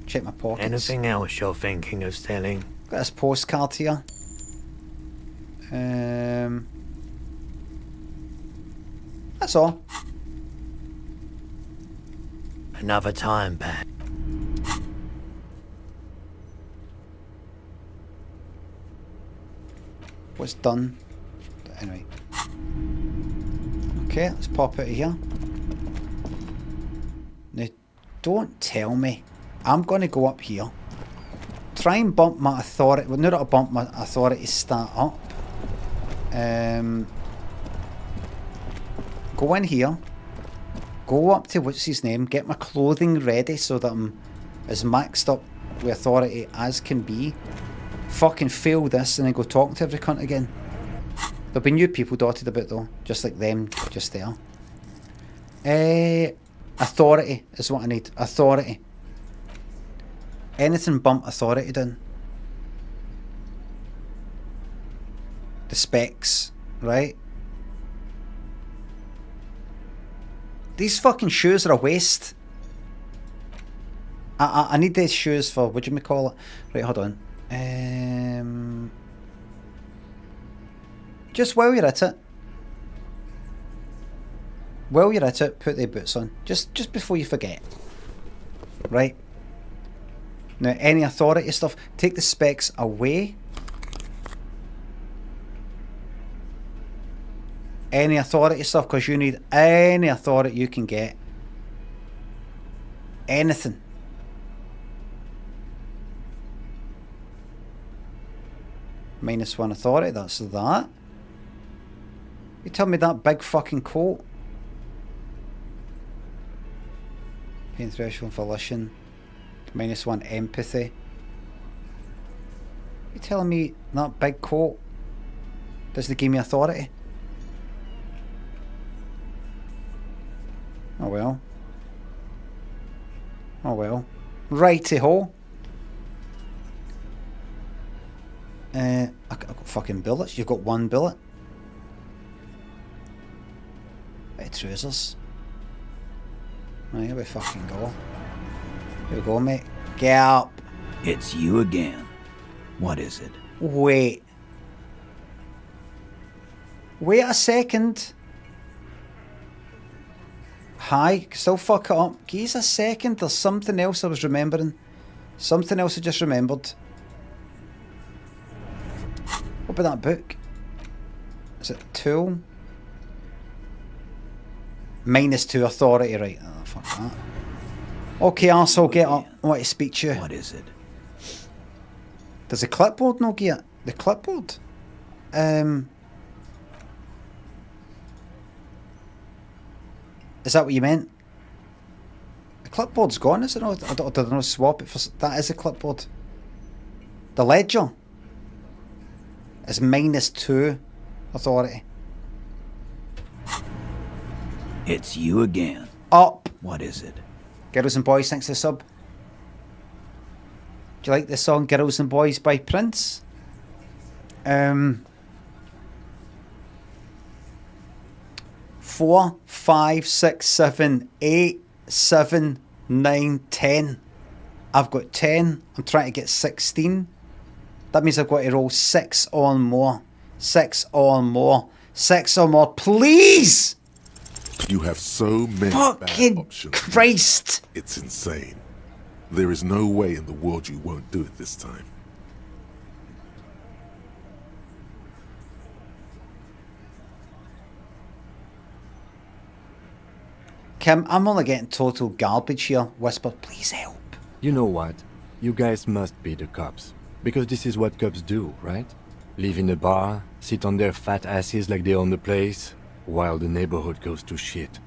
Check my pockets. Anything else you're thinking of selling? Got this postcard here. That's all. Another time back. What's done? Anyway. Okay, let's pop out of here. Now, don't tell me. I'm going to go up here. Try and bump my authority. Well, now that I bump my authority stat up. Go in here. Go up to what's his name. Get my clothing ready so that I'm as maxed up with authority as can be. Fucking fail this and then go talk to every cunt again. There'll be new people dotted about though. Just like them just there. Authority is what I need. Authority. Anything bump authority down. The specs, right? These fucking shoes are a waste. I need these shoes for, what do you call it? Right, hold on. Just while you're at it. While you're at it, put the boots on. Just before you forget. Right? Now, any authority stuff, take the specs away. Any authority stuff, because you need any authority you can get. Anything. -1 authority, that's that. You tell me that big fucking coat. Pain threshold volition. -1 empathy. You telling me that big coat doesn't give me authority? Oh well. Oh well. Righty-ho. I got fucking bullets. You've got one bullet. Bit of trousers. Right, here we fucking go. Here we go, mate. Get up. It's you again. What is it? Wait. Wait a second. Hi, still fuck it up. Give us a second. There's something else I was remembering. Something else I just remembered. What about that book? Is it Tool? -2 authority, right? Oh, fuck that. Okay, arsehole, get up. I want to speak to you. What is it? Does the clipboard no get the clipboard? Is that what you meant? The clipboard's gone, is it not? I don't know, swap it for... That is a clipboard. The ledger is -2 authority. It's you again. Up. What is it? Girls and Boys, thanks for the sub. Do you like the song Girls and Boys by Prince? 4, 5, 6, 7, 8, 7, 9, 10. I've got 10. I'm trying to get 16. That means I've got to roll 6 or more. 6 or more. 6 or more, please! You have so many Fucking bad options. Christ! It's insane. There is no way in the world you won't do it this time. Kim, I'm only getting total garbage here. Whisper, please help. You know what? You guys must be the cops. Because this is what cops do, right? Live in a bar, sit on their fat asses like they own the place, while the neighborhood goes to shit.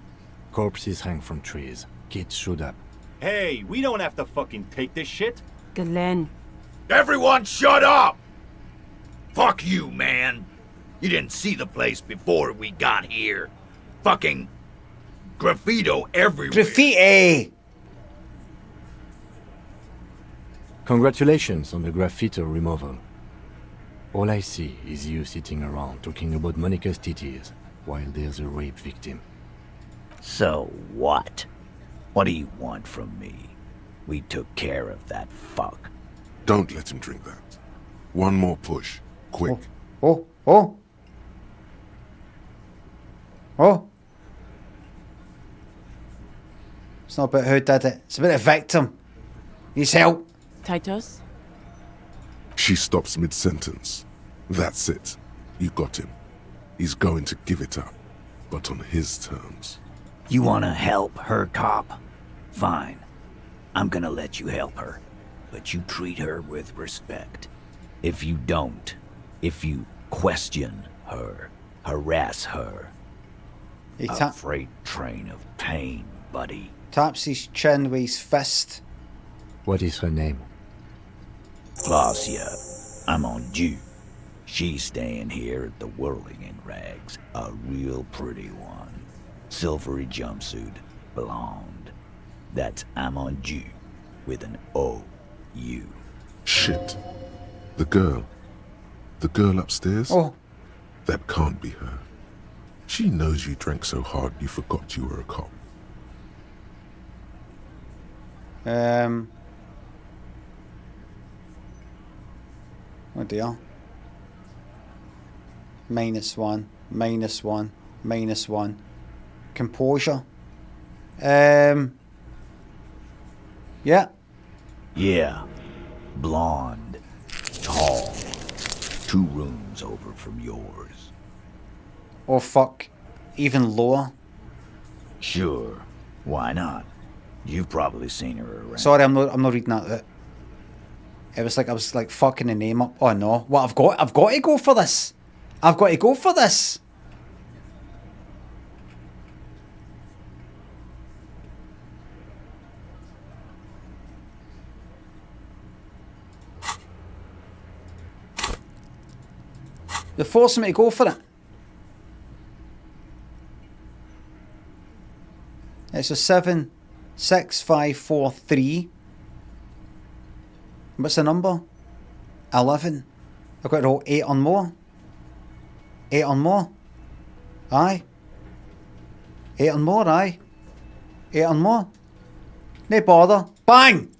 Corpses hang from trees. Kids shoot up. Hey, we don't have to fucking take this shit. Glenn. Everyone shut up! Fuck you, man. You didn't see the place before we got here. Fucking graffito everywhere. Graffiti! Congratulations on the graffito removal. All I see is you sitting around talking about Monica's titties while there's a rape victim. So what? What do you want from me? We took care of that fuck. Don't let him drink that. One more push. Quick. Oh. It's not about who did it. It's about the victim. Needs help. Titus? She stops mid-sentence. That's it. You got him. He's going to give it up, but on his terms. You wanna help her, cop? Fine. I'm gonna let you help her. But you treat her with respect. If you don't, if you question her, harass her, a freight train of pain, buddy. Taps his chin with his fist. What is her name? Glacia, I'm on due. She's staying here at the Whirling in Rags. A real pretty one. Silvery jumpsuit, blonde. That's Amonju with an O-U. Shit. The girl. The girl upstairs? Oh. That can't be her. She knows you drank so hard you forgot you were a cop. Oh dear. -1, -1, -1. Composure. Yeah. Yeah. Blonde. Tall. 2 rooms over from yours. Oh fuck. Even lower. Sure. Why not? You've probably seen her around. Sorry, I'm not reading that. It was like I was like fucking the name up. Oh no. What I've got to go for this. I've got to go for this. They're forcing me to go for it. So 7, 6, 5, 4, 3. What's the number? 11. I've got to roll 8 on more. 8 on more. Aye. 8 on more, aye. 8 on more. No bother. Bang!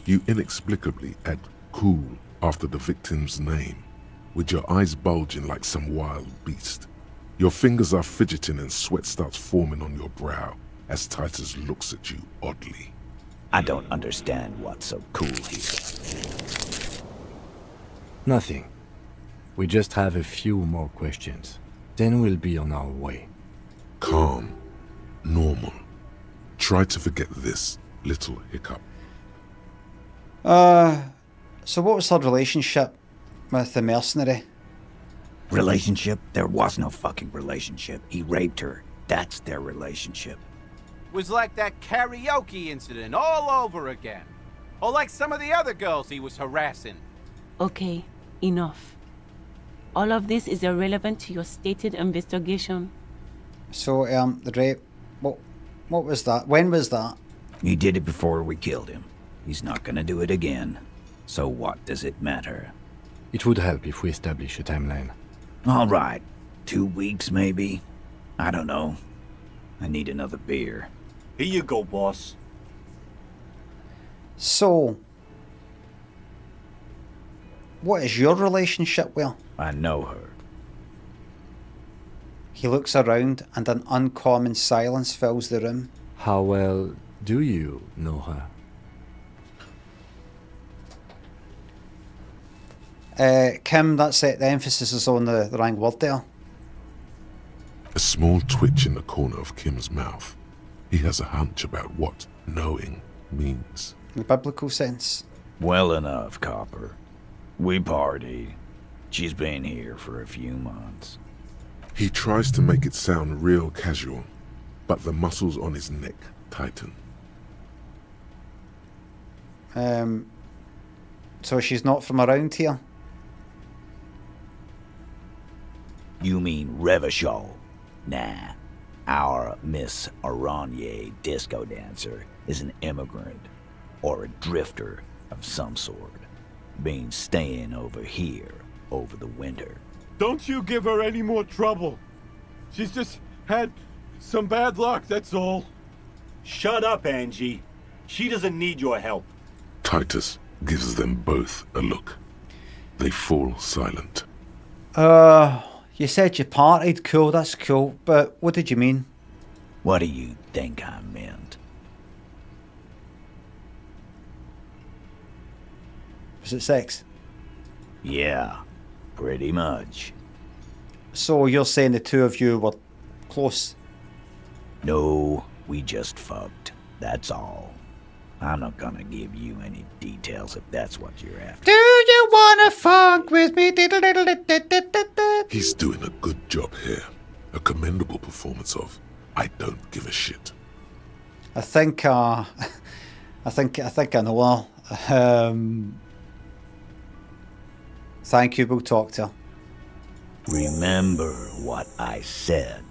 You inexplicably add cool after the victim's name, with your eyes bulging like some wild beast. Your fingers are fidgeting and sweat starts forming on your brow as Titus looks at you oddly. I don't understand what's so cool here. Nothing. We just have a few more questions. Then we'll be on our way. Calm. Normal. Try to forget this little hiccup. So what was her relationship with the mercenary? Relationship? There was no fucking relationship. He raped her. That's their relationship. Was like that karaoke incident all over again. Or like some of the other girls he was harassing. Okay, enough. All of this is irrelevant to your stated investigation. So, the rape, what was that? When was that? He did it before we killed him. He's not gonna do it again. So what does it matter? It would help if we establish a timeline. All right. 2 weeks, maybe? I don't know. I need another beer. Here you go, boss. So, what is your relationship with her? I know her. He looks around and an uncommon silence fills the room. How well do you know her? Kim, that's it. The emphasis is on the wrong word there. A small twitch in the corner of Kim's mouth. He has a hunch about what knowing means. In the biblical sense. Well enough, Copper. We partied. She's been here for a few months. He tries to make it sound real casual, but the muscles on his neck tighten. So she's not from around here? You mean Revachol? Nah. Our Miss Aranye disco dancer is an immigrant or a drifter of some sort. Been staying over here over the winter. Don't you give her any more trouble. She's just had some bad luck, that's all. Shut up, Angie. She doesn't need your help. Titus gives them both a look. They fall silent. You said you partied. Cool, that's cool. But what did you mean? What do you think I meant? Was it sex? Yeah, pretty much. So you're saying the two of you were close? No, we just fucked. That's all. I'm not gonna give you any details if that's what you're after. Do you wanna funk with me? He's doing a good job here. A commendable performance of I don't give a shit. I think I know her. Thank you, we'll talk to her. Remember what I said.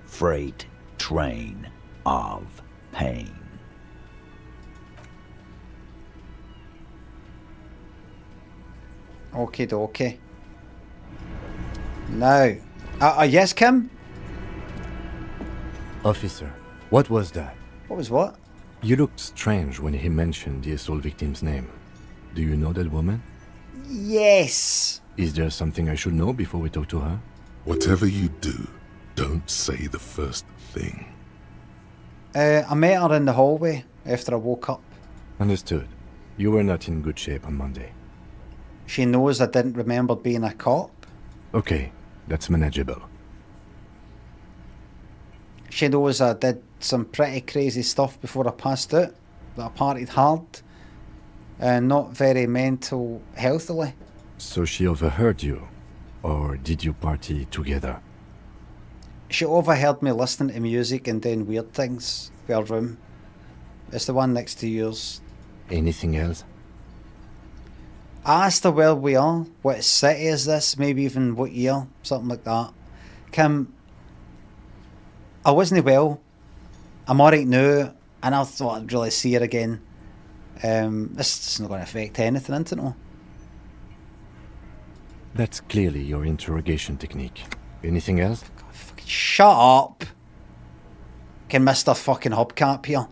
Freight train of pain. Okie dokie. Now, yes, Kim? Officer, what was that? What was what? You looked strange when he mentioned the assault victim's name. Do you know that woman? Yes. Is there something I should know before we talk to her? Whatever you do, don't say the first thing. I met her in the hallway after I woke up. Understood. You were not in good shape on Monday. She knows I didn't remember being a cop. Okay, that's manageable. She knows I did some pretty crazy stuff before I passed out. That I partied hard. And not very mental healthily. So she overheard you? Or did you party together? She overheard me listening to music and doing weird things in her room. It's the one next to yours. Anything else? I asked her where we are, what city is this, maybe even what year, something like that. Kim, I wasn't well. I'm alright now, and I thought I'd really see her again. This is not going to affect anything, isn't it? That's clearly your interrogation technique. Anything else? Shut up! Can Mr. fucking Hubcap here?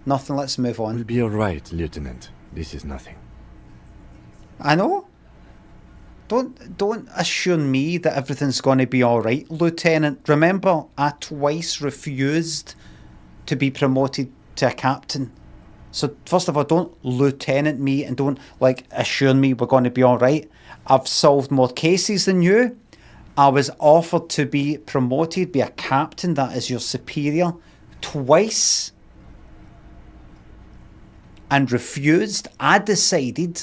Nothing, let's move on. We'll be alright, Lieutenant. This is nothing. I know. Don't assure me that everything's going to be alright, Lieutenant. Remember, I twice refused to be promoted to a captain. So, first of all, don't lieutenant me and don't, like, assure me we're going to be alright. I've solved more cases than you. I was offered to be promoted, be a captain, that is your superior, twice. And refused. I decided,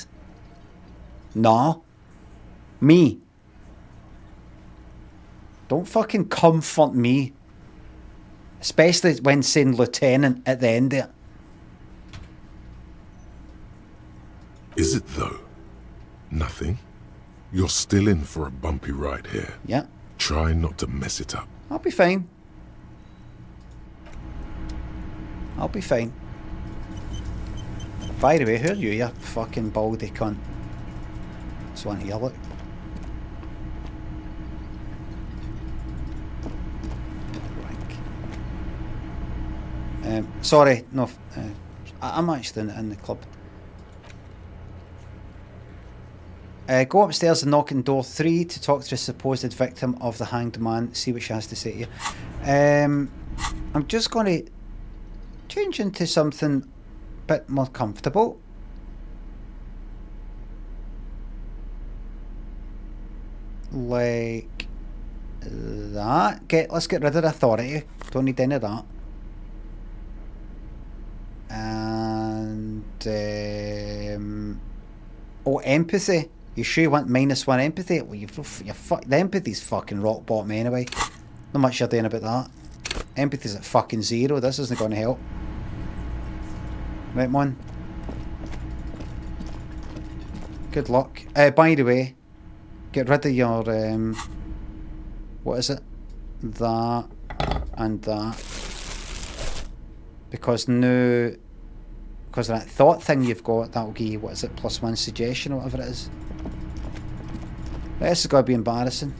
nah, me. Don't fucking comfort me. Especially when saying lieutenant at the end of it. Is it though? Nothing? You're still in for a bumpy ride here. Yeah. Try not to mess it up. I'll be fine. I'll be fine. By the way, who are you, you fucking baldy cunt? Just want to yell it. Sorry, no, I'm actually in the club. Go upstairs and knock on door 3 to talk to a supposed victim of the hanged man. See what she has to say to you. I'm just going to change into something a bit more comfortable. Like that. Let's get rid of authority. Don't need any of that. And empathy. You sure you want -1 empathy? Well, the empathy's fucking rock bottom anyway. Not much you're doing about that. Empathy's at fucking 0. This isn't going to help. Right, man. Good luck. By the way, get rid of your what is it? That and that. Because now, because of that thought thing you've got, that'll give you, what is it, +1 suggestion or whatever it is. This has got to be embarrassing.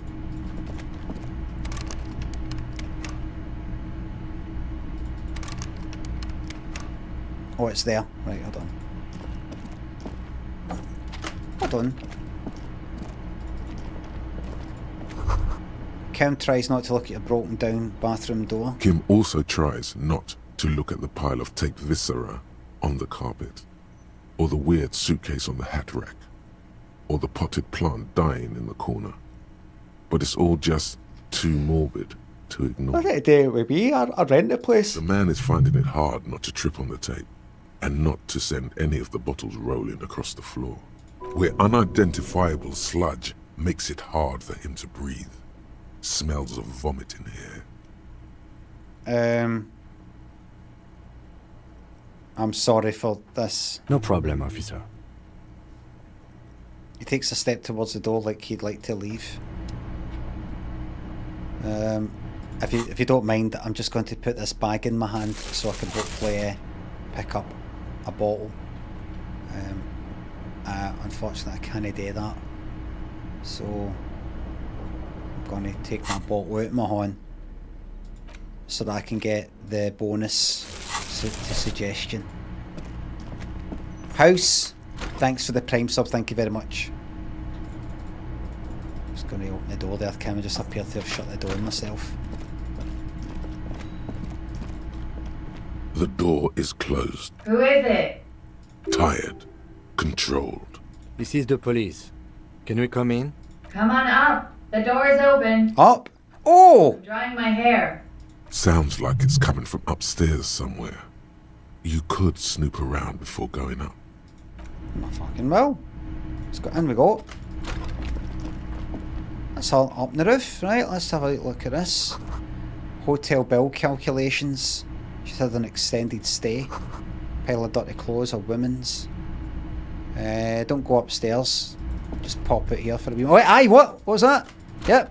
Oh, it's there. Right, hold on. Hold on. Kim tries not to look at a broken down bathroom door. Kim also tries not to look at the pile of taped viscera on the carpet, or the weird suitcase on the hat rack, or the potted plant dying in the corner. But it's all just too morbid to ignore. What did it do with me? I rent the place. The man is finding it hard not to trip on the tape, and not to send any of the bottles rolling across the floor, where unidentifiable sludge makes it hard for him to breathe. Smells of vomit in here. I'm sorry for this. No problem, officer. He takes a step towards the door like he'd like to leave. If you don't mind, I'm just going to put this bag in my hand so I can hopefully pick up a bottle. Unfortunately, I can't do that. So I'm going to take my bottle out of my hand so that I can get the bonus to suggestion. House, thanks for the prime sub, thank you very much. Just going to open the door there, Kim, I just appeared to have shut the door myself. The door is closed. Who is it? Tired. Controlled. This is the police. Can we come in? Come on up. The door is open. Up? Oh! I'm drying my hair. Sounds like it's coming from upstairs somewhere. You could snoop around before going up. I fucking will. Let's go in we go. That's all up the roof. Right, let's have a look at this. Hotel bill calculations. She's had an extended stay. Pile of dirty clothes or women's. Don't go upstairs. Just pop it here for a wee moment. Oh, aye, what? What was that? Yep.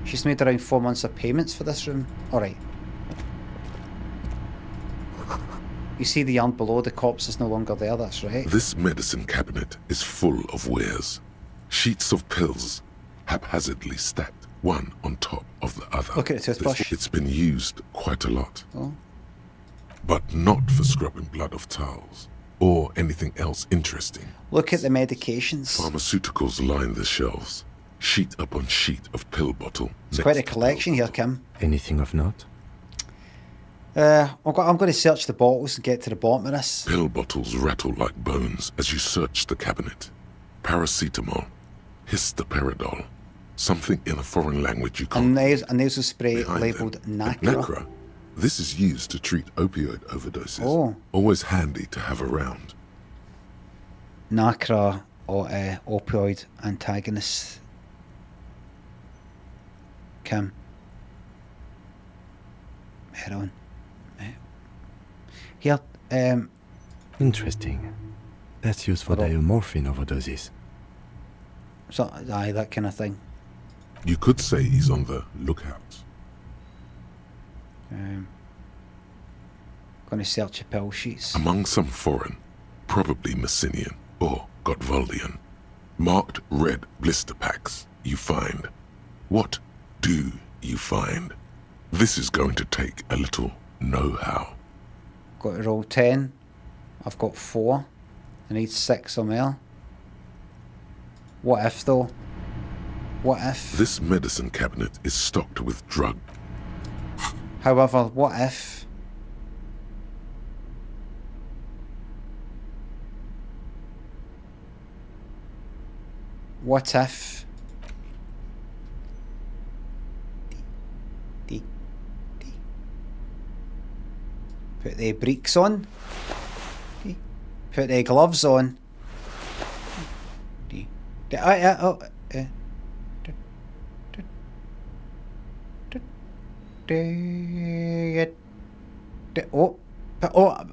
She's made around 4 months of payments for this room. Alright. You see the urn below, the corpse is no longer there, that's right. This medicine cabinet is full of wares. Sheets of pills, haphazardly stacked, one on top of the other. Look at the toothbrush. It's been used quite a lot. Oh. But not for scrubbing blood off towels, or anything else interesting. Look at the medications. Pharmaceuticals line the shelves, sheet upon sheet of pill bottle. It's quite a collection here, Kim. Anything of note? I'm going to search the bottles and get to the bottom of this. Pill bottles rattle like bones as you search the cabinet. Paracetamol, histoperidol, something in a foreign language you can't. A nasal spray labelled Nacra. Nacra. This is used to treat opioid overdoses. Oh. Always handy to have around. Nacra, or opioid antagonist. Kim. Heroin. Here, Interesting. That's used for diamorphine overdoses. So, aye, that kind of thing. You could say he's on the lookout. Going to search your pill sheets. Among some foreign, probably Messinian or Gotvaldian, marked red blister packs you find. What do you find? This is going to take a little know-how. Got to roll 10. I've got 4. I need 6 or more. What if, though? What if? This medicine cabinet is stocked with drug. However, what if? What if? Put the breeks on. Put the gloves on.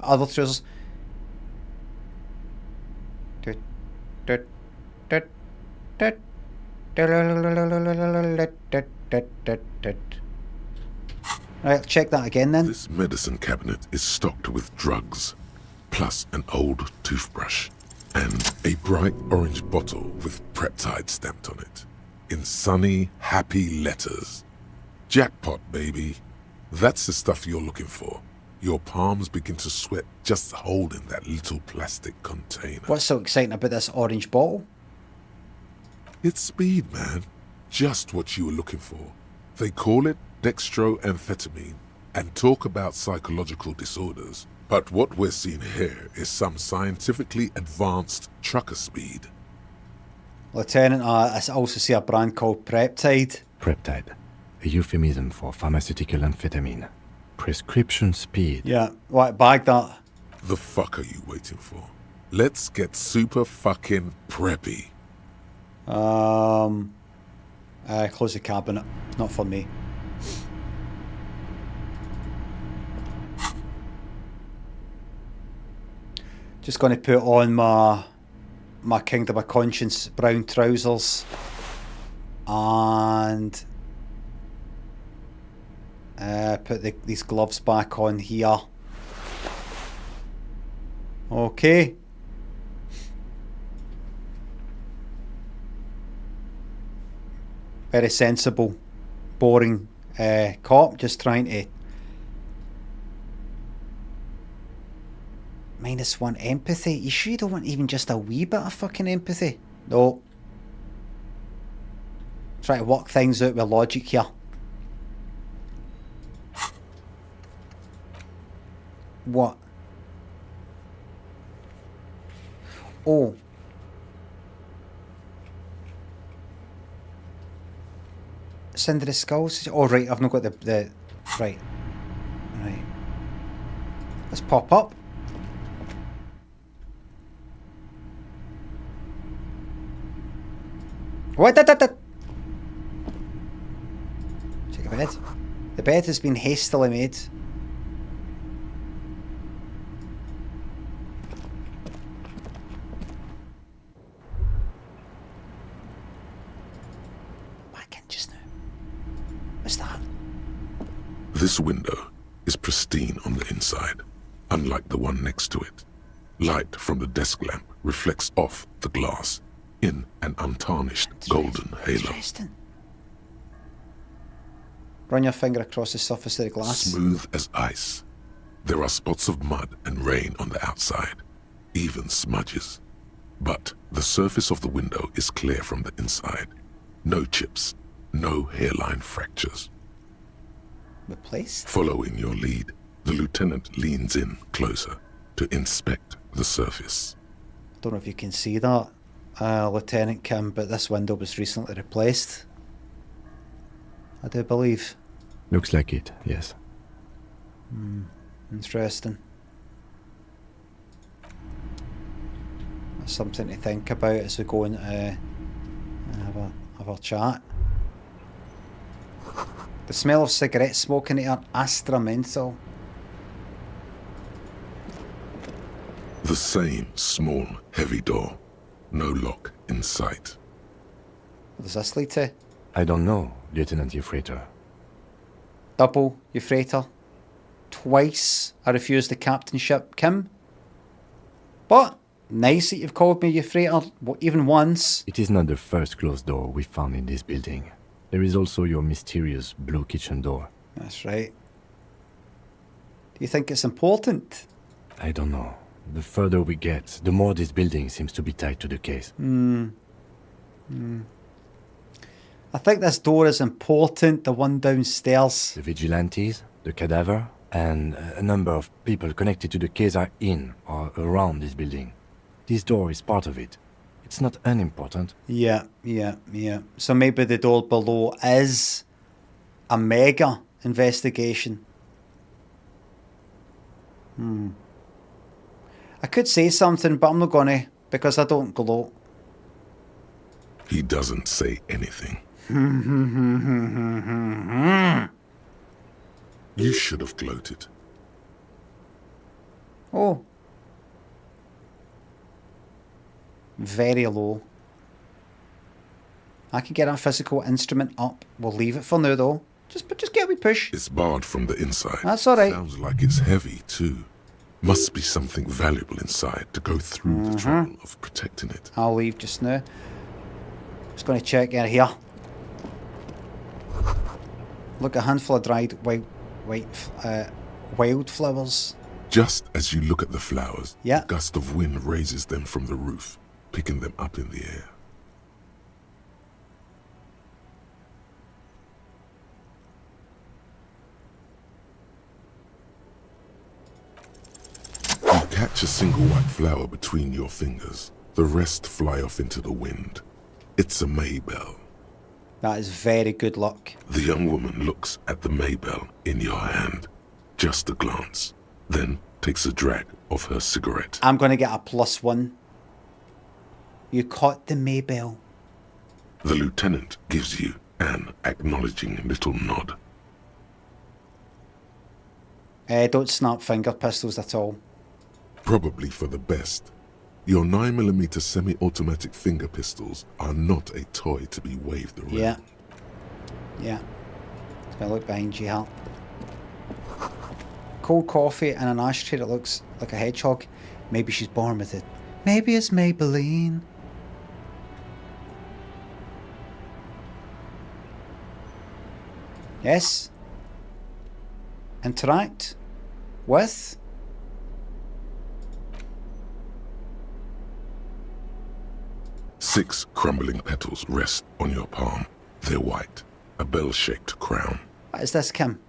Other trousers. Right, check that again then. This medicine cabinet is stocked with drugs, plus an old toothbrush, and a bright orange bottle with Preptide stamped on it, in sunny, happy letters. Jackpot, baby. That's the stuff you're looking for. Your palms begin to sweat just holding that little plastic container. What's so exciting about this orange bottle? It's speed, man. Just what you were looking for. They call it dextroamphetamine and talk about psychological disorders. But what we're seeing here is some scientifically advanced trucker speed. Lieutenant, I also see a brand called Preptide. Preptide, a euphemism for pharmaceutical amphetamine. Prescription speed. Yeah, right, bag that. The fuck are you waiting for? Let's get super fucking preppy. Close the cabinet. Not for me. Just going to put on my Kingdom of Conscience brown trousers and put these gloves back on here. Okay. Very sensible, boring cop, just trying to -1 empathy. You sure you don't want even just a wee bit of fucking empathy? No. Try to work things out with logic here. What? Oh. Cinder the skulls. Oh right, I've not got the right. Right. Let's pop up. What? Check the bed. The bed has been hastily made. Back in just now. This window is pristine on the inside, unlike the one next to it. Light from the desk lamp reflects off the glass in an untarnished golden halo. Run your finger across the surface of the glass. Smooth as ice. There are spots of mud and rain on the outside, even smudges. But the surface of the window is clear from the inside. No chips, no hairline fractures. Replaced? Following your lead, the lieutenant leans in closer to inspect the surface. Don't know if you can see that, Lieutenant Kim, but this window was recently replaced. I do believe. Looks like it, yes. Interesting. That's something to think about as we go into have a chat. The smell of cigarette smoke in here, Astra menthol. The same small, heavy door. No lock in sight. What does this lead to? I don't know, Lieutenant Euphrator. Double Euphrator. Twice I refused the captainship, Kim. But nice that you've called me Euphrator even once. It is not the first closed door we found in this building. There is also your mysterious blue kitchen door. That's right. Do you think it's important? I don't know. The further we get, the more this building seems to be tied to the case. I think this door is important, the one downstairs. The vigilantes, the cadaver, and a number of people connected to the case are in or around this building. This door is part of it. It's not unimportant. Yeah. So maybe the door below is a mega investigation. I could say something, but I'm not gonna, because I don't gloat. He doesn't say anything. You should have gloated. Oh. Very low. I can get a physical instrument up. We'll leave it for now though. Just get a wee push. It's barred from the inside. That's alright. Sounds like it's heavy too. Must be something valuable inside to go through the trouble of protecting it. I'll leave just now. Just going to check in here. Look, a handful of dried wildflowers. Just as you look at the flowers, Yeah. a gust of wind raises them from the roof, picking them up in the air. You catch a single white flower between your fingers. The rest fly off into the wind. It's a Maybell. That is very good luck. The young woman looks at the Maybell in your hand. Just a glance. Then takes a drag of her cigarette. I'm going to get a +1. You caught the Maybell. The lieutenant gives you an acknowledging little nod. Don't snap finger pistols at all. Probably for the best. Your 9mm semi-automatic finger pistols are not a toy to be waved around. Yeah. Just going to look behind you, Hal. Cold coffee and an ashtray that looks like a hedgehog. Maybe she's born with it. Maybe it's Maybelline. Yes. Interact with. Six crumbling petals rest on your palm. They're white, a bell-shaped crown. What is this, Kim?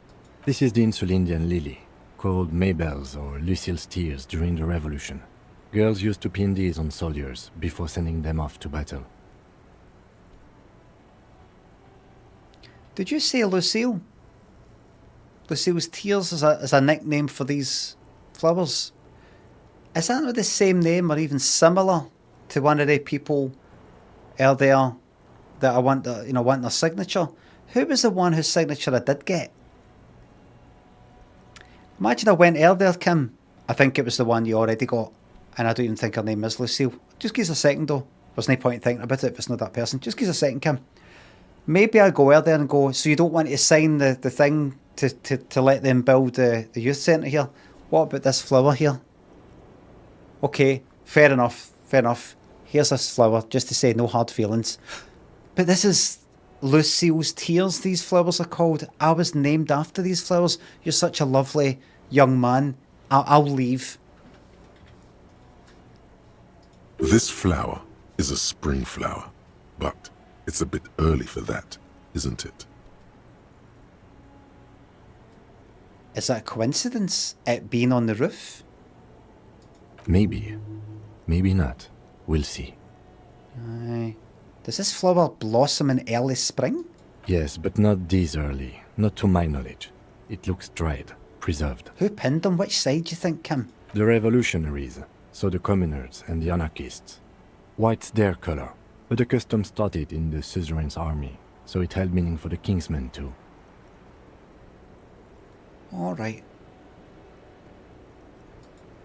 This is the Insulindian lily, called Maybells or Lucille's tears during the Revolution. Girls used to pin these on soldiers before sending them off to battle. Did you say Lucille? Lucille's tears is a nickname for these flowers. Is that not the same name or even similar to one of the people earlier that I want their signature? Who was the one whose signature I did get? Imagine I went earlier, Kim. I think it was the one you already got. And I don't even think her name is Lucille. Just give us a second though. There's no point in thinking about it if it's not that person. Just give us a second, Kim. Maybe I'll go earlier and go, so you don't want to sign the thing to let them build the youth centre here. What about this flower here? Okay, fair enough, fair enough. Here's this flower, just to say no hard feelings. But this is Lucille's Tears, these flowers are called. I was named after these flowers. You're such a lovely young man. I'll leave. This flower is a spring flower, but it's a bit early for that, isn't it? Is that a coincidence, it being on the roof? Maybe. Maybe not. We'll see. Aye. Does this flower blossom in early spring? Yes, but not this early. Not to my knowledge. It looks dried, preserved. Who pinned them? Which side do you think, Kim? The revolutionaries, so the communers and the anarchists. White's their color, but the custom started in the suzerain's army, so it held meaning for the kingsmen too. Alright.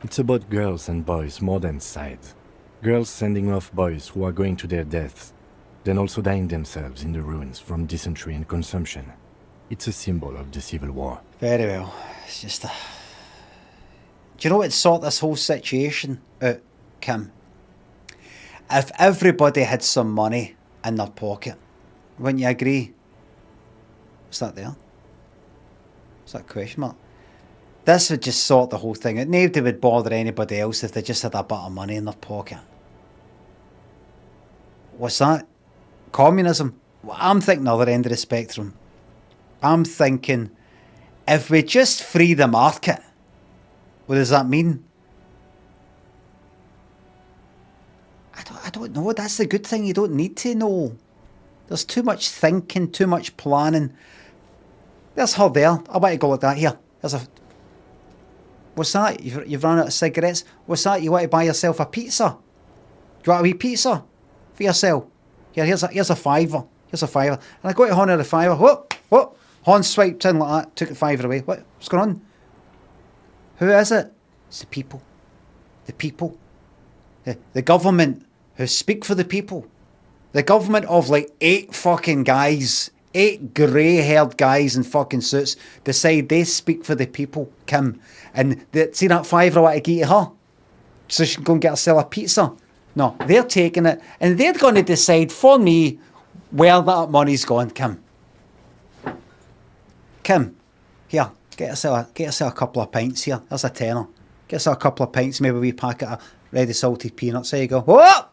It's about girls and boys more than sides. Girls sending off boys who are going to their deaths, then also dying themselves in the ruins from dysentery and consumption. It's a symbol of the Civil War. Very well. It's just a... Do you know what sort this whole situation out, Kim? If everybody had some money in their pocket, wouldn't you agree? What's that there? What's that question mark? This would just sort the whole thing out. Nobody would bother anybody else if they just had a bit of money in their pocket. What's that? Communism? Well, I'm thinking the other end of the spectrum. I'm thinking, if we just free the market, what does that mean? I don't know. That's the good thing. You don't need to know. There's too much thinking, too much planning. There's her there. I want to go like that. Here. There's a... What's that? You've run out of cigarettes? What's that? You want to buy yourself a pizza? Do you want a wee pizza? For yourself? Here's a fiver. Here's a fiver. And I got to honour the fiver. What? Horn swiped in like that. Took the fiver away. What's going on? Who is it? It's the people. The people. The government who speak for the people. The government of like 8 fucking guys. 8 grey-haired guys in fucking suits decide they speak for the people, Kim. And see that fiver I want to give to her? So she can go and get herself a pizza? No, they're taking it and they're going to decide for me where that money's going, Kim. Kim, here, get yourself a couple of pints here. There's a tenner. Get yourself a couple of pints, maybe a wee packet of ready salted peanuts. There you go. Whoa!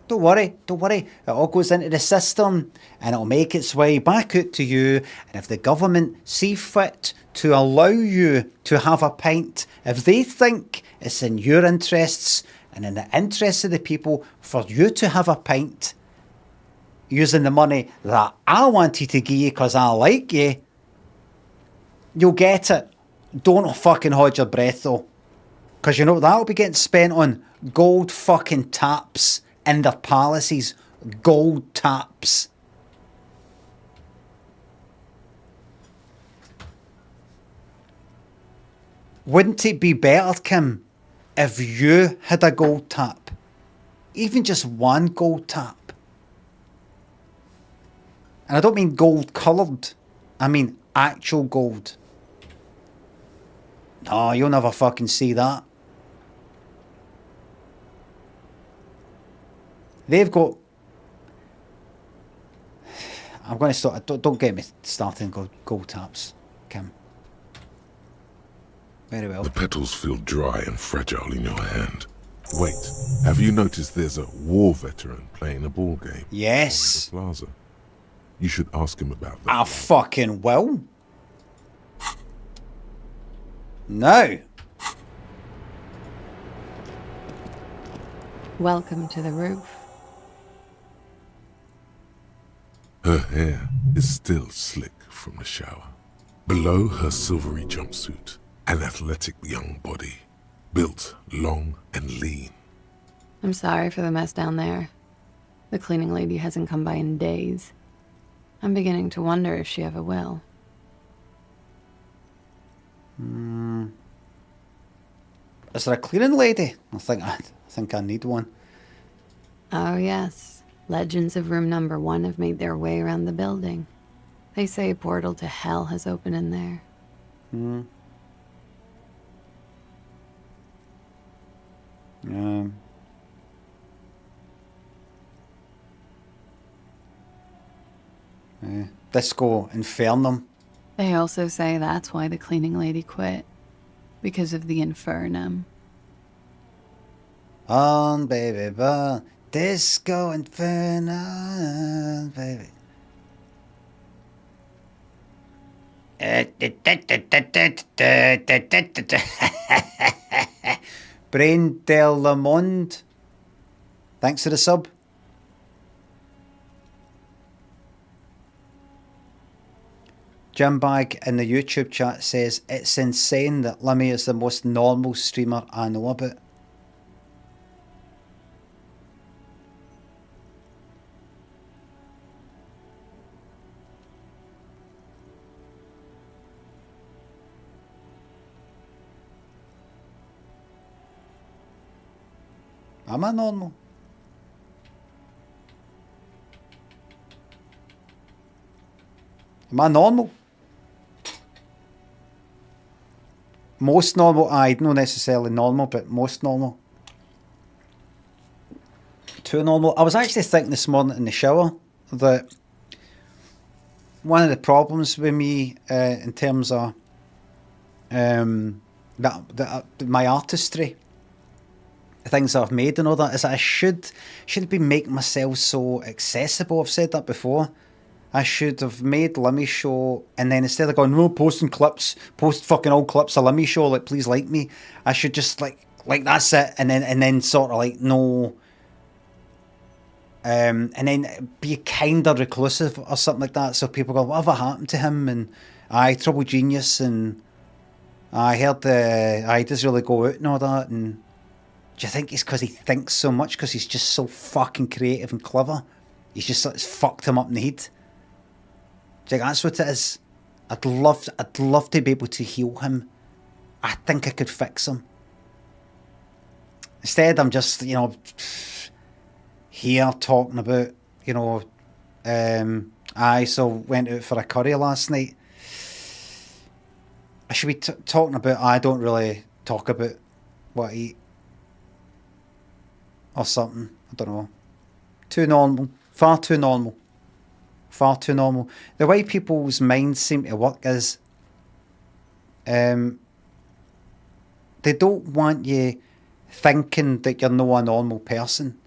Don't worry. It all goes into the system and it'll make its way back out to you. And if the government see fit to allow you to have a pint, if they think it's in your interests and in the interests of the people for you to have a pint, using the money that I wanted to give you because I like you, you'll get it. Don't fucking hold your breath though. Because you know that'll be getting spent on gold fucking taps in their palaces. Gold taps. Wouldn't it be better, Kim, if you had a gold tap? Even just one gold tap. And I don't mean gold coloured. I mean actual gold. No, you'll never fucking see that. They've got... I'm going to start... Don't get me starting gold taps, Kim. Very well. The petals feel dry and fragile in your hand. Wait, have you noticed there's a war veteran playing a ball game? Yes. On the plaza. You should ask him about that. I fucking will. No. Welcome to the roof. Her hair is still slick from the shower. Below her silvery jumpsuit, an athletic young body, built long and lean. I'm sorry for the mess down there. The cleaning lady hasn't come by in days. I'm beginning to wonder if she ever will. Is there a cleaning lady? I think I need one. Oh, yes. Legends of room number 1 have made their way around the building. They say a portal to hell has opened in there. Hmm. Disco Infernum. They also say that's why the cleaning lady quit. Because of the Infernum. On, baby, burn. Disco Infernum, baby. Brain Del Lamond. Thanks for the sub. Jim Bag in the YouTube chat says it's insane that Limmy is the most normal streamer I know about. Am I normal? Am I normal? Most normal, not necessarily normal, but most normal. Too normal. I was actually thinking this morning in the shower that one of the problems with me in terms of my artistry, things I've made and all that, is that I shouldn't be making myself so accessible. I've said that before. I should have made Limmy Show, and then instead of going, no, posting clips, post fucking old clips of Limmy Show, like, please like me, I should just like that's it, and then sort of like no, and then be kind of reclusive or something like that, so people go, whatever happened to him, and Trouble Genius, and I heard he does really go out and all that, and do you think it's because he thinks so much, because he's just so fucking creative and clever? He's just it's fucked him up in the head. Do you think that's what it is? I'd love to be able to heal him. I think I could fix him. Instead, I'm just, here talking about, so went out for a curry last night. I should be talking about, I don't really talk about what I eat. Or something. I don't know. Too normal. Far too normal. Far too normal. The way people's minds seem to work is they don't want you thinking that you're not a normal person.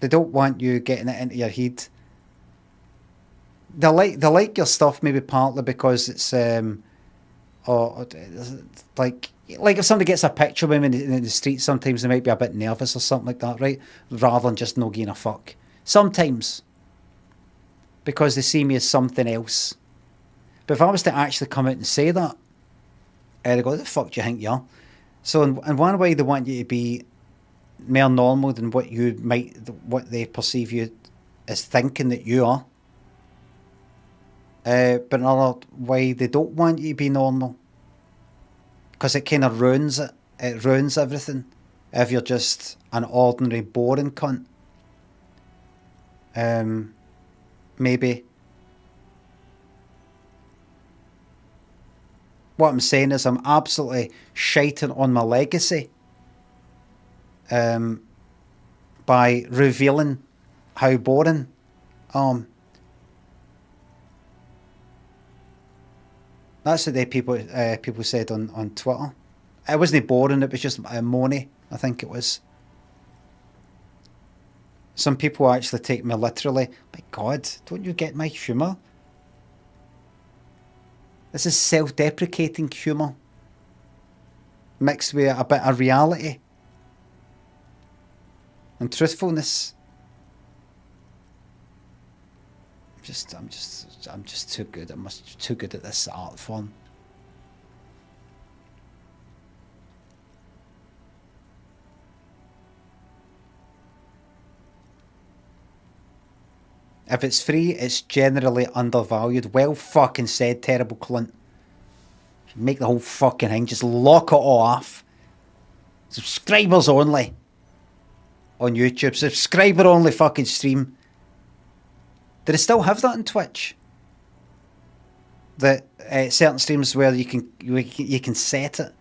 They don't want you getting it into your head. They like your stuff maybe partly because it's like if somebody gets a picture of him in the street, sometimes they might be a bit nervous or something like that, right? Rather than just no giving a fuck. Sometimes. Because they see me as something else. But if I was to actually come out and say that, they go, the fuck do you think you are? So in one way they want you to be more normal than what they perceive you as thinking that you are. But another way they don't want you to be normal. Because it kind of ruins it. It ruins everything. If you're just an ordinary boring cunt. Maybe. What I'm saying is I'm absolutely shiting on my legacy. By revealing how boring that's what people said on Twitter. It wasn't boring, it was just moany, I think it was. Some people actually take me literally. My God, don't you get my humour? This is self-deprecating humour. Mixed with a bit of reality. And truthfulness. I'm just too good. I'm too good at this art form. If it's free, it's generally undervalued. Well fucking said, terrible cunt. Make the whole fucking thing, just lock it all off. Subscribers only on YouTube. Subscriber only fucking stream. Do they still have that on Twitch? That certain streams where you can set it.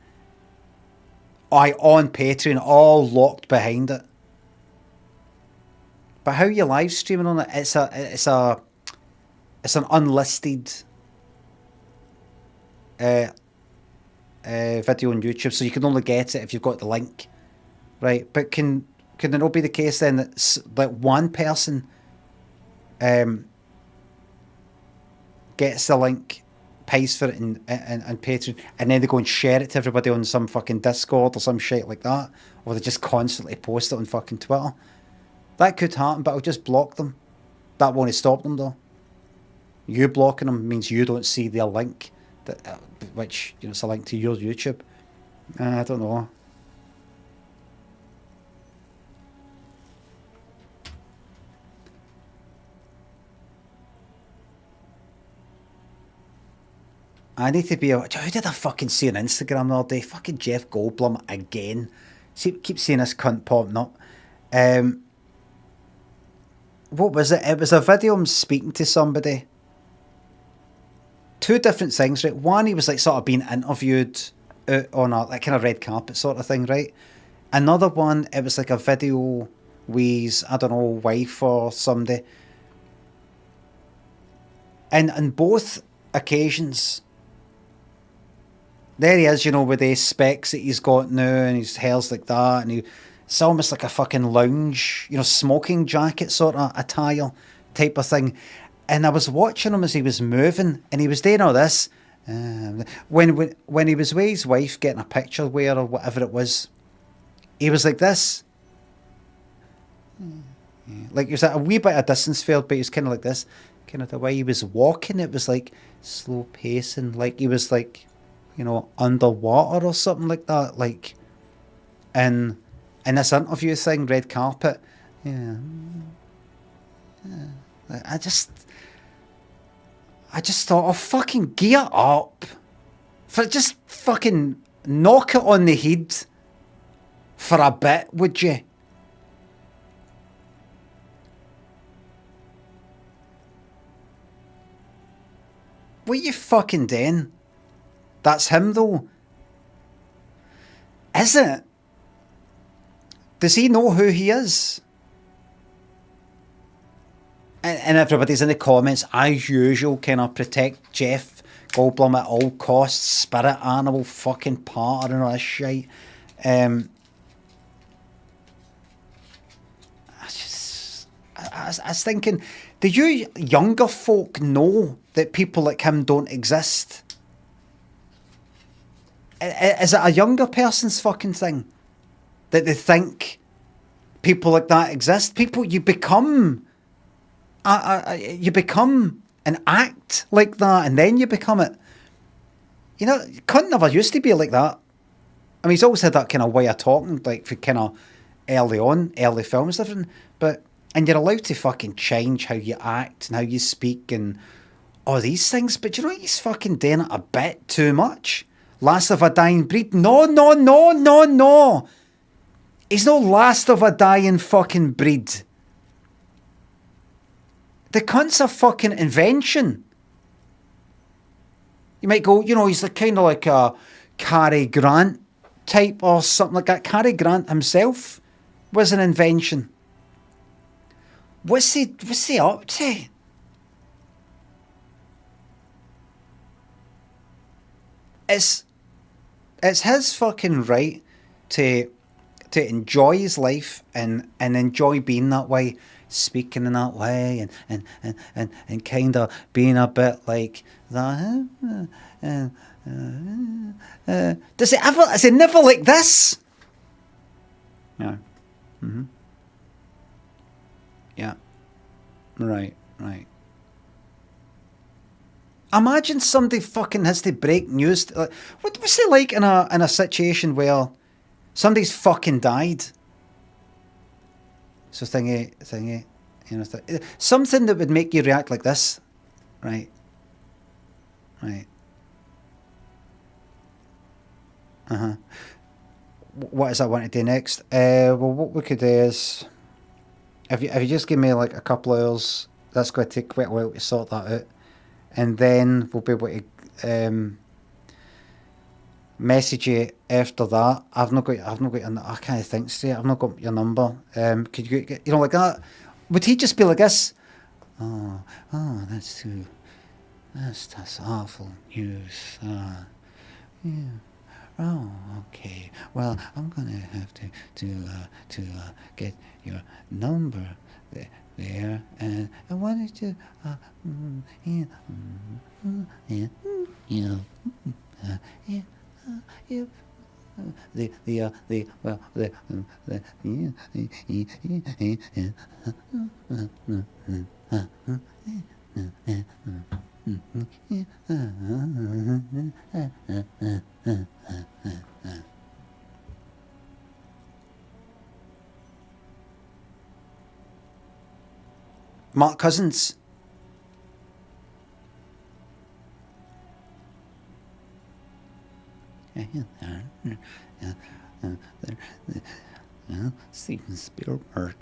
On Patreon, all locked behind it. But how you live streaming on it? It's an unlisted video on YouTube, so you can only get it if you've got the link, right? But can it not be the case then that like one person gets the link, pays for it and Patreon, and then they go and share it to everybody on some fucking Discord or some shit like that, or they just constantly post it on fucking Twitter? That could happen, but I'll just block them. That won't stop them though. You blocking them means you don't see their link, that which, you know, it's a link to your YouTube. I don't know. I need to be who did I fucking see on Instagram the other day? Fucking Jeff Goldblum again. Keep seeing this cunt popping up. What was it? It was a video of him speaking to somebody. Two different things, right? One, he was like sort of being interviewed on a like kind of red carpet sort of thing, right? Another one, it was like a video with his, I don't know, wife or somebody. And on both occasions, there he is, you know, with the specs that he's got now, and his hair's like that, and it's almost like a fucking lounge, you know, smoking jacket sort of attire type of thing. And I was watching him as he was moving, and he was doing all this. When he was with his wife getting a picture with her or whatever it was, he was like this. Like he was at a wee bit of distance field, but he was kind of like this. Kind of the way he was walking, it was like slow pacing, like he was like, you know, underwater or something like that. Like in this interview thing, red carpet. Yeah. I just thought, oh, fucking gear up. Just fucking knock it on the head for a bit, would you? What you fucking doing? That's him though. Is it? Does he know who he is? And everybody's in the comments, as usual, kind of protect Jeff Goldblum at all costs, spirit animal, fucking partner and all this shit. I was thinking, do you younger folk know that people like him don't exist? Is it a younger person's fucking thing? That they think people like that exist? People, you become an act like that, and then you become it. You know, cunt never used to be like that. I mean, he's always had that kind of way of talking, like for kind of early films, different. And you're allowed to fucking change how you act and how you speak and all these things. But you know, he's fucking doing it a bit too much. Last of a dying breed. No. He's no last of a dying fucking breed. The cunt's a fucking invention. You might go, you know, he's like kind of like a Cary Grant type or something like that. Cary Grant himself was an invention. What's he up to? It's his fucking right to enjoy his life and enjoy being that way, speaking in that way, and kind of being a bit like that. Is it never like this? Yeah. Mm-hmm. Yeah. Right. Imagine somebody fucking has to break news. What's it like in a situation where somebody's fucking died? So thingy, you know, something that would make you react like this, right? What is I want to do next? Well, what we could do is, if you just give me like a couple of hours, that's going to take quite a while to sort that out, and then we'll be able to message you after that. I've not got your, I can't think straight. I've not got your number. Could you get, like that? Would he just be like this? Oh, that's awful news. Yeah. Oh, okay. Well, I'm gonna have to get your number there, and I wanted to Mark Cousins. Steven Spielberg,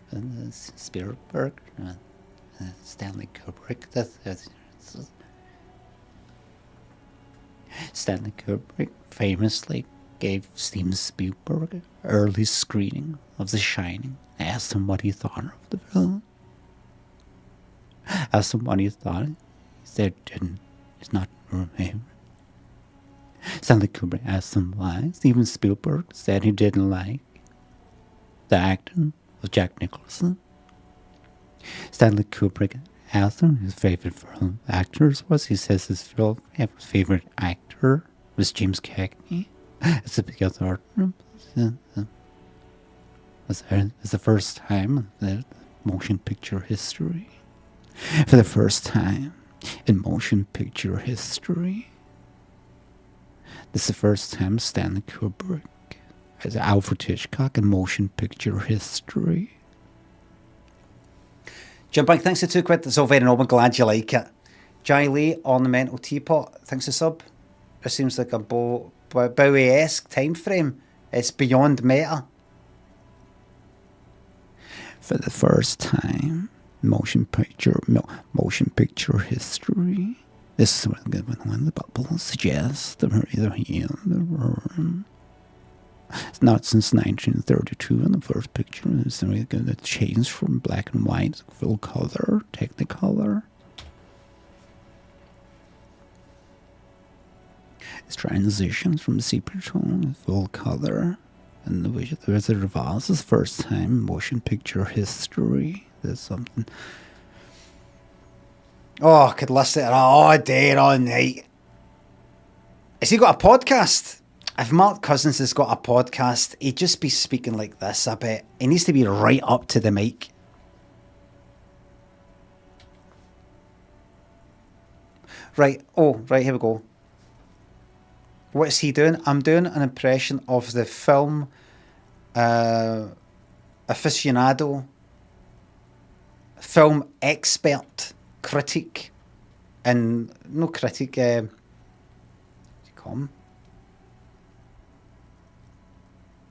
Stanley Kubrick. Stanley Kubrick famously gave Steven Spielberg an early screening of The Shining. I asked him what he thought of the film. Asked him what he thought. He said it's not her favorite. Stanley Kubrick asked him why. Steven Spielberg said he didn't like the acting of Jack Nicholson. Stanley Kubrick asked him his favorite film actors was. He says his favorite actor was James Cagney. It's the other. It's the first time in the motion picture history. For the first time in motion picture history. This is the first time Stanley Kubrick as Alfred Hitchcock in motion picture history. Jim Bank, thanks for £2. That's all very noble. Glad you like it. Jai Lee, Ornamental Teapot, thanks for sub. It seems like a Bowie-esque time frame. It's beyond meta. For the first time, motion picture history. This is what when the Bible suggests the either here in the room. It's not since 1932 in the first picture. It's going to change from black and white to full color, Technicolor. It's transitions from sepia tone to full color. And the Wizard of Oz is first time in motion picture history. There's something. Oh, I could listen to it all day, all night. Has he got a podcast? If Mark Cousins has got a podcast, he'd just be speaking like this, I bet. He needs to be right up to the mic. Right, here we go. What is he doing? I'm doing an impression of the film aficionado, film expert, critic, and no critic, what do you call him?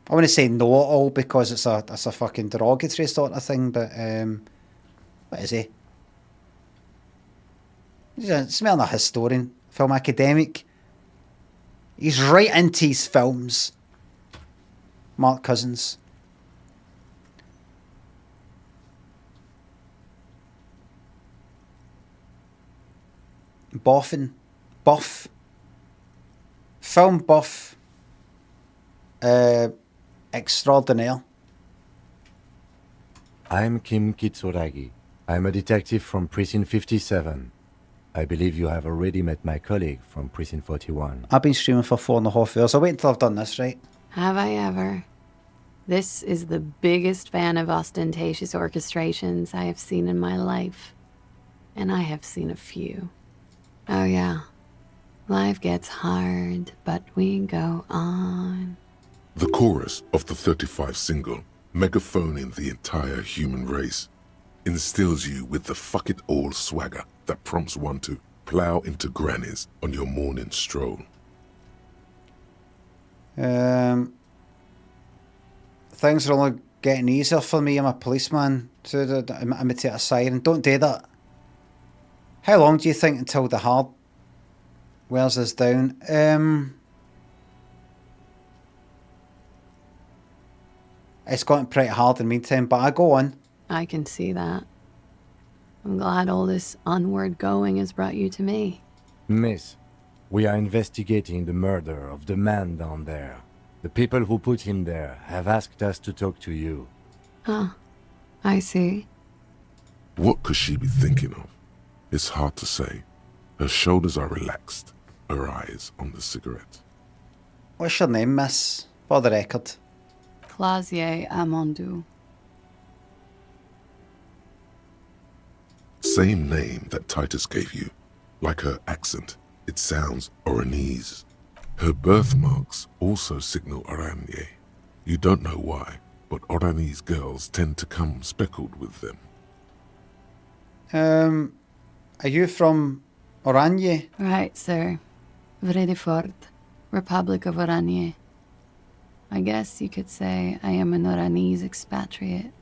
I want to say know-it-all because it's a fucking derogatory sort of thing, but what is he? He's more than a historian, film academic. He's right into his films. Mark Cousins. Buff. Film buff. Extraordinaire. I'm Kim Kitsuragi. I'm a detective from Precinct 57. I believe you have already met my colleague from Precinct 41. I've been streaming for 4.5 hours. I'll wait until I've done this, right? Have I ever? This is the biggest fan of ostentatious orchestrations I have seen in my life. And I have seen a few. Oh yeah. Life gets hard, but we go on. The chorus of the 35 single, megaphoning the entire human race, instills you with the fuck it all swagger that prompts one to plow into grannies on your morning stroll. Things are only getting easier for me. I'm a policeman. To imitate a siren. Don't do that. How long do you think until the hard wears us down? It's gotten pretty hard in the meantime, but I go on. I can see that. I'm glad all this onward going has brought you to me. Miss, we are investigating the murder of the man down there. The people who put him there have asked us to talk to you. Huh. I see. What could she be thinking of? It's hard to say. Her shoulders are relaxed, her eyes on the cigarette. What's your name, miss? For the record. Clausier Amondou. Same name that Titus gave you. Like her accent, it sounds Oranese. Her birthmarks also signal Oranje. You don't know why, but Oranese girls tend to come speckled with them. Are you from Oranje? Right, sir. Vredefort, Republic of Oranje. I guess you could say I am an Oranese expatriate.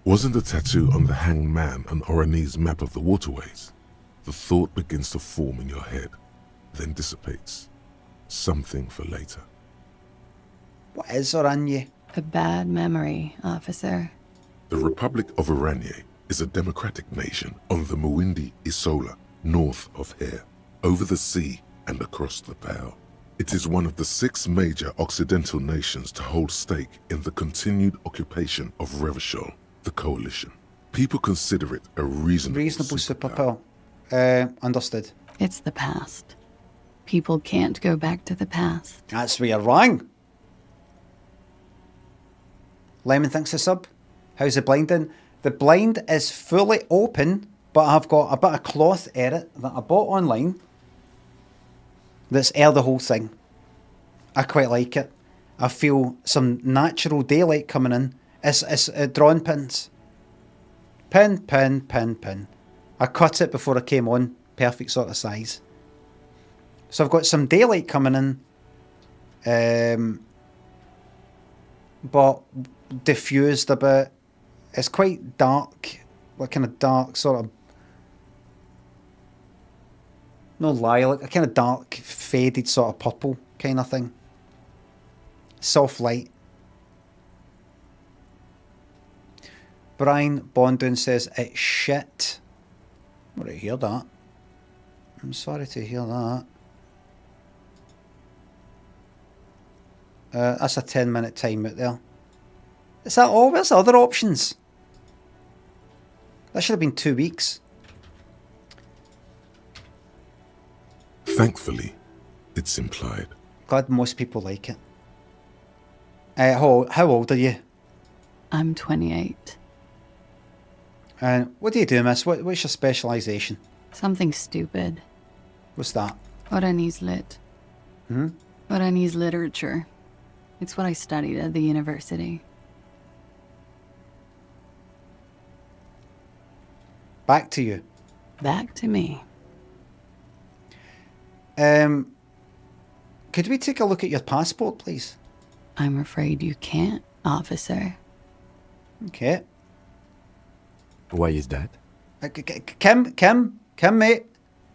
Wasn't the tattoo on the hanged man an Oranese map of the waterways? The thought begins to form in your head, then dissipates. Something for later. What is Oranje? A bad memory, officer. The Republic of Oranje is a democratic nation on the Muindi Isola, north of here, over the sea and across the Pale. It is one of the 6 major Occidental nations to hold stake in the continued occupation of Revachol, the coalition. People consider it a reasonable superpower. Understood. It's the past. People can't go back to the past. That's where you're wrong. Lemon thinks it's sub. How's the blind in? The blind is fully open, but I've got a bit of cloth in it that I bought online that's air the whole thing. I quite like it. I feel some natural daylight coming in. It's drawn pins. Pin. I cut it before I came on. Perfect sort of size. So I've got some daylight coming in. But diffused a bit. It's quite dark. Like kind of dark sort of... No lilac. A kind of dark, faded sort of purple kind of thing. Soft light. Brian Bondun says it's shit. I want to hear that. I'm sorry to hear that. That's a 10-minute timeout there. Is that all? Where's the other options? That should have been 2 weeks. Thankfully, it's implied. Glad most people like it. How old are you? I'm 28. And what do you do, miss? What's your specialisation? Something stupid. What's that? Oranese lit. Oranese literature. It's what I studied at the university. Back to you. Back to me. Could we take a look at your passport, please? I'm afraid you can't, officer. Okay. Why is that? Kim, mate.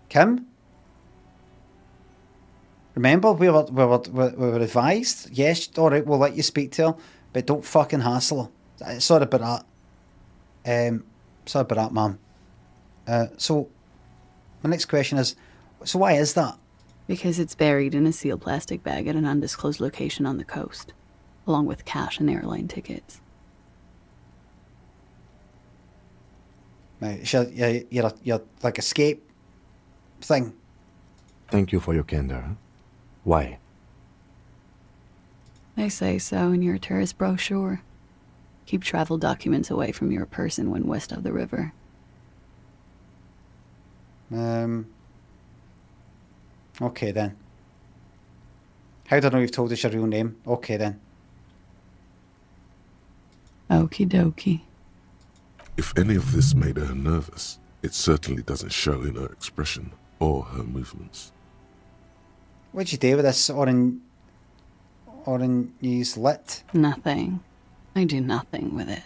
Kim? Remember, we were advised. Yes, alright, we'll let you speak to her, but don't fucking hassle her. Sorry about that. Sorry about that, ma'am. So, my next question is, so why is that? Because it's buried in a sealed plastic bag at an undisclosed location on the coast, along with cash and airline tickets. Right, you're like escape thing. Thank you for your candor. Why? They say so in your tourist brochure. Keep travel documents away from your person when west of the river. Okay then. How do I know you've told us your real name? Okay then. Okie dokie. If any of this made her nervous, it certainly doesn't show in her expression or her movements. What'd you do with this or in ye's lit? Nothing. I do nothing with it.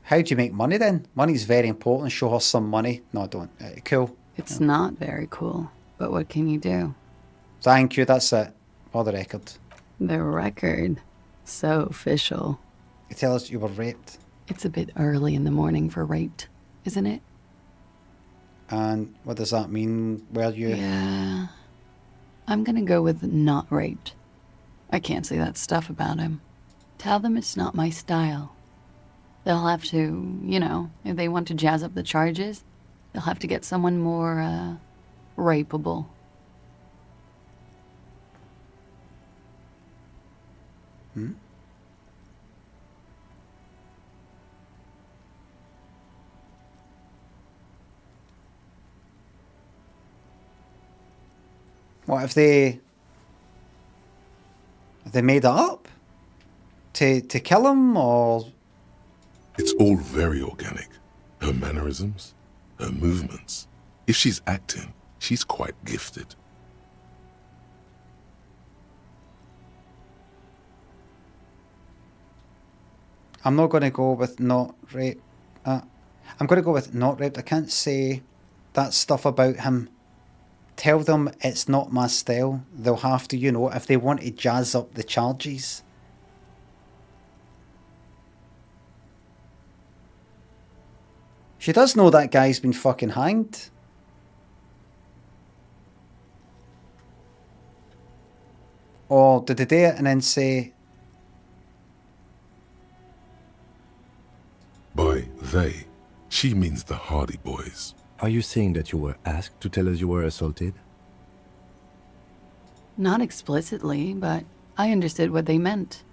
How do you make money then? Money's very important. Show her some money. No, don't. Cool. It's not very cool, but what can you do? Thank you, that's it. For the record. The record. So official. You tell us you were raped. It's a bit early in the morning for raped, isn't it? And what does that mean? Were you? Yeah. I'm gonna go with not raped. I can't say that stuff about him. Tell them it's not my style. They'll have to, you know, if they want to jazz up the charges, they'll have to get someone more, rapeable. Hmm? What if they made it up to kill him, or? It's all very organic. Her mannerisms, her movements. If she's acting, she's quite gifted. I'm not going to go with not rape. I'm going to go with not raped. I can't say that stuff about him. Tell them it's not my style. They'll have to, you know, if they want to jazz up the charges. She does know that guy's been fucking hanged. Or did they do it and then say... By they, she means the Hardy Boys. Are you saying that you were asked to tell us you were assaulted? Not explicitly, but I understood what they meant.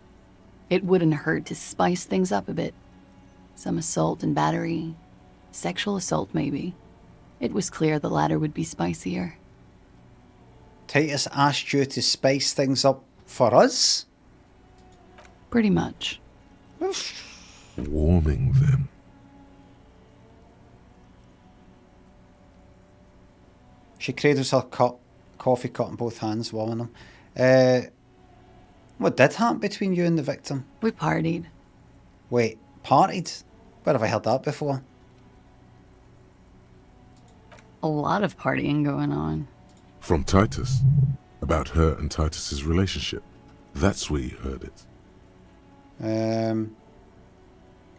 It wouldn't hurt to spice things up a bit. Some assault and battery. Sexual assault, maybe. It was clear the latter would be spicier. Titus asked you to spice things up for us? Pretty much. Warming them. She cradles her coffee cup in both hands, warming them. What did happen between you and the victim? We partied. Wait, partied? Where have I heard that before? A lot of partying going on. From Titus. About her and Titus's relationship. That's where you heard it.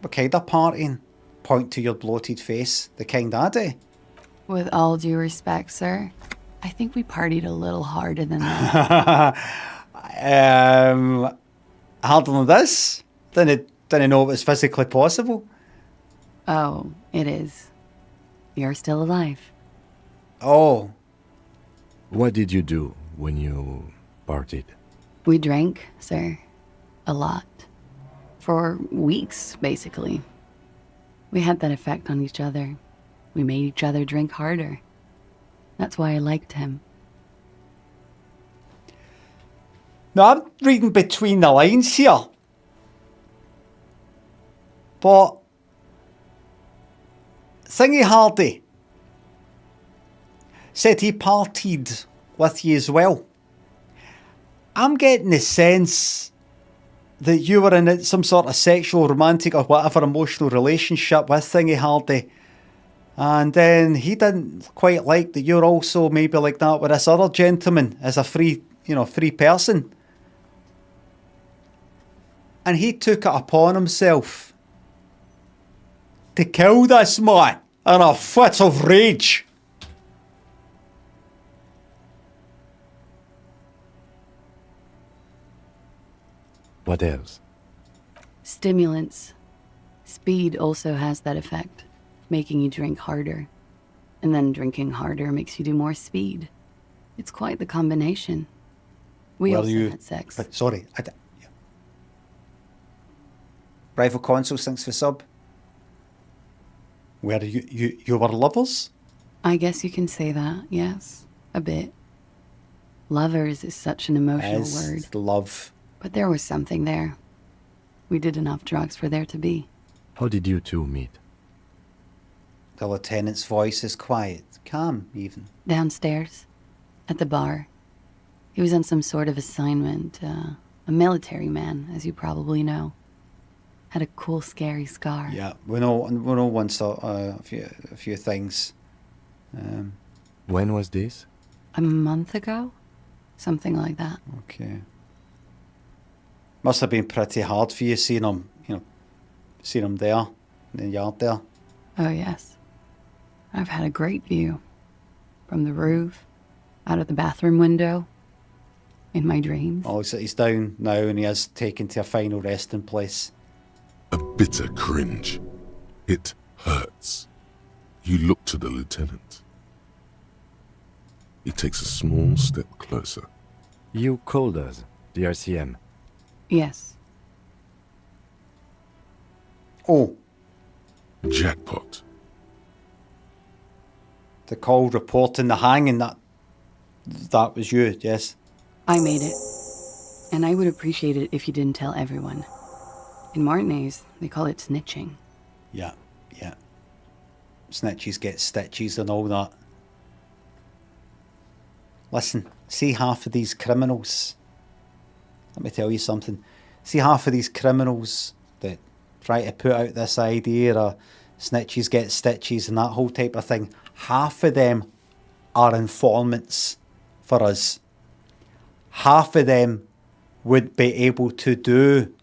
What kind of partying? Point to your bloated face. The kind I do. With all due respect, sir, I think we partied a little harder than that. Harder than this? Didn't know it was physically possible. Oh, it is. You're still alive. Oh. What did you do when you partied? We drank, sir. A lot. For weeks, basically. We had that effect on each other. We made each other drink harder. That's why I liked him. Now, I'm reading between the lines here. But... Thingy Hardy said he partied with you as well. I'm getting the sense that you were in some sort of sexual, romantic or whatever emotional relationship with Thingy Hardy. And then he didn't quite like that you're also maybe like that with this other gentleman as a free person. And he took it upon himself to kill this man in a fit of rage. What else? Stimulants. Speed also has that effect, making you drink harder. And then drinking harder makes you do more speed. It's quite the combination. We also had sex. But sorry. Rival Consoles, thanks for sub. Were you were lovers? I guess you can say that, yes. A bit. Lovers is such an emotional word. Love. But there was something there. We did enough drugs for there to be. How did you two meet? The lieutenant's voice is quiet, calm even. Downstairs, at the bar. He was on some sort of assignment, A military man, as you probably know. Had a cool, scary scar. Yeah, we know once a few things. When was this? A month ago? Something like that. Okay. Must have been pretty hard for you seeing him, seeing him there, in the yard there. Oh, yes. I've had a great view. From the roof, out of the bathroom window, in my dreams. Oh, so he's down now and he is taken to a final resting place. A bitter cringe. It hurts. You look to the lieutenant. He takes a small step closer. You called us, the RCM. Yes. Oh. Jackpot. The call reporting the hanging, that was you, yes? I made it. And I would appreciate it if you didn't tell everyone. In Martinez, they call it snitching. Yeah. Snitches get stitches and all that. Listen, see half of these criminals. Let me tell you something. See half of these criminals that try to put out this idea of snitches get stitches and that whole type of thing. Half of them are informants for us. Half of them would be able to do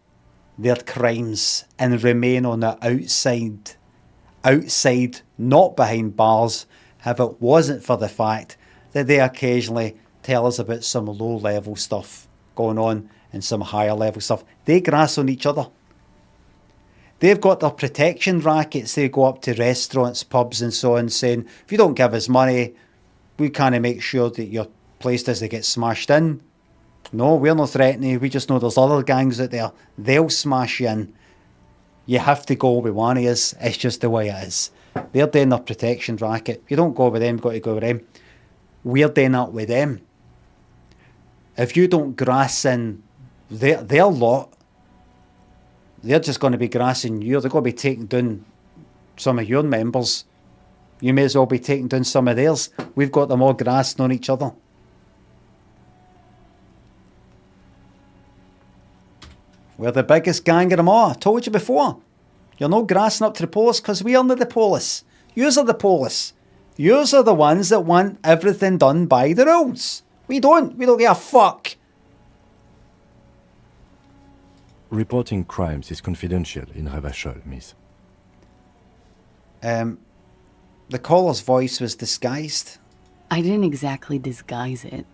their crimes and remain on the outside, not behind bars, if it wasn't for the fact that they occasionally tell us about some low-level stuff going on and some higher-level stuff. They grass on each other. They've got their protection rackets. They go up to restaurants, pubs and so on, saying, if you don't give us money, we kind of make sure that your place doesn't get smashed in. No, we're not threatening. We just know there's other gangs out there. They'll smash you in. You have to go with one of us. It's just the way it is. They're doing their protection racket. You don't go with them, you've got to go with them. We're doing that with them. If you don't grass in their lot, they're just going to be grassing you. They're going to be taking down some of your members. You may as well be taking down some of theirs. We've got them all grassing on each other. We're the biggest gang of them all. I told you before. You're not grassing up to the police because we are not the police. Yous are the police. Yous are the ones that want everything done by the rules. We don't. We don't give a fuck. Reporting crimes is confidential in Revachol, miss. The caller's voice was disguised. I didn't exactly disguise it.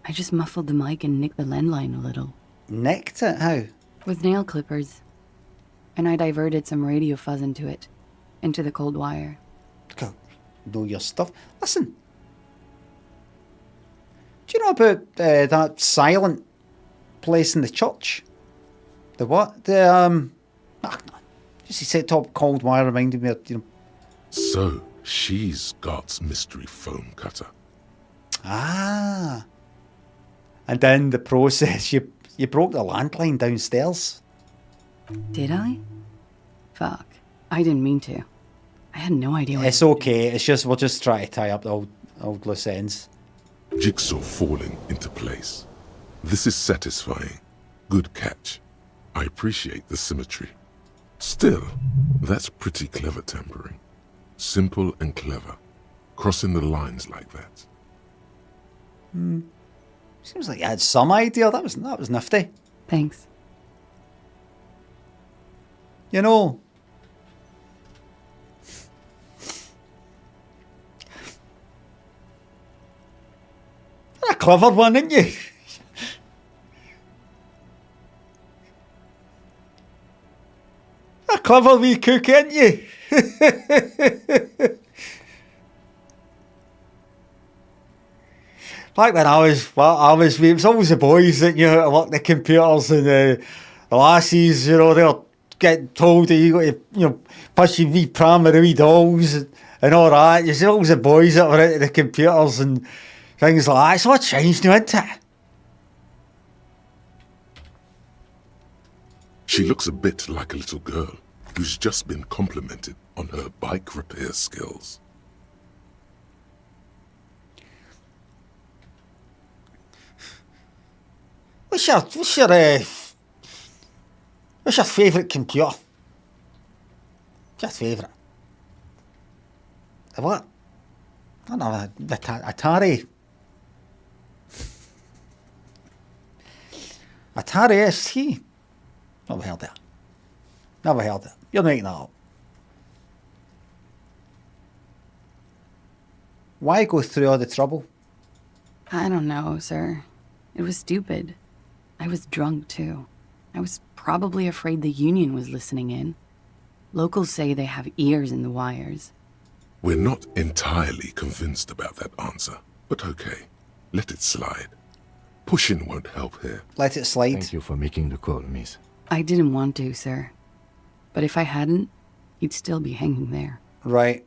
I just muffled the mic and nicked the landline a little. Nicked it? How? With nail clippers. And I diverted some radio fuzz into it. Into the cold wire. Go know your stuff. Listen. Do you know about that silent place in the church? The what? Just he set top cold wire reminded me of, So, she's God's mystery foam cutter. Ah. And then the process, you broke the landline downstairs. Did I? Fuck. I didn't mean to. I had no idea what It's okay. It's just, we'll just try to tie up the old loose ends. Jigsaw falling into place. This is satisfying. Good catch. I appreciate the symmetry. Still, that's pretty clever tampering. Simple and clever. Crossing the lines like that. Seems like you had some idea. That was nifty. Thanks. You know, you're a clever one, aren't you? A clever wee cook, ain't you? Back when I was, it was always the boys that knew how to work the computers and the lassies, they were getting told that you got to, push your wee pram with the wee dolls and all that. You see, always the boys that were into the computers and things like that. It's all changed now, isn't it? She looks a bit like a little girl who's just been complimented on her bike repair skills. What's your favourite computer? What's your favourite? The what? I don't know, the Atari. Atari ST. Never heard that. Never heard that. You're making that up. Why go through all the trouble? I don't know, sir. It was stupid. I was drunk, too. I was probably afraid the Union was listening in. Locals say they have ears in the wires. We're not entirely convinced about that answer, but okay. Let it slide. Pushing won't help here. Let it slide. Thank you for making the call, miss. I didn't want to, sir. But if I hadn't, he'd still be hanging there. Right.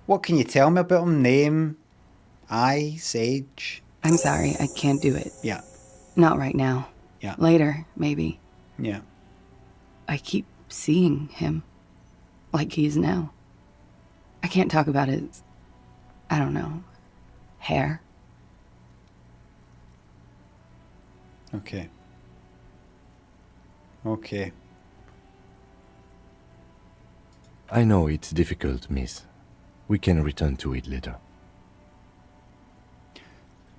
What can you tell me about him? Name? Eyes? Age? I'm sorry, I can't do it. Yeah. Not right now. Yeah. Later, maybe. Yeah. I keep seeing him. Like he is now. I can't talk about his... I don't know. Hair. Okay. Okay. I know it's difficult, miss. We can return to it later.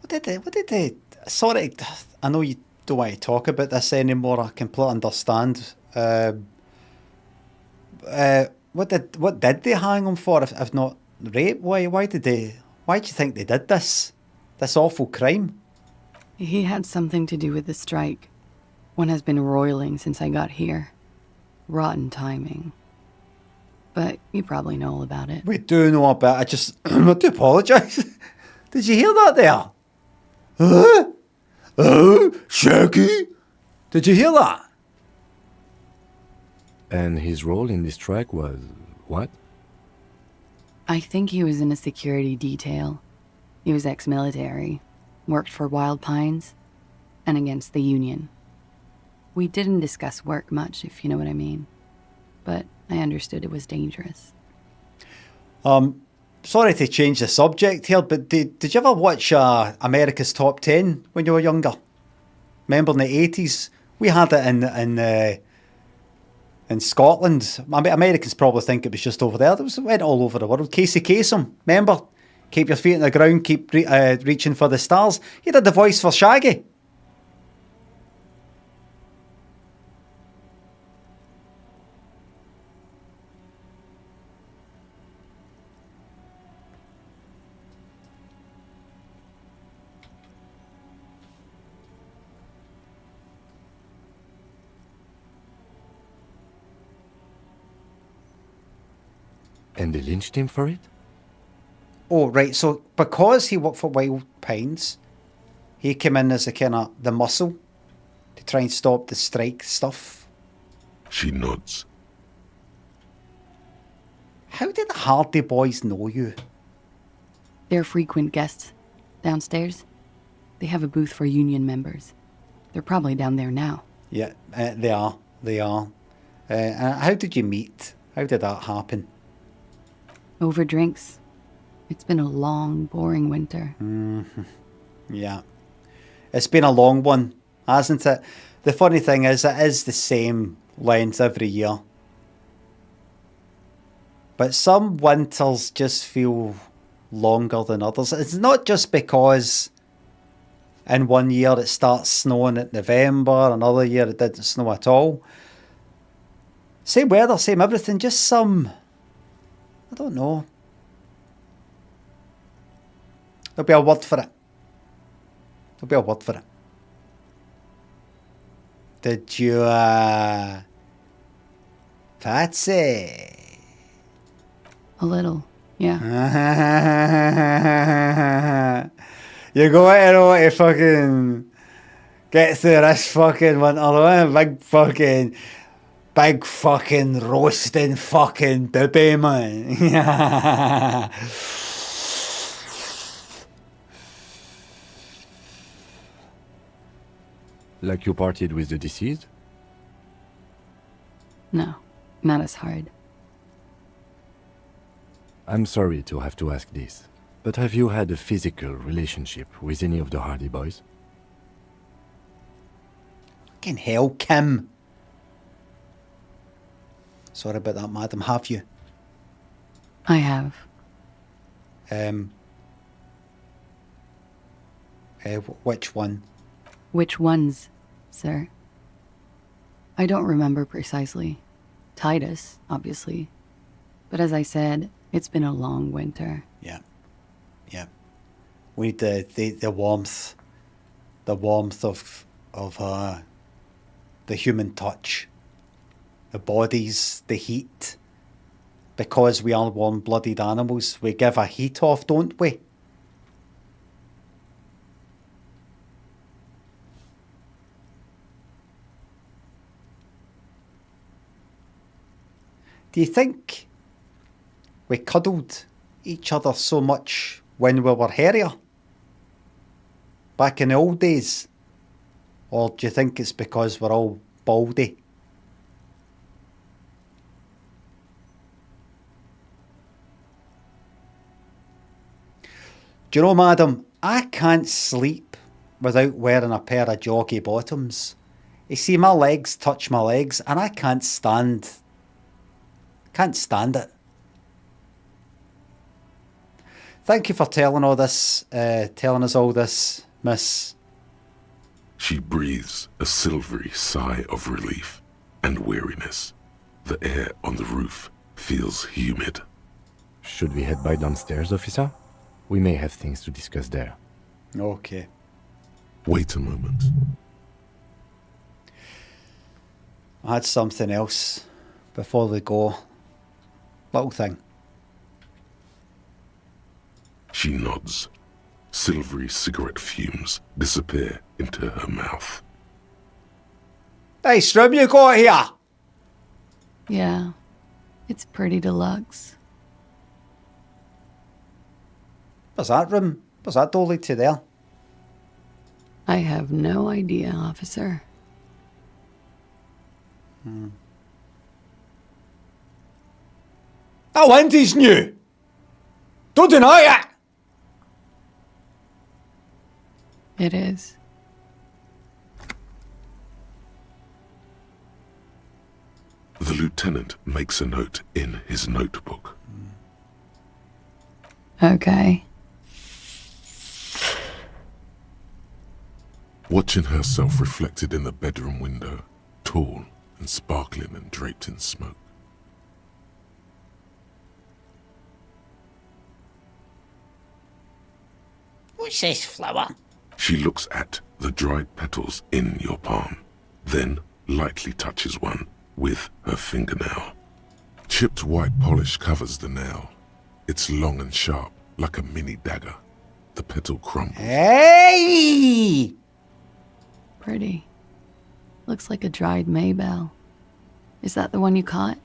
What did they... Sorry, I know you don't want to talk about this anymore. I completely understand. What did they hang him for, if not rape? Why do you think they did this? This awful crime? He had something to do with the strike. One has been roiling since I got here. Rotten timing. But you probably know all about it. We do know about it. I just... I do apologise. Did you hear that there? Huh? Oh, Shaggy? Did you hear that? And his role in this strike was... what? I think he was in a security detail. He was ex-military. Worked for Wild Pines. And against the Union. We didn't discuss work much, if you know what I mean. But I understood it was dangerous. Sorry to change the subject here, but did you ever watch America's Top 10 when you were younger? Remember in the 80s? We had it in Scotland. I mean, Americans probably think it was just over there. It went all over the world. Casey Kasem, remember? Keep your feet on the ground, keep reaching for the stars. He did the voice for Shaggy. And they lynched him for it? Oh, right. So because he worked for Wild Pines, he came in as a kind of the muscle to try and stop the strike stuff. She nods. How did the Hardy Boys know you? They're frequent guests downstairs. They have a booth for Union members. They're probably down there now. Yeah, they are. They are. How did you meet? How did that happen? Over drinks. It's been a long, boring winter. Mm-hmm. Yeah. It's been a long one, hasn't it? The funny thing is, it is the same length every year. But some winters just feel longer than others. It's not just because in one year it starts snowing in November, another year it didn't snow at all. Same weather, same everything, just some... I don't know. There'll be a word for it. There'll be a word for it. Did you, Patsy? A little, yeah. You're going to know to fucking get through this fucking winter, big fucking roasting fucking doobie, man. Like you partied with the deceased? No, not as hard. I'm sorry to have to ask this, but have you had a physical relationship with any of the Hardy Boys? Fucking hell, Kim. Sorry about that, madam. Have you? I have. Which one? Which ones, sir? I don't remember precisely. Titus, obviously. But as I said, it's been a long winter. Yeah. Yeah. We need the warmth. The warmth of the human touch. The bodies, the heat. Because we are warm-blooded animals, we give a heat off, don't we? Do you think we cuddled each other so much when we were hairier? Back in the old days? Or do you think it's because we're all baldy? Do you know, madam, I can't sleep without wearing a pair of jockey bottoms. You see, my legs touch my legs and I can't stand it. Thank you for telling us all this, miss. She breathes a silvery sigh of relief and weariness. The air on the roof feels humid. Should we head by downstairs, officer? We may have things to discuss there. Okay. Wait a moment. I had something else before we go. Little thing. She nods. Silvery cigarette fumes disappear into her mouth. Nice room you got here. Yeah, it's pretty deluxe. Where's that room? Where's that door lead to there? I have no idea, officer. That windows new. Don't deny it. It is. The lieutenant makes a note in his notebook. Okay. Watching herself reflected in the bedroom window, tall and sparkling and draped in smoke. What's this flower? She looks at the dried petals in your palm, then lightly touches one with her fingernail. Chipped white polish covers the nail. It's long and sharp, like a mini dagger. The petal crumbles. Hey! Pretty. Looks like a dried maybell. Is that the one you caught?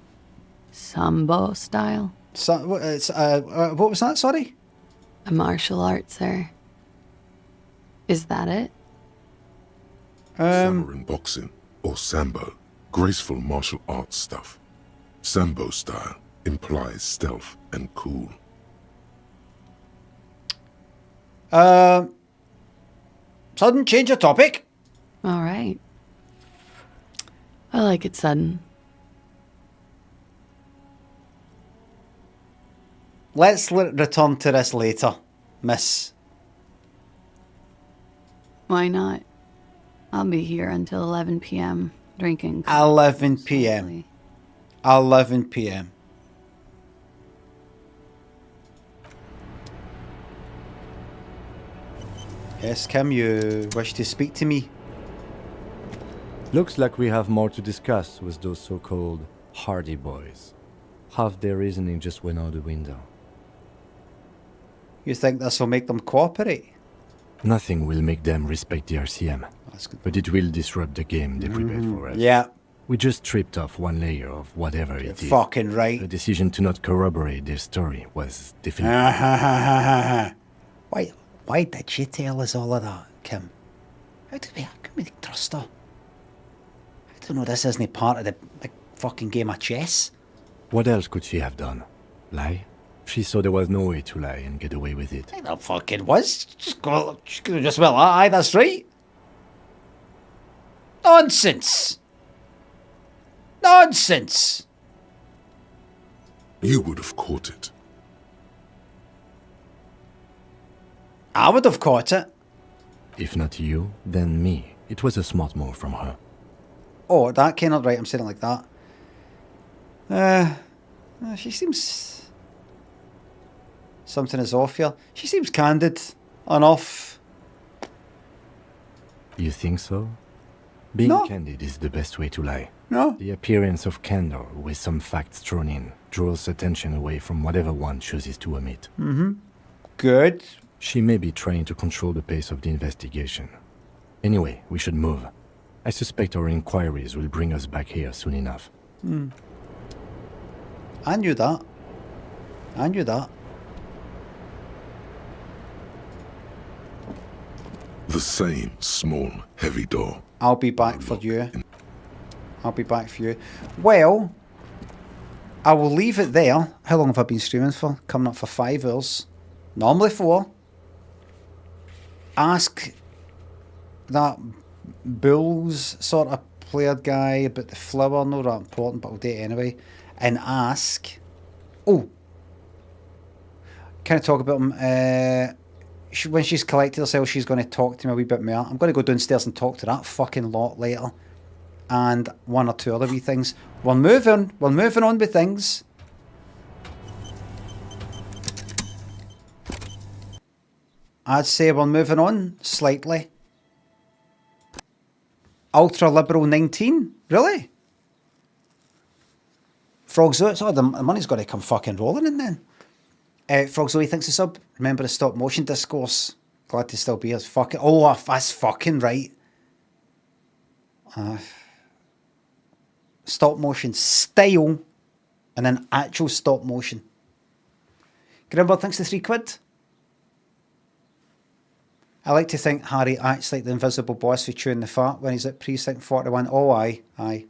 Sambo style? What was that, sorry? A martial art, sir. Is that it? Samurai boxing, or sambo, graceful martial arts stuff. Sambo style implies stealth and cool. Sudden change of topic. All right. I like it sudden. Let's return to this later, miss. Why not? I'll be here until 11 p.m. drinking. 11 p.m. 11 p.m. Yes, Kim, you wish to speak to me? Looks like we have more to discuss with those so-called Hardy boys. Half their reasoning just went out the window. You think this will make them cooperate? Nothing will make them respect the RCM, but it will disrupt the game they prepared for us. Yeah. We just stripped off one layer of whatever You're it is. fucking right. The decision to not corroborate their story was definitely... Why did she tell us all of that, Kim? How can we trust her? I don't know, this isn't part of the big fucking game of chess. What else could she have done? Lie? She saw there was no way to lie and get away with it. I don't fucking was. She could have just well, aye, that's right. Nonsense! Nonsense! You would have caught it. I would have caught it. If not you, then me. It was a smart move from her. Oh, that cannot right. I'm saying it like that. She seems... Something is off here. She seems candid enough. You think so? Being No. candid is the best way to lie. No. The appearance of candor with some facts thrown in draws attention away from whatever one chooses to omit. Mm-hmm. Good. She may be trying to control the pace of the investigation. Anyway, we should move. I suspect our inquiries will bring us back here soon enough. I knew that. I knew that. The same small, heavy door. I'll be back for you. I'll be back for you. Well, I will leave it there. How long have I been streaming for? Coming up for 5 hours. Normally 4. Ask that Bulls sort of player guy about the flower. Not that important, but I'll do it anyway. And ask... Oh! Can I talk about him? When she's collected herself, she's going to talk to me a wee bit more. I'm going to go downstairs and talk to that fucking lot later. And 1 or 2 other wee things. We're moving on with things. I'd say we're moving on slightly. Ultra Liberal 19? Really? Frogzo, oh, the money's got to come fucking rolling in then. Frogzo, thanks a sub. Remember the stop motion discourse. Glad to still be here. Fucking, oh, that's fucking right. Stop motion style and then actual stop motion. Grimber, thanks to £3. I like to think Harry acts like the invisible boss for chewing the fat when he's at Precinct 41. Oh, aye, aye.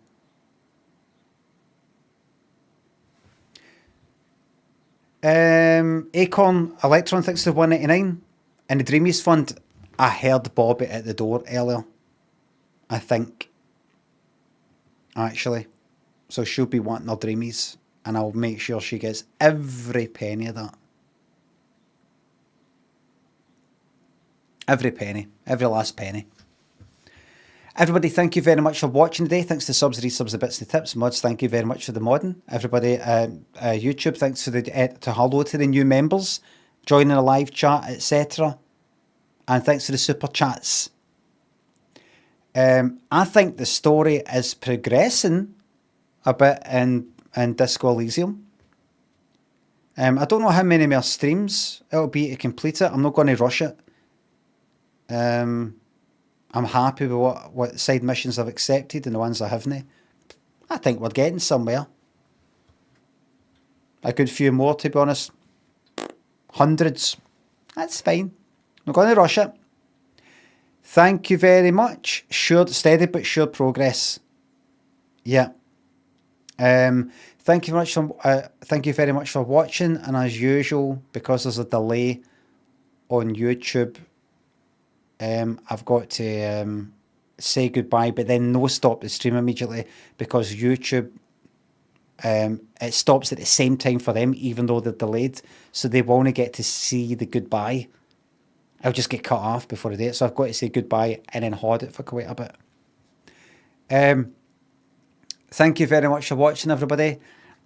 Acorn Electron thinks the 199 in the Dreamies Fund. I heard Bobby at the door earlier. I think. Actually. So she'll be wanting her Dreamies. And I'll make sure she gets every penny of that. Every penny. Every last penny. Everybody, thank you very much for watching today. Thanks to subs, resubs, the bits, the tips. Mods, thank you very much for the modding. Everybody, YouTube, thanks for hello to the new members, joining the live chat, etc. And thanks for the super chats. I think the story is progressing a bit in Disco Elysium. I don't know how many more streams it'll be to complete it. I'm not going to rush it. I'm happy with what side missions I've accepted and the ones I haven't. I think we're getting somewhere. A good few more, to be honest. Hundreds. That's fine. I'm going to rush it. Thank you very much. Sure, steady but sure progress. Yeah. Thank you very much for watching. And as usual, because there's a delay on YouTube, I've got to say goodbye, but then no stop the stream immediately because YouTube, it stops at the same time for them, even though they're delayed. So they won't get to see the goodbye. I'll just get cut off before the date. So I've got to say goodbye and then hold it for quite a bit. Thank you very much for watching, everybody.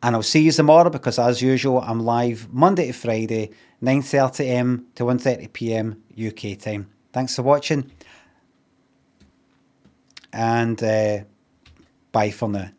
And I'll see you tomorrow because, as usual, I'm live Monday to Friday, 9:30 AM to 1:30 PM UK time. Thanks for watching. And bye for now.